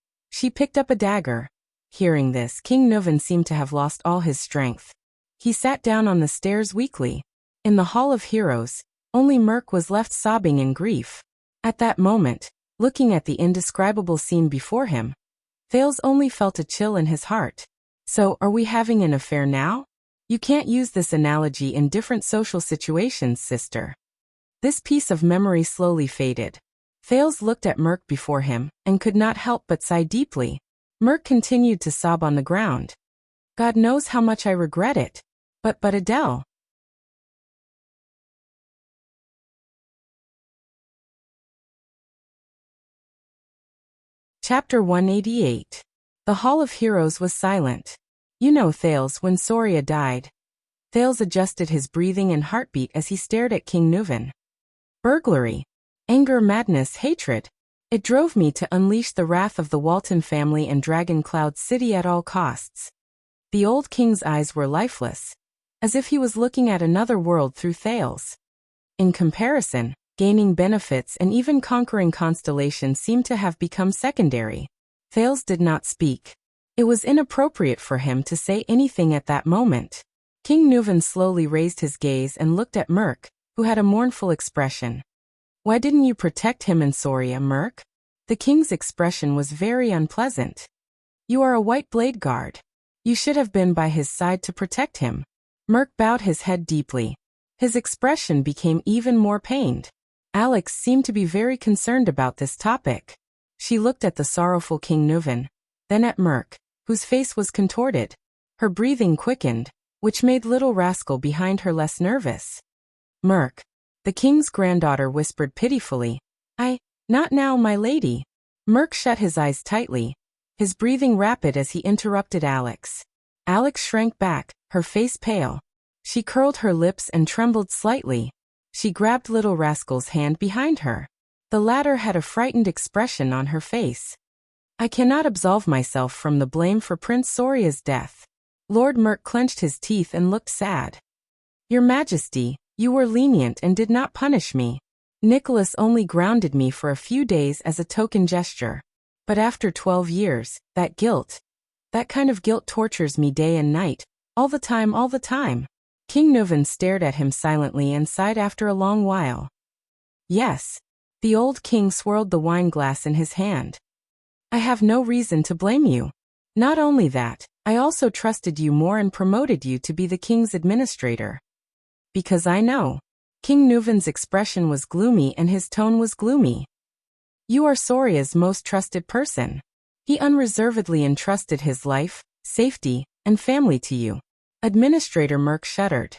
picked up a dagger. Hearing this, King Nuven seemed to have lost all his strength. He sat down on the stairs weakly. In the Hall of Heroes, only Merk was left sobbing in grief. At that moment, looking at the indescribable scene before him, Thales only felt a chill in his heart. So, are we having an affair now? You can't use this analogy in different social situations, sister. This piece of memory slowly faded. Thales looked at Merk before him, and could not help but sigh deeply. Merk continued to sob on the ground. God knows how much I regret it. But Adele. Chapter 188. The Hall of Heroes was silent. You know Thales when Soria died. Thales adjusted his breathing and heartbeat as he stared at King Nuven. Burglary. Anger, madness, hatred. It drove me to unleash the wrath of the Walton family and Dragon Cloud City at all costs. The old king's eyes were lifeless, as if he was looking at another world through Thales. In comparison, gaining benefits and even conquering Constellation seemed to have become secondary. Thales did not speak. It was inappropriate for him to say anything at that moment. King Nuven slowly raised his gaze and looked at Merk, who had a mournful expression. Why didn't you protect him and Soria, Merk? The king's expression was very unpleasant. You are a white blade guard. You should have been by his side to protect him. Merk bowed his head deeply. His expression became even more pained. Alex seemed to be very concerned about this topic. She looked at the sorrowful King Nuven, then at Merk, whose face was contorted. Her breathing quickened, which made little rascal behind her less nervous. Merk, the king's granddaughter, whispered pitifully. Not now, my lady. Merk shut his eyes tightly, his breathing rapid as he interrupted Alex. Alex shrank back, her face pale. She curled her lips and trembled slightly. She grabbed little rascal's hand behind her. The latter had a frightened expression on her face. I cannot absolve myself from the blame for Prince Soria's death. Lord Merk clenched his teeth and looked sad. Your Majesty, you were lenient and did not punish me. Nicholas only grounded me for a few days as a token gesture. But after 12 years, that kind of guilt tortures me day and night, all the time. King Nuven stared at him silently and sighed after a long while. Yes. The old king swirled the wine glass in his hand. I have no reason to blame you. Not only that, I also trusted you more and promoted you to be the king's administrator. Because I know. King Nuven's expression was gloomy and his tone was gloomy. You are Soria's most trusted person. He unreservedly entrusted his life, safety, and family to you. Administrator Merk shuddered.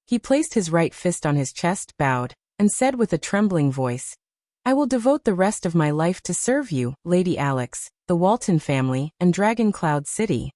He placed his right fist on his chest, bowed, and said with a trembling voice, I will devote the rest of my life to serve you, Lady Alex, the Walton family, and Dragon Cloud City.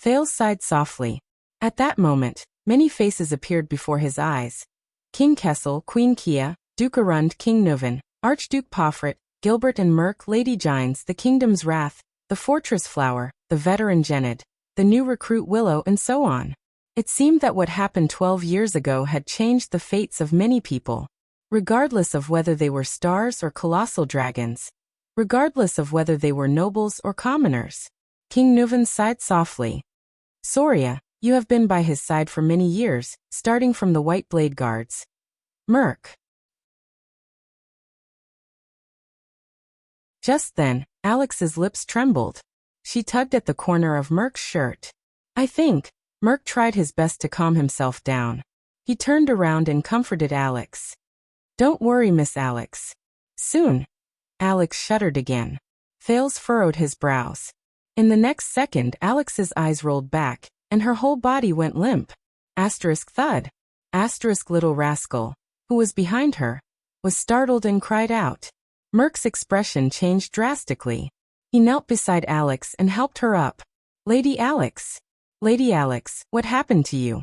Thales sighed softly. At that moment, many faces appeared before his eyes. King Kessel, Queen Kia, Duke Arund, King Nuven, Archduke Pofret, Gilbert and Merk, Lady Gines, the Kingdom's Wrath, the Fortress Flower, the veteran Gened, the new recruit Willow, and so on. It seemed that what happened 12 years ago had changed the fates of many people. Regardless of whether they were stars or colossal dragons. Regardless of whether they were nobles or commoners. King Nuven sighed softly. Soria, you have been by his side for many years, starting from the White Blade Guards. Merk. Just then, Alex's lips trembled. She tugged at the corner of Merk's shirt. I think. Merk tried his best to calm himself down. He turned around and comforted Alex. Don't worry, Miss Alex. Soon. Alex shuddered again. Thales furrowed his brows. In the next second, Alex's eyes rolled back, and her whole body went limp. Asterisk thud. Asterisk little rascal, who was behind her, was startled and cried out. Merc's expression changed drastically. He knelt beside Alex and helped her up. Lady Alex. Lady Alex, what happened to you?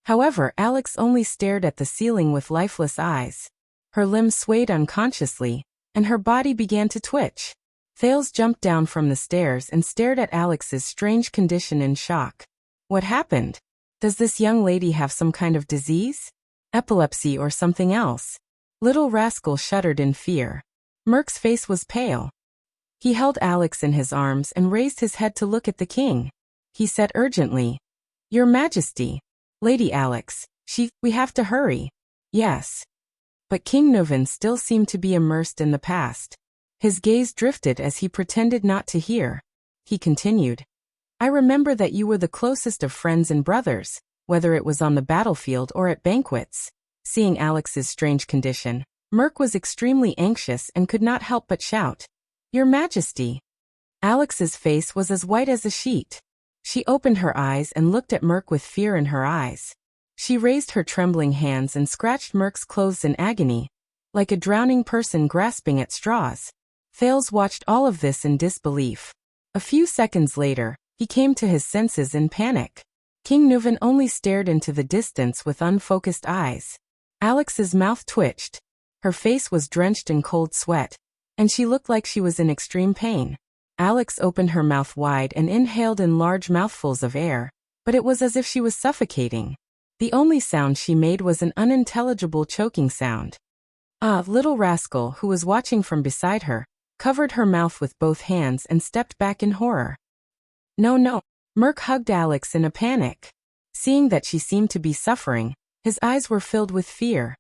However, Alex only stared at the ceiling with lifeless eyes. Her limbs swayed unconsciously, and her body began to twitch. Thales jumped down from the stairs and stared at Alex's strange condition in shock. What happened? Does this young lady have some kind of disease? Epilepsy or something else? Little rascal shuddered in fear. Merc's face was pale. He held Alex in his arms and raised his head to look at the king. He said urgently, Your Majesty. Lady Alex, we have to hurry. Yes. But King Nuven still seemed to be immersed in the past. His gaze drifted as he pretended not to hear. He continued, I remember that you were the closest of friends and brothers, whether it was on the battlefield or at banquets. Seeing Alex's strange condition, Merc was extremely anxious and could not help but shout, Your Majesty. Alex's face was as white as a sheet. She opened her eyes and looked at Merc with fear in her eyes. She raised her trembling hands and scratched Merc's clothes in agony, like a drowning person grasping at straws. Thales watched all of this in disbelief. A few seconds later, he came to his senses in panic. King Nuven only stared into the distance with unfocused eyes. Alex's mouth twitched. Her face was drenched in cold sweat, and she looked like she was in extreme pain. Alex opened her mouth wide and inhaled in large mouthfuls of air, but it was as if she was suffocating. The only sound she made was an unintelligible choking sound. Little rascal, who was watching from beside her, covered her mouth with both hands and stepped back in horror. No. Merc hugged Alex in a panic. Seeing that she seemed to be suffering, his eyes were filled with fear.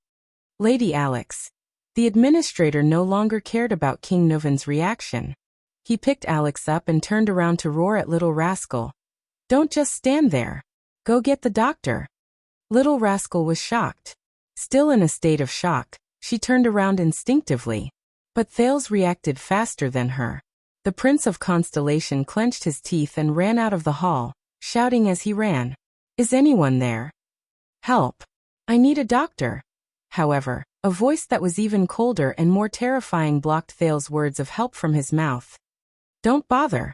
Lady Alex. The administrator no longer cared about King Nuven's reaction. He picked Alex up and turned around to roar at Little Rascal. Don't just stand there. Go get the doctor. Little Rascal was shocked. Still in a state of shock, she turned around instinctively. But Thales reacted faster than her. The Prince of Constellation clenched his teeth and ran out of the hall, shouting as he ran. Is anyone there? Help. I need a doctor. However, a voice that was even colder and more terrifying blocked Thales' words of help from his mouth. Don't bother.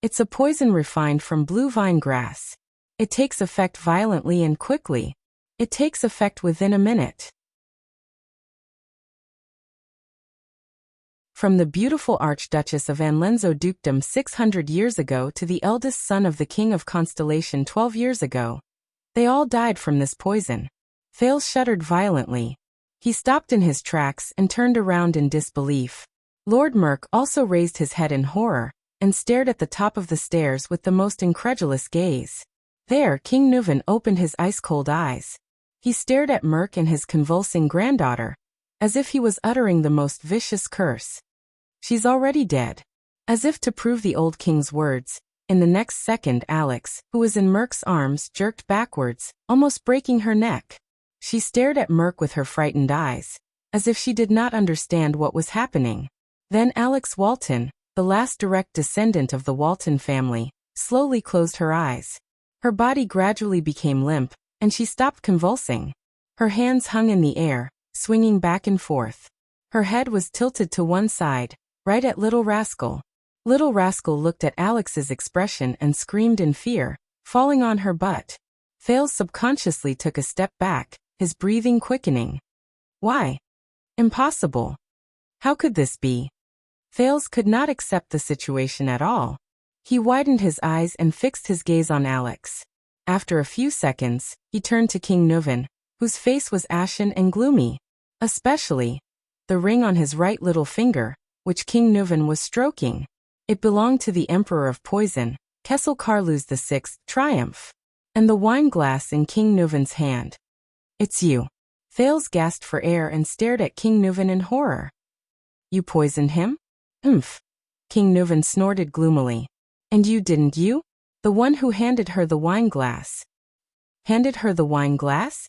It's a poison refined from blue vine grass. It takes effect violently and quickly. It takes effect within a minute. From the beautiful Archduchess of Anlenzo Dukedom 600 years ago to the eldest son of the King of Constellation 12 years ago. They all died from this poison. Thales shuddered violently. He stopped in his tracks and turned around in disbelief. Lord Merc also raised his head in horror, and stared at the top of the stairs with the most incredulous gaze. There, King Nuven opened his ice-cold eyes. He stared at Merc and his convulsing granddaughter, as if he was uttering the most vicious curse. She's already dead. As if to prove the old king's words, in the next second Alex, who was in Merc's arms, jerked backwards, almost breaking her neck. She stared at Merc with her frightened eyes, as if she did not understand what was happening. Then Alex Walton, the last direct descendant of the Walton family, slowly closed her eyes. Her body gradually became limp, and she stopped convulsing. Her hands hung in the air, swinging back and forth. Her head was tilted to one side, right at Little Rascal. Little Rascal looked at Alex's expression and screamed in fear, falling on her butt. Thales subconsciously took a step back, his breathing quickening. Why? Impossible. How could this be? Thales could not accept the situation at all. He widened his eyes and fixed his gaze on Alex. After a few seconds, he turned to King Nuven, whose face was ashen and gloomy. Especially the ring on his right little finger, which King Nuven was stroking. It belonged to the Emperor of Poison, Kessel Carlus VI, Triumph. And the wine glass in King Nuven's hand. It's you. Thales gasped for air and stared at King Nuven in horror. You poisoned him? Umph. King Nuven snorted gloomily. And you didn't you? The one who handed her the wine glass. Handed her the wine glass?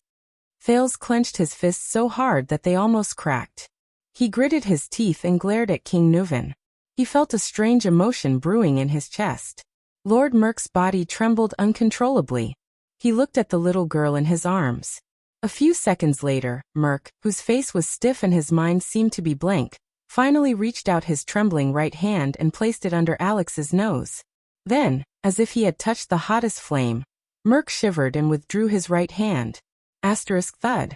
Thales clenched his fists so hard that they almost cracked. He gritted his teeth and glared at King Nuven. He felt a strange emotion brewing in his chest. Lord Merk's body trembled uncontrollably. He looked at the little girl in his arms. A few seconds later, Merk, whose face was stiff and his mind seemed to be blank, finally reached out his trembling right hand and placed it under Alex's nose. Then, as if he had touched the hottest flame, Merk shivered and withdrew his right hand. Thud.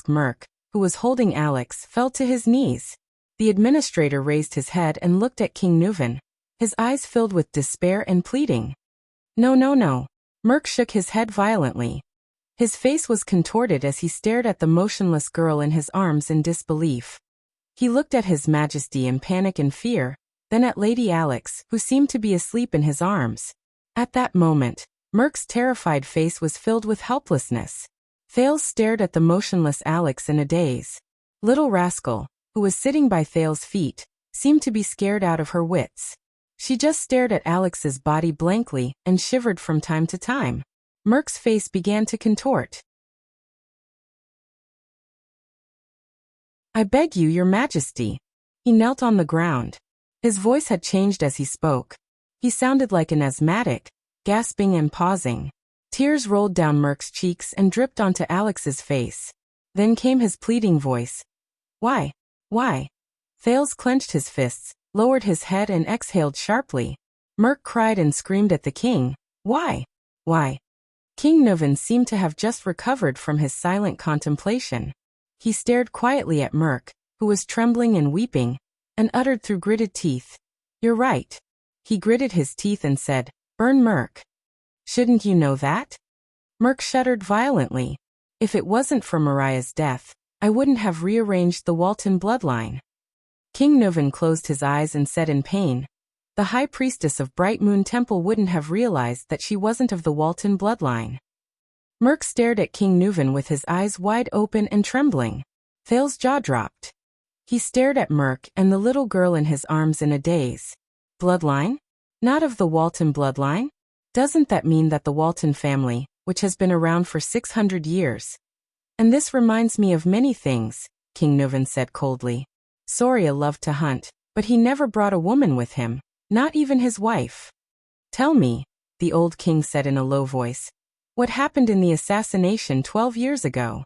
Merk, who was holding Alex, fell to his knees. The administrator raised his head and looked at King Nuven, his eyes filled with despair and pleading. No. Merk shook his head violently. His face was contorted as he stared at the motionless girl in his arms in disbelief. He looked at His Majesty in panic and fear, then at Lady Alex, who seemed to be asleep in his arms. At that moment, Merk's terrified face was filled with helplessness. Thales stared at the motionless Alex in a daze. Little Rascal, who was sitting by Thales' feet, seemed to be scared out of her wits. She just stared at Alex's body blankly and shivered from time to time. Merk's face began to contort. "I beg you, Your Majesty." He knelt on the ground. His voice had changed as he spoke. He sounded like an asthmatic, gasping and pausing. Tears rolled down Merk's cheeks and dripped onto Alex's face. Then came his pleading voice. Why? Thales clenched his fists, lowered his head and exhaled sharply. Merk cried and screamed at the king. Why? King Nuven seemed to have just recovered from his silent contemplation. He stared quietly at Merk, who was trembling and weeping, and uttered through gritted teeth, "You're right." He gritted his teeth and said, "Burn Merk." "Shouldn't you know that?" Merk shuddered violently. "If it wasn't for Mariah's death, I wouldn't have rearranged the Walton bloodline." King Nuven closed his eyes and said in pain, "The High Priestess of Bright Moon Temple wouldn't have realized that she wasn't of the Walton bloodline." Merk stared at King Nuven with his eyes wide open and trembling. Thales' jaw dropped. He stared at Merk and the little girl in his arms in a daze. Bloodline? Not of the Walton bloodline? Doesn't that mean that the Walton family, which has been around for 600 years? And this reminds me of many things, King Nuven said coldly. Soria loved to hunt, but he never brought a woman with him, not even his wife. "Tell me," the old king said in a low voice, "what happened in the assassination 12 years ago?"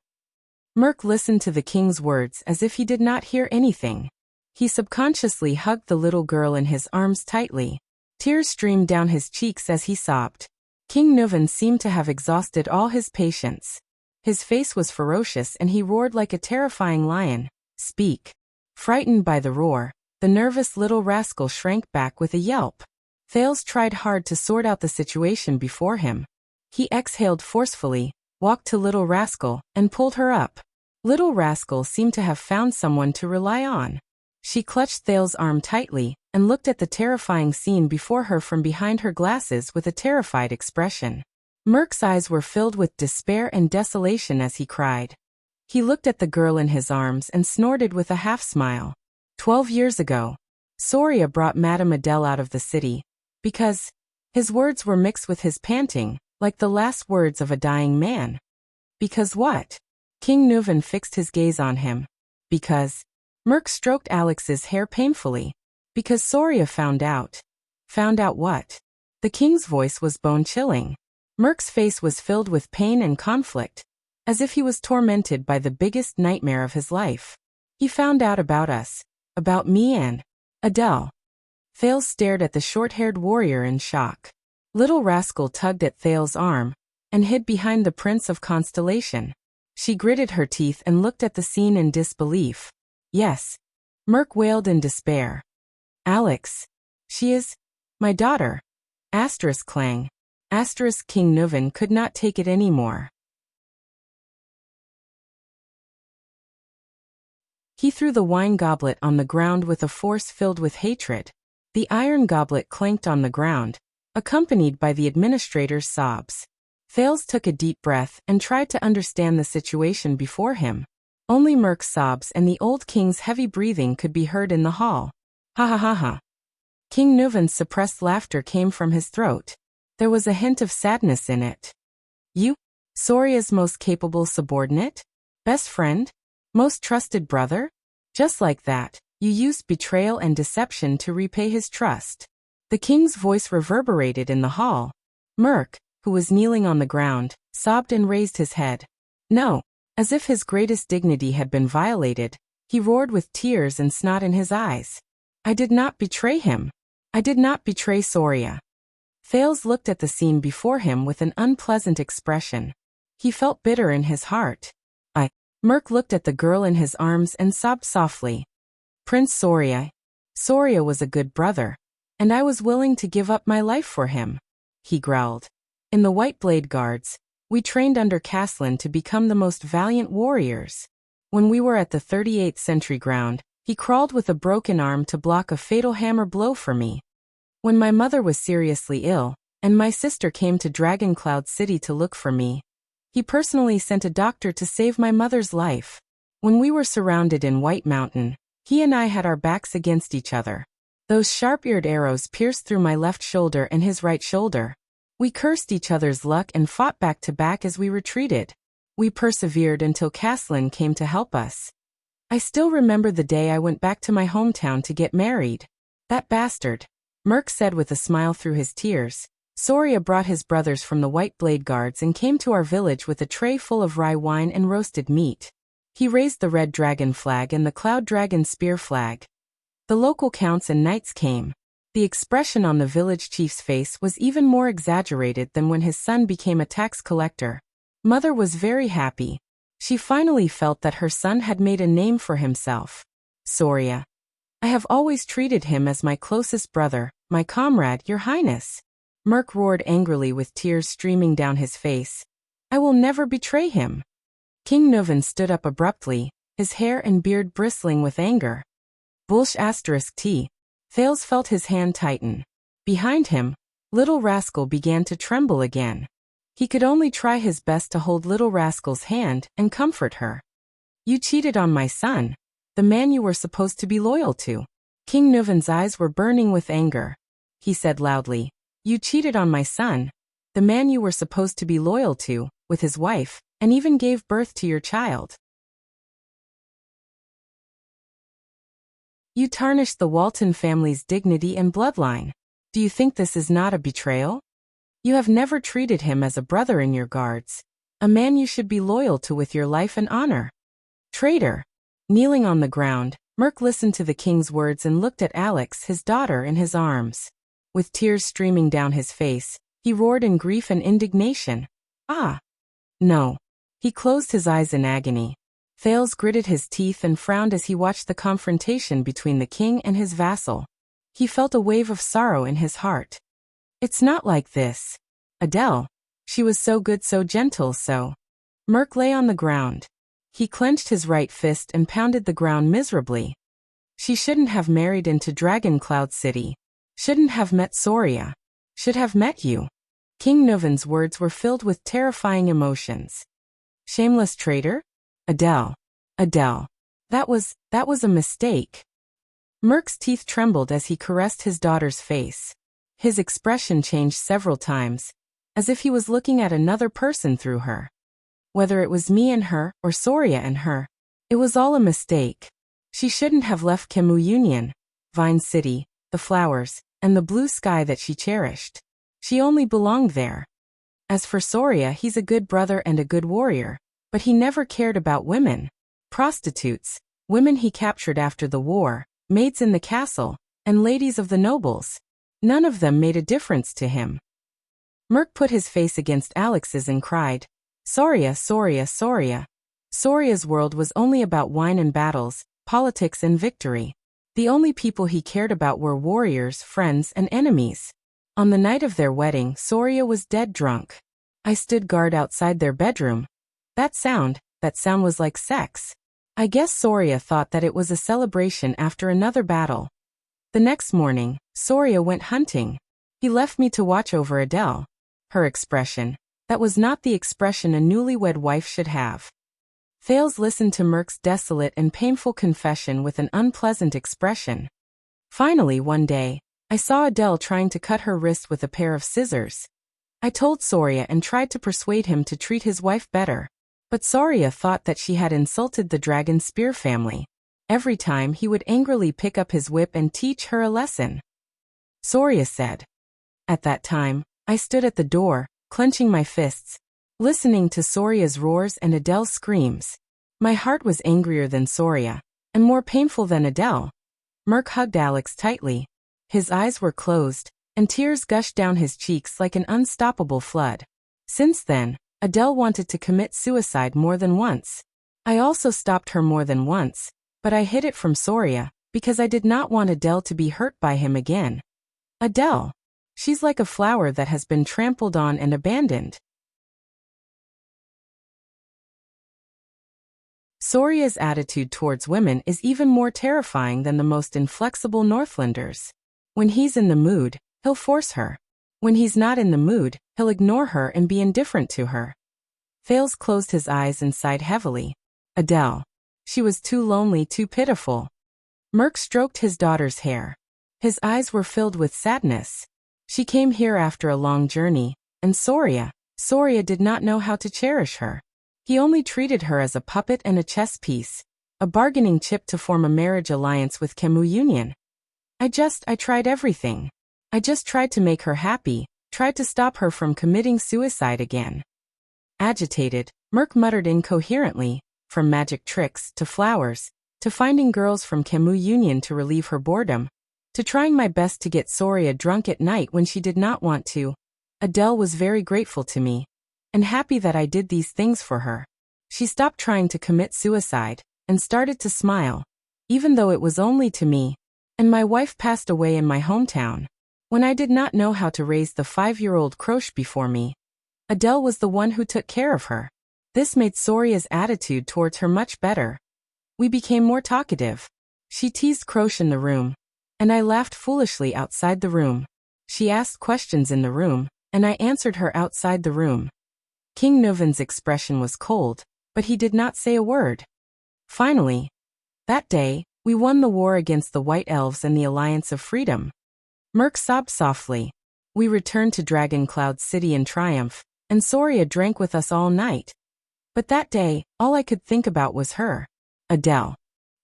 Merk listened to the king's words as if he did not hear anything. He subconsciously hugged the little girl in his arms tightly. Tears streamed down his cheeks as he sobbed. King Nuven seemed to have exhausted all his patience. His face was ferocious and he roared like a terrifying lion. "Speak." Frightened by the roar, the nervous little rascal shrank back with a yelp. Thales tried hard to sort out the situation before him. He exhaled forcefully, walked to Little Rascal, and pulled her up. Little Rascal seemed to have found someone to rely on. She clutched Thales' arm tightly and looked at the terrifying scene before her from behind her glasses with a terrified expression. Merk's eyes were filled with despair and desolation as he cried. He looked at the girl in his arms and snorted with a half-smile. 12 years ago, Soria brought Madame Adele out of the city, because his words were mixed with his panting, like the last words of a dying man. Because what? King Nuven fixed his gaze on him. Because Merk stroked Alex's hair painfully. Because Soria found out. Found out what? The king's voice was bone-chilling. Merk's face was filled with pain and conflict, as if he was tormented by the biggest nightmare of his life. He found out about us. About me and Adele. Thales stared at the short-haired warrior in shock. Little Rascal tugged at Thales' arm and hid behind the Prince of Constellation. She gritted her teeth and looked at the scene in disbelief. Yes. Merk wailed in despair. Alex. She is my daughter. Clang. King Nuven could not take it anymore. He threw the wine goblet on the ground with a force filled with hatred. The iron goblet clanked on the ground, accompanied by the administrator's sobs. Thales took a deep breath and tried to understand the situation before him. Only Merk's sobs and the old king's heavy breathing could be heard in the hall. Ha ha ha ha. King Nuven's suppressed laughter came from his throat. There was a hint of sadness in it. You? Soria's most capable subordinate? Best friend? Most trusted brother? Just like that, You used betrayal and deception to repay his trust. The king's voice reverberated in the hall. Merk, who was kneeling on the ground, sobbed and raised his head. No, as if his greatest dignity had been violated, he roared with tears and snot in his eyes. I did not betray him. I did not betray Soria. Thales looked at the scene before him with an unpleasant expression. He felt bitter in his heart. Merk looked at the girl in his arms and sobbed softly. Prince Soria. Soria was a good brother, and I was willing to give up my life for him, he growled. In the White Blade Guards, we trained under Caslin to become the most valiant warriors. When we were at the 38th Sentry Ground, he crawled with a broken arm to block a fatal hammer blow for me. When my mother was seriously ill, and my sister came to Dragon Cloud City to look for me, he personally sent a doctor to save my mother's life. When we were surrounded in White Mountain, he and I had our backs against each other. Those sharp-eared arrows pierced through my left shoulder and his right shoulder. We cursed each other's luck and fought back to back as we retreated. We persevered until Caslin came to help us. I still remember the day I went back to my hometown to get married. That bastard, Merk said with a smile through his tears. Soria brought his brothers from the White Blade Guards and came to our village with a tray full of rye wine and roasted meat. He raised the red dragon flag and the cloud dragon spear flag. The local counts and knights came. The expression on the village chief's face was even more exaggerated than when his son became a tax collector. Mother was very happy. She finally felt that her son had made a name for himself. Soria. I have always treated him as my closest brother, my comrade, your highness. Merk roared angrily with tears streaming down his face. I will never betray him. King Nuvan stood up abruptly, his hair and beard bristling with anger. Bulsh *T. Thales felt his hand tighten. Behind him, Little Rascal began to tremble again. He could only try his best to hold Little Rascal's hand and comfort her. You cheated on my son, the man you were supposed to be loyal to. King Nuvan's eyes were burning with anger. He said loudly, You cheated on my son, the man you were supposed to be loyal to, with his wife, and even gave birth to your child. You tarnished the Walton family's dignity and bloodline. Do you think this is not a betrayal? You have never treated him as a brother in your guards, a man you should be loyal to with your life and honor. Traitor! Kneeling on the ground, Merk listened to the king's words and looked at Alex, his daughter, in his arms. With tears streaming down his face, he roared in grief and indignation. Ah! No. He closed his eyes in agony. Thales gritted his teeth and frowned as he watched the confrontation between the king and his vassal. He felt a wave of sorrow in his heart. It's not like this. Adele. She was so good, so gentle, so... Merk lay on the ground. He clenched his right fist and pounded the ground miserably. She shouldn't have married into Dragon Cloud City. Shouldn't have met Soria. Should have met you. King Nuvan's words were filled with terrifying emotions. Shameless traitor? Adele. Adele. That was a mistake. Merk's teeth trembled as he caressed his daughter's face. His expression changed several times, as if he was looking at another person through her. Whether it was me and her, or Soria and her, it was all a mistake. She shouldn't have left Kemu Union, Vine City, the flowers, and the blue sky that she cherished. She only belonged there. As for Soria, he's a good brother and a good warrior, but he never cared about women. Prostitutes, women he captured after the war, maids in the castle, and ladies of the nobles. None of them made a difference to him. Merk put his face against Alex's and cried, Soria, Soria, Soria. Soria's world was only about wine and battles, politics and victory. The only people he cared about were warriors, friends, and enemies. On the night of their wedding, Soria was dead drunk. I stood guard outside their bedroom. That sound was like sex. I guess Soria thought that it was a celebration after another battle. The next morning, Soria went hunting. He left me to watch over Adele. Her expression, that was not the expression a newlywed wife should have. Thales listened to Merk's desolate and painful confession with an unpleasant expression. Finally, one day, I saw Adele trying to cut her wrist with a pair of scissors. I told Soria and tried to persuade him to treat his wife better. But Soria thought that she had insulted the Dragon Spear family. Every time he would angrily pick up his whip and teach her a lesson. Soria said. At that time, I stood at the door, clenching my fists, listening to Soria's roars and Adele's screams. My heart was angrier than Soria, and more painful than Adele. Merc hugged Alex tightly. His eyes were closed, and tears gushed down his cheeks like an unstoppable flood. Since then, Adele wanted to commit suicide more than once. I also stopped her more than once, but I hid it from Soria, because I did not want Adele to be hurt by him again. Adele. She's like a flower that has been trampled on and abandoned. Soria's attitude towards women is even more terrifying than the most inflexible Northlanders. When he's in the mood, he'll force her. When he's not in the mood, he'll ignore her and be indifferent to her. Fales closed his eyes and sighed heavily. Adele. She was too lonely, too pitiful. Merc stroked his daughter's hair. His eyes were filled with sadness. She came here after a long journey, and Soria did not know how to cherish her. He only treated her as a puppet and a chess piece, a bargaining chip to form a marriage alliance with Kemu Union. I tried everything. I just tried to make her happy, tried to stop her from committing suicide again. Agitated, Merc muttered incoherently, from magic tricks to flowers, to finding girls from Kemu Union to relieve her boredom, to trying my best to get Soria drunk at night when she did not want to. Adele was very grateful to me, and happy that I did these things for her. She stopped trying to commit suicide, and started to smile, even though it was only to me. And my wife passed away in my hometown, when I did not know how to raise the 5-year-old Croche before me. Adele was the one who took care of her. This made Soria's attitude towards her much better. We became more talkative. She teased Croche in the room, and I laughed foolishly outside the room. She asked questions in the room, and I answered her outside the room. King Nuven's expression was cold, but he did not say a word. Finally, that day, we won the war against the White Elves and the Alliance of Freedom. Merc sobbed softly. We returned to Dragon Cloud City in triumph, and Soria drank with us all night. But that day, all I could think about was her. Adele.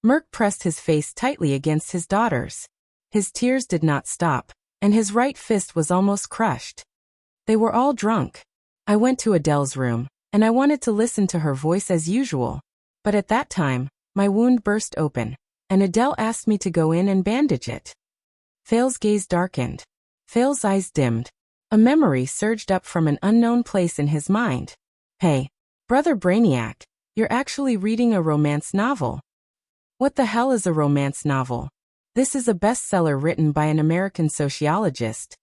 Merc pressed his face tightly against his daughter's. His tears did not stop, and his right fist was almost crushed. They were all drunk. I went to Adele's room, and I wanted to listen to her voice as usual. But at that time, my wound burst open, and Adele asked me to go in and bandage it. Fales' gaze darkened. Fales' eyes dimmed. A memory surged up from an unknown place in his mind. Hey, Brother Brainiac, you're actually reading a romance novel. What the hell is a romance novel? This is a bestseller written by an American sociologist.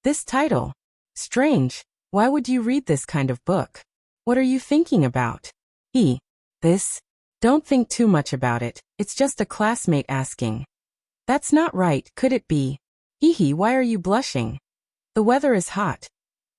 This title? Strange. Why would you read this kind of book? What are you thinking about? This? Don't think too much about it, it's just a classmate asking. That's not right, could it be? Why are you blushing? The weather is hot.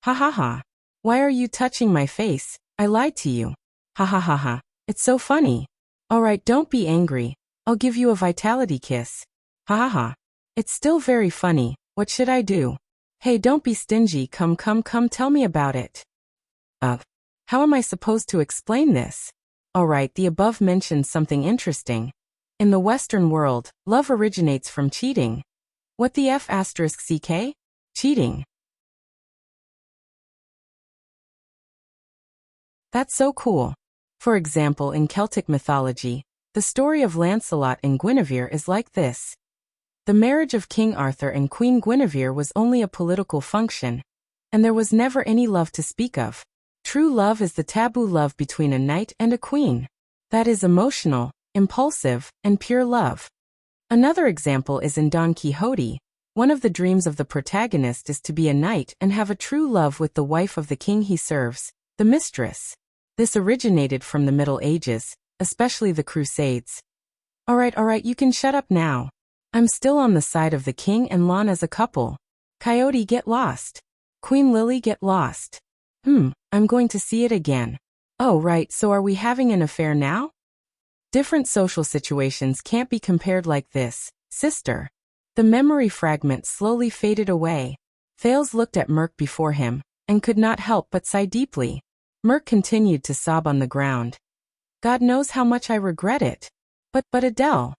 Ha ha ha. Why are you touching my face? I lied to you. Ha ha ha ha. It's so funny. Alright, don't be angry. I'll give you a vitality kiss. Ha ha ha. It's still very funny. What should I do? Hey, don't be stingy. Come tell me about it. How am I supposed to explain this? Alright, the above mentions something interesting. In the Western world, love originates from cheating. What the F***CK? Cheating. That's so cool. For example, in Celtic mythology, the story of Lancelot and Guinevere is like this. The marriage of King Arthur and Queen Guinevere was only a political function, and there was never any love to speak of. True love is the taboo love between a knight and a queen. That is emotional, impulsive, and pure love. Another example is in Don Quixote. One of the dreams of the protagonist is to be a knight and have a true love with the wife of the king he serves, the mistress. This originated from the Middle Ages, especially the Crusades. Alright, you can shut up now. I'm still on the side of the king and Lon as a couple. Coyote, get lost. Queen Lily, get lost. I'm going to see it again. Oh right, so are we having an affair now? Different social situations can't be compared like this, sister. The memory fragment slowly faded away. Fales looked at Merc before him, and could not help but sigh deeply. Merc continued to sob on the ground. God knows how much I regret it. But Adele.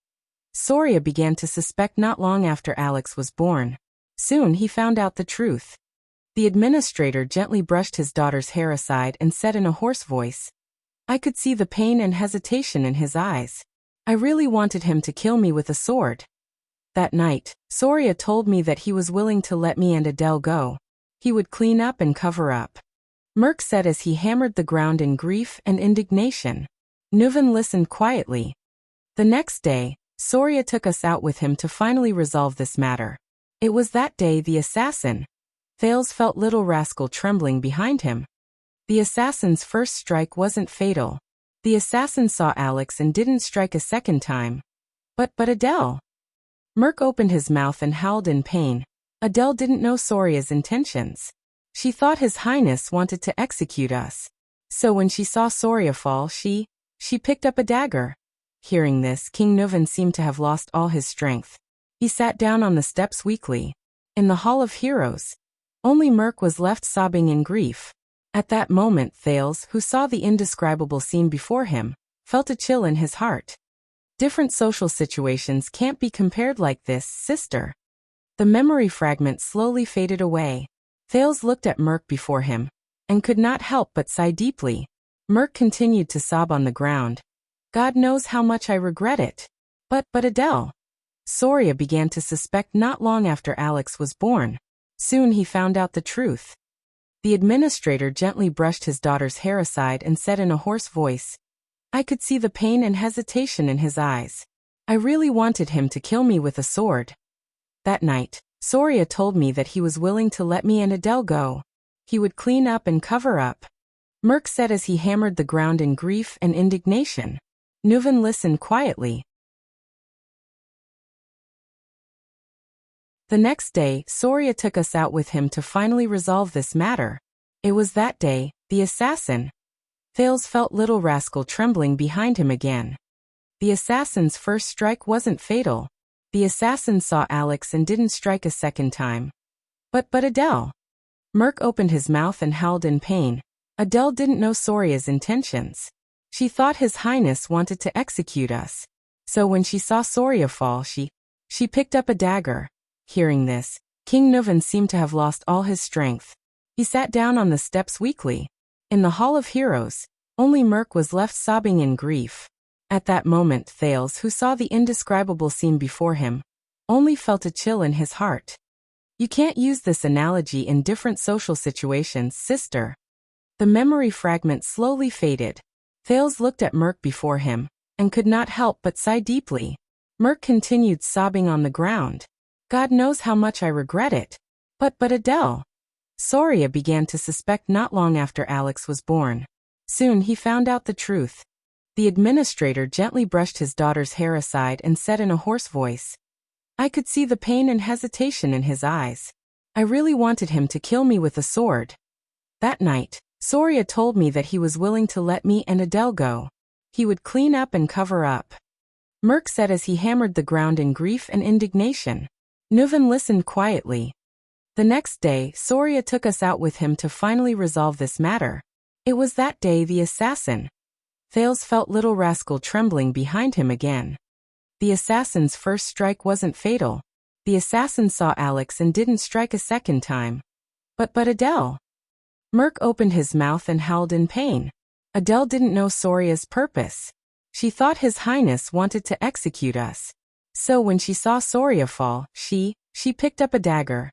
Soria began to suspect not long after Alex was born. Soon he found out the truth. The administrator gently brushed his daughter's hair aside and said in a hoarse voice, I could see the pain and hesitation in his eyes. I really wanted him to kill me with a sword. That night, Soria told me that he was willing to let me and Adele go. He would clean up and cover up. Merc said as he hammered the ground in grief and indignation. Nuven listened quietly. The next day, Soria took us out with him to finally resolve this matter. It was that day the assassin. Thales felt little rascal trembling behind him. The assassin's first strike wasn't fatal. The assassin saw Alex and didn't strike a second time. But Adele. Merc opened his mouth and howled in pain. Adele didn't know Soria's intentions. She thought His Highness wanted to execute us. So when she saw Soria fall, she picked up a dagger. Hearing this, King Nuven seemed to have lost all his strength. He sat down on the steps weakly. In the Hall of Heroes, only Merc was left sobbing in grief. At that moment Thales, who saw the indescribable scene before him, felt a chill in his heart. Different social situations can't be compared like this, sister. The memory fragment slowly faded away. Thales looked at Merc before him, and could not help but sigh deeply. Merc continued to sob on the ground. God knows how much I regret it. But Adele. Soria began to suspect not long after Alex was born. Soon he found out the truth. The administrator gently brushed his daughter's hair aside and said in a hoarse voice, I could see the pain and hesitation in his eyes. I really wanted him to kill me with a sword. That night, Soria told me that he was willing to let me and Adele go. He would clean up and cover up. Merc said as he hammered the ground in grief and indignation. Nuven listened quietly. The next day, Soria took us out with him to finally resolve this matter. It was that day, the assassin. Thales felt little rascal trembling behind him again. The assassin's first strike wasn't fatal. The assassin saw Alex and didn't strike a second time. But Adele. Merc opened his mouth and howled in pain. Adele didn't know Soria's intentions. She thought His Highness wanted to execute us. So when she saw Soria fall, she picked up a dagger. Hearing this, King Nuven seemed to have lost all his strength. He sat down on the steps weakly. In the Hall of Heroes, only Merc was left sobbing in grief. At that moment Thales, who saw the indescribable scene before him, only felt a chill in his heart. You can't use this analogy in different social situations, sister. The memory fragment slowly faded. Thales looked at Merc before him, and could not help but sigh deeply. Merc continued sobbing on the ground. God knows how much I regret it. But Adele. Soria began to suspect not long after Alex was born. Soon he found out the truth. The administrator gently brushed his daughter's hair aside and said in a hoarse voice, I could see the pain and hesitation in his eyes. I really wanted him to kill me with a sword. That night, Soria told me that he was willing to let me and Adele go. He would clean up and cover up. Merc said as he hammered the ground in grief and indignation. Nuven listened quietly. The next day, Soria took us out with him to finally resolve this matter. It was that day the assassin. Thales felt little rascal trembling behind him again. The assassin's first strike wasn't fatal. The assassin saw Alex and didn't strike a second time. But Adele. Merc opened his mouth and howled in pain. Adele didn't know Soria's purpose. She thought His Highness wanted to execute us. So when she saw Soria fall, she picked up a dagger.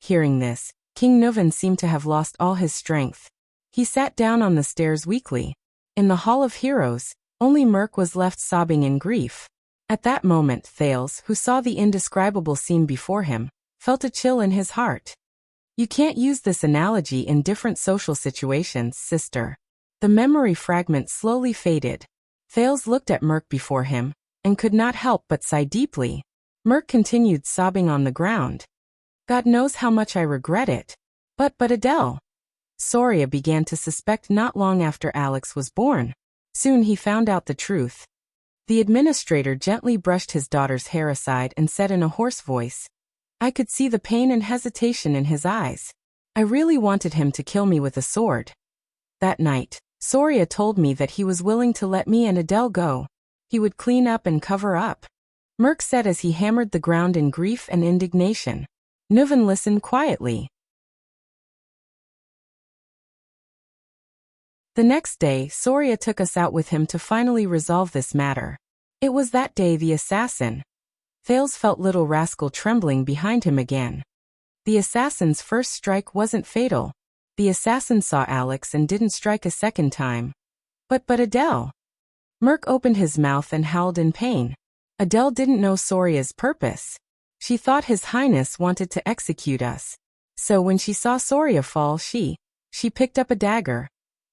Hearing this, King Nuven seemed to have lost all his strength. He sat down on the stairs weakly. In the Hall of Heroes, only Merc was left sobbing in grief. At that moment Thales, who saw the indescribable scene before him, felt a chill in his heart. You can't use this analogy in different social situations, sister. The memory fragment slowly faded. Thales looked at Merc before him, and could not help but sigh deeply. Merc continued sobbing on the ground. God knows how much I regret it. But Adele. Soria began to suspect not long after Alex was born. Soon he found out the truth. The administrator gently brushed his daughter's hair aside and said in a hoarse voice, I could see the pain and hesitation in his eyes. I really wanted him to kill me with a sword. That night, Soria told me that he was willing to let me and Adele go. He would clean up and cover up. Merc said as he hammered the ground in grief and indignation. Nuven listened quietly. The next day, Soria took us out with him to finally resolve this matter. It was that day the assassin. Thales felt little rascal trembling behind him again. The assassin's first strike wasn't fatal. The assassin saw Alex and didn't strike a second time. But Adele. Merc opened his mouth and howled in pain. Adele didn't know Soria's purpose. She thought His Highness wanted to execute us. So when she saw Soria fall, she picked up a dagger.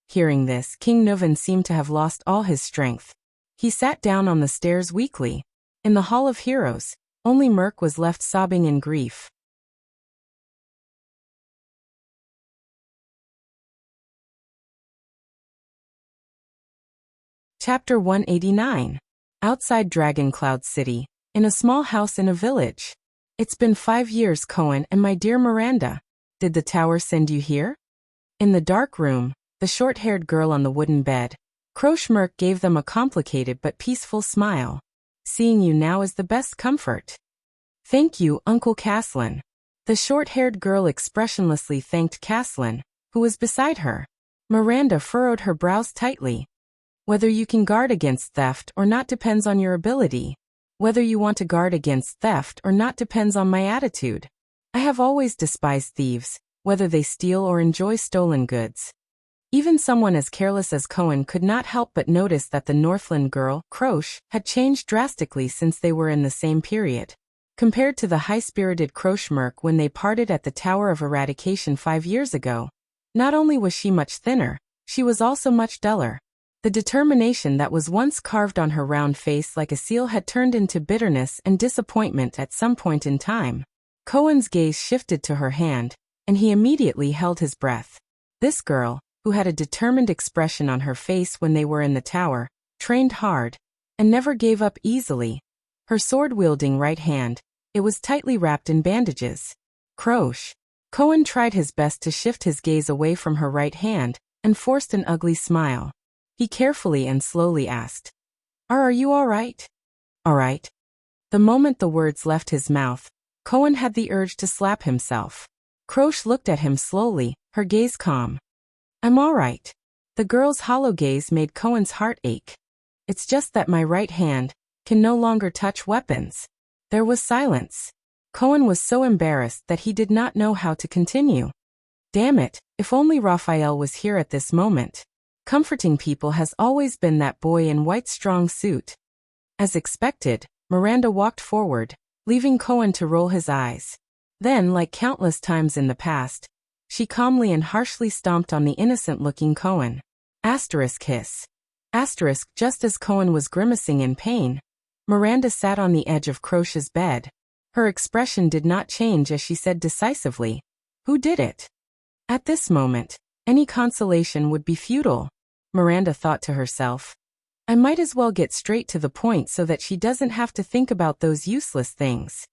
Hearing this, King Nuven seemed to have lost all his strength. He sat down on the stairs weakly. In the Hall of Heroes, only Merc was left sobbing in grief. Chapter 189. Outside Dragon Cloud City, in a small house in a village. It's been 5 years, Cohen and my dear Miranda. Did the tower send you here? In the dark room, the short-haired girl on the wooden bed, Croche Merc gave them a complicated but peaceful smile. Seeing you now is the best comfort. Thank you, Uncle Caslin. The short-haired girl expressionlessly thanked Caslin, who was beside her. Miranda furrowed her brows tightly. Whether you can guard against theft or not depends on your ability. Whether you want to guard against theft or not depends on my attitude. I have always despised thieves, whether they steal or enjoy stolen goods. Even someone as careless as Cohen could not help but notice that the Northland girl, Croche, had changed drastically since they were in the same period. Compared to the high-spirited Croche Merc when they parted at the Tower of Eradication 5 years ago, not only was she much thinner, she was also much duller. The determination that was once carved on her round face like a seal had turned into bitterness and disappointment at some point in time. Cohen's gaze shifted to her hand, and he immediately held his breath. This girl, who had a determined expression on her face when they were in the tower, trained hard, and never gave up easily. Her sword-wielding right hand, it was tightly wrapped in bandages. Croche. Cohen tried his best to shift his gaze away from her right hand, and forced an ugly smile. He carefully and slowly asked, Are you all right? All right. The moment the words left his mouth, Cohen had the urge to slap himself. Croche looked at him slowly, her gaze calm. I'm all right. The girl's hollow gaze made Cohen's heart ache. It's just that my right hand can no longer touch weapons. There was silence. Cohen was so embarrassed that he did not know how to continue. Damn it, if only Raphael was here at this moment. Comforting people has always been that boy in white strong suit. As expected, Miranda walked forward, leaving Cohen to roll his eyes. Then, like countless times in the past, she calmly and harshly stomped on the innocent-looking Cohen. Asterisk hiss. Asterisk just as Cohen was grimacing in pain, Miranda sat on the edge of Croche's bed. Her expression did not change as she said decisively, Who did it? At this moment, any consolation would be futile. Miranda thought to herself, I might as well get straight to the point so that she doesn't have to think about those useless things.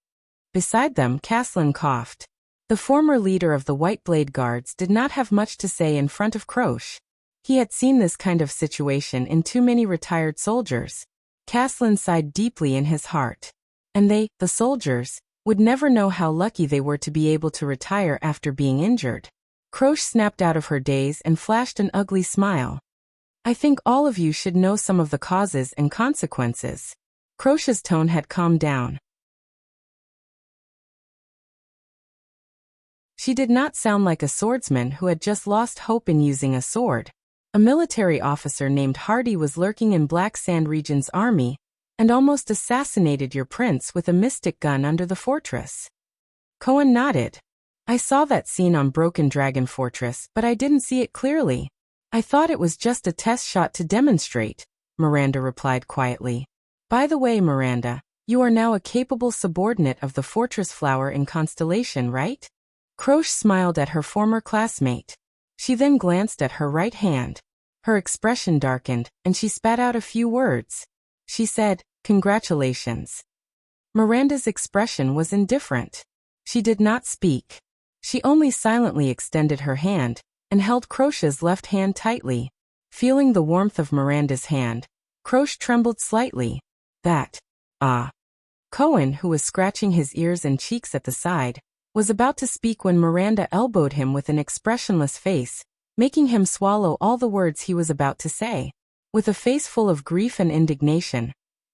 Beside them, Caslin coughed. The former leader of the White Blade Guards did not have much to say in front of Croche. He had seen this kind of situation in too many retired soldiers. Caslin sighed deeply in his heart. And they, the soldiers, would never know how lucky they were to be able to retire after being injured. Croche snapped out of her daze and flashed an ugly smile. I think all of you should know some of the causes and consequences. Croche's tone had calmed down. She did not sound like a swordsman who had just lost hope in using a sword. A military officer named Hardy was lurking in Black Sand Region's army, and almost assassinated your prince with a mystic gun under the fortress. Cohen nodded. I saw that scene on Broken Dragon Fortress, but I didn't see it clearly. I thought it was just a test shot to demonstrate, Miranda replied quietly. By the way, Miranda, you are now a capable subordinate of the Fortress Flower in Constellation, right? Croche smiled at her former classmate. She then glanced at her right hand. Her expression darkened, and she spat out a few words. She said, Congratulations. Miranda's expression was indifferent. She did not speak. She only silently extended her hand, and held Croche's left hand tightly. Feeling the warmth of Miranda's hand, Croche trembled slightly. That. Cohen, who was scratching his ears and cheeks at the side, was about to speak when Miranda elbowed him with an expressionless face, making him swallow all the words he was about to say. With a face full of grief and indignation,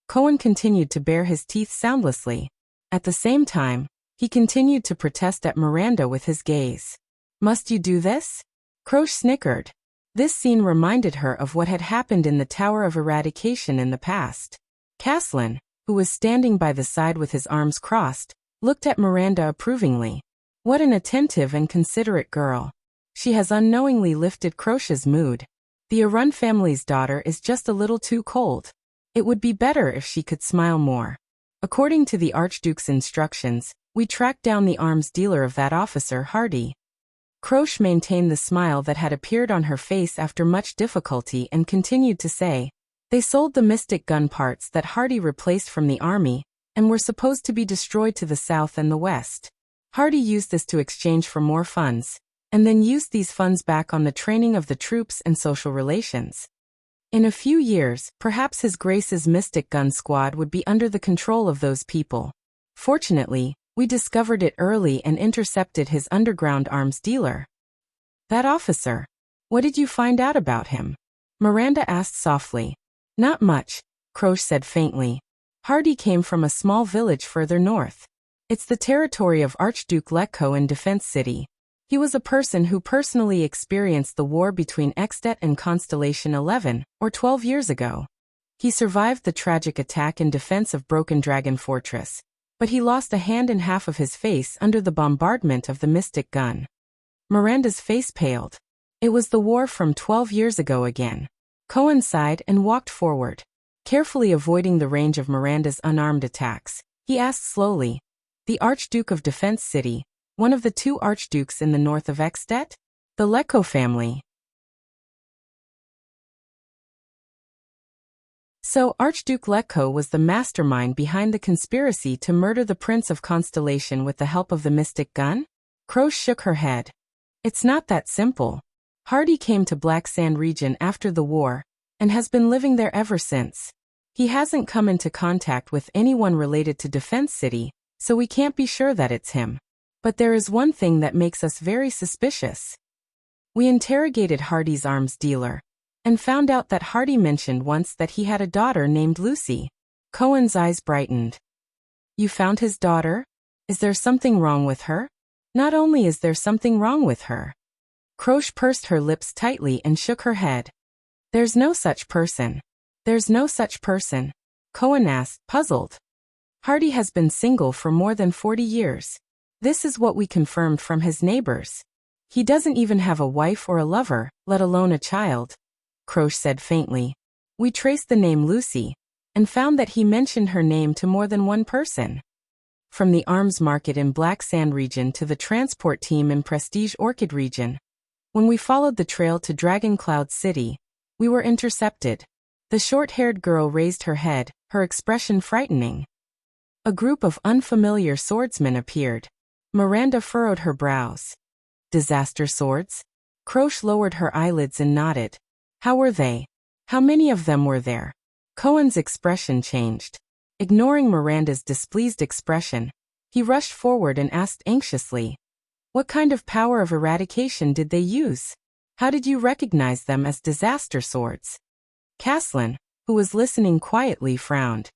Cohen continued to bare his teeth soundlessly. At the same time, he continued to protest at Miranda with his gaze. "Must you do this?" Croche snickered. This scene reminded her of what had happened in the Tower of Eradication in the past. Caslin, who was standing by the side with his arms crossed, looked at Miranda approvingly. What an attentive and considerate girl. She has unknowingly lifted Croche's mood. The Arun family's daughter is just a little too cold. It would be better if she could smile more. According to the Archduke's instructions, we tracked down the arms dealer of that officer, Hardy. Croche maintained the smile that had appeared on her face after much difficulty and continued to say, "They sold the mystic gun parts that Hardy replaced from the army, and were supposed to be destroyed to the south and the west. Hardy used this to exchange for more funds, and then used these funds back on the training of the troops and social relations. In a few years, perhaps His Grace's mystic gun squad would be under the control of those people. Fortunately, we discovered it early and intercepted his underground arms dealer." "That officer. What did you find out about him?" Miranda asked softly. "Not much," Croche said faintly. "Hardy came from a small village further north. It's the territory of Archduke Letko in Defense City. He was a person who personally experienced the war between Extet and Constellation 11, or 12 years ago. He survived the tragic attack in defense of Broken Dragon Fortress, but he lost a hand and half of his face under the bombardment of the mystic gun." Miranda's face paled. It was the war from 12 years ago again. Cohen sighed and walked forward. Carefully avoiding the range of Miranda's unarmed attacks, he asked slowly, "The Archduke of Defense City, one of the two archdukes in the north of Extet? The Letko family?" So Archduke Letko was the mastermind behind the conspiracy to murder the Prince of Constellation with the help of the mystic gun? Croche shook her head. "It's not that simple. Hardy came to Black Sand region after the war, and has been living there ever since. He hasn't come into contact with anyone related to Defense City, so we can't be sure that it's him. But there is one thing that makes us very suspicious. We interrogated Hardy's arms dealer, and found out that Hardy mentioned once that he had a daughter named Lucy." Cohen's eyes brightened. "You found his daughter? Is there something wrong with her?" "Not only is there something wrong with her." Croche pursed her lips tightly and shook her head. "There's no such person." "There's no such person?" Cohen asked, puzzled. "Hardy has been single for more than 40 years. This is what we confirmed from his neighbors. He doesn't even have a wife or a lover, let alone a child," Croche said faintly. "We traced the name Lucy, and found that he mentioned her name to more than one person. From the arms market in Black Sand region to the transport team in Prestige Orchid region. When we followed the trail to Dragon Cloud City, we were intercepted." The short-haired girl raised her head, her expression frightening. A group of unfamiliar swordsmen appeared. Miranda furrowed her brows. "Disaster swords?" Croche lowered her eyelids and nodded. "How were they? How many of them were there?" Cohen's expression changed. Ignoring Miranda's displeased expression, he rushed forward and asked anxiously, "What kind of power of eradication did they use? How did you recognize them as disaster swords?" Caslin, who was listening quietly, frowned.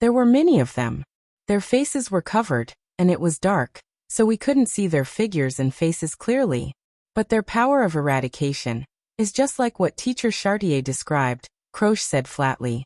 "There were many of them. Their faces were covered, and it was dark, so we couldn't see their figures and faces clearly. But their power of eradication is just like what Teacher Chartier described," Croche said flatly.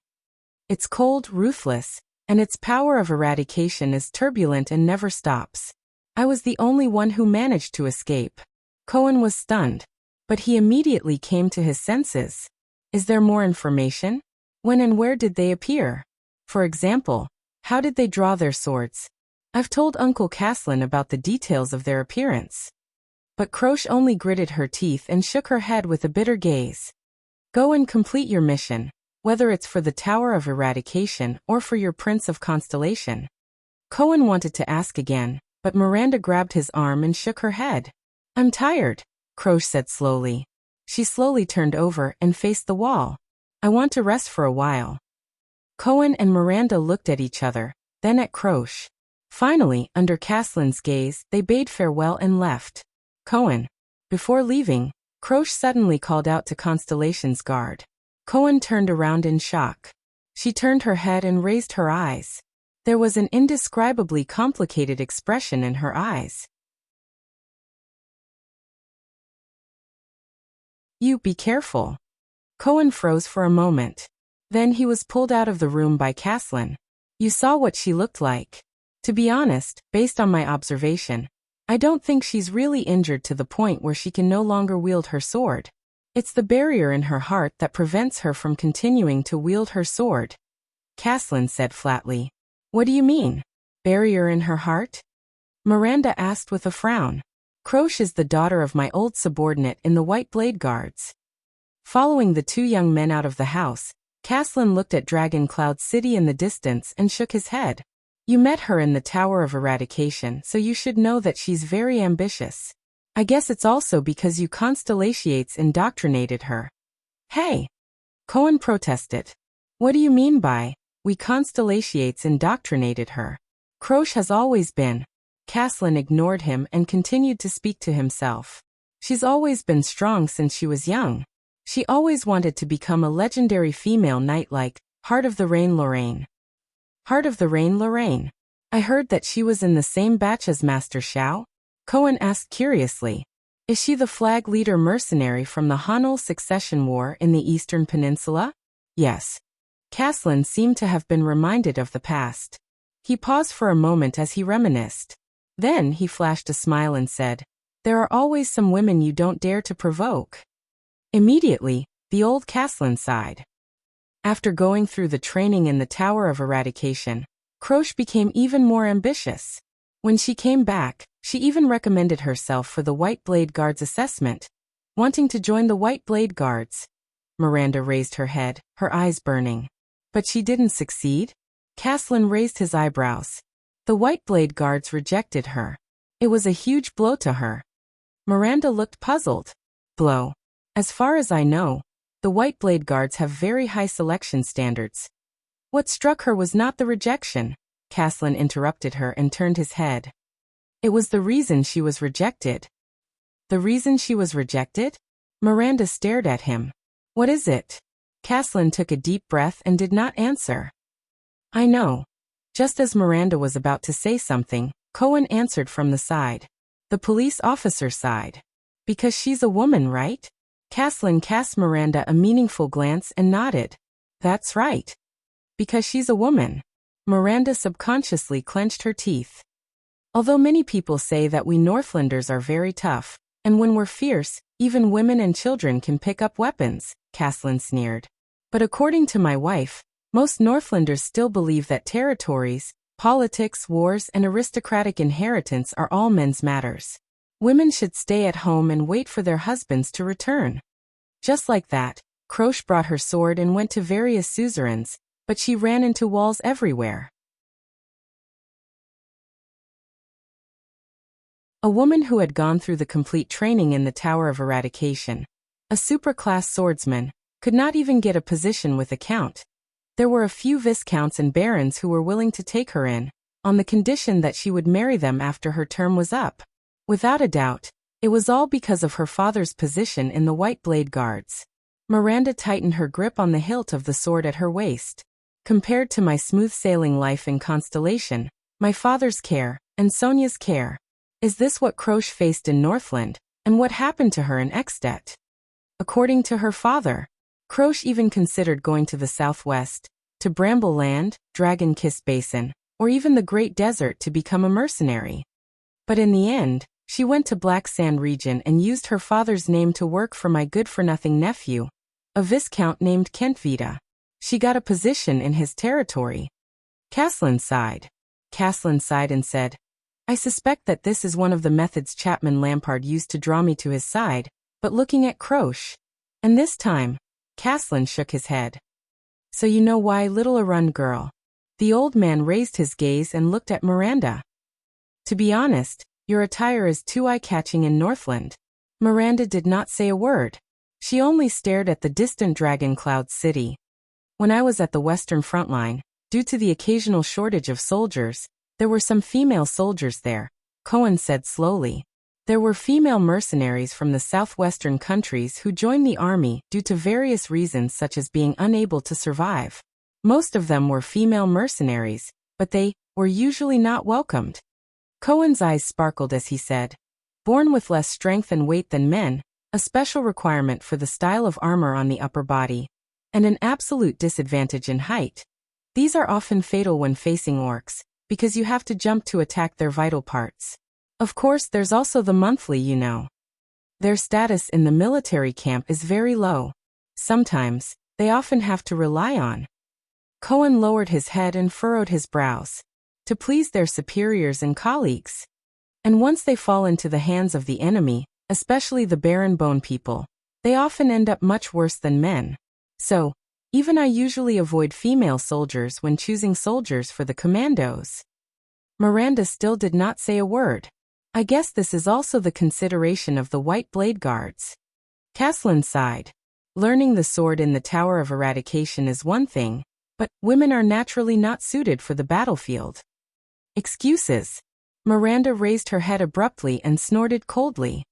"It's cold, ruthless, and its power of eradication is turbulent and never stops. I was the only one who managed to escape." Cohen was stunned, but he immediately came to his senses. "Is there more information? When and where did they appear? For example, how did they draw their swords? I've told Uncle Caslin about the details of their appearance." But Croche only gritted her teeth and shook her head with a bitter gaze. "Go and complete your mission, whether it's for the Tower of Eradication or for your Prince of Constellation." Cohen wanted to ask again, but Miranda grabbed his arm and shook her head. "I'm tired," Croche said slowly. She slowly turned over and faced the wall. "I want to rest for a while." Cohen and Miranda looked at each other, then at Croce. Finally, under Caslin's gaze, they bade farewell and left. Cohen. Before leaving, Croce suddenly called out to Constellation's guard. Cohen turned around in shock. She turned her head and raised her eyes. There was an indescribably complicated expression in her eyes. "You be careful." Cohen froze for a moment. Then he was pulled out of the room by Caslin. "You saw what she looked like. To be honest, based on my observation, I don't think she's really injured to the point where she can no longer wield her sword. It's the barrier in her heart that prevents her from continuing to wield her sword," Caslin said flatly. "What do you mean? Barrier in her heart?" Miranda asked with a frown. "Croce is the daughter of my old subordinate in the White Blade Guards." Following the two young men out of the house, Caslin looked at Dragon Cloud City in the distance and shook his head. "You met her in the Tower of Eradication, so you should know that she's very ambitious. I guess it's also because you Constellations indoctrinated her." "Hey!" Cohen protested. "What do you mean by, we Constellations indoctrinated her? Croce has always been." Caslin ignored him and continued to speak to himself. "She's always been strong since she was young. She always wanted to become a legendary female knight like Heart of the Rain Lorraine." "Heart of the Rain Lorraine? I heard that she was in the same batch as Master Xiao?" Cohen asked curiously. "Is she the flag leader mercenary from the Hanul Succession War in the Eastern Peninsula?" "Yes." Caslin seemed to have been reminded of the past. He paused for a moment as he reminisced. Then he flashed a smile and said, "There are always some women you don't dare to provoke." Immediately, the old Caslin sighed. After going through the training in the Tower of Eradication, Croce became even more ambitious. When she came back, she even recommended herself for the White Blade Guards assessment, wanting to join the White Blade Guards. Miranda raised her head, her eyes burning. "But she didn't succeed?" Caslin raised his eyebrows. "The White Blade Guards rejected her. It was a huge blow to her." Miranda looked puzzled. "Blow? As far as I know, the White Blade Guards have very high selection standards." "What struck her was not the rejection," Caslin interrupted her and turned his head. "It was the reason she was rejected." "The reason she was rejected?" Miranda stared at him. "What is it?" Caslin took a deep breath and did not answer. "I know." Just as Miranda was about to say something, Cohen answered from the side. The police officer sighed. "Because she's a woman, right?" Caslin cast Miranda a meaningful glance and nodded. "That's right. Because she's a woman." Miranda subconsciously clenched her teeth. "Although many people say that we Northlanders are very tough, and when we're fierce, even women and children can pick up weapons," Caslin sneered. "But according to my wife, most Northlanders still believe that territories, politics, wars, and aristocratic inheritance are all men's matters. Women should stay at home and wait for their husbands to return." Just like that, Croce brought her sword and went to various suzerains, but she ran into walls everywhere. A woman who had gone through the complete training in the Tower of Eradication, a superclass swordsman, could not even get a position with a count. There were a few viscounts and barons who were willing to take her in, on the condition that she would marry them after her term was up. Without a doubt, it was all because of her father's position in the White Blade Guards. Miranda tightened her grip on the hilt of the sword at her waist. "Compared to my smooth-sailing life in Constellation, my father's care, and Sonia's care. Is this what Croce faced in Northland, and what happened to her in Ekstedt?" According to her father, Croce even considered going to the southwest, to Bramble Land, Dragon Kiss Basin, or even the Great Desert to become a mercenary. But in the end, she went to Black Sand region and used her father's name to work for my good-for-nothing nephew, a viscount named Kentvita. She got a position in his territory. Caslin sighed. Caslin sighed and said, "I suspect that this is one of the methods Chapman Lampard used to draw me to his side, but looking at Croce." And this time, Caslin shook his head. "So you know why, little Arun girl?" The old man raised his gaze and looked at Miranda. "To be honest, your attire is too eye-catching in Northland." Miranda did not say a word. She only stared at the distant Dragon Cloud City. When I was at the Western Front line, due to the occasional shortage of soldiers, there were some female soldiers there, Cohen said slowly. There were female mercenaries from the southwestern countries who joined the army due to various reasons such as being unable to survive. Most of them were female mercenaries, but they were usually not welcomed. Cohen's eyes sparkled as he said, born with less strength and weight than men, a special requirement for the style of armor on the upper body, and an absolute disadvantage in height. These are often fatal when facing orcs, because you have to jump to attack their vital parts. Of course, there's also the monthly, you know. Their status in the military camp is very low. Sometimes, they often have to rely on. Cohen lowered his head and furrowed his brows. To please their superiors and colleagues. And once they fall into the hands of the enemy, especially the barren bone people, they often end up much worse than men. So, even I usually avoid female soldiers when choosing soldiers for the commandos. Miranda still did not say a word. I guess this is also the consideration of the White Blade Guards. Caslin sighed. Learning the sword in the Tower of Eradication is one thing, but women are naturally not suited for the battlefield. Excuses. Miranda raised her head abruptly and snorted coldly.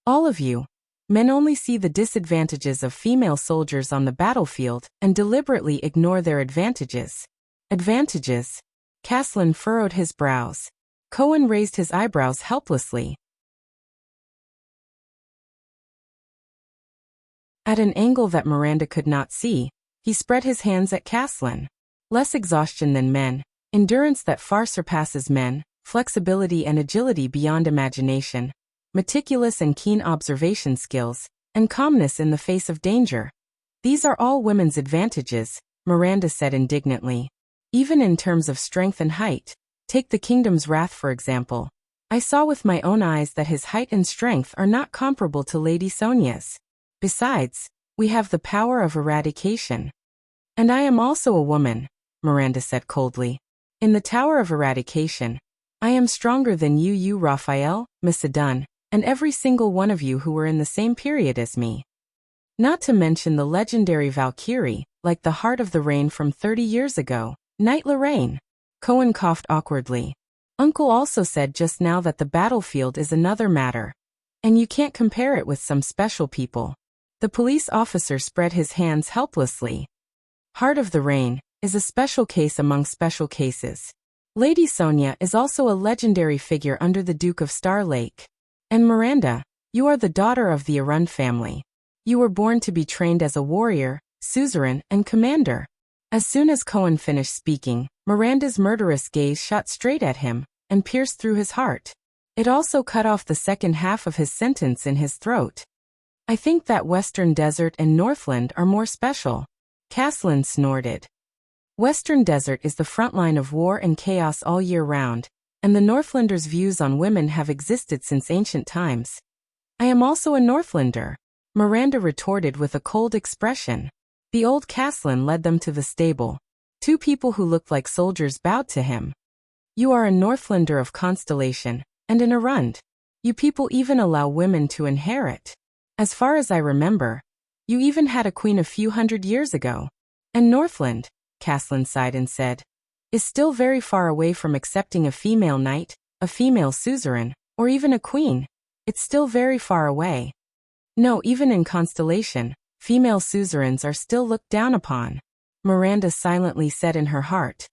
All of you. Men only see the disadvantages of female soldiers on the battlefield and deliberately ignore their advantages. Advantages? Caslin furrowed his brows. Cohen raised his eyebrows helplessly. At an angle that Miranda could not see, he spread his hands at Caslin. Less exhaustion than men, endurance that far surpasses men, flexibility and agility beyond imagination, meticulous and keen observation skills, and calmness in the face of danger. These are all women's advantages, Miranda said indignantly. Even in terms of strength and height. Take the Kingdom's Wrath for example. I saw with my own eyes that his height and strength are not comparable to Lady Sonia's. Besides, we have the power of eradication. And I am also a woman, Miranda said coldly. In the Tower of Eradication, I am stronger than you Raphael, Miss Adun, and every single one of you who were in the same period as me. Not to mention the legendary Valkyrie, like the Heart of the Rain from 30 years ago, Knight Lorraine. Cohen coughed awkwardly. Uncle also said just now that the battlefield is another matter. And you can't compare it with some special people. The police officer spread his hands helplessly. Heart of the Rain is a special case among special cases. Lady Sonia is also a legendary figure under the Duke of Star Lake. And Miranda, you are the daughter of the Arund family. You were born to be trained as a warrior, suzerain, and commander. As soon as Cohen finished speaking, Miranda's murderous gaze shot straight at him, and pierced through his heart. It also cut off the second half of his sentence in his throat. I think that Western Desert and Northland are more special. Caslin snorted. Western Desert is the front line of war and chaos all year round, and the Northlanders' views on women have existed since ancient times. I am also a Northlander, Miranda retorted with a cold expression. The old Caslin led them to the stable. Two people who looked like soldiers bowed to him. You are a Northlander of Constellation, and an Arund. You people even allow women to inherit. As far as I remember, you even had a queen a few hundred years ago. And Northland, Caslin sighed and said, is still very far away from accepting a female knight, a female suzerain, or even a queen. It's still very far away. No, even in Constellation, female suzerains are still looked down upon, Miranda silently said in her heart.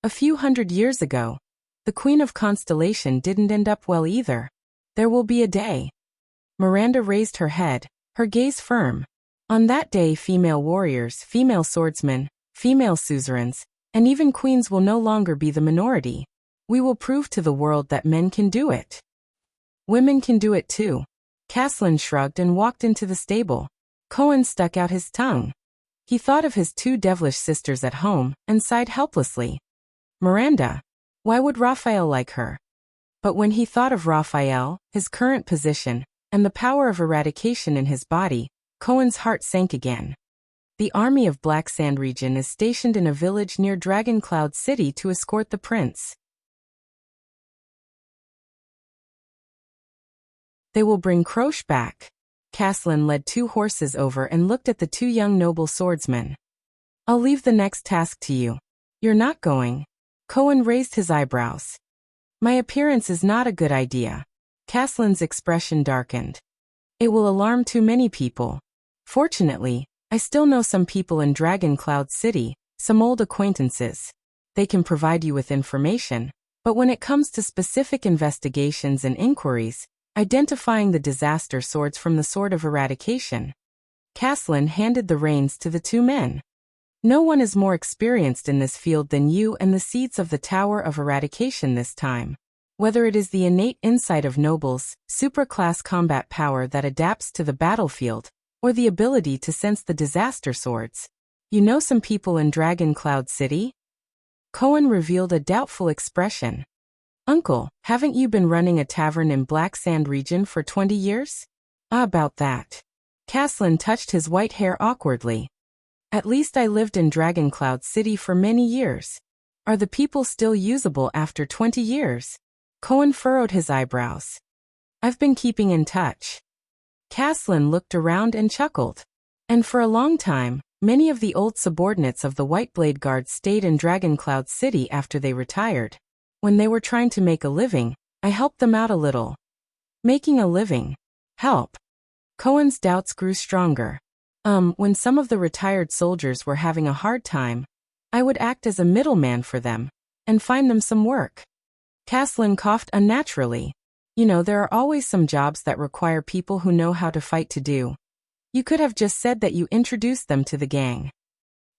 A few hundred years ago, the Queen of Constellation didn't end up well either. There will be a day. Miranda raised her head, her gaze firm. On that day female warriors, female swordsmen, female suzerains, and even queens will no longer be the minority. We will prove to the world that men can do it. Women can do it too. Caslin shrugged and walked into the stable. Cohen stuck out his tongue. He thought of his two devilish sisters at home and sighed helplessly. Miranda. Why would Raphael like her? But when he thought of Raphael, his current position, and the power of eradication in his body, Cohen's heart sank again. The army of Black Sand region is stationed in a village near Dragon Cloud City to escort the prince. They will bring Croche back. Caslin led two horses over and looked at the two young noble swordsmen. I'll leave the next task to you. You're not going. Cohen raised his eyebrows. My appearance is not a good idea. Caslin's expression darkened. It will alarm too many people. Fortunately, I still know some people in Dragon Cloud City, some old acquaintances. They can provide you with information, but when it comes to specific investigations and inquiries, identifying the disaster swords from the Sword of Eradication. Caslin handed the reins to the two men. No one is more experienced in this field than you and the seeds of the Tower of Eradication this time. Whether it is the innate insight of nobles, superclass combat power that adapts to the battlefield, or the ability to sense the disaster swords. You know some people in Dragon Cloud City? Cohen revealed a doubtful expression. Uncle, haven't you been running a tavern in Black Sand region for 20 years? About that. Caslin touched his white hair awkwardly. At least I lived in Dragon Cloud City for many years. Are the people still usable after 20 years? Cohen furrowed his eyebrows. I've been keeping in touch. Caslin looked around and chuckled. And for a long time, many of the old subordinates of the White Blade Guard stayed in Dragon Cloud City after they retired. When they were trying to make a living, I helped them out a little. Making a living. Help. Cohen's doubts grew stronger. When some of the retired soldiers were having a hard time, I would act as a middleman for them and find them some work. Caslin coughed unnaturally. You know, there are always some jobs that require people who know how to fight to do. You could have just said that you introduced them to the gang.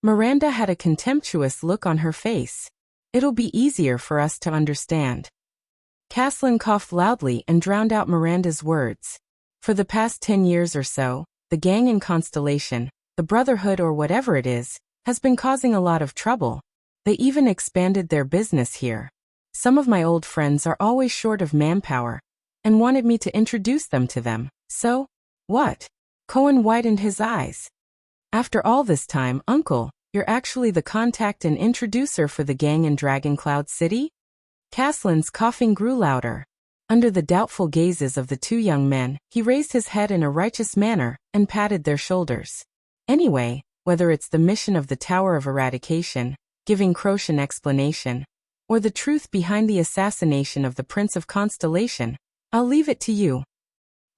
Miranda had a contemptuous look on her face. It'll be easier for us to understand. Caslin coughed loudly and drowned out Miranda's words. For the past 10 years or so, the gang in Constellation, the Brotherhood or whatever it is, has been causing a lot of trouble. They even expanded their business here. Some of my old friends are always short of manpower, and wanted me to introduce them to them. So, what? Cohen widened his eyes. After all this time, Uncle, you're actually the contact and introducer for the gang in Dragon Cloud City? Caslin's coughing grew louder. Under the doubtful gazes of the two young men, he raised his head in a righteous manner and patted their shoulders. Anyway, whether it's the mission of the Tower of Eradication, giving Croce an explanation, or the truth behind the assassination of the Prince of Constellation, I'll leave it to you.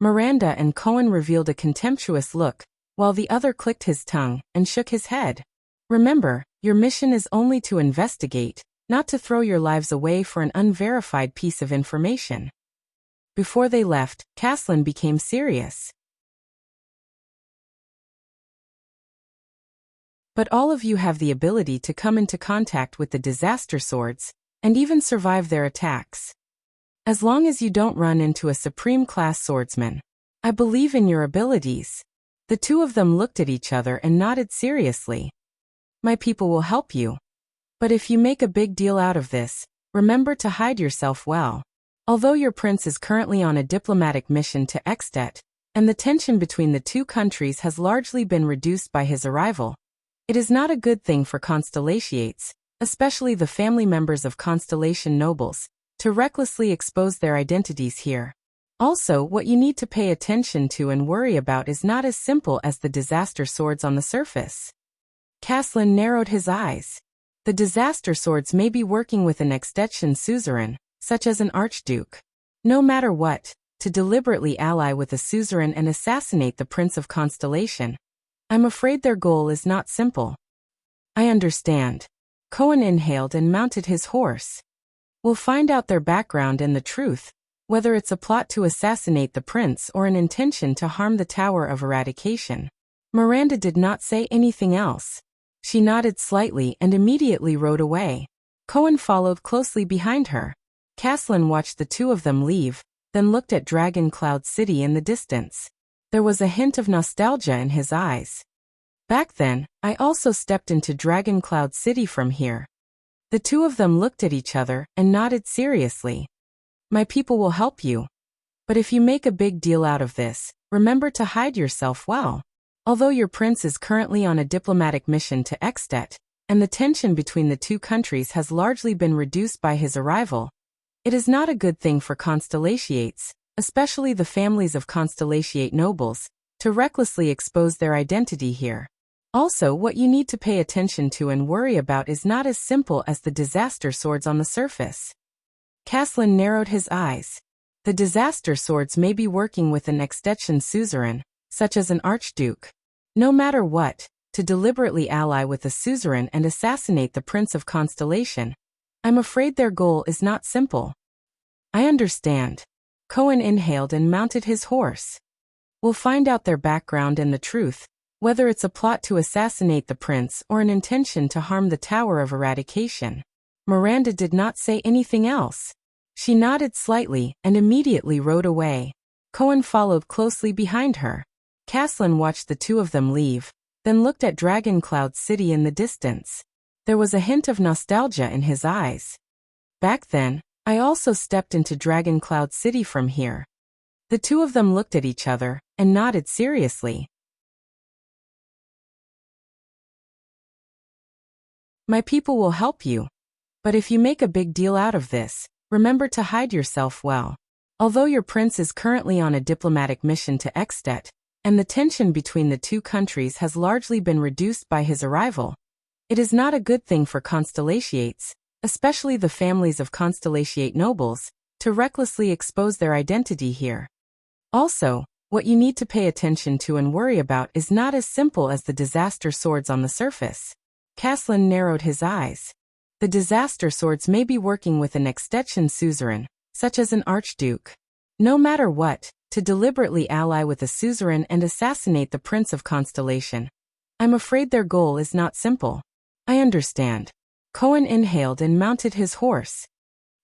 Miranda and Cohen revealed a contemptuous look, while the other clicked his tongue and shook his head. Remember, your mission is only to investigate, not to throw your lives away for an unverified piece of information. Before they left, Caslin became serious. But all of you have the ability to come into contact with the disaster swords, and even survive their attacks. As long as you don't run into a supreme-class swordsman. I believe in your abilities. The two of them looked at each other and nodded seriously. My people will help you. But if you make a big deal out of this, remember to hide yourself well. Although your prince is currently on a diplomatic mission to Extet, and the tension between the two countries has largely been reduced by his arrival, it is not a good thing for Constellations, especially the family members of Constellation nobles, to recklessly expose their identities here. Also, what you need to pay attention to and worry about is not as simple as the disaster swords on the surface. Caslin narrowed his eyes. The disaster swords may be working with an extension suzerain, such as an archduke. No matter what, to deliberately ally with a suzerain and assassinate the Prince of Constellation. I'm afraid their goal is not simple. I understand. Cohen inhaled and mounted his horse. We'll find out their background and the truth, whether it's a plot to assassinate the prince or an intention to harm the Tower of Eradication. Miranda did not say anything else. She nodded slightly and immediately rode away. Cohen followed closely behind her. Caslin watched the two of them leave, then looked at Dragon Cloud City in the distance. There was a hint of nostalgia in his eyes. Back then, I also stepped into Dragon Cloud City from here. The two of them looked at each other and nodded seriously. My people will help you. But if you make a big deal out of this, remember to hide yourself well. Although your prince is currently on a diplomatic mission to Extet, and the tension between the two countries has largely been reduced by his arrival, it is not a good thing for Constellations, especially the families of Constellation nobles, to recklessly expose their identity here. Also, what you need to pay attention to and worry about is not as simple as the disaster swords on the surface. Caslin narrowed his eyes. The disaster swords may be working with an extension suzerain, such as an archduke. No matter what, to deliberately ally with a suzerain and assassinate the Prince of Constellation, I'm afraid their goal is not simple. I understand. Cohen inhaled and mounted his horse. We'll find out their background and the truth, whether it's a plot to assassinate the prince or an intention to harm the Tower of Eradication. Miranda did not say anything else. She nodded slightly and immediately rode away. Cohen followed closely behind her. Caslin watched the two of them leave, then looked at Dragon Cloud City in the distance. There was a hint of nostalgia in his eyes. Back then, I also stepped into Dragon Cloud City from here. The two of them looked at each other and nodded seriously. My people will help you. But if you make a big deal out of this, remember to hide yourself well. Although your prince is currently on a diplomatic mission to Extet, and the tension between the two countries has largely been reduced by his arrival, it is not a good thing for Constellatiates, especially the families of Constellatiate nobles, to recklessly expose their identity here. Also, what you need to pay attention to and worry about is not as simple as the disaster swords on the surface. Caslin narrowed his eyes. The disaster swords may be working with an extension suzerain, such as an archduke. No matter what, to deliberately ally with a suzerain and assassinate the Prince of Constellation, I'm afraid their goal is not simple. I understand. Cohen inhaled and mounted his horse.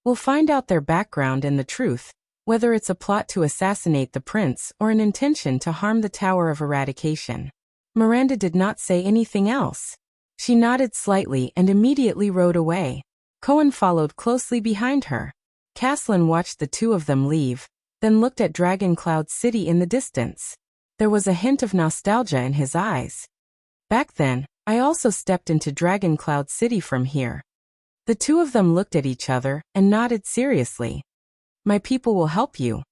We'll find out their background and the truth, whether it's a plot to assassinate the prince or an intention to harm the Tower of Eradication. Miranda did not say anything else. She nodded slightly and immediately rode away. Cohen followed closely behind her. Caslin watched the two of them leave, then looked at Dragon Cloud City in the distance. There was a hint of nostalgia in his eyes. Back then, I also stepped into Dragon Cloud City from here. The two of them looked at each other and nodded seriously. My people will help you.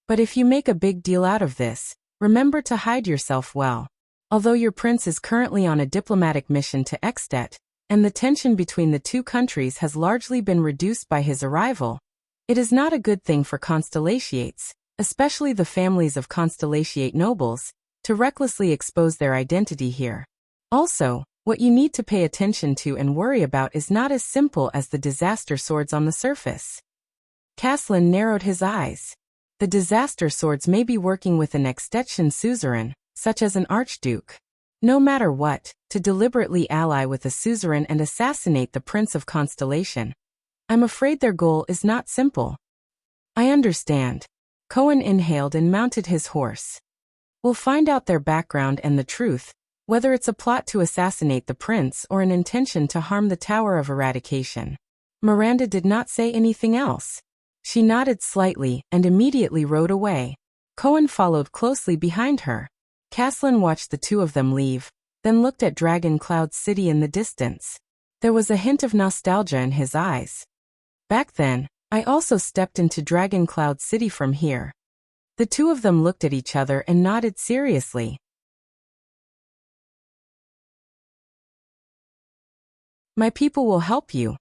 But if you make a big deal out of this, remember to hide yourself well. Although your prince is currently on a diplomatic mission to Extet, and the tension between the two countries has largely been reduced by his arrival, it is not a good thing for Constellatiates, especially the families of Constellatiate nobles, to recklessly expose their identity here. Also, what you need to pay attention to and worry about is not as simple as the disaster swords on the surface. Caslin narrowed his eyes. The disaster swords may be working with an extension suzerain, such as an archduke. No matter what, to deliberately ally with a suzerain and assassinate the Prince of Constellation, I'm afraid their goal is not simple. I understand. Cohen inhaled and mounted his horse. We'll find out their background and the truth, whether it's a plot to assassinate the prince or an intention to harm the Tower of Eradication. Miranda did not say anything else. She nodded slightly and immediately rode away. Cohen followed closely behind her. Caslin watched the two of them leave, then looked at Dragon Cloud City in the distance. There was a hint of nostalgia in his eyes. Back then, I also stepped into Dragon Cloud City from here. The two of them looked at each other and nodded seriously. My people will help you.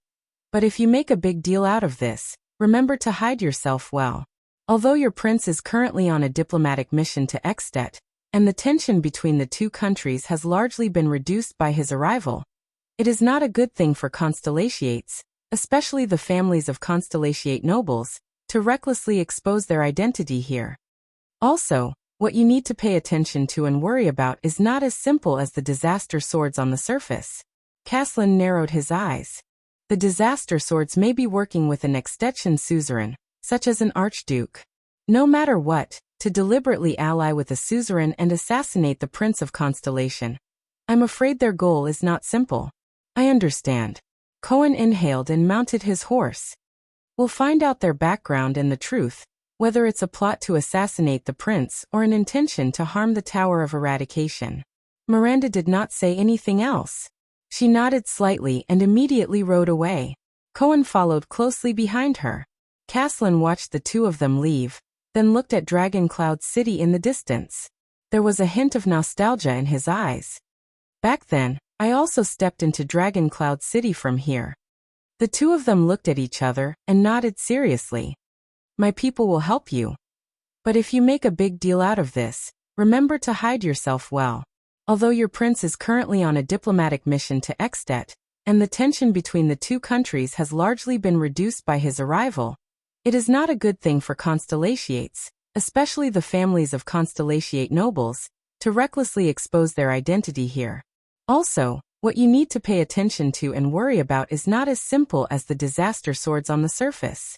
But if you make a big deal out of this, remember to hide yourself well. Although your prince is currently on a diplomatic mission to Extet, and the tension between the two countries has largely been reduced by his arrival, it is not a good thing for Constellatiates, especially the families of Constellatiate nobles, to recklessly expose their identity here. Also, what you need to pay attention to and worry about is not as simple as the disaster swords on the surface. Caslin narrowed his eyes. The disaster swords may be working with an extension suzerain, such as an archduke. No matter what, to deliberately ally with a suzerain and assassinate the Prince of Constellation, I'm afraid their goal is not simple. I understand. Cohen inhaled and mounted his horse. We'll find out their background and the truth, whether it's a plot to assassinate the prince or an intention to harm the Tower of Eradication. Miranda did not say anything else. She nodded slightly and immediately rode away. Cohen followed closely behind her. Caslin watched the two of them leave, then looked at Dragon Cloud City in the distance. There was a hint of nostalgia in his eyes. Back then, I also stepped into Dragon Cloud City from here. The two of them looked at each other and nodded seriously. My people will help you. But if you make a big deal out of this, remember to hide yourself well. Although your prince is currently on a diplomatic mission to Extet, and the tension between the two countries has largely been reduced by his arrival, it is not a good thing for Constellatiates, especially the families of Constellatiate nobles, to recklessly expose their identity here. Also, what you need to pay attention to and worry about is not as simple as the disaster swords on the surface.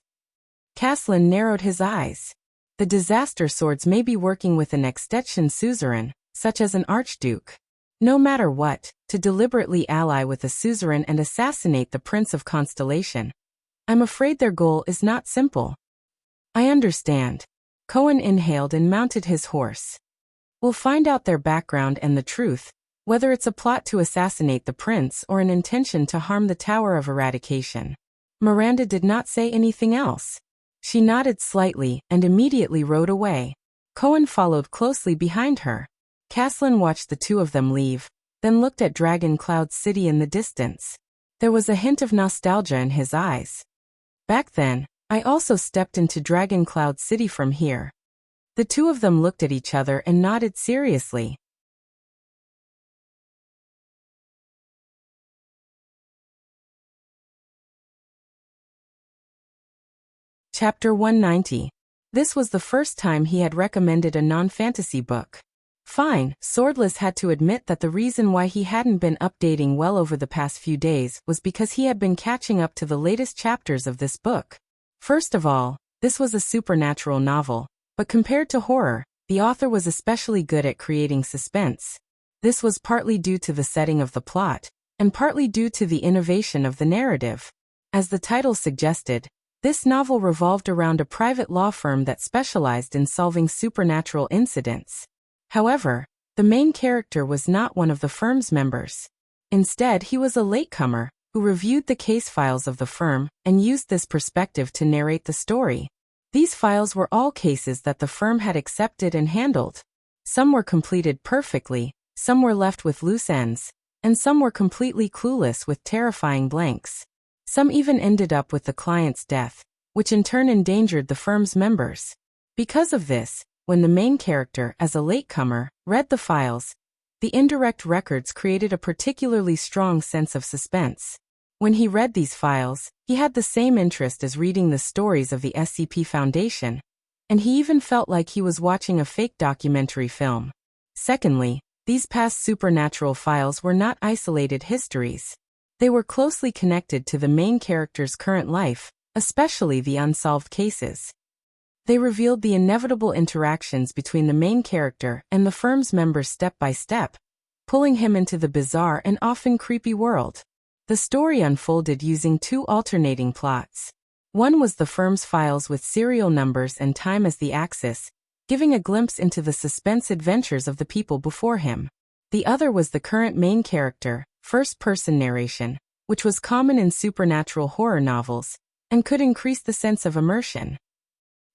Caslin narrowed his eyes. The disaster swords may be working with an Extension suzerain, such as an archduke. No matter what, to deliberately ally with a suzerain and assassinate the Prince of Constellation. I'm afraid their goal is not simple. I understand. Cohen inhaled and mounted his horse. We'll find out their background and the truth, whether it's a plot to assassinate the prince or an intention to harm the Tower of Eradication. Miranda did not say anything else. She nodded slightly and immediately rode away. Cohen followed closely behind her. Caslin watched the two of them leave, then looked at Dragon Cloud City in the distance. There was a hint of nostalgia in his eyes. Back then, I also stepped into Dragon Cloud City from here. The two of them looked at each other and nodded seriously. Chapter 190. This was the first time he had recommended a non-fantasy book. Fine, Swordless had to admit that the reason why he hadn't been updating well over the past few days was because he had been catching up to the latest chapters of this book. First of all, this was a supernatural novel, but compared to horror, the author was especially good at creating suspense. This was partly due to the setting of the plot, and partly due to the innovation of the narrative. As the title suggested, this novel revolved around a private law firm that specialized in solving supernatural incidents. However, the main character was not one of the firm's members. Instead, he was a latecomer who reviewed the case files of the firm and used this perspective to narrate the story. These files were all cases that the firm had accepted and handled. Some were completed perfectly, some were left with loose ends, and some were completely clueless with terrifying blanks. Some even ended up with the client's death, which in turn endangered the firm's members. Because of this, when the main character, as a latecomer, read the files, the indirect records created a particularly strong sense of suspense. When he read these files, he had the same interest as reading the stories of the SCP Foundation, and he even felt like he was watching a fake documentary film. Secondly, these past supernatural files were not isolated histories. They were closely connected to the main character's current life, especially the unsolved cases. They revealed the inevitable interactions between the main character and the firm's members step by step, pulling him into the bizarre and often creepy world. The story unfolded using two alternating plots. One was the firm's files with serial numbers and time as the axis, giving a glimpse into the suspense adventures of the people before him. The other was the current main character, first-person narration, which was common in supernatural horror novels, and could increase the sense of immersion.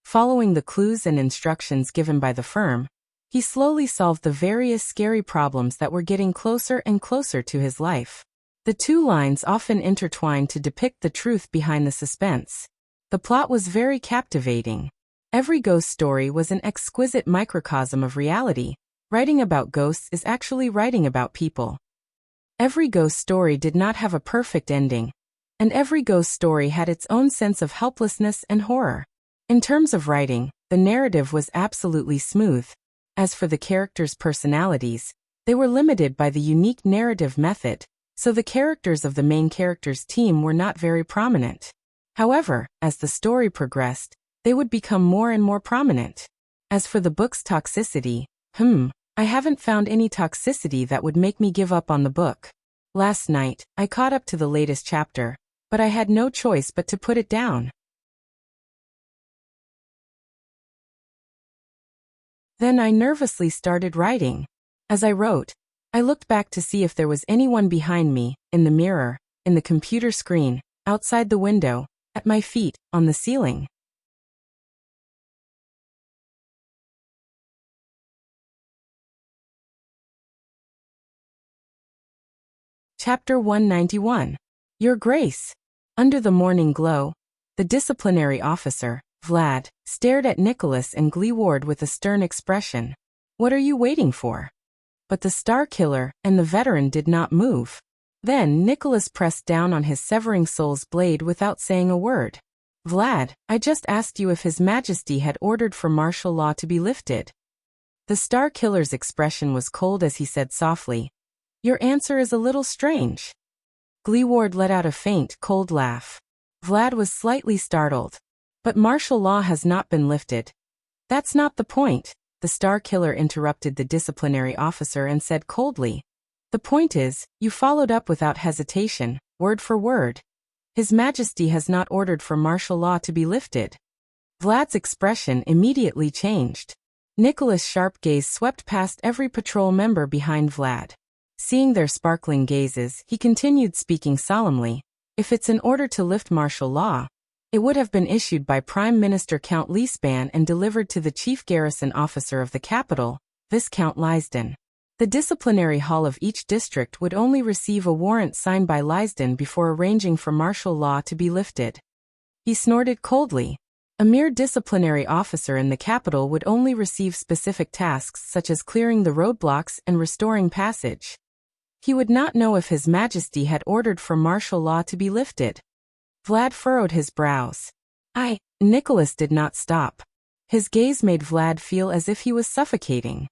Following the clues and instructions given by the firm, he slowly solved the various scary problems that were getting closer and closer to his life. The two lines often intertwined to depict the truth behind the suspense. The plot was very captivating. Every ghost story was an exquisite microcosm of reality. Writing about ghosts is actually writing about people. Every ghost story did not have a perfect ending, and every ghost story had its own sense of helplessness and horror. In terms of writing, the narrative was absolutely smooth. As for the characters' personalities, they were limited by the unique narrative method, so the characters of the main character's team were not very prominent. However, as the story progressed, they would become more and more prominent. As for the book's toxicity, I haven't found any toxicity that would make me give up on the book. Last night, I caught up to the latest chapter, but I had no choice but to put it down. Then I nervously started writing. As I wrote, I looked back to see if there was anyone behind me, in the mirror, in the computer screen, outside the window, at my feet, on the ceiling. Chapter 191. Your Grace. Under the morning glow, the disciplinary officer, Vlad, stared at Nicholas and Gleeward with a stern expression. What are you waiting for? But the Star Killer and the veteran did not move. Then Nicholas pressed down on his severing soul's blade without saying a word. Vlad, I just asked you if His Majesty had ordered for martial law to be lifted. The Star Killer's expression was cold as he said softly, Your answer is a little strange. Gleeward let out a faint, cold laugh. Vlad was slightly startled. But martial law has not been lifted. That's not the point, the Star Killer interrupted the disciplinary officer and said coldly. The point is, you followed up without hesitation, word for word. His Majesty has not ordered for martial law to be lifted. Vlad's expression immediately changed. Nicholas' sharp gaze swept past every patrol member behind Vlad. Seeing their sparkling gazes, he continued speaking solemnly. If it's an order to lift martial law, it would have been issued by Prime Minister Count Leespan and delivered to the Chief Garrison Officer of the capital, Viscount Lysden. The disciplinary hall of each district would only receive a warrant signed by Lysden before arranging for martial law to be lifted. He snorted coldly. A mere disciplinary officer in the capital would only receive specific tasks such as clearing the roadblocks and restoring passage. He would not know if His Majesty had ordered for martial law to be lifted. Vlad furrowed his brows. Nicholas did not stop. His gaze made Vlad feel as if he was suffocating.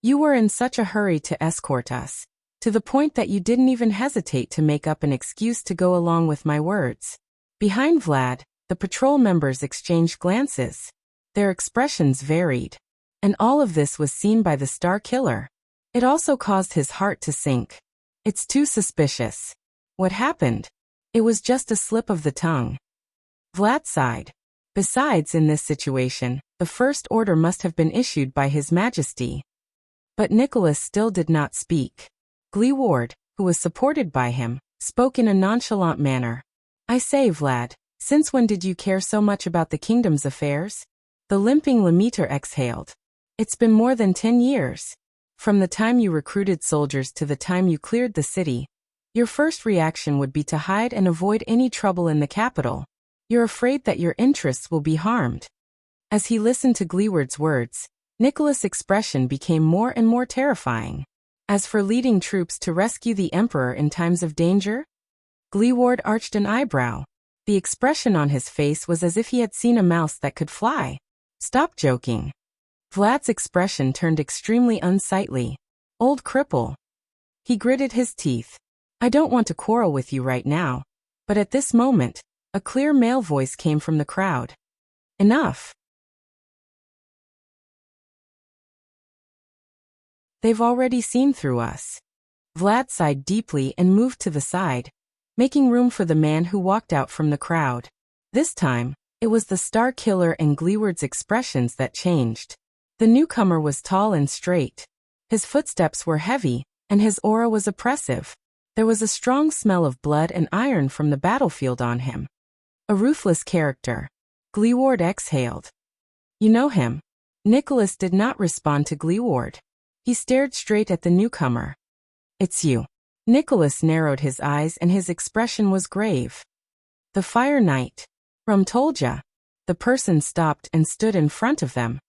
You were in such a hurry to escort us, to the point that you didn't even hesitate to make up an excuse to go along with my words. Behind Vlad, the patrol members exchanged glances. Their expressions varied. And all of this was seen by the Star Killer. It also caused his heart to sink. It's too suspicious. What happened? It was just a slip of the tongue. Vlad sighed. Besides, in this situation, the first order must have been issued by His Majesty. But Nicholas still did not speak. Gleeward, who was supported by him, spoke in a nonchalant manner. I say, Vlad, since when did you care so much about the kingdom's affairs? The limping Lemaitre exhaled. It's been more than 10 years. From the time you recruited soldiers to the time you cleared the city, your first reaction would be to hide and avoid any trouble in the capital. You're afraid that your interests will be harmed. As he listened to Gleeward's words, Nicholas' expression became more and more terrifying. As for leading troops to rescue the Emperor in times of danger? Gleeward arched an eyebrow. The expression on his face was as if he had seen a mouse that could fly. Stop joking. Vlad's expression turned extremely unsightly. Old cripple. He gritted his teeth. I don't want to quarrel with you right now. But at this moment, a clear male voice came from the crowd. Enough. They've already seen through us. Vlad sighed deeply and moved to the side, making room for the man who walked out from the crowd. This time, it was the Star Killer and Gleeward's expressions that changed. The newcomer was tall and straight. His footsteps were heavy, and his aura was oppressive. There was a strong smell of blood and iron from the battlefield on him. A ruthless character. Gleeward exhaled. You know him? Nicholas did not respond to Gleeward. He stared straight at the newcomer. It's you. Nicholas narrowed his eyes and his expression was grave. The Fire Knight. Rumtolja. The person stopped and stood in front of them.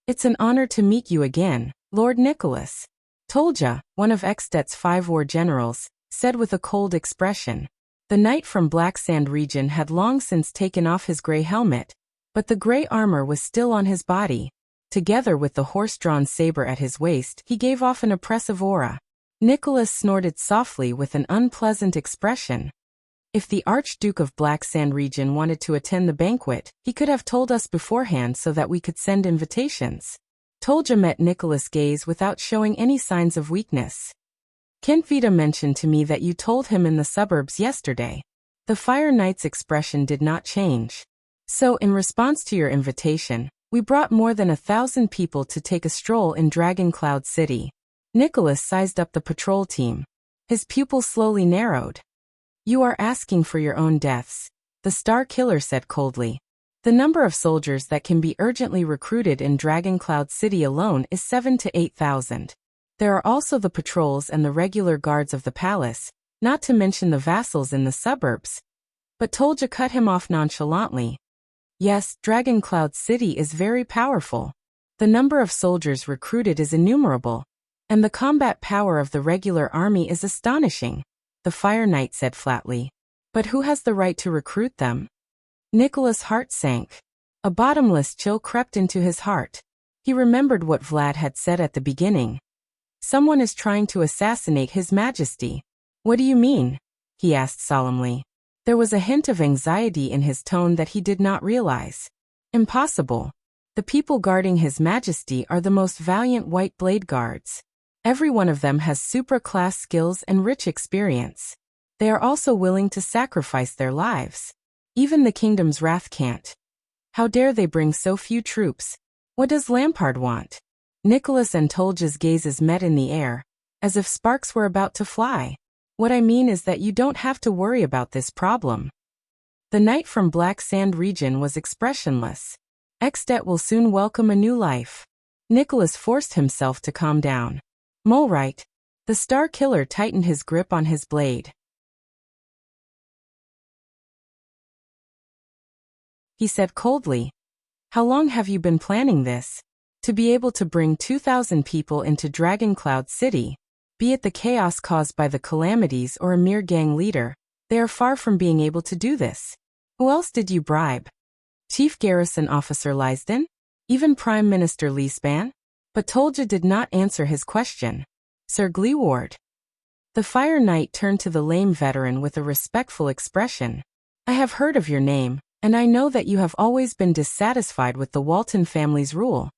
It's an honor to meet you again, Lord Nicholas. Tolja, one of Ekstedt's 5 war generals, said with a cold expression. The knight from Black Sand region had long since taken off his gray helmet, but the gray armor was still on his body. Together with the horse-drawn saber at his waist, he gave off an oppressive aura. Nicholas snorted softly with an unpleasant expression. If the Archduke of Black Sand region wanted to attend the banquet, he could have told us beforehand so that we could send invitations. Tolja met Nicholas' gaze without showing any signs of weakness. Kentvita mentioned to me that you told him in the suburbs yesterday. The Fire Knight's expression did not change. So, in response to your invitation, we brought more than 1,000 people to take a stroll in Dragon Cloud City. Nicholas sized up the patrol team. His pupils slowly narrowed. You are asking for your own deaths, the Star Killer said coldly. The number of soldiers that can be urgently recruited in Dragon Cloud City alone is 7,000 to 8,000. There are also the patrols and the regular guards of the palace, not to mention the vassals in the suburbs. But Tolja cut him off nonchalantly. Yes, Dragon Cloud City is very powerful. The number of soldiers recruited is innumerable, and the combat power of the regular army is astonishing, the Fire Knight said flatly. But who has the right to recruit them? Nicholas' heart sank. A bottomless chill crept into his heart. He remembered what Vlad had said at the beginning. Someone is trying to assassinate His Majesty. What do you mean? He asked solemnly. There was a hint of anxiety in his tone that he did not realize. Impossible. The people guarding His Majesty are the most valiant White Blade Guards. Every one of them has supra-class skills and rich experience. They are also willing to sacrifice their lives. Even the kingdom's wrath can't. How dare they bring so few troops? What does Lampard want? Nicholas and Tolja's gazes met in the air, as if sparks were about to fly. What I mean is that you don't have to worry about this problem. The knight from Black Sand region was expressionless. Extet will soon welcome a new life. Nicholas forced himself to calm down. Molright. The Star Killer tightened his grip on his blade. He said coldly, "How long have you been planning this? To be able to bring 2,000 people into Dragon Cloud City, be it the chaos caused by the calamities or a mere gang leader, they are far from being able to do this. Who else did you bribe? Chief Garrison Officer Lysden? Even Prime Minister Leespan?" But Tolja did not answer his question. Sir Gleeward. The Fire Knight turned to the lame veteran with a respectful expression. "I have heard of your name, and I know that you have always been dissatisfied with the Walton family's rule."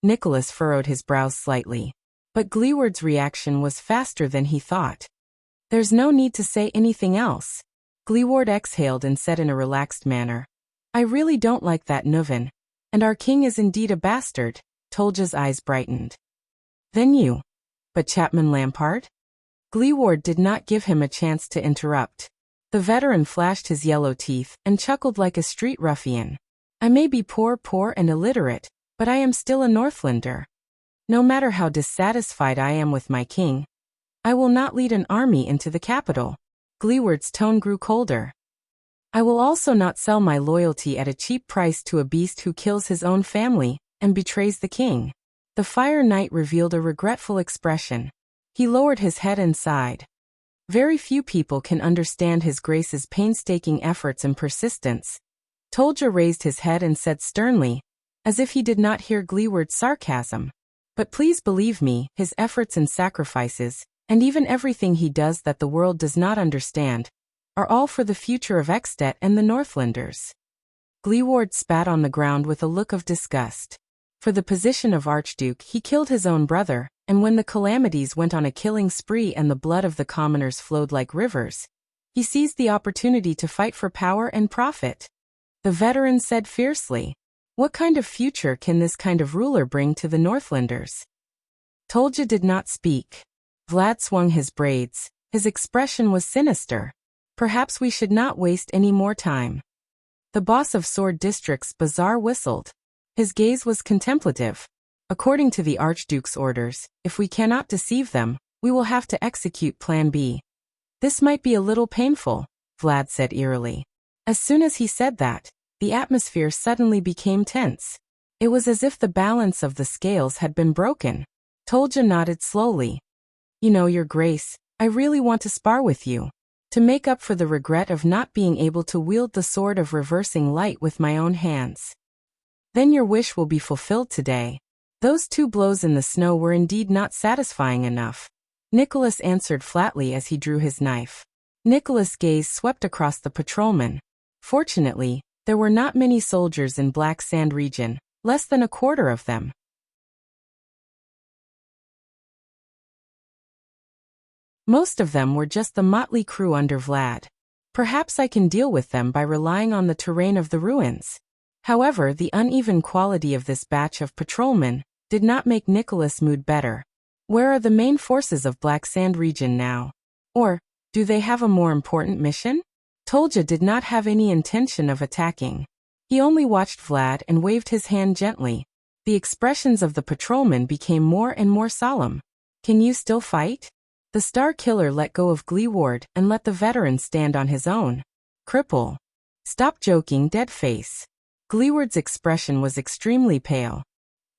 Nicholas furrowed his brows slightly. But Gleeward's reaction was faster than he thought. "There's no need to say anything else." Gleeward exhaled and said in a relaxed manner, "I really don't like that Nuven, and our king is indeed a bastard." Tolja's eyes brightened. "Then you. But Chapman Lampard?" Gleeward did not give him a chance to interrupt. The veteran flashed his yellow teeth and chuckled like a street ruffian. "I may be poor and illiterate, but I am still a Northlander. No matter how dissatisfied I am with my king, I will not lead an army into the capital." Gleeward's tone grew colder. "I will also not sell my loyalty at a cheap price to a beast who kills his own family and betrays the king." The Fire Knight revealed a regretful expression. He lowered his head and sighed. Very few people can understand His Grace's painstaking efforts and persistence. Tolja raised his head and said sternly, as if he did not hear Gleeward's sarcasm, "But please believe me, his efforts and sacrifices, and even everything he does that the world does not understand, are all for the future of Extet and the Northlanders." Gleeward spat on the ground with a look of disgust. For the position of Archduke, he killed his own brother, and when the calamities went on a killing spree and the blood of the commoners flowed like rivers, he seized the opportunity to fight for power and profit. The veteran said fiercely, "What kind of future can this kind of ruler bring to the Northlanders?" Tolja did not speak. Vlad swung his braids. His expression was sinister. "Perhaps we should not waste any more time." The boss of Sword District's bazaar whistled. His gaze was contemplative. "According to the Archduke's orders, if we cannot deceive them, we will have to execute Plan B. This might be a little painful," Vlad said eerily. As soon as he said that, the atmosphere suddenly became tense. It was as if the balance of the scales had been broken. Tolja nodded slowly. "You know, Your Grace, I really want to spar with you, to make up for the regret of not being able to wield the sword of reversing light with my own hands." "Then your wish will be fulfilled today." Those 2 blows in the snow were indeed not satisfying enough. Nicholas answered flatly as he drew his knife. Nicholas' gaze swept across the patrolmen. Fortunately, there were not many soldiers in Black Sand region, less than a quarter of them. Most of them were just the motley crew under Vlad. Perhaps I can deal with them by relying on the terrain of the ruins. However, the uneven quality of this batch of patrolmen did not make Nicholas' mood better. Where are the main forces of Black Sand region now? Or, do they have a more important mission? Tolja did not have any intention of attacking. He only watched Vlad and waved his hand gently. The expressions of the patrolmen became more and more solemn. "Can you still fight?" The star killer let go of Gleeward and let the veteran stand on his own. Cripple. Stop joking, dead face. Gleeward's expression was extremely pale.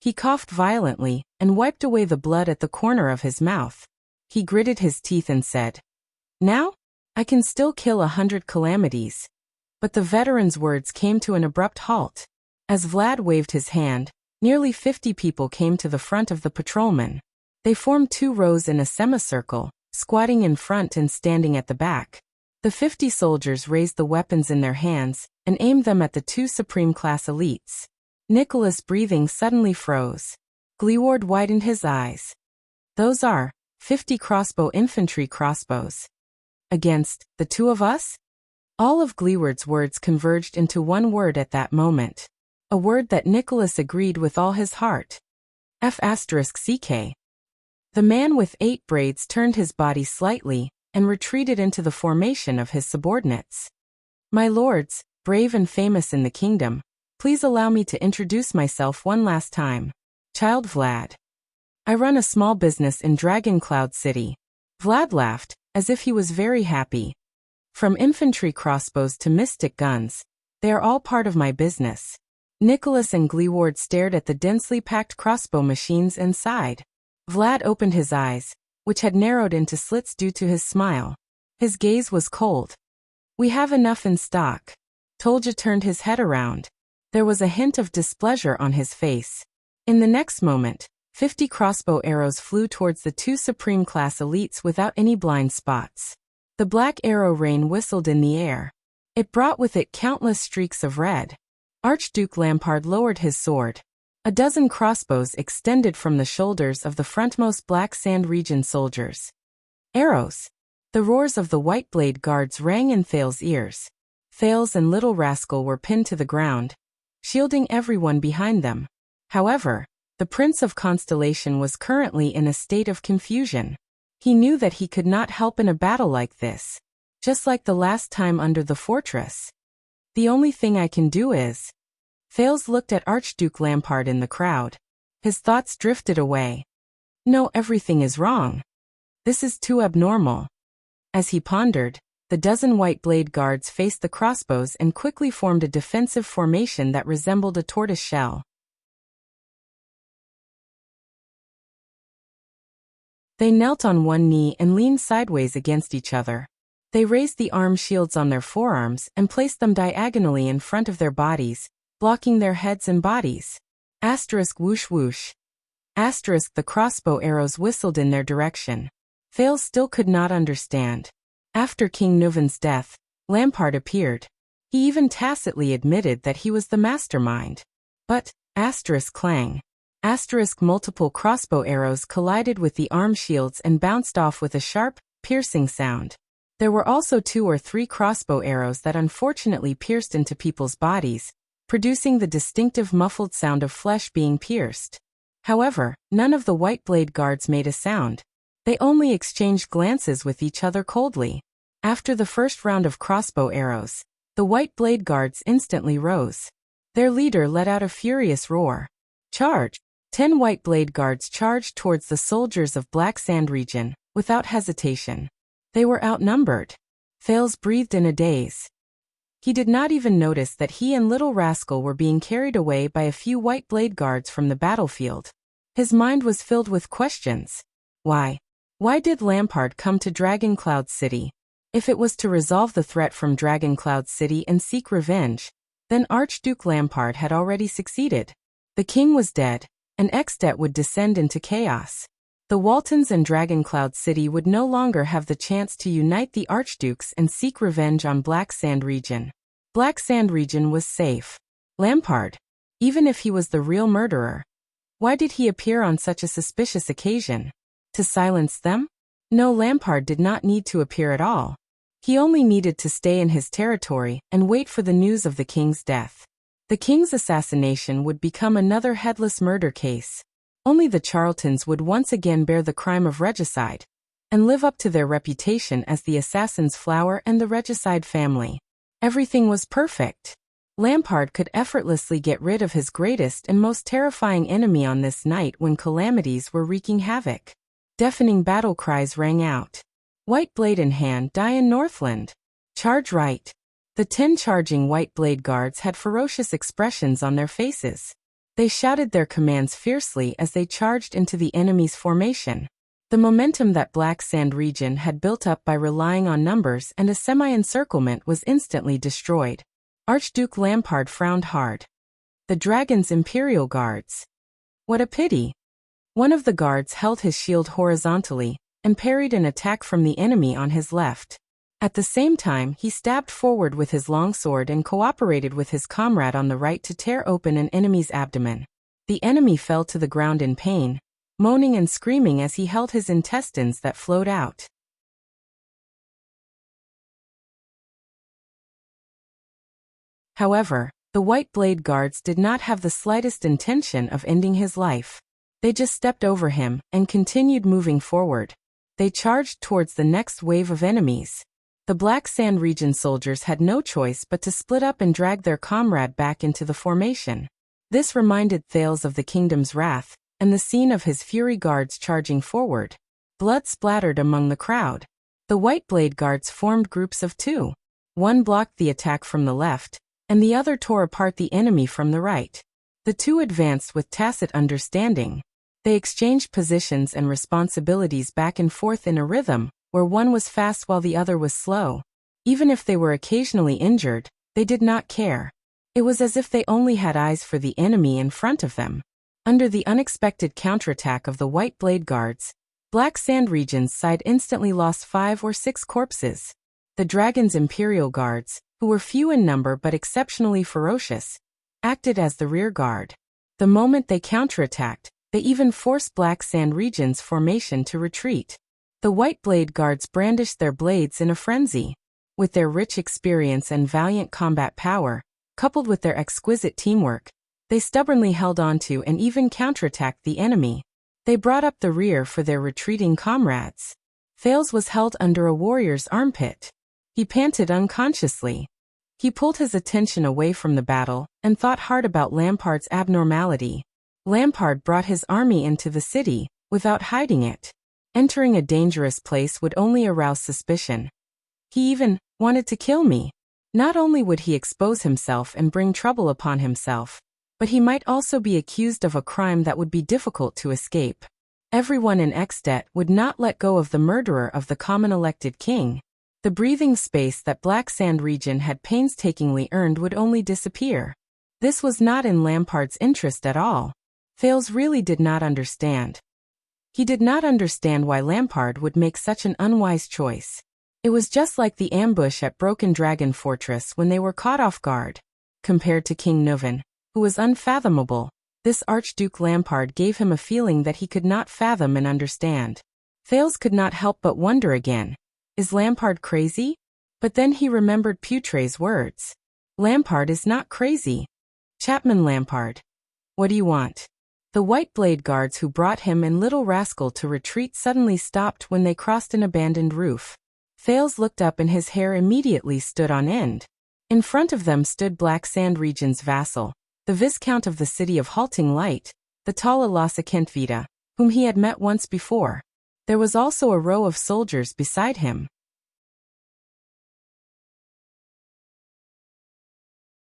He coughed violently and wiped away the blood at the corner of his mouth. He gritted his teeth and said, "Now? I can still kill 100 calamities." But the veteran's words came to an abrupt halt. As Vlad waved his hand, nearly 50 people came to the front of the patrolman. They formed 2 rows in a semicircle, squatting in front and standing at the back. The 50 soldiers raised the weapons in their hands and aimed them at the 2 Supreme Class elites. Nicholas' breathing suddenly froze. Gleeward widened his eyes. "Those are 50 crossbow infantry crossbows. Against the 2 of us?" All of Gleeward's words converged into one word at that moment. A word that Nicholas agreed with all his heart. F***CK. The man with 8 braids turned his body slightly and retreated into the formation of his subordinates. "My lords, brave and famous in the kingdom, please allow me to introduce myself one last time. Child Vlad. I run a small business in Dragon Cloud City." Vlad laughed, as if he was very happy. "From infantry crossbows to mystic guns, they are all part of my business." Nicholas and Gleeward stared at the densely packed crossbow machines and sighed. Vlad opened his eyes, which had narrowed into slits due to his smile. His gaze was cold. "We have enough in stock." Tolja turned his head around. There was a hint of displeasure on his face. In the next moment, 50 crossbow arrows flew towards the 2 Supreme Class elites without any blind spots. The black arrow rain whistled in the air. It brought with it countless streaks of red. Archduke Lampard lowered his sword. A dozen crossbows extended from the shoulders of the frontmost Black Sand region soldiers. Arrows! The roars of the White Blade guards rang in Thales's ears. Thales and Little Rascal were pinned to the ground, shielding everyone behind them. However, the Prince of Constellation was currently in a state of confusion. He knew that he could not help in a battle like this, just like the last time under the fortress. "The only thing I can do is..." Thales looked at Archduke Lampard in the crowd. His thoughts drifted away. "No, everything is wrong. This is too abnormal." As he pondered, the dozen White Blade guards faced the crossbows and quickly formed a defensive formation that resembled a tortoise shell. They knelt on one knee and leaned sideways against each other. They raised the arm shields on their forearms and placed them diagonally in front of their bodies, blocking their heads and bodies. Asterisk whoosh whoosh. Asterisk the crossbow arrows whistled in their direction. Thales still could not understand. After King Nuvan's death, Lampard appeared. He even tacitly admitted that he was the mastermind. But, asterisk clang. Asterisk multiple crossbow arrows collided with the arm shields and bounced off with a sharp, piercing sound. There were also 2 or 3 crossbow arrows that unfortunately pierced into people's bodies, producing the distinctive muffled sound of flesh being pierced. However, none of the White Blade guards made a sound. They only exchanged glances with each other coldly. After the first round of crossbow arrows, the White Blade guards instantly rose. Their leader let out a furious roar. "Charge!" 10 White Blade guards charged towards the soldiers of Black Sand region, without hesitation. They were outnumbered. Thales breathed in a daze. He did not even notice that he and Little Rascal were being carried away by a few White Blade guards from the battlefield. His mind was filled with questions. Why? Why did Lampard come to Dragon Cloud City? If it was to resolve the threat from Dragon Cloud City and seek revenge, then Archduke Lampard had already succeeded. The king was dead, and Exdet would descend into chaos. The Waltons and Dragon Cloud City would no longer have the chance to unite the Archdukes and seek revenge on Black Sand region. Black Sand region was safe. Lampard, even if he was the real murderer, why did he appear on such a suspicious occasion? To silence them? No, Lampard did not need to appear at all. He only needed to stay in his territory and wait for the news of the king's death. The king's assassination would become another headless murder case. Only the Charltons would once again bear the crime of regicide, and live up to their reputation as the assassin's flower and the regicide family. Everything was perfect. Lampard could effortlessly get rid of his greatest and most terrifying enemy on this night when calamities were wreaking havoc. Deafening battle cries rang out. White blade in hand, die in Northland. Charge right. The 10 charging white blade guards had ferocious expressions on their faces. They shouted their commands fiercely as they charged into the enemy's formation. The momentum that Black Sand region had built up by relying on numbers and a semi-encirclement was instantly destroyed. Archduke Lampard frowned hard. The dragon's imperial guards. What a pity. One of the guards held his shield horizontally and parried an attack from the enemy on his left. At the same time, he stabbed forward with his longsword and cooperated with his comrade on the right to tear open an enemy's abdomen. The enemy fell to the ground in pain, moaning and screaming as he held his intestines that flowed out. However, the White Blade Guards did not have the slightest intention of ending his life. They just stepped over him and continued moving forward. They charged towards the next wave of enemies. The Black Sand region soldiers had no choice but to split up and drag their comrade back into the formation. This reminded Thales of the kingdom's wrath, and the scene of his fury guards charging forward. Blood splattered among the crowd. The White Blade Guards formed groups of 2. One blocked the attack from the left, and the other tore apart the enemy from the right. The 2 advanced with tacit understanding. They exchanged positions and responsibilities back and forth in a rhythm, where one was fast while the other was slow. Even if they were occasionally injured, they did not care. It was as if they only had eyes for the enemy in front of them. Under the unexpected counterattack of the White Blade Guards, Black Sand region's side instantly lost 5 or 6 corpses. The dragon's imperial guards, who were few in number but exceptionally ferocious, acted as the rear guard. The moment they counterattacked, they even forced Black Sand region's formation to retreat. The White Blade Guards brandished their blades in a frenzy. With their rich experience and valiant combat power, coupled with their exquisite teamwork, they stubbornly held on to and even counterattacked the enemy. They brought up the rear for their retreating comrades. Thales was held under a warrior's armpit. He panted unconsciously. He pulled his attention away from the battle and thought hard about Lampard's abnormality. Lampard brought his army into the city without hiding it. Entering a dangerous place would only arouse suspicion. He even wanted to kill me. Not only would he expose himself and bring trouble upon himself, but he might also be accused of a crime that would be difficult to escape. Everyone in Extet would not let go of the murderer of the common elected king. The breathing space that Black Sand region had painstakingly earned would only disappear. This was not in Lampard's interest at all. Thales really did not understand. He did not understand why Lampard would make such an unwise choice. It was just like the ambush at Broken Dragon Fortress when they were caught off guard. Compared to King Nuvan, who was unfathomable, this Archduke Lampard gave him a feeling that he could not fathom and understand. Thales could not help but wonder again. Is Lampard crazy? But then he remembered Putre's words. Lampard is not crazy. Chapman Lampard. What do you want? The White Blade Guards who brought him and Little Rascal to retreat suddenly stopped when they crossed an abandoned roof. Thales looked up and his hair immediately stood on end. In front of them stood Black Sand region's vassal, the Viscount of the city of Halting Light, the tall Alasa Kentvita, whom he had met once before. There was also a row of soldiers beside him.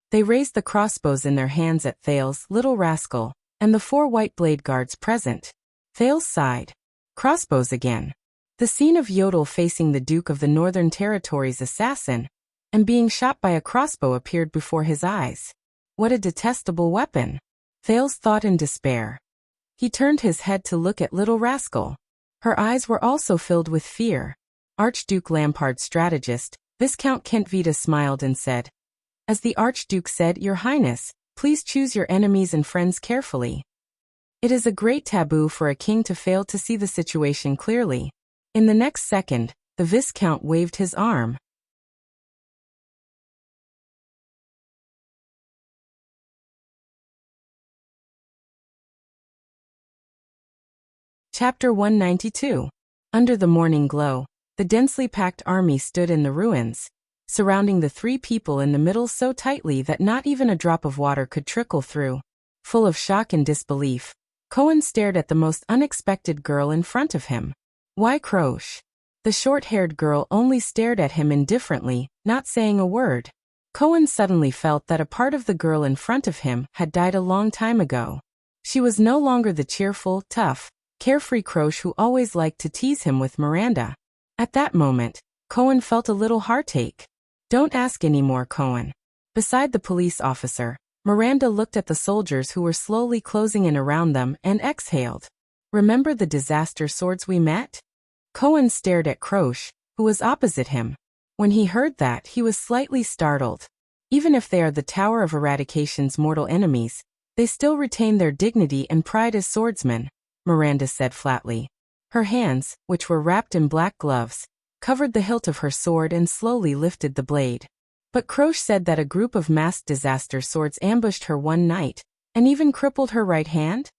They raised the crossbows in their hands at Thales, Little Rascal, and the 4 White Blade Guards present. Thales sighed. Crossbows again. The scene of Yodel facing the Duke of the Northern Territories' assassin, and being shot by a crossbow appeared before his eyes. What a detestable weapon! Thales thought in despair. He turned his head to look at Little Rascal. Her eyes were also filled with fear. Archduke Lampard's strategist, Viscount Kentvita smiled and said, As the Archduke said, Your Highness, please choose your enemies and friends carefully. It is a great taboo for a king to fail to see the situation clearly. In the next second, the Viscount waved his arm. Chapter 192. Under the morning glow, the densely packed army stood in the ruins, surrounding the 3 people in the middle so tightly that not even a drop of water could trickle through. Full of shock and disbelief, Cohen stared at the most unexpected girl in front of him. Why Croche? The short-haired girl only stared at him indifferently, not saying a word. Cohen suddenly felt that a part of the girl in front of him had died a long time ago. She was no longer the cheerful, tough, carefree Croche who always liked to tease him with Miranda. At that moment, Cohen felt a little heartache. Don't ask any more, Cohen. Beside the police officer, Miranda looked at the soldiers who were slowly closing in around them and exhaled. Remember the disaster swords we met? Cohen stared at Croche, who was opposite him. When he heard that, he was slightly startled. Even if they are the Tower of Eradication's mortal enemies, they still retain their dignity and pride as swordsmen, Miranda said flatly. Her hands, which were wrapped in black gloves, covered the hilt of her sword and slowly lifted the blade. But Croche said that a group of masked disaster swords ambushed her one night, and even crippled her right hand?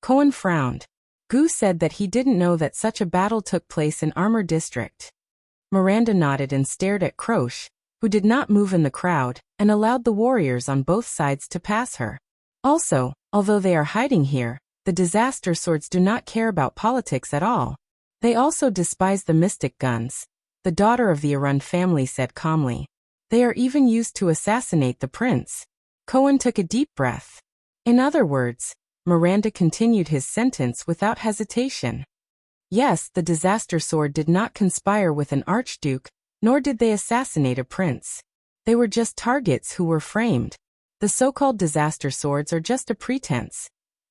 Cohen frowned. Gu said that he didn't know that such a battle took place in Armor District. Miranda nodded and stared at Croche, who did not move in the crowd, and allowed the warriors on both sides to pass her. Also, although they are hiding here, the disaster swords do not care about politics at all. They also despise the mystic guns, the daughter of the Arun family said calmly. They are even used to assassinate the prince. Cohen took a deep breath. In other words, Miranda continued his sentence without hesitation. Yes, the disaster sword did not conspire with an archduke, nor did they assassinate a prince. They were just targets who were framed. The so-called disaster swords are just a pretense.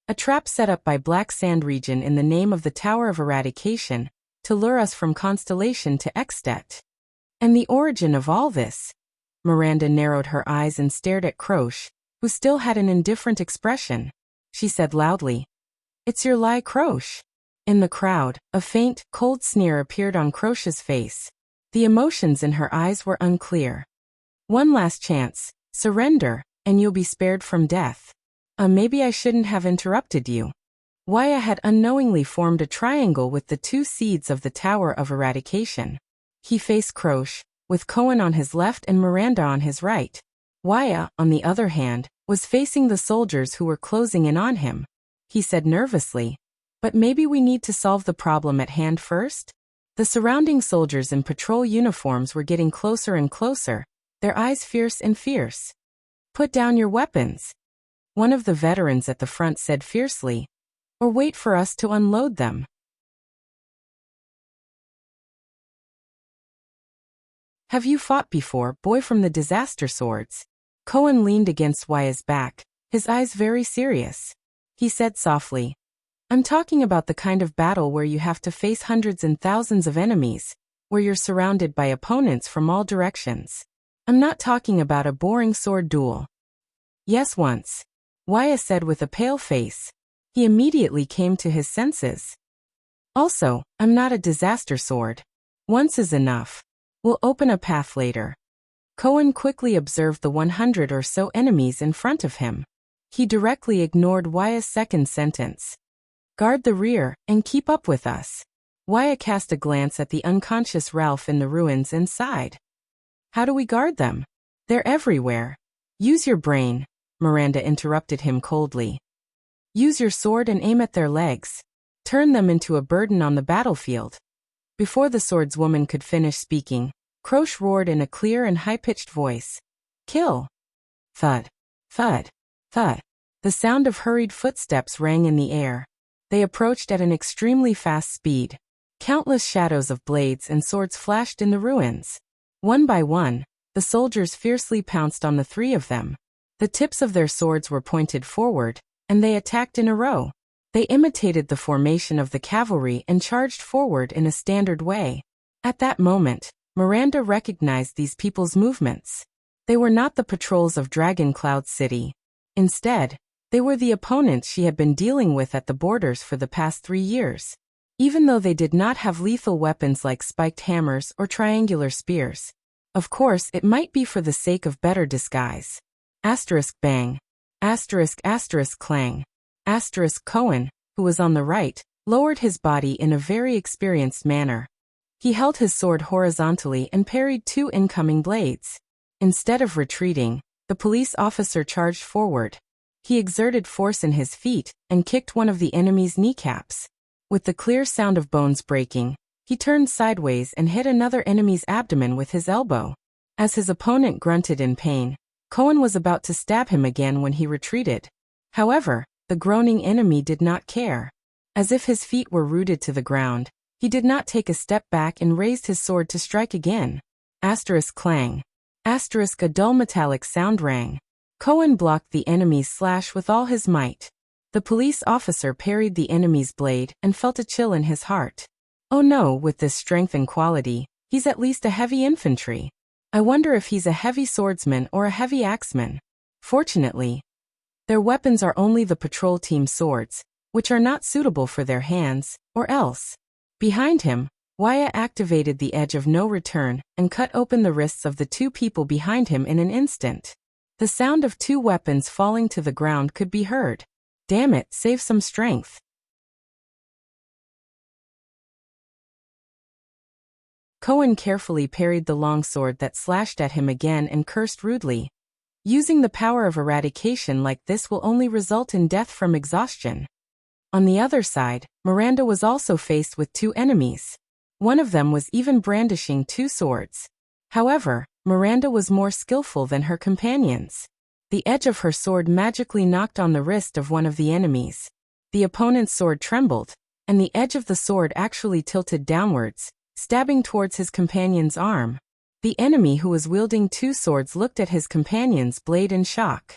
A trap set up by Black Sand region in the name of the Tower of Eradication, to lure us from Constellation to Extet. And the origin of all this? Miranda narrowed her eyes and stared at Croche, who still had an indifferent expression. She said loudly, "It's your lie, Croche." In the crowd, a faint, cold sneer appeared on Croche's face. The emotions in her eyes were unclear. "One last chance, surrender, and you'll be spared from death. Maybe I shouldn't have interrupted you." Wuxia had unknowingly formed a triangle with the two seeds of the Tower of Eradication. He faced Croche, with Cohen on his left and Miranda on his right. Wuxia, on the other hand, was facing the soldiers who were closing in on him. He said nervously, "But maybe we need to solve the problem at hand first?" The surrounding soldiers in patrol uniforms were getting closer and closer, their eyes fierce and fierce. "Put down your weapons," one of the veterans at the front said fiercely, "or wait for us to unload them." "Have you fought before, boy from the disaster swords?" Cohen leaned against Wuxia's back, his eyes very serious. He said softly, "I'm talking about the kind of battle where you have to face hundreds and thousands of enemies, where you're surrounded by opponents from all directions. I'm not talking about a boring sword duel." "Yes, once," Wuxia said with a pale face. He immediately came to his senses. "Also, I'm not a disaster sword. Once is enough. We'll open a path later." Cohen quickly observed the 100 or so enemies in front of him. He directly ignored Wuxia's second sentence. "Guard the rear, and keep up with us." Wuxia cast a glance at the unconscious Ralph in the ruins and sighed. "How do we guard them? They're everywhere." "Use your brain," Miranda interrupted him coldly. "Use your sword and aim at their legs. Turn them into a burden on the battlefield." Before the swordswoman could finish speaking, Croche roared in a clear and high-pitched voice, "Kill!" Thud, thud, thud. The sound of hurried footsteps rang in the air. They approached at an extremely fast speed. Countless shadows of blades and swords flashed in the ruins. One by one, the soldiers fiercely pounced on the three of them. The tips of their swords were pointed forward, and they attacked in a row. They imitated the formation of the cavalry and charged forward in a standard way. At that moment, Miranda recognized these people's movements. They were not the patrols of Dragon Cloud City. Instead, they were the opponents she had been dealing with at the borders for the past 3 years. Even though they did not have lethal weapons like spiked hammers or triangular spears. Of course, it might be for the sake of better disguise. Asterisk bang. Asterisk asterisk clang. Asterisk Cohen, who was on the right, lowered his body in a very experienced manner. He held his sword horizontally and parried 2 incoming blades. Instead of retreating, the police officer charged forward. He exerted force in his feet and kicked one of the enemy's kneecaps. With the clear sound of bones breaking, he turned sideways and hit another enemy's abdomen with his elbow. As his opponent grunted in pain, Cohen was about to stab him again when he retreated. However, the groaning enemy did not care. As if his feet were rooted to the ground, he did not take a step back and raised his sword to strike again. Asterisk clang. Asterisk a dull metallic sound rang. Cohen blocked the enemy's slash with all his might. The police officer parried the enemy's blade and felt a chill in his heart. Oh no, with this strength and quality, he's at least a heavy infantry. I wonder if he's a heavy swordsman or a heavy axeman. Fortunately, their weapons are only the patrol team swords, which are not suitable for their hands, or else. Behind him, Wuxia activated the edge of no return and cut open the wrists of the two people behind him in an instant. The sound of two weapons falling to the ground could be heard. Damn it, save some strength. Cohen carefully parried the longsword that slashed at him again and cursed rudely. Using the power of eradication like this will only result in death from exhaustion. On the other side, Miranda was also faced with two enemies. One of them was even brandishing two swords. However, Miranda was more skillful than her companions. The edge of her sword magically knocked on the wrist of one of the enemies. The opponent's sword trembled, and the edge of the sword actually tilted downwards, stabbing towards his companion's arm. The enemy who was wielding two swords looked at his companion's blade in shock.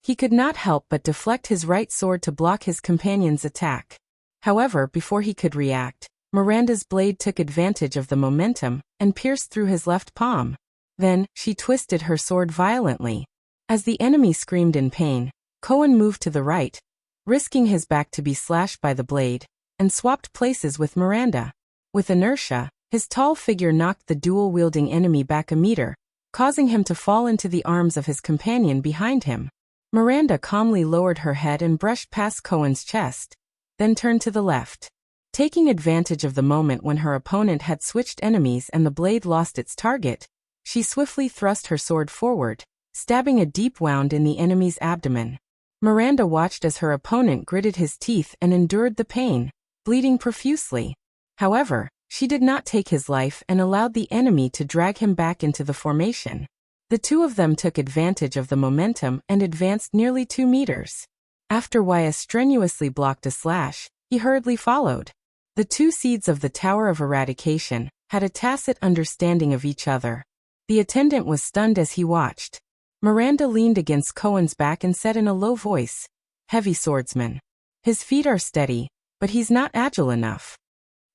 He could not help but deflect his right sword to block his companion's attack. However, before he could react, Miranda's blade took advantage of the momentum and pierced through his left palm. Then, she twisted her sword violently. As the enemy screamed in pain, Cohen moved to the right, risking his back to be slashed by the blade, and swapped places with Miranda. With inertia, his tall figure knocked the dual-wielding enemy back a meter, causing him to fall into the arms of his companion behind him. Miranda calmly lowered her head and brushed past Cohen's chest, then turned to the left. Taking advantage of the moment when her opponent had switched enemies and the blade lost its target, she swiftly thrust her sword forward, stabbing a deep wound in the enemy's abdomen. Miranda watched as her opponent gritted his teeth and endured the pain, bleeding profusely. However, she did not take his life and allowed the enemy to drag him back into the formation. The two of them took advantage of the momentum and advanced nearly 2 meters. After Wuxia strenuously blocked a slash, he hurriedly followed. The two seeds of the Tower of Eradication had a tacit understanding of each other. The attendant was stunned as he watched. Miranda leaned against Cohen's back and said in a low voice, "Heavy swordsman. His feet are steady, but he's not agile enough."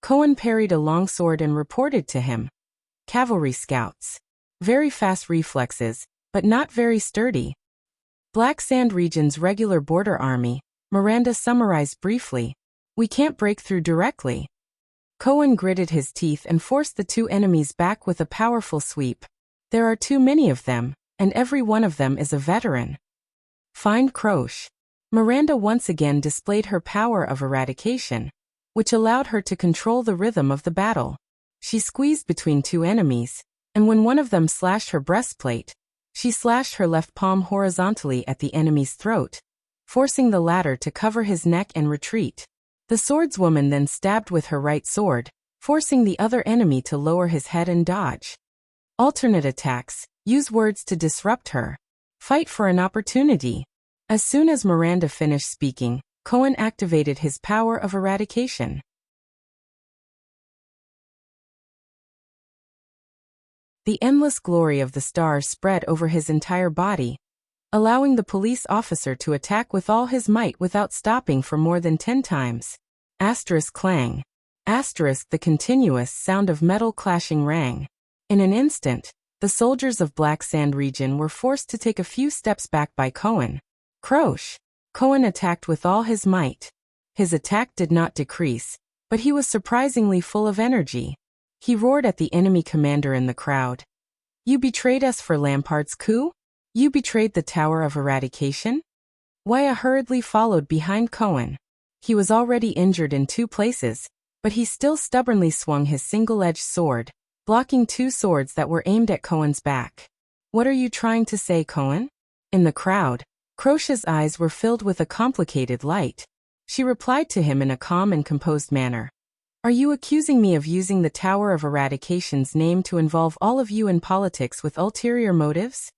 Cohen parried a longsword and reported to him, "Cavalry scouts. Very fast reflexes, but not very sturdy." Black Sand Region's regular border army, Miranda summarized briefly. "We can't break through directly." Cohen gritted his teeth and forced the two enemies back with a powerful sweep. "There are too many of them, and every one of them is a veteran." Fine croche. Miranda once again displayed her power of eradication, which allowed her to control the rhythm of the battle. She squeezed between two enemies, and when one of them slashed her breastplate, she slashed her left palm horizontally at the enemy's throat, forcing the latter to cover his neck and retreat. The swordswoman then stabbed with her right sword, forcing the other enemy to lower his head and dodge. Alternate attacks. Use words to disrupt her. Fight for an opportunity. As soon as Miranda finished speaking, Cohen activated his power of eradication. The endless glory of the stars spread over his entire body, allowing the police officer to attack with all his might without stopping for more than 10 times. Asterisk clang. Asterisk the continuous sound of metal clashing rang. In an instant, the soldiers of Black Sand Region were forced to take a few steps back by Cohen. Croche. Cohen attacked with all his might. His attack did not decrease, but he was surprisingly full of energy. He roared at the enemy commander in the crowd. "You betrayed us for Lampard's coup? You betrayed the Tower of Eradication?" Wuxia hurriedly followed behind Cohen. He was already injured in 2 places, but he still stubbornly swung his single-edged sword, blocking 2 swords that were aimed at Cohen's back. "What are you trying to say, Cohen?" In the crowd, Croce's eyes were filled with a complicated light. She replied to him in a calm and composed manner. Are you accusing me of using the Tower of Eradication's name to involve all of you in politics with ulterior motives?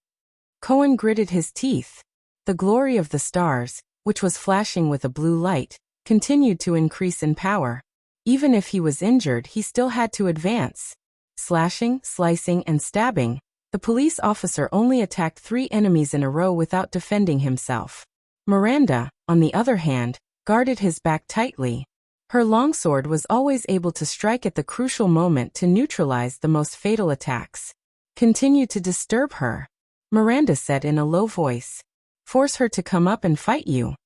Cohen gritted his teeth. The glory of the stars, which was flashing with a blue light, continued to increase in power. Even if he was injured, he still had to advance. Slashing, slicing, and stabbing, the police officer only attacked 3 enemies in a row without defending himself. Miranda, on the other hand, guarded his back tightly. Her longsword was always able to strike at the crucial moment to neutralize the most fatal attacks. Continue to disturb her, Miranda said in a low voice. Force her to come up and fight you.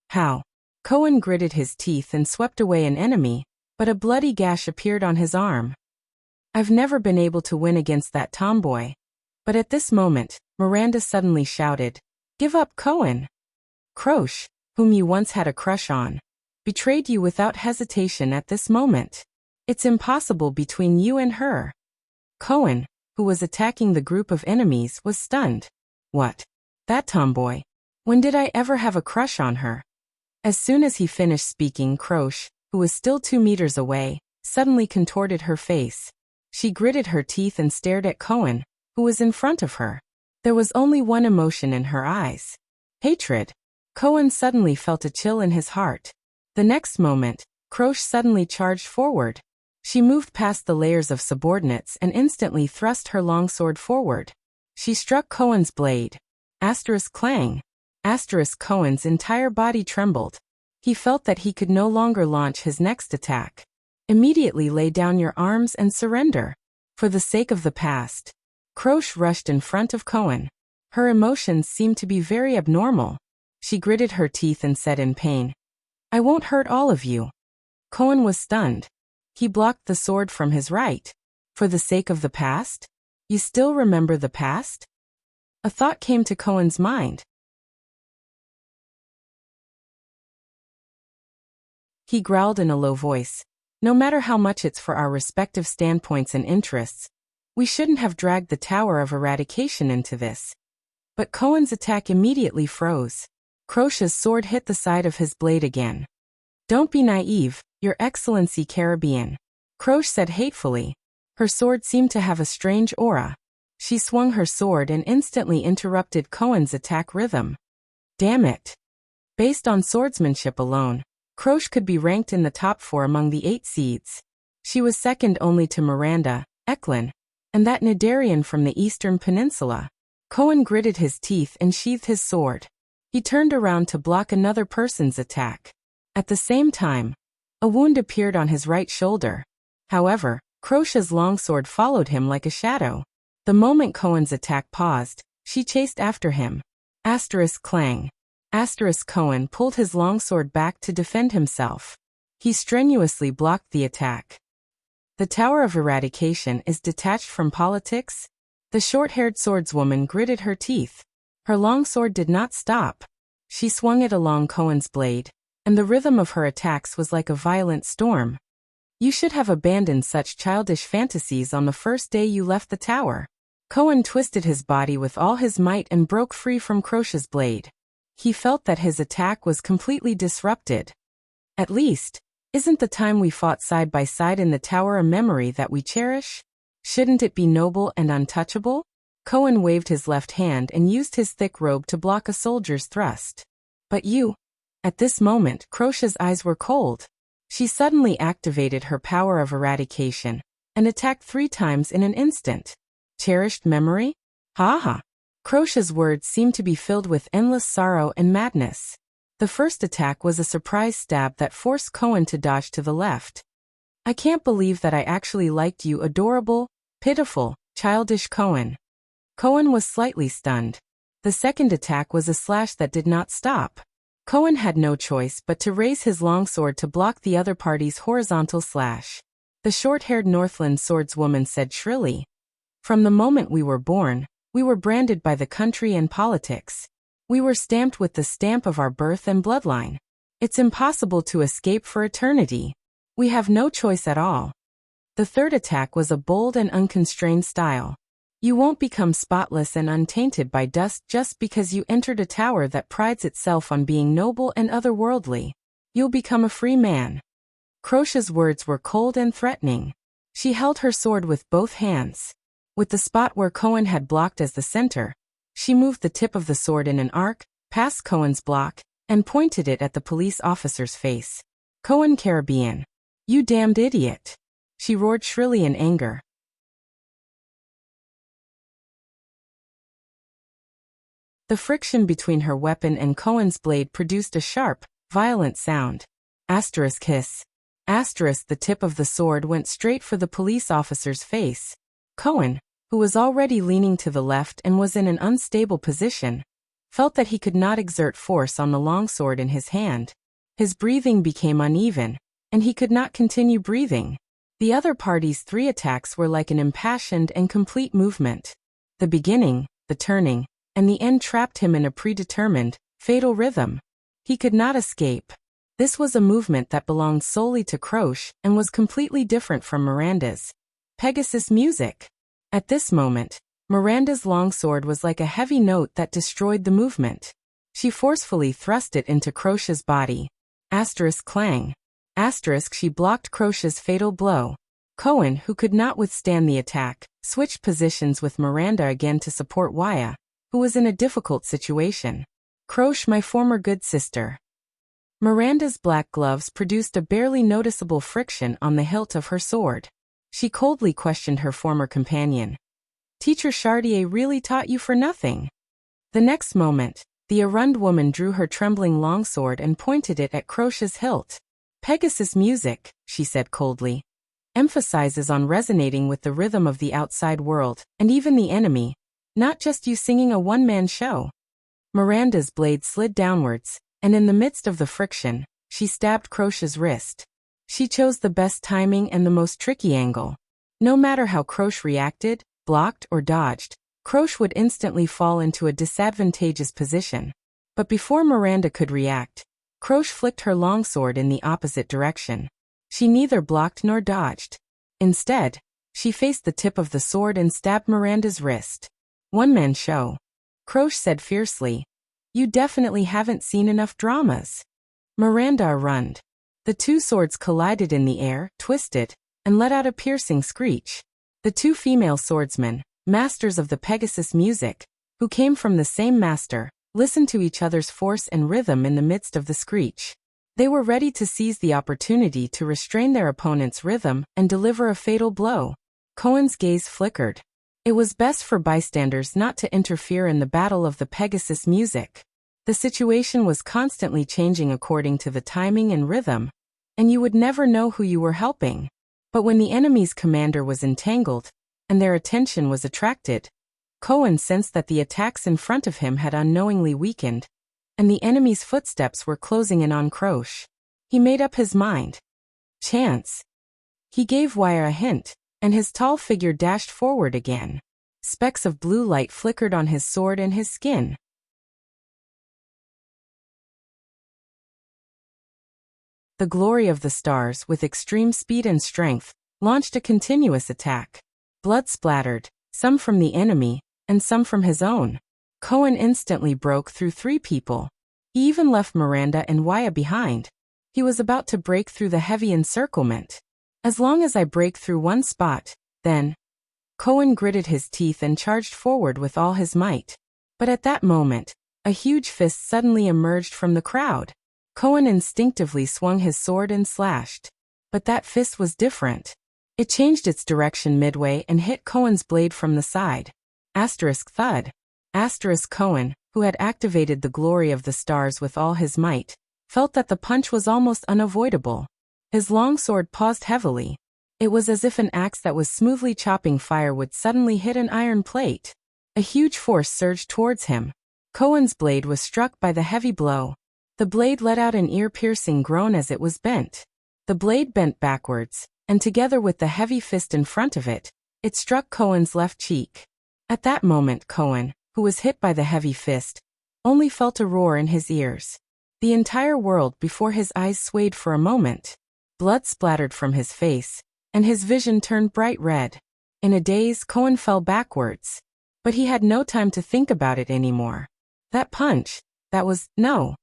How? Cohen gritted his teeth and swept away an enemy, but a bloody gash appeared on his arm. I've never been able to win against that tomboy. But at this moment, Miranda suddenly shouted, Give up, Cohen! Croce, whom you once had a crush on, betrayed you without hesitation at this moment. It's impossible between you and her. Cohen, who was attacking the group of enemies, was stunned. What? That tomboy? When did I ever have a crush on her? As soon as he finished speaking, Croce, who was still 2 meters away, suddenly contorted her face. She gritted her teeth and stared at Cohen, who was in front of her. There was only one emotion in her eyes. Hatred. Cohen suddenly felt a chill in his heart. The next moment, Croce suddenly charged forward. She moved past the layers of subordinates and instantly thrust her longsword forward. She struck Cohen's blade. Asterisk clang. Asterisk Cohen's entire body trembled. He felt that he could no longer launch his next attack. Immediately lay down your arms and surrender. For the sake of the past. Croce rushed in front of Cohen. Her emotions seemed to be very abnormal. She gritted her teeth and said in pain, I won't hurt all of you. Cohen was stunned. He blocked the sword from his right. For the sake of the past? You still remember the past? A thought came to Cohen's mind. He growled in a low voice. No matter how much it's for our respective standpoints and interests, we shouldn't have dragged the Tower of Eradication into this. But Cohen's attack immediately froze. Croce's sword hit the side of his blade again. Don't be naive, Your Excellency Caribbean, Croce said hatefully. Her sword seemed to have a strange aura. She swung her sword and instantly interrupted Cohen's attack rhythm. Damn it. Based on swordsmanship alone, Croce could be ranked in the top 4 among the 8 seeds. She was second only to Miranda, Eklund, and that Nidarian from the Eastern Peninsula. Cohen gritted his teeth and sheathed his sword. He turned around to block another person's attack. At the same time, a wound appeared on his right shoulder. However, Croce's longsword followed him like a shadow. The moment Cohen's attack paused, she chased after him. Asterisk clang. Asterisk Cohen pulled his longsword back to defend himself. He strenuously blocked the attack. The Tower of Eradication is detached from politics? The short-haired swordswoman gritted her teeth. Her longsword did not stop. She swung it along Cohen's blade, and the rhythm of her attacks was like a violent storm. You should have abandoned such childish fantasies on the first day you left the tower. Cohen twisted his body with all his might and broke free from Croce's blade. He felt that his attack was completely disrupted. At least, isn't the time we fought side by side in the tower a memory that we cherish? Shouldn't it be noble and untouchable? Cohen waved his left hand and used his thick robe to block a soldier's thrust. But you... At this moment, Croce's eyes were cold. She suddenly activated her power of eradication and attacked 3 times in an instant. Cherished memory? Ha ha. Croce's words seemed to be filled with endless sorrow and madness. The first attack was a surprise stab that forced Cohen to dodge to the left. I can't believe that I actually liked you, adorable, pitiful, childish Cohen. Cohen was slightly stunned. The second attack was a slash that did not stop. Cohen had no choice but to raise his longsword to block the other party's horizontal slash. The short-haired Northland swordswoman said shrilly. From the moment we were born, we were branded by the country and politics. We were stamped with the stamp of our birth and bloodline. It's impossible to escape for eternity. We have no choice at all. The third attack was a bold and unconstrained style. You won't become spotless and untainted by dust just because you entered a tower that prides itself on being noble and otherworldly. You'll become a free man. Crocia's words were cold and threatening. She held her sword with both hands. With the spot where Cohen had blocked as the center, she moved the tip of the sword in an arc, past Cohen's block, and pointed it at the police officer's face. Cohen Caribbean. You damned idiot. She roared shrilly in anger. The friction between her weapon and Cohen's blade produced a sharp, violent sound. Hiss. The tip of the sword went straight for the police officer's face. Cohen, who was already leaning to the left and was in an unstable position, felt that he could not exert force on the longsword in his hand. His breathing became uneven, and he could not continue breathing. The other party's 3 attacks were like an impassioned and complete movement. The beginning, the turning, and the end trapped him in a predetermined, fatal rhythm. He could not escape. This was a movement that belonged solely to Croce and was completely different from Miranda's. Pegasus music. At this moment, Miranda's longsword was like a heavy note that destroyed the movement. She forcefully thrust it into Crocia's body. Clang. She blocked Crocia's fatal blow. Cohen, who could not withstand the attack, switched positions with Miranda again to support Wuxia, who was in a difficult situation. Croce, my former good sister. Miranda's black gloves produced a barely noticeable friction on the hilt of her sword. She coldly questioned her former companion. Teacher Chartier really taught you for nothing. The next moment, the Arund woman drew her trembling longsword and pointed it at Crocia's hilt. Pegasus music, she said coldly, emphasizes on resonating with the rhythm of the outside world, and even the enemy, not just you singing a one-man show. Miranda's blade slid downwards, and in the midst of the friction, she stabbed Crocia's wrist. She chose the best timing and the most tricky angle. No matter how Croce reacted, blocked, or dodged, Croce would instantly fall into a disadvantageous position. But before Miranda could react, Croce flicked her longsword in the opposite direction. She neither blocked nor dodged. Instead, she faced the tip of the sword and stabbed Miranda's wrist. One-man show. Croce said fiercely. You definitely haven't seen enough dramas. Miranda Arund. The 2 swords collided in the air, twisted, and let out a piercing screech. The 2 female swordsmen, masters of the Pegasus music, who came from the same master, listened to each other's force and rhythm in the midst of the screech. They were ready to seize the opportunity to restrain their opponent's rhythm and deliver a fatal blow. Cohen's gaze flickered. It was best for bystanders not to interfere in the battle of the Pegasus music. The situation was constantly changing according to the timing and rhythm, and you would never know who you were helping. But when the enemy's commander was entangled, and their attention was attracted, Cohen sensed that the attacks in front of him had unknowingly weakened, and the enemy's footsteps were closing in on Croce. He made up his mind. Chance. He gave Wuxia a hint, and his tall figure dashed forward again. Specks of blue light flickered on his sword and his skin. The glory of the stars, with extreme speed and strength, launched a continuous attack. Blood splattered, some from the enemy, and some from his own. Cohen instantly broke through 3 people. He even left Miranda and Wuxia behind. He was about to break through the heavy encirclement. As long as I break through one spot, then. Cohen gritted his teeth and charged forward with all his might. But at that moment, a huge fist suddenly emerged from the crowd. Cohen instinctively swung his sword and slashed. But that fist was different. It changed its direction midway and hit Cohen's blade from the side. Thud. Cohen, who had activated the glory of the stars with all his might, felt that the punch was almost unavoidable. His longsword paused heavily. It was as if an axe that was smoothly chopping fire would suddenly hit an iron plate. A huge force surged towards him. Cohen's blade was struck by the heavy blow. The blade let out an ear-piercing groan as it was bent. The blade bent backwards, and together with the heavy fist in front of it, it struck Cohen's left cheek. At that moment Cohen, who was hit by the heavy fist, only felt a roar in his ears. The entire world before his eyes swayed for a moment. Blood splattered from his face, and his vision turned bright red. In a daze, Cohen fell backwards. But he had no time to think about it anymore. That punch, that was, no.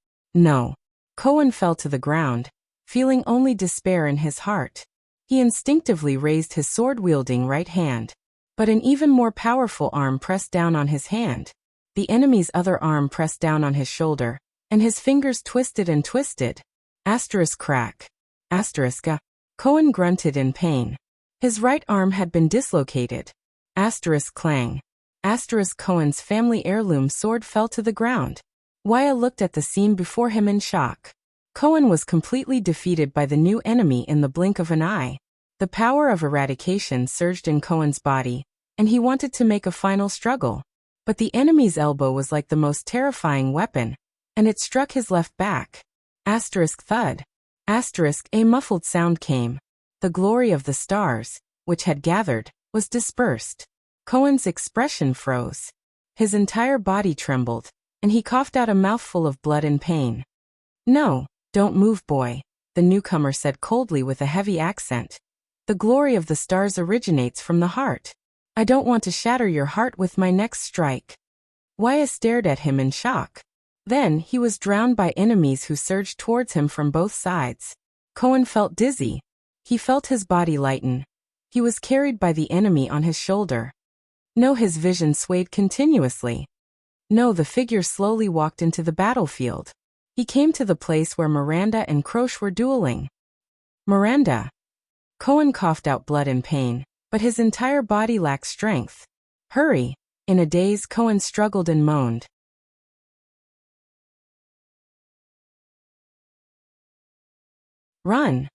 Cohen fell to the ground, feeling only despair in his heart. He instinctively raised his sword-wielding right hand. But an even more powerful arm pressed down on his hand. The enemy's other arm pressed down on his shoulder, and his fingers twisted and twisted. Asterisk crack. Asterisk. Cohen grunted in pain. His right arm had been dislocated. Asterisk clang. Asterisk Cohen's family heirloom sword fell to the ground. Wuxia looked at the scene before him in shock. Cohen was completely defeated by the new enemy in the blink of an eye. The power of eradication surged in Cohen's body, and he wanted to make a final struggle. But the enemy's elbow was like the most terrifying weapon, and it struck his left back. Asterisk thud. Asterisk a muffled sound came. The glory of the stars, which had gathered, was dispersed. Cohen's expression froze. His entire body trembled, and he coughed out a mouthful of blood in pain. "No, don't move, boy," the newcomer said coldly with a heavy accent. "The glory of the stars originates from the heart. I don't want to shatter your heart with my next strike." Wuxia stared at him in shock. Then he was drowned by enemies who surged towards him from both sides. Cohen felt dizzy. He felt his body lighten. He was carried by the enemy on his shoulder. No, his vision swayed continuously. No, the figure slowly walked into the battlefield. He came to the place where Miranda and Croche were dueling. "Miranda." Cohen coughed out blood in pain, but his entire body lacked strength. "Hurry." In a daze, Cohen struggled and moaned. "Run."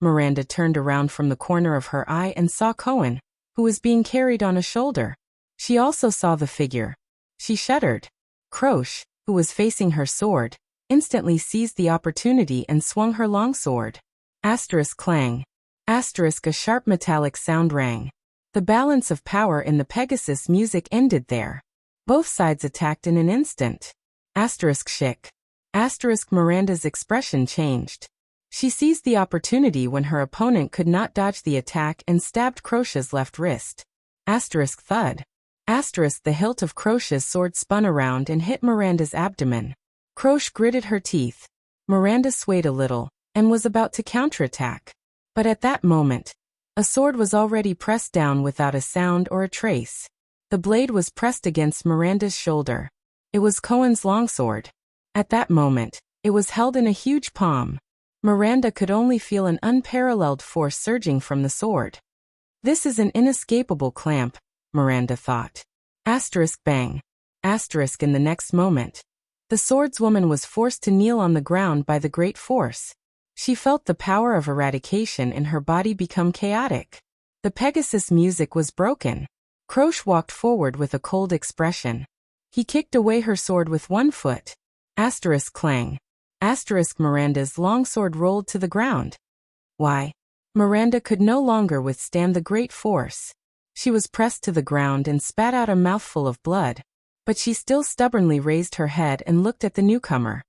Miranda turned around from the corner of her eye and saw Cohen, who was being carried on a shoulder. She also saw the figure. She shuddered. Croche, who was facing her sword, instantly seized the opportunity and swung her longsword. Asterisk clang. Asterisk a sharp metallic sound rang. The balance of power in the Pegasus music ended there. Both sides attacked in an instant. Asterisk shick. Asterisk Miranda's expression changed. She seized the opportunity when her opponent could not dodge the attack and stabbed Croche's left wrist. Asterisk thud. Asterisk the hilt of Croche's sword spun around and hit Miranda's abdomen. Croche gritted her teeth. Miranda swayed a little, and was about to counterattack. But at that moment, a sword was already pressed down without a sound or a trace. The blade was pressed against Miranda's shoulder. It was Cohen's longsword. At that moment, it was held in a huge palm. Miranda could only feel an unparalleled force surging from the sword. "This is an inescapable clamp," Miranda thought. Asterisk bang. Asterisk in the next moment, the swordswoman was forced to kneel on the ground by the great force. She felt the power of eradication in her body become chaotic. The Pegasus music was broken. Croche walked forward with a cold expression. He kicked away her sword with one foot. Asterisk clang. Asterisk Miranda's longsword rolled to the ground. Why? Miranda could no longer withstand the great force. She was pressed to the ground and spat out a mouthful of blood. But she still stubbornly raised her head and looked at the newcomer.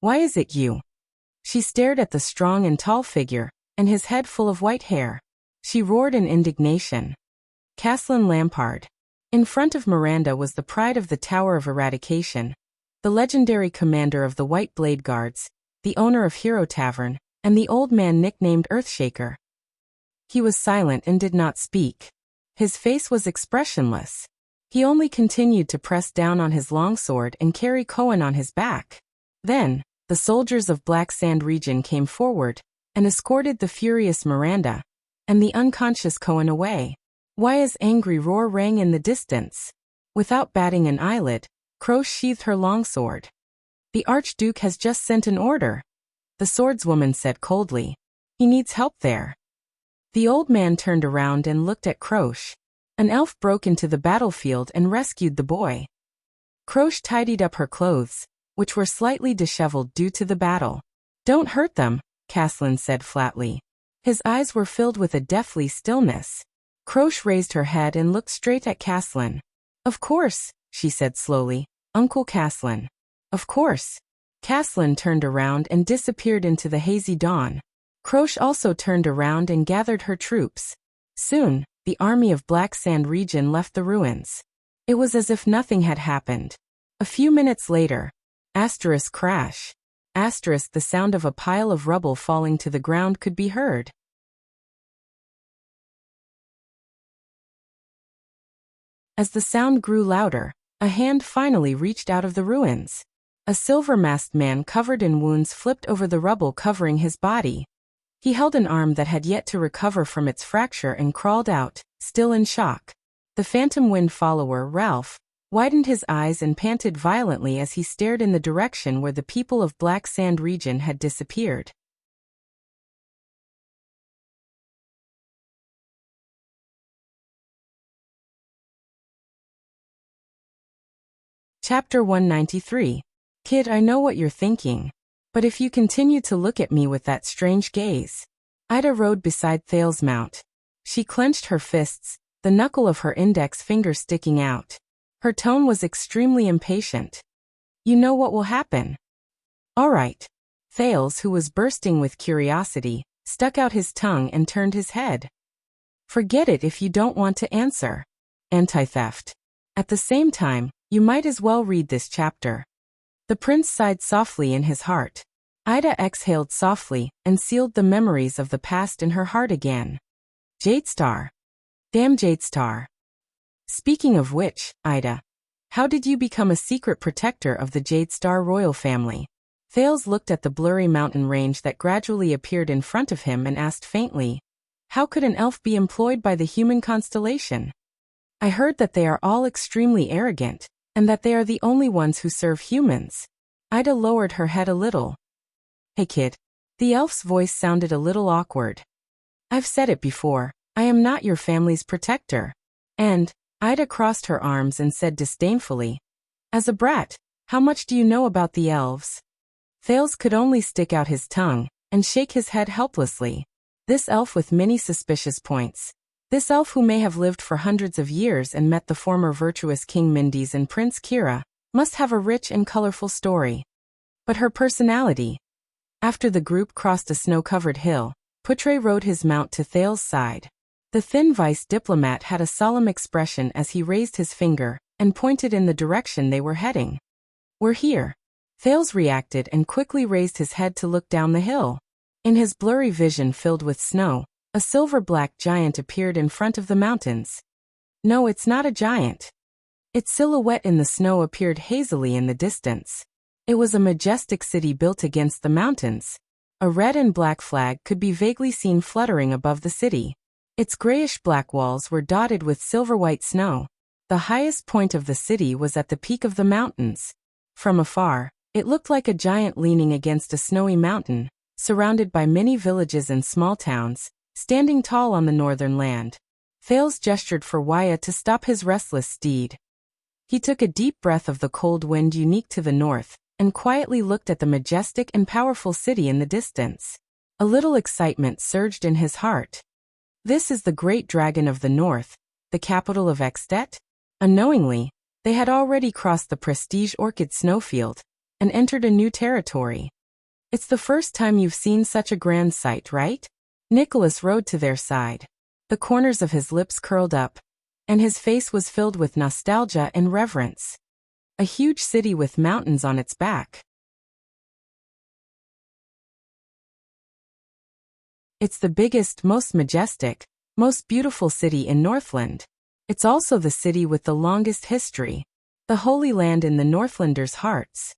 "Why is it you?" She stared at the strong and tall figure, and his head full of white hair. She roared in indignation. Caslin Lampard. In front of Miranda was the pride of the Tower of Eradication, the legendary commander of the White Blade Guards, the owner of Hero Tavern, and the old man nicknamed Earthshaker. He was silent and did not speak. His face was expressionless. He only continued to press down on his longsword and carry Cohen on his back. Then, the soldiers of Black Sand region came forward and escorted the furious Miranda and the unconscious Cohen away. Wuxia's angry roar rang in the distance. Without batting an eyelid, Croche sheathed her longsword. "The Archduke has just sent an order," the swordswoman said coldly. "He needs help there." The old man turned around and looked at Croche. An elf broke into the battlefield and rescued the boy. Croche tidied up her clothes, which were slightly disheveled due to the battle. "Don't hurt them," Caslin said flatly. His eyes were filled with a deathly stillness. Croche raised her head and looked straight at Caslin. "Of course," she said slowly, "Uncle Caslin." "Of course." Caslin turned around and disappeared into the hazy dawn. Croche also turned around and gathered her troops. Soon, the army of Black Sand region left the ruins. It was as if nothing had happened. A few minutes later, crash. The sound of a pile of rubble falling to the ground could be heard. As the sound grew louder, a hand finally reached out of the ruins. A silver-masked man covered in wounds flipped over the rubble covering his body. He held an arm that had yet to recover from its fracture and crawled out, still in shock. The Phantom Wind follower, Ralph, widened his eyes and panted violently as he stared in the direction where the people of Black Sand region had disappeared. Chapter 193. Kid, I know what you're thinking. But if you continue to look at me with that strange gaze. Ida rode beside Thale's mount. She clenched her fists, the knuckle of her index finger sticking out. Her tone was extremely impatient. You know what will happen. All right. Thales, who was bursting with curiosity, stuck out his tongue and turned his head. Forget it if you don't want to answer. Anti-theft. At the same time, you might as well read this chapter. The prince sighed softly in his heart. Ida exhaled softly and sealed the memories of the past in her heart again. Jadestar. Damn Jadestar. Speaking of which, Ida, how did you become a secret protector of the Jadestar royal family? Thales looked at the blurry mountain range that gradually appeared in front of him and asked faintly, how could an elf be employed by the human constellation? I heard that they are all extremely arrogant, and that they are the only ones who serve humans. Ida lowered her head a little. Hey kid. The elf's voice sounded a little awkward. I've said it before, I am not your family's protector. And, Ida crossed her arms and said disdainfully, as a brat, how much do you know about the elves? Thales could only stick out his tongue and shake his head helplessly. This elf with many suspicious points. This elf who may have lived for hundreds of years and met the former virtuous King Mindys and Prince Kira, must have a rich and colorful story. But her personality. After the group crossed a snow-covered hill, Putre rode his mount to Thales' side. The thin vice diplomat had a solemn expression as he raised his finger and pointed in the direction they were heading. We're here. Thales reacted and quickly raised his head to look down the hill. In his blurry vision filled with snow, a silver-black giant appeared in front of the mountains. No, it's not a giant. Its silhouette in the snow appeared hazily in the distance. It was a majestic city built against the mountains. A red and black flag could be vaguely seen fluttering above the city. Its grayish-black walls were dotted with silver-white snow. The highest point of the city was at the peak of the mountains. From afar, it looked like a giant leaning against a snowy mountain, surrounded by many villages and small towns, standing tall on the northern land. Thales gestured for Waya to stop his restless steed. He took a deep breath of the cold wind unique to the north, and quietly looked at the majestic and powerful city in the distance. A little excitement surged in his heart. This is the great dragon of the north, the capital of Extet? Unknowingly, they had already crossed the prestige orchid snowfield, and entered a new territory. It's the first time you've seen such a grand sight, right? Nicholas rode to their side. The corners of his lips curled up, and his face was filled with nostalgia and reverence. A huge city with mountains on its back. It's the biggest, most majestic, most beautiful city in Northland. It's also the city with the longest history, the holy land in the Northlanders' hearts.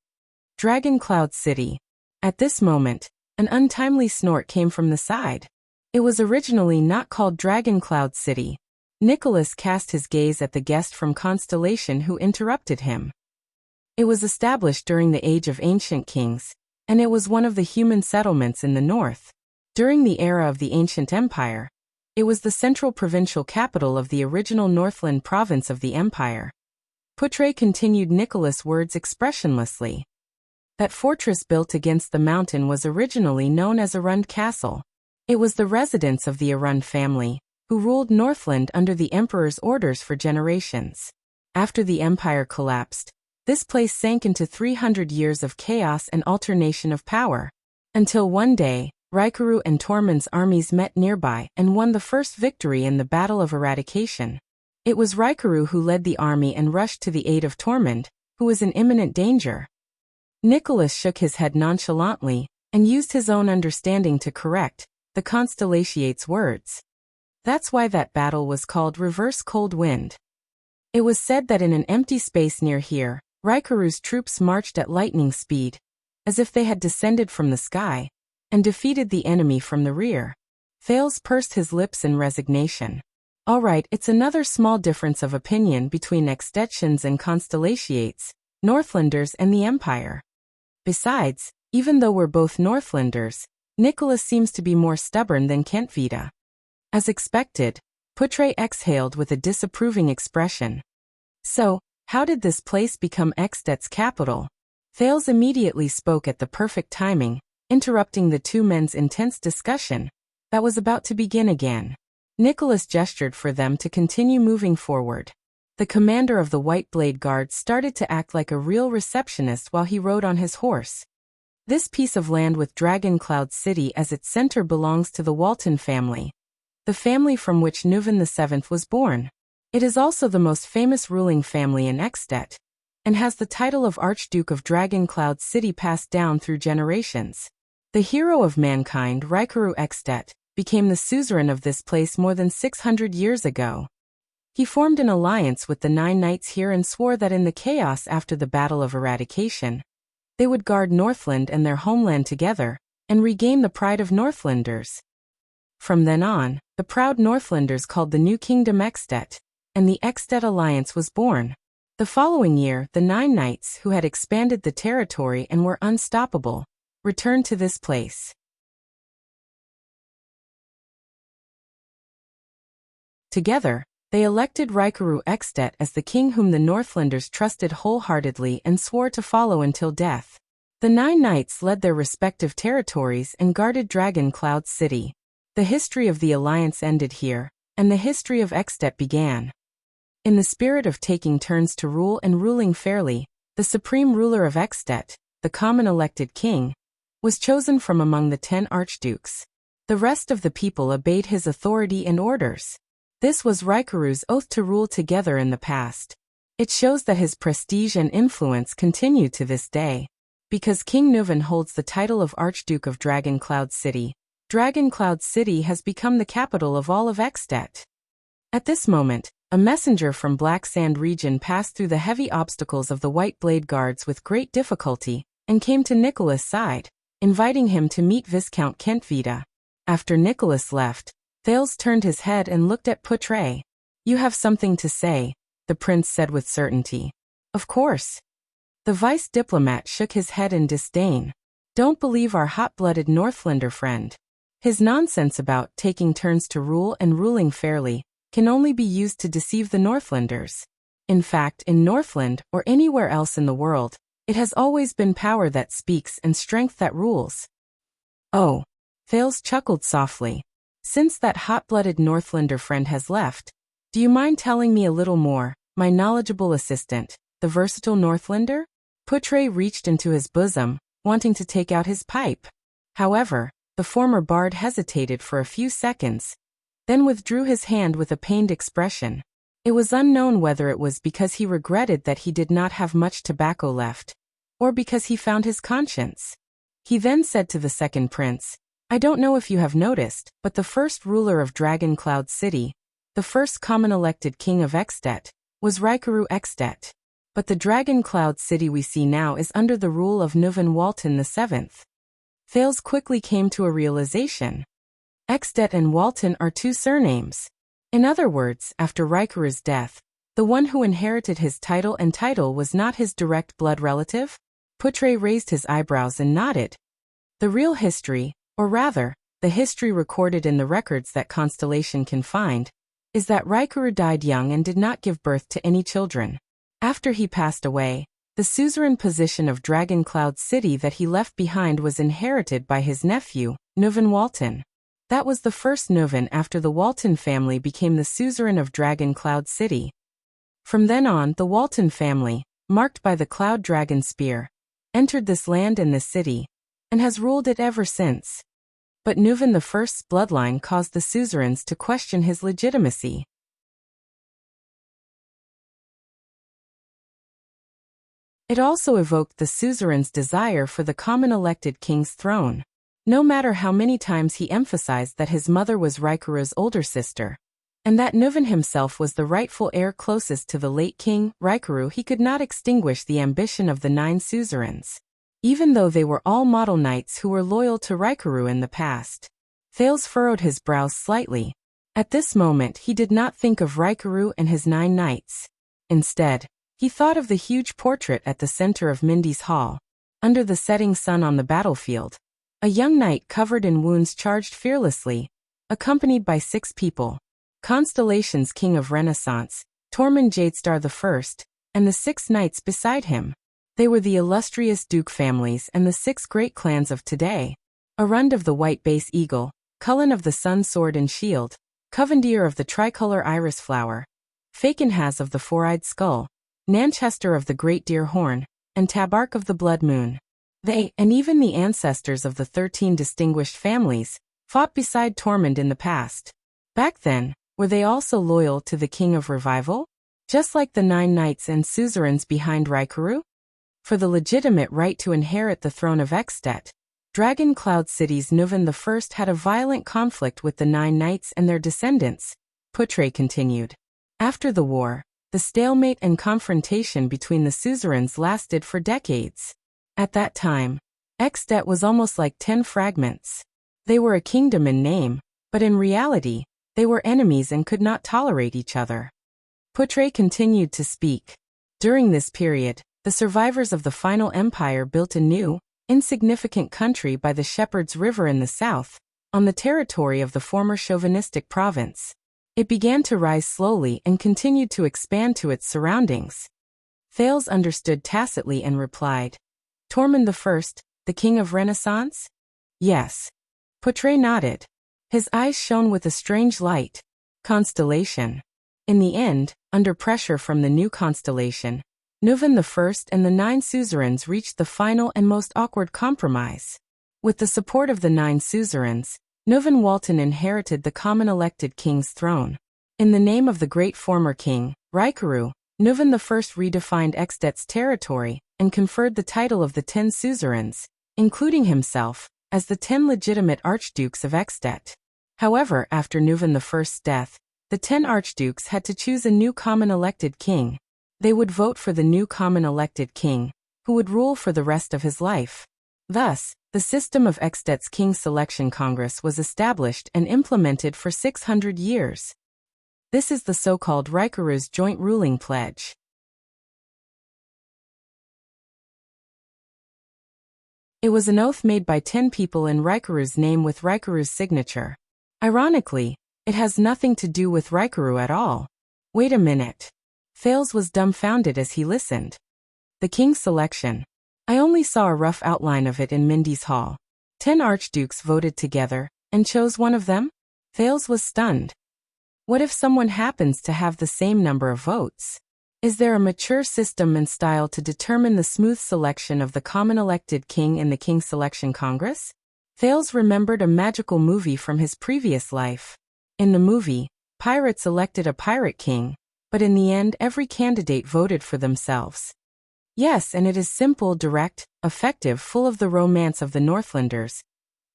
Dragon Cloud City. At this moment, an untimely snort came from the side. It was originally not called Dragon Cloud City. Nicholas cast his gaze at the guest from Constellation who interrupted him. It was established during the Age of Ancient Kings, and it was one of the human settlements in the north. During the era of the Ancient Empire, it was the central provincial capital of the original Northland province of the empire. Putre continued Nicholas' words expressionlessly. That fortress built against the mountain was originally known as Arund Castle. It was the residence of the Arund family, who ruled Northland under the emperor's orders for generations. After the empire collapsed, this place sank into 300 years of chaos and alternation of power. Until one day, Raikuru and Tormund's armies met nearby and won the first victory in the Battle of Eradication. It was Raikuru who led the army and rushed to the aid of Tormund, who was in imminent danger. Nicholas shook his head nonchalantly and used his own understanding to correct the Constellation's words. That's why that battle was called Reverse Cold Wind. It was said that in an empty space near here, Raikuru's troops marched at lightning speed, as if they had descended from the sky, and defeated the enemy from the rear. Thales pursed his lips in resignation. All right, it's another small difference of opinion between Extensions and Constellations, Northlanders and the Empire. Besides, even though we're both Northlanders, Nicholas seems to be more stubborn than Kentvita. As expected, Putre exhaled with a disapproving expression. So, how did this place become Extet's capital? Thales immediately spoke at the perfect timing, interrupting the two men's intense discussion that was about to begin again. Nicholas gestured for them to continue moving forward. The commander of the White Blade Guard started to act like a real receptionist while he rode on his horse. This piece of land with Dragon Cloud City as its center belongs to the Walton family, the family from which Nuvan VII was born. It is also the most famous ruling family in Extet, and has the title of Archduke of Dragon Cloud City passed down through generations. The hero of mankind, Raikuru Extet, became the suzerain of this place more than 600 years ago. He formed an alliance with the 9 knights here and swore that in the chaos after the Battle of Eradication, they would guard Northland and their homeland together, and regain the pride of Northlanders. From then on, the proud Northlanders called the new kingdom Extet, and the Extet Alliance was born. The following year, the 9 knights, who had expanded the territory and were unstoppable, returned to this place. Together, they elected Raikuru Extet as the king whom the Northlanders trusted wholeheartedly and swore to follow until death. The 9 knights led their respective territories and guarded Dragon Cloud City. The history of the alliance ended here, and the history of Extet began. In the spirit of taking turns to rule and ruling fairly, the supreme ruler of Extet, the common elected king, was chosen from among the 10 archdukes. The rest of the people obeyed his authority and orders. This was Raikuru's oath to rule together in the past. It shows that his prestige and influence continue to this day. Because King Nuvan holds the title of Archduke of Dragon Cloud City, Dragon Cloud City has become the capital of all of Extet. At this moment, a messenger from Black Sand region passed through the heavy obstacles of the White Blade Guards with great difficulty, and came to Nicholas' side, inviting him to meet Viscount Kentvita. After Nicholas left, Thales turned his head and looked at Putre. You have something to say, the prince said with certainty. Of course. The vice diplomat shook his head in disdain. Don't believe our hot-blooded Northlander friend. His nonsense about taking turns to rule and ruling fairly can only be used to deceive the Northlanders. In fact, in Northland or anywhere else in the world, it has always been power that speaks and strength that rules. Oh. Thales chuckled softly. Since that hot-blooded Northlander friend has left, do you mind telling me a little more, my knowledgeable assistant, the versatile Northlander? Putre reached into his bosom, wanting to take out his pipe. However, the former bard hesitated for a few seconds, then withdrew his hand with a pained expression. It was unknown whether it was because he regretted that he did not have much tobacco left, or because he found his conscience. He then said to the second prince, I don't know if you have noticed, but the first ruler of Dragon Cloud City, the first common elected king of Extet, was Raikuru Extet. But the Dragon Cloud City we see now is under the rule of Nuvan Walton VII. Thales quickly came to a realization. Extet and Walton are 2 surnames. In other words, after Raikuru's death, the one who inherited his title was not his direct blood relative? Putre raised his eyebrows and nodded. The real history, or rather, the history recorded in the records that Constellation can find, is that Raikuru died young and did not give birth to any children. After he passed away, the suzerain position of Dragon Cloud City that he left behind was inherited by his nephew, Nuvan Walton. That was the first Nuvan after the Walton family became the suzerain of Dragon Cloud City. From then on, the Walton family, marked by the Cloud Dragon Spear, entered this land and this city, and has ruled it ever since. But Nuvan I's bloodline caused the suzerains to question his legitimacy. It also evoked the suzerain's desire for the common elected king's throne. No matter how many times he emphasized that his mother was Raikuru's older sister, and that Nuvan himself was the rightful heir closest to the late king, Raikuru, he could not extinguish the ambition of the 9 suzerains. Even though they were all model knights who were loyal to Raikuru in the past. Thales furrowed his brows slightly. At this moment he did not think of Raikuru and his 9 knights. Instead, he thought of the huge portrait at the center of Mindy's hall. Under the setting sun on the battlefield, a young knight covered in wounds charged fearlessly, accompanied by 6 people. Constellation's king of Renaissance, Tormund Jadestar I, and the 6 knights beside him. They were the illustrious duke families and the 6 great clans of today. Arund of the White Base Eagle, Cullen of the Sun Sword and Shield, Covendier of the Tricolor Iris Flower, Fakenhaz of the Four-Eyed Skull, Nanchester of the Great Deer Horn, and Tabark of the Blood Moon. They, and even the ancestors of the 13 distinguished families, fought beside Tormund in the past. Back then, were they also loyal to the King of Revival? Just like the 9 knights and suzerains behind Raikuru? For the legitimate right to inherit the throne of Extet, Dragon Cloud City's Nuvan I had a violent conflict with the 9 knights and their descendants, Putre continued. After the war, the stalemate and confrontation between the suzerains lasted for decades. At that time, Extet was almost like 10 fragments. They were a kingdom in name, but in reality, they were enemies and could not tolerate each other. Putre continued to speak. During this period, the survivors of the final empire built a new, insignificant country by the Shepherd's River in the south, on the territory of the former chauvinistic province. It began to rise slowly and continued to expand to its surroundings. Thales understood tacitly and replied, Tormund I, the king of Renaissance? Yes. Putre nodded. His eyes shone with a strange light. Constellation. In the end, under pressure from the new constellation, Nuvan I and the 9 suzerains reached the final and most awkward compromise. With the support of the 9 suzerains, Nuvan Walton inherited the common elected king's throne. In the name of the great former king, Raikuru, Nuvan I redefined Extet's territory and conferred the title of the 10 suzerains, including himself, as the 10 legitimate archdukes of Extet. However, after Nuvan I's death, the 10 archdukes had to choose a new common elected king. They would vote for the new common elected king, who would rule for the rest of his life. Thus, the system of Extet's King Selection Congress was established and implemented for 600 years. This is the so-called Raikuru's Joint Ruling Pledge. It was an oath made by 10 people in Raikuru's name with Raikuru's signature. Ironically, it has nothing to do with Raikuru at all. Wait a minute. Thales was dumbfounded as he listened. The king's selection. I only saw a rough outline of it in Mindy's hall. 10 archdukes voted together, and chose one of them? Thales was stunned. What if someone happens to have the same number of votes? Is there a mature system and style to determine the smooth selection of the common elected king in the King Selection Congress? Thales remembered a magical movie from his previous life. In the movie, pirates elected a pirate king, but in the end every candidate voted for themselves. Yes, and it is simple, direct, effective, full of the romance of the Northlanders,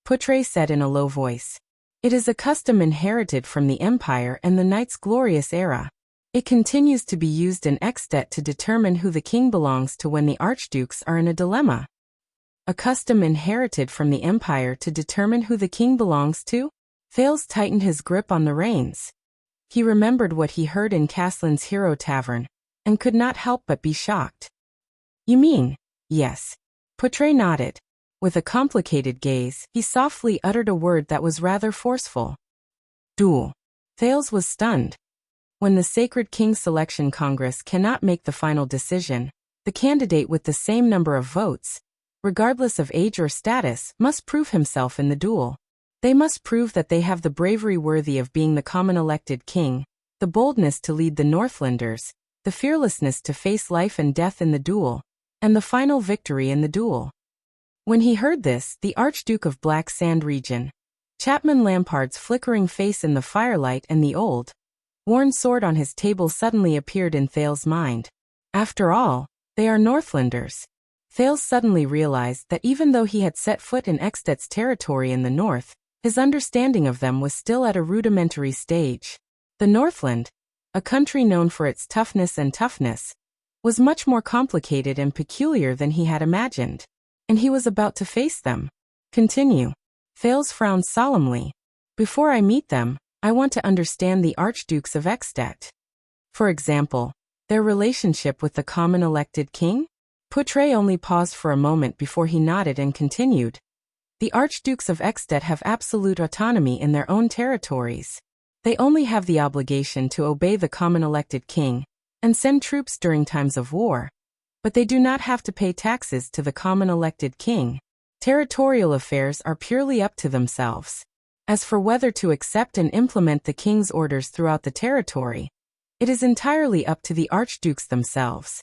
Putre said in a low voice. It is a custom inherited from the Empire and the Knight's glorious era. It continues to be used in Extet to determine who the king belongs to when the archdukes are in a dilemma. A custom inherited from the Empire to determine who the king belongs to? Thales tightened his grip on the reins. He remembered what he heard in Caslin's Hero Tavern, and could not help but be shocked. You mean, yes. Putre nodded. With a complicated gaze, he softly uttered a word that was rather forceful. Duel. Thales was stunned. When the Sacred King Selection Congress cannot make the final decision, the candidate with the same number of votes, regardless of age or status, must prove himself in the duel. They must prove that they have the bravery worthy of being the common elected king, the boldness to lead the Northlanders, the fearlessness to face life and death in the duel, and the final victory in the duel. When he heard this, the Archduke of Black Sand Region, Chapman Lampard's flickering face in the firelight and the old, worn sword on his table suddenly appeared in Thales's mind. After all, they are Northlanders. Thales suddenly realized that even though he had set foot in Extet's territory in the north, his understanding of them was still at a rudimentary stage. The Northland, a country known for its toughness, was much more complicated and peculiar than he had imagined. And he was about to face them. Continue. Thales frowned solemnly. Before I meet them, I want to understand the Archdukes of Extet. For example, their relationship with the common elected king? Poutrey only paused for a moment before he nodded and continued. The Archdukes of Extet have absolute autonomy in their own territories. They only have the obligation to obey the common elected king and send troops during times of war, but they do not have to pay taxes to the common elected king. Territorial affairs are purely up to themselves. As for whether to accept and implement the king's orders throughout the territory, it is entirely up to the archdukes themselves.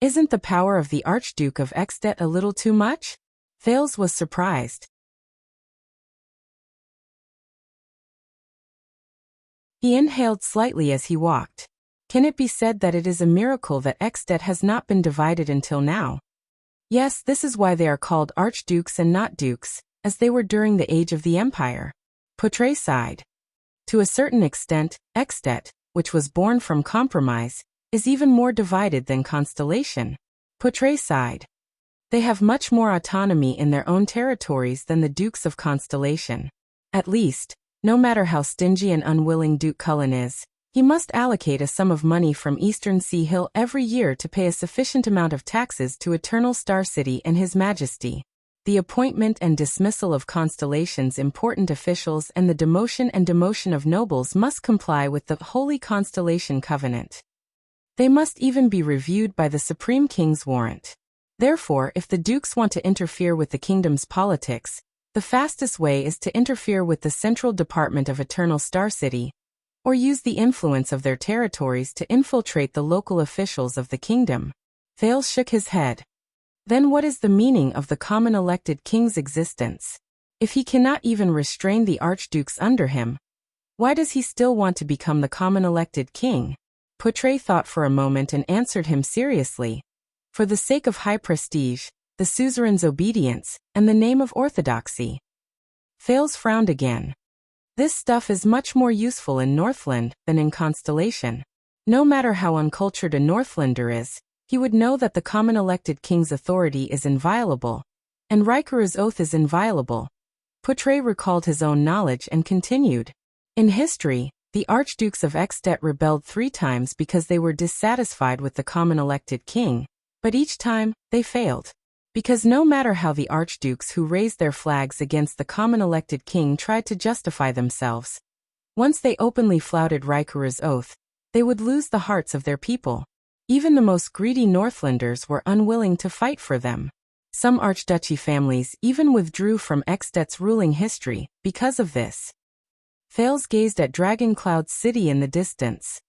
Isn't the power of the Archduke of Extet a little too much? Thales was surprised. He inhaled slightly as he walked. Can it be said that it is a miracle that Extet has not been divided until now? Yes, this is why they are called archdukes and not dukes, as they were during the age of the empire. Poutrey sighed. To a certain extent, Extet, which was born from compromise, is even more divided than Constellation. Poutrey sighed. They have much more autonomy in their own territories than the Dukes of Constellation. At least, no matter how stingy and unwilling Duke Cullen is, he must allocate a sum of money from Eastern Sea Hill every year to pay a sufficient amount of taxes to Eternal Star City and His Majesty. The appointment and dismissal of Constellation's important officials and the demotion of nobles must comply with the Holy Constellation Covenant. They must even be reviewed by the Supreme King's warrant. Therefore, if the dukes want to interfere with the kingdom's politics, the fastest way is to interfere with the Central Department of Eternal Star City, or use the influence of their territories to infiltrate the local officials of the kingdom. Thales shook his head. Then what is the meaning of the common elected king's existence? If he cannot even restrain the archdukes under him, why does he still want to become the common elected king? Poutrey thought for a moment and answered him seriously. For the sake of high prestige, the suzerain's obedience, and the name of orthodoxy. Thales frowned again. This stuff is much more useful in Northland than in Constellation. No matter how uncultured a Northlander is, he would know that the common elected king's authority is inviolable, and Rikaru's oath is inviolable. Poutrey recalled his own knowledge and continued. In history, the Archdukes of Extet rebelled 3 times because they were dissatisfied with the common elected king, but each time, they failed. Because no matter how the archdukes who raised their flags against the common elected king tried to justify themselves, once they openly flouted Rikaru's oath, they would lose the hearts of their people. Even the most greedy Northlanders were unwilling to fight for them. Some archduchy families even withdrew from Extet's ruling history because of this. Thales gazed at Dragon Cloud City in the distance.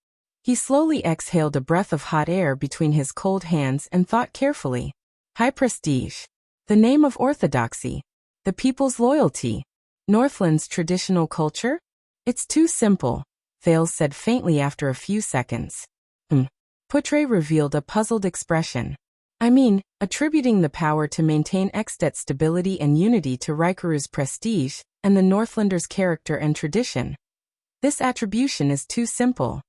He slowly exhaled a breath of hot air between his cold hands and thought carefully. High prestige. The name of orthodoxy. The people's loyalty. Northland's traditional culture? It's too simple, Thales said faintly after a few seconds. Poutrey revealed a puzzled expression. I mean, attributing the power to maintain Extet's stability and unity to Rikaru's prestige, and the Northlanders' character and tradition. This attribution is too simple.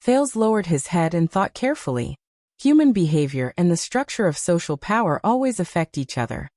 Thales lowered his head and thought carefully. Human behavior and the structure of social power always affect each other.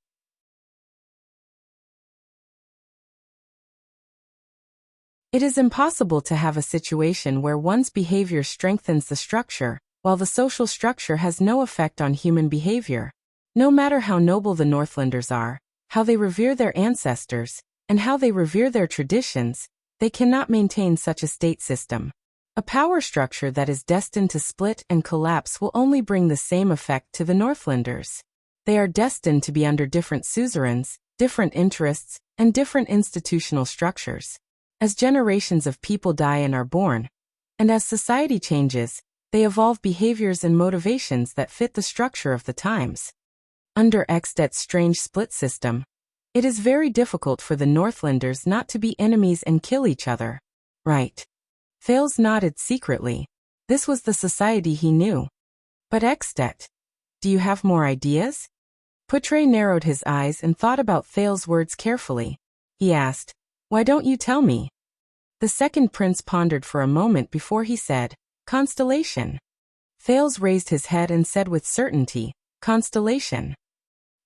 It is impossible to have a situation where one's behavior strengthens the structure, while the social structure has no effect on human behavior. No matter how noble the Northlanders are, how they revere their ancestors, and how they revere their traditions, they cannot maintain such a state system. A power structure that is destined to split and collapse will only bring the same effect to the Northlanders. They are destined to be under different suzerains, different interests, and different institutional structures. As generations of people die and are born, and as society changes, they evolve behaviors and motivations that fit the structure of the times. Under Extet's strange split system, It is very difficult for the Northlanders not to be enemies and kill each other. Right. Fales nodded secretly. This was the society he knew. But Extet, do you have more ideas? Putre narrowed his eyes and thought about Fales' words carefully. He asked, why don't you tell me? The second prince pondered for a moment before he said, Constellation. Fales raised his head and said with certainty, Constellation.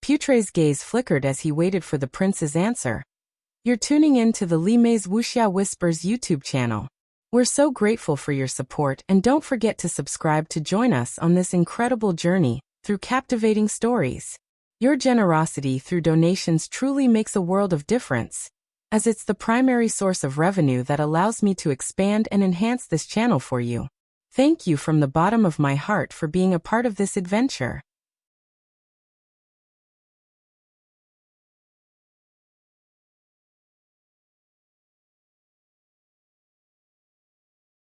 Putre's gaze flickered as he waited for the prince's answer. You're tuning in to the Lime's Wuxia Whispers YouTube channel. We're so grateful for your support, and don't forget to subscribe to join us on this incredible journey through captivating stories. Your generosity through donations truly makes a world of difference, as it's the primary source of revenue that allows me to expand and enhance this channel for you. Thank you from the bottom of my heart for being a part of this adventure.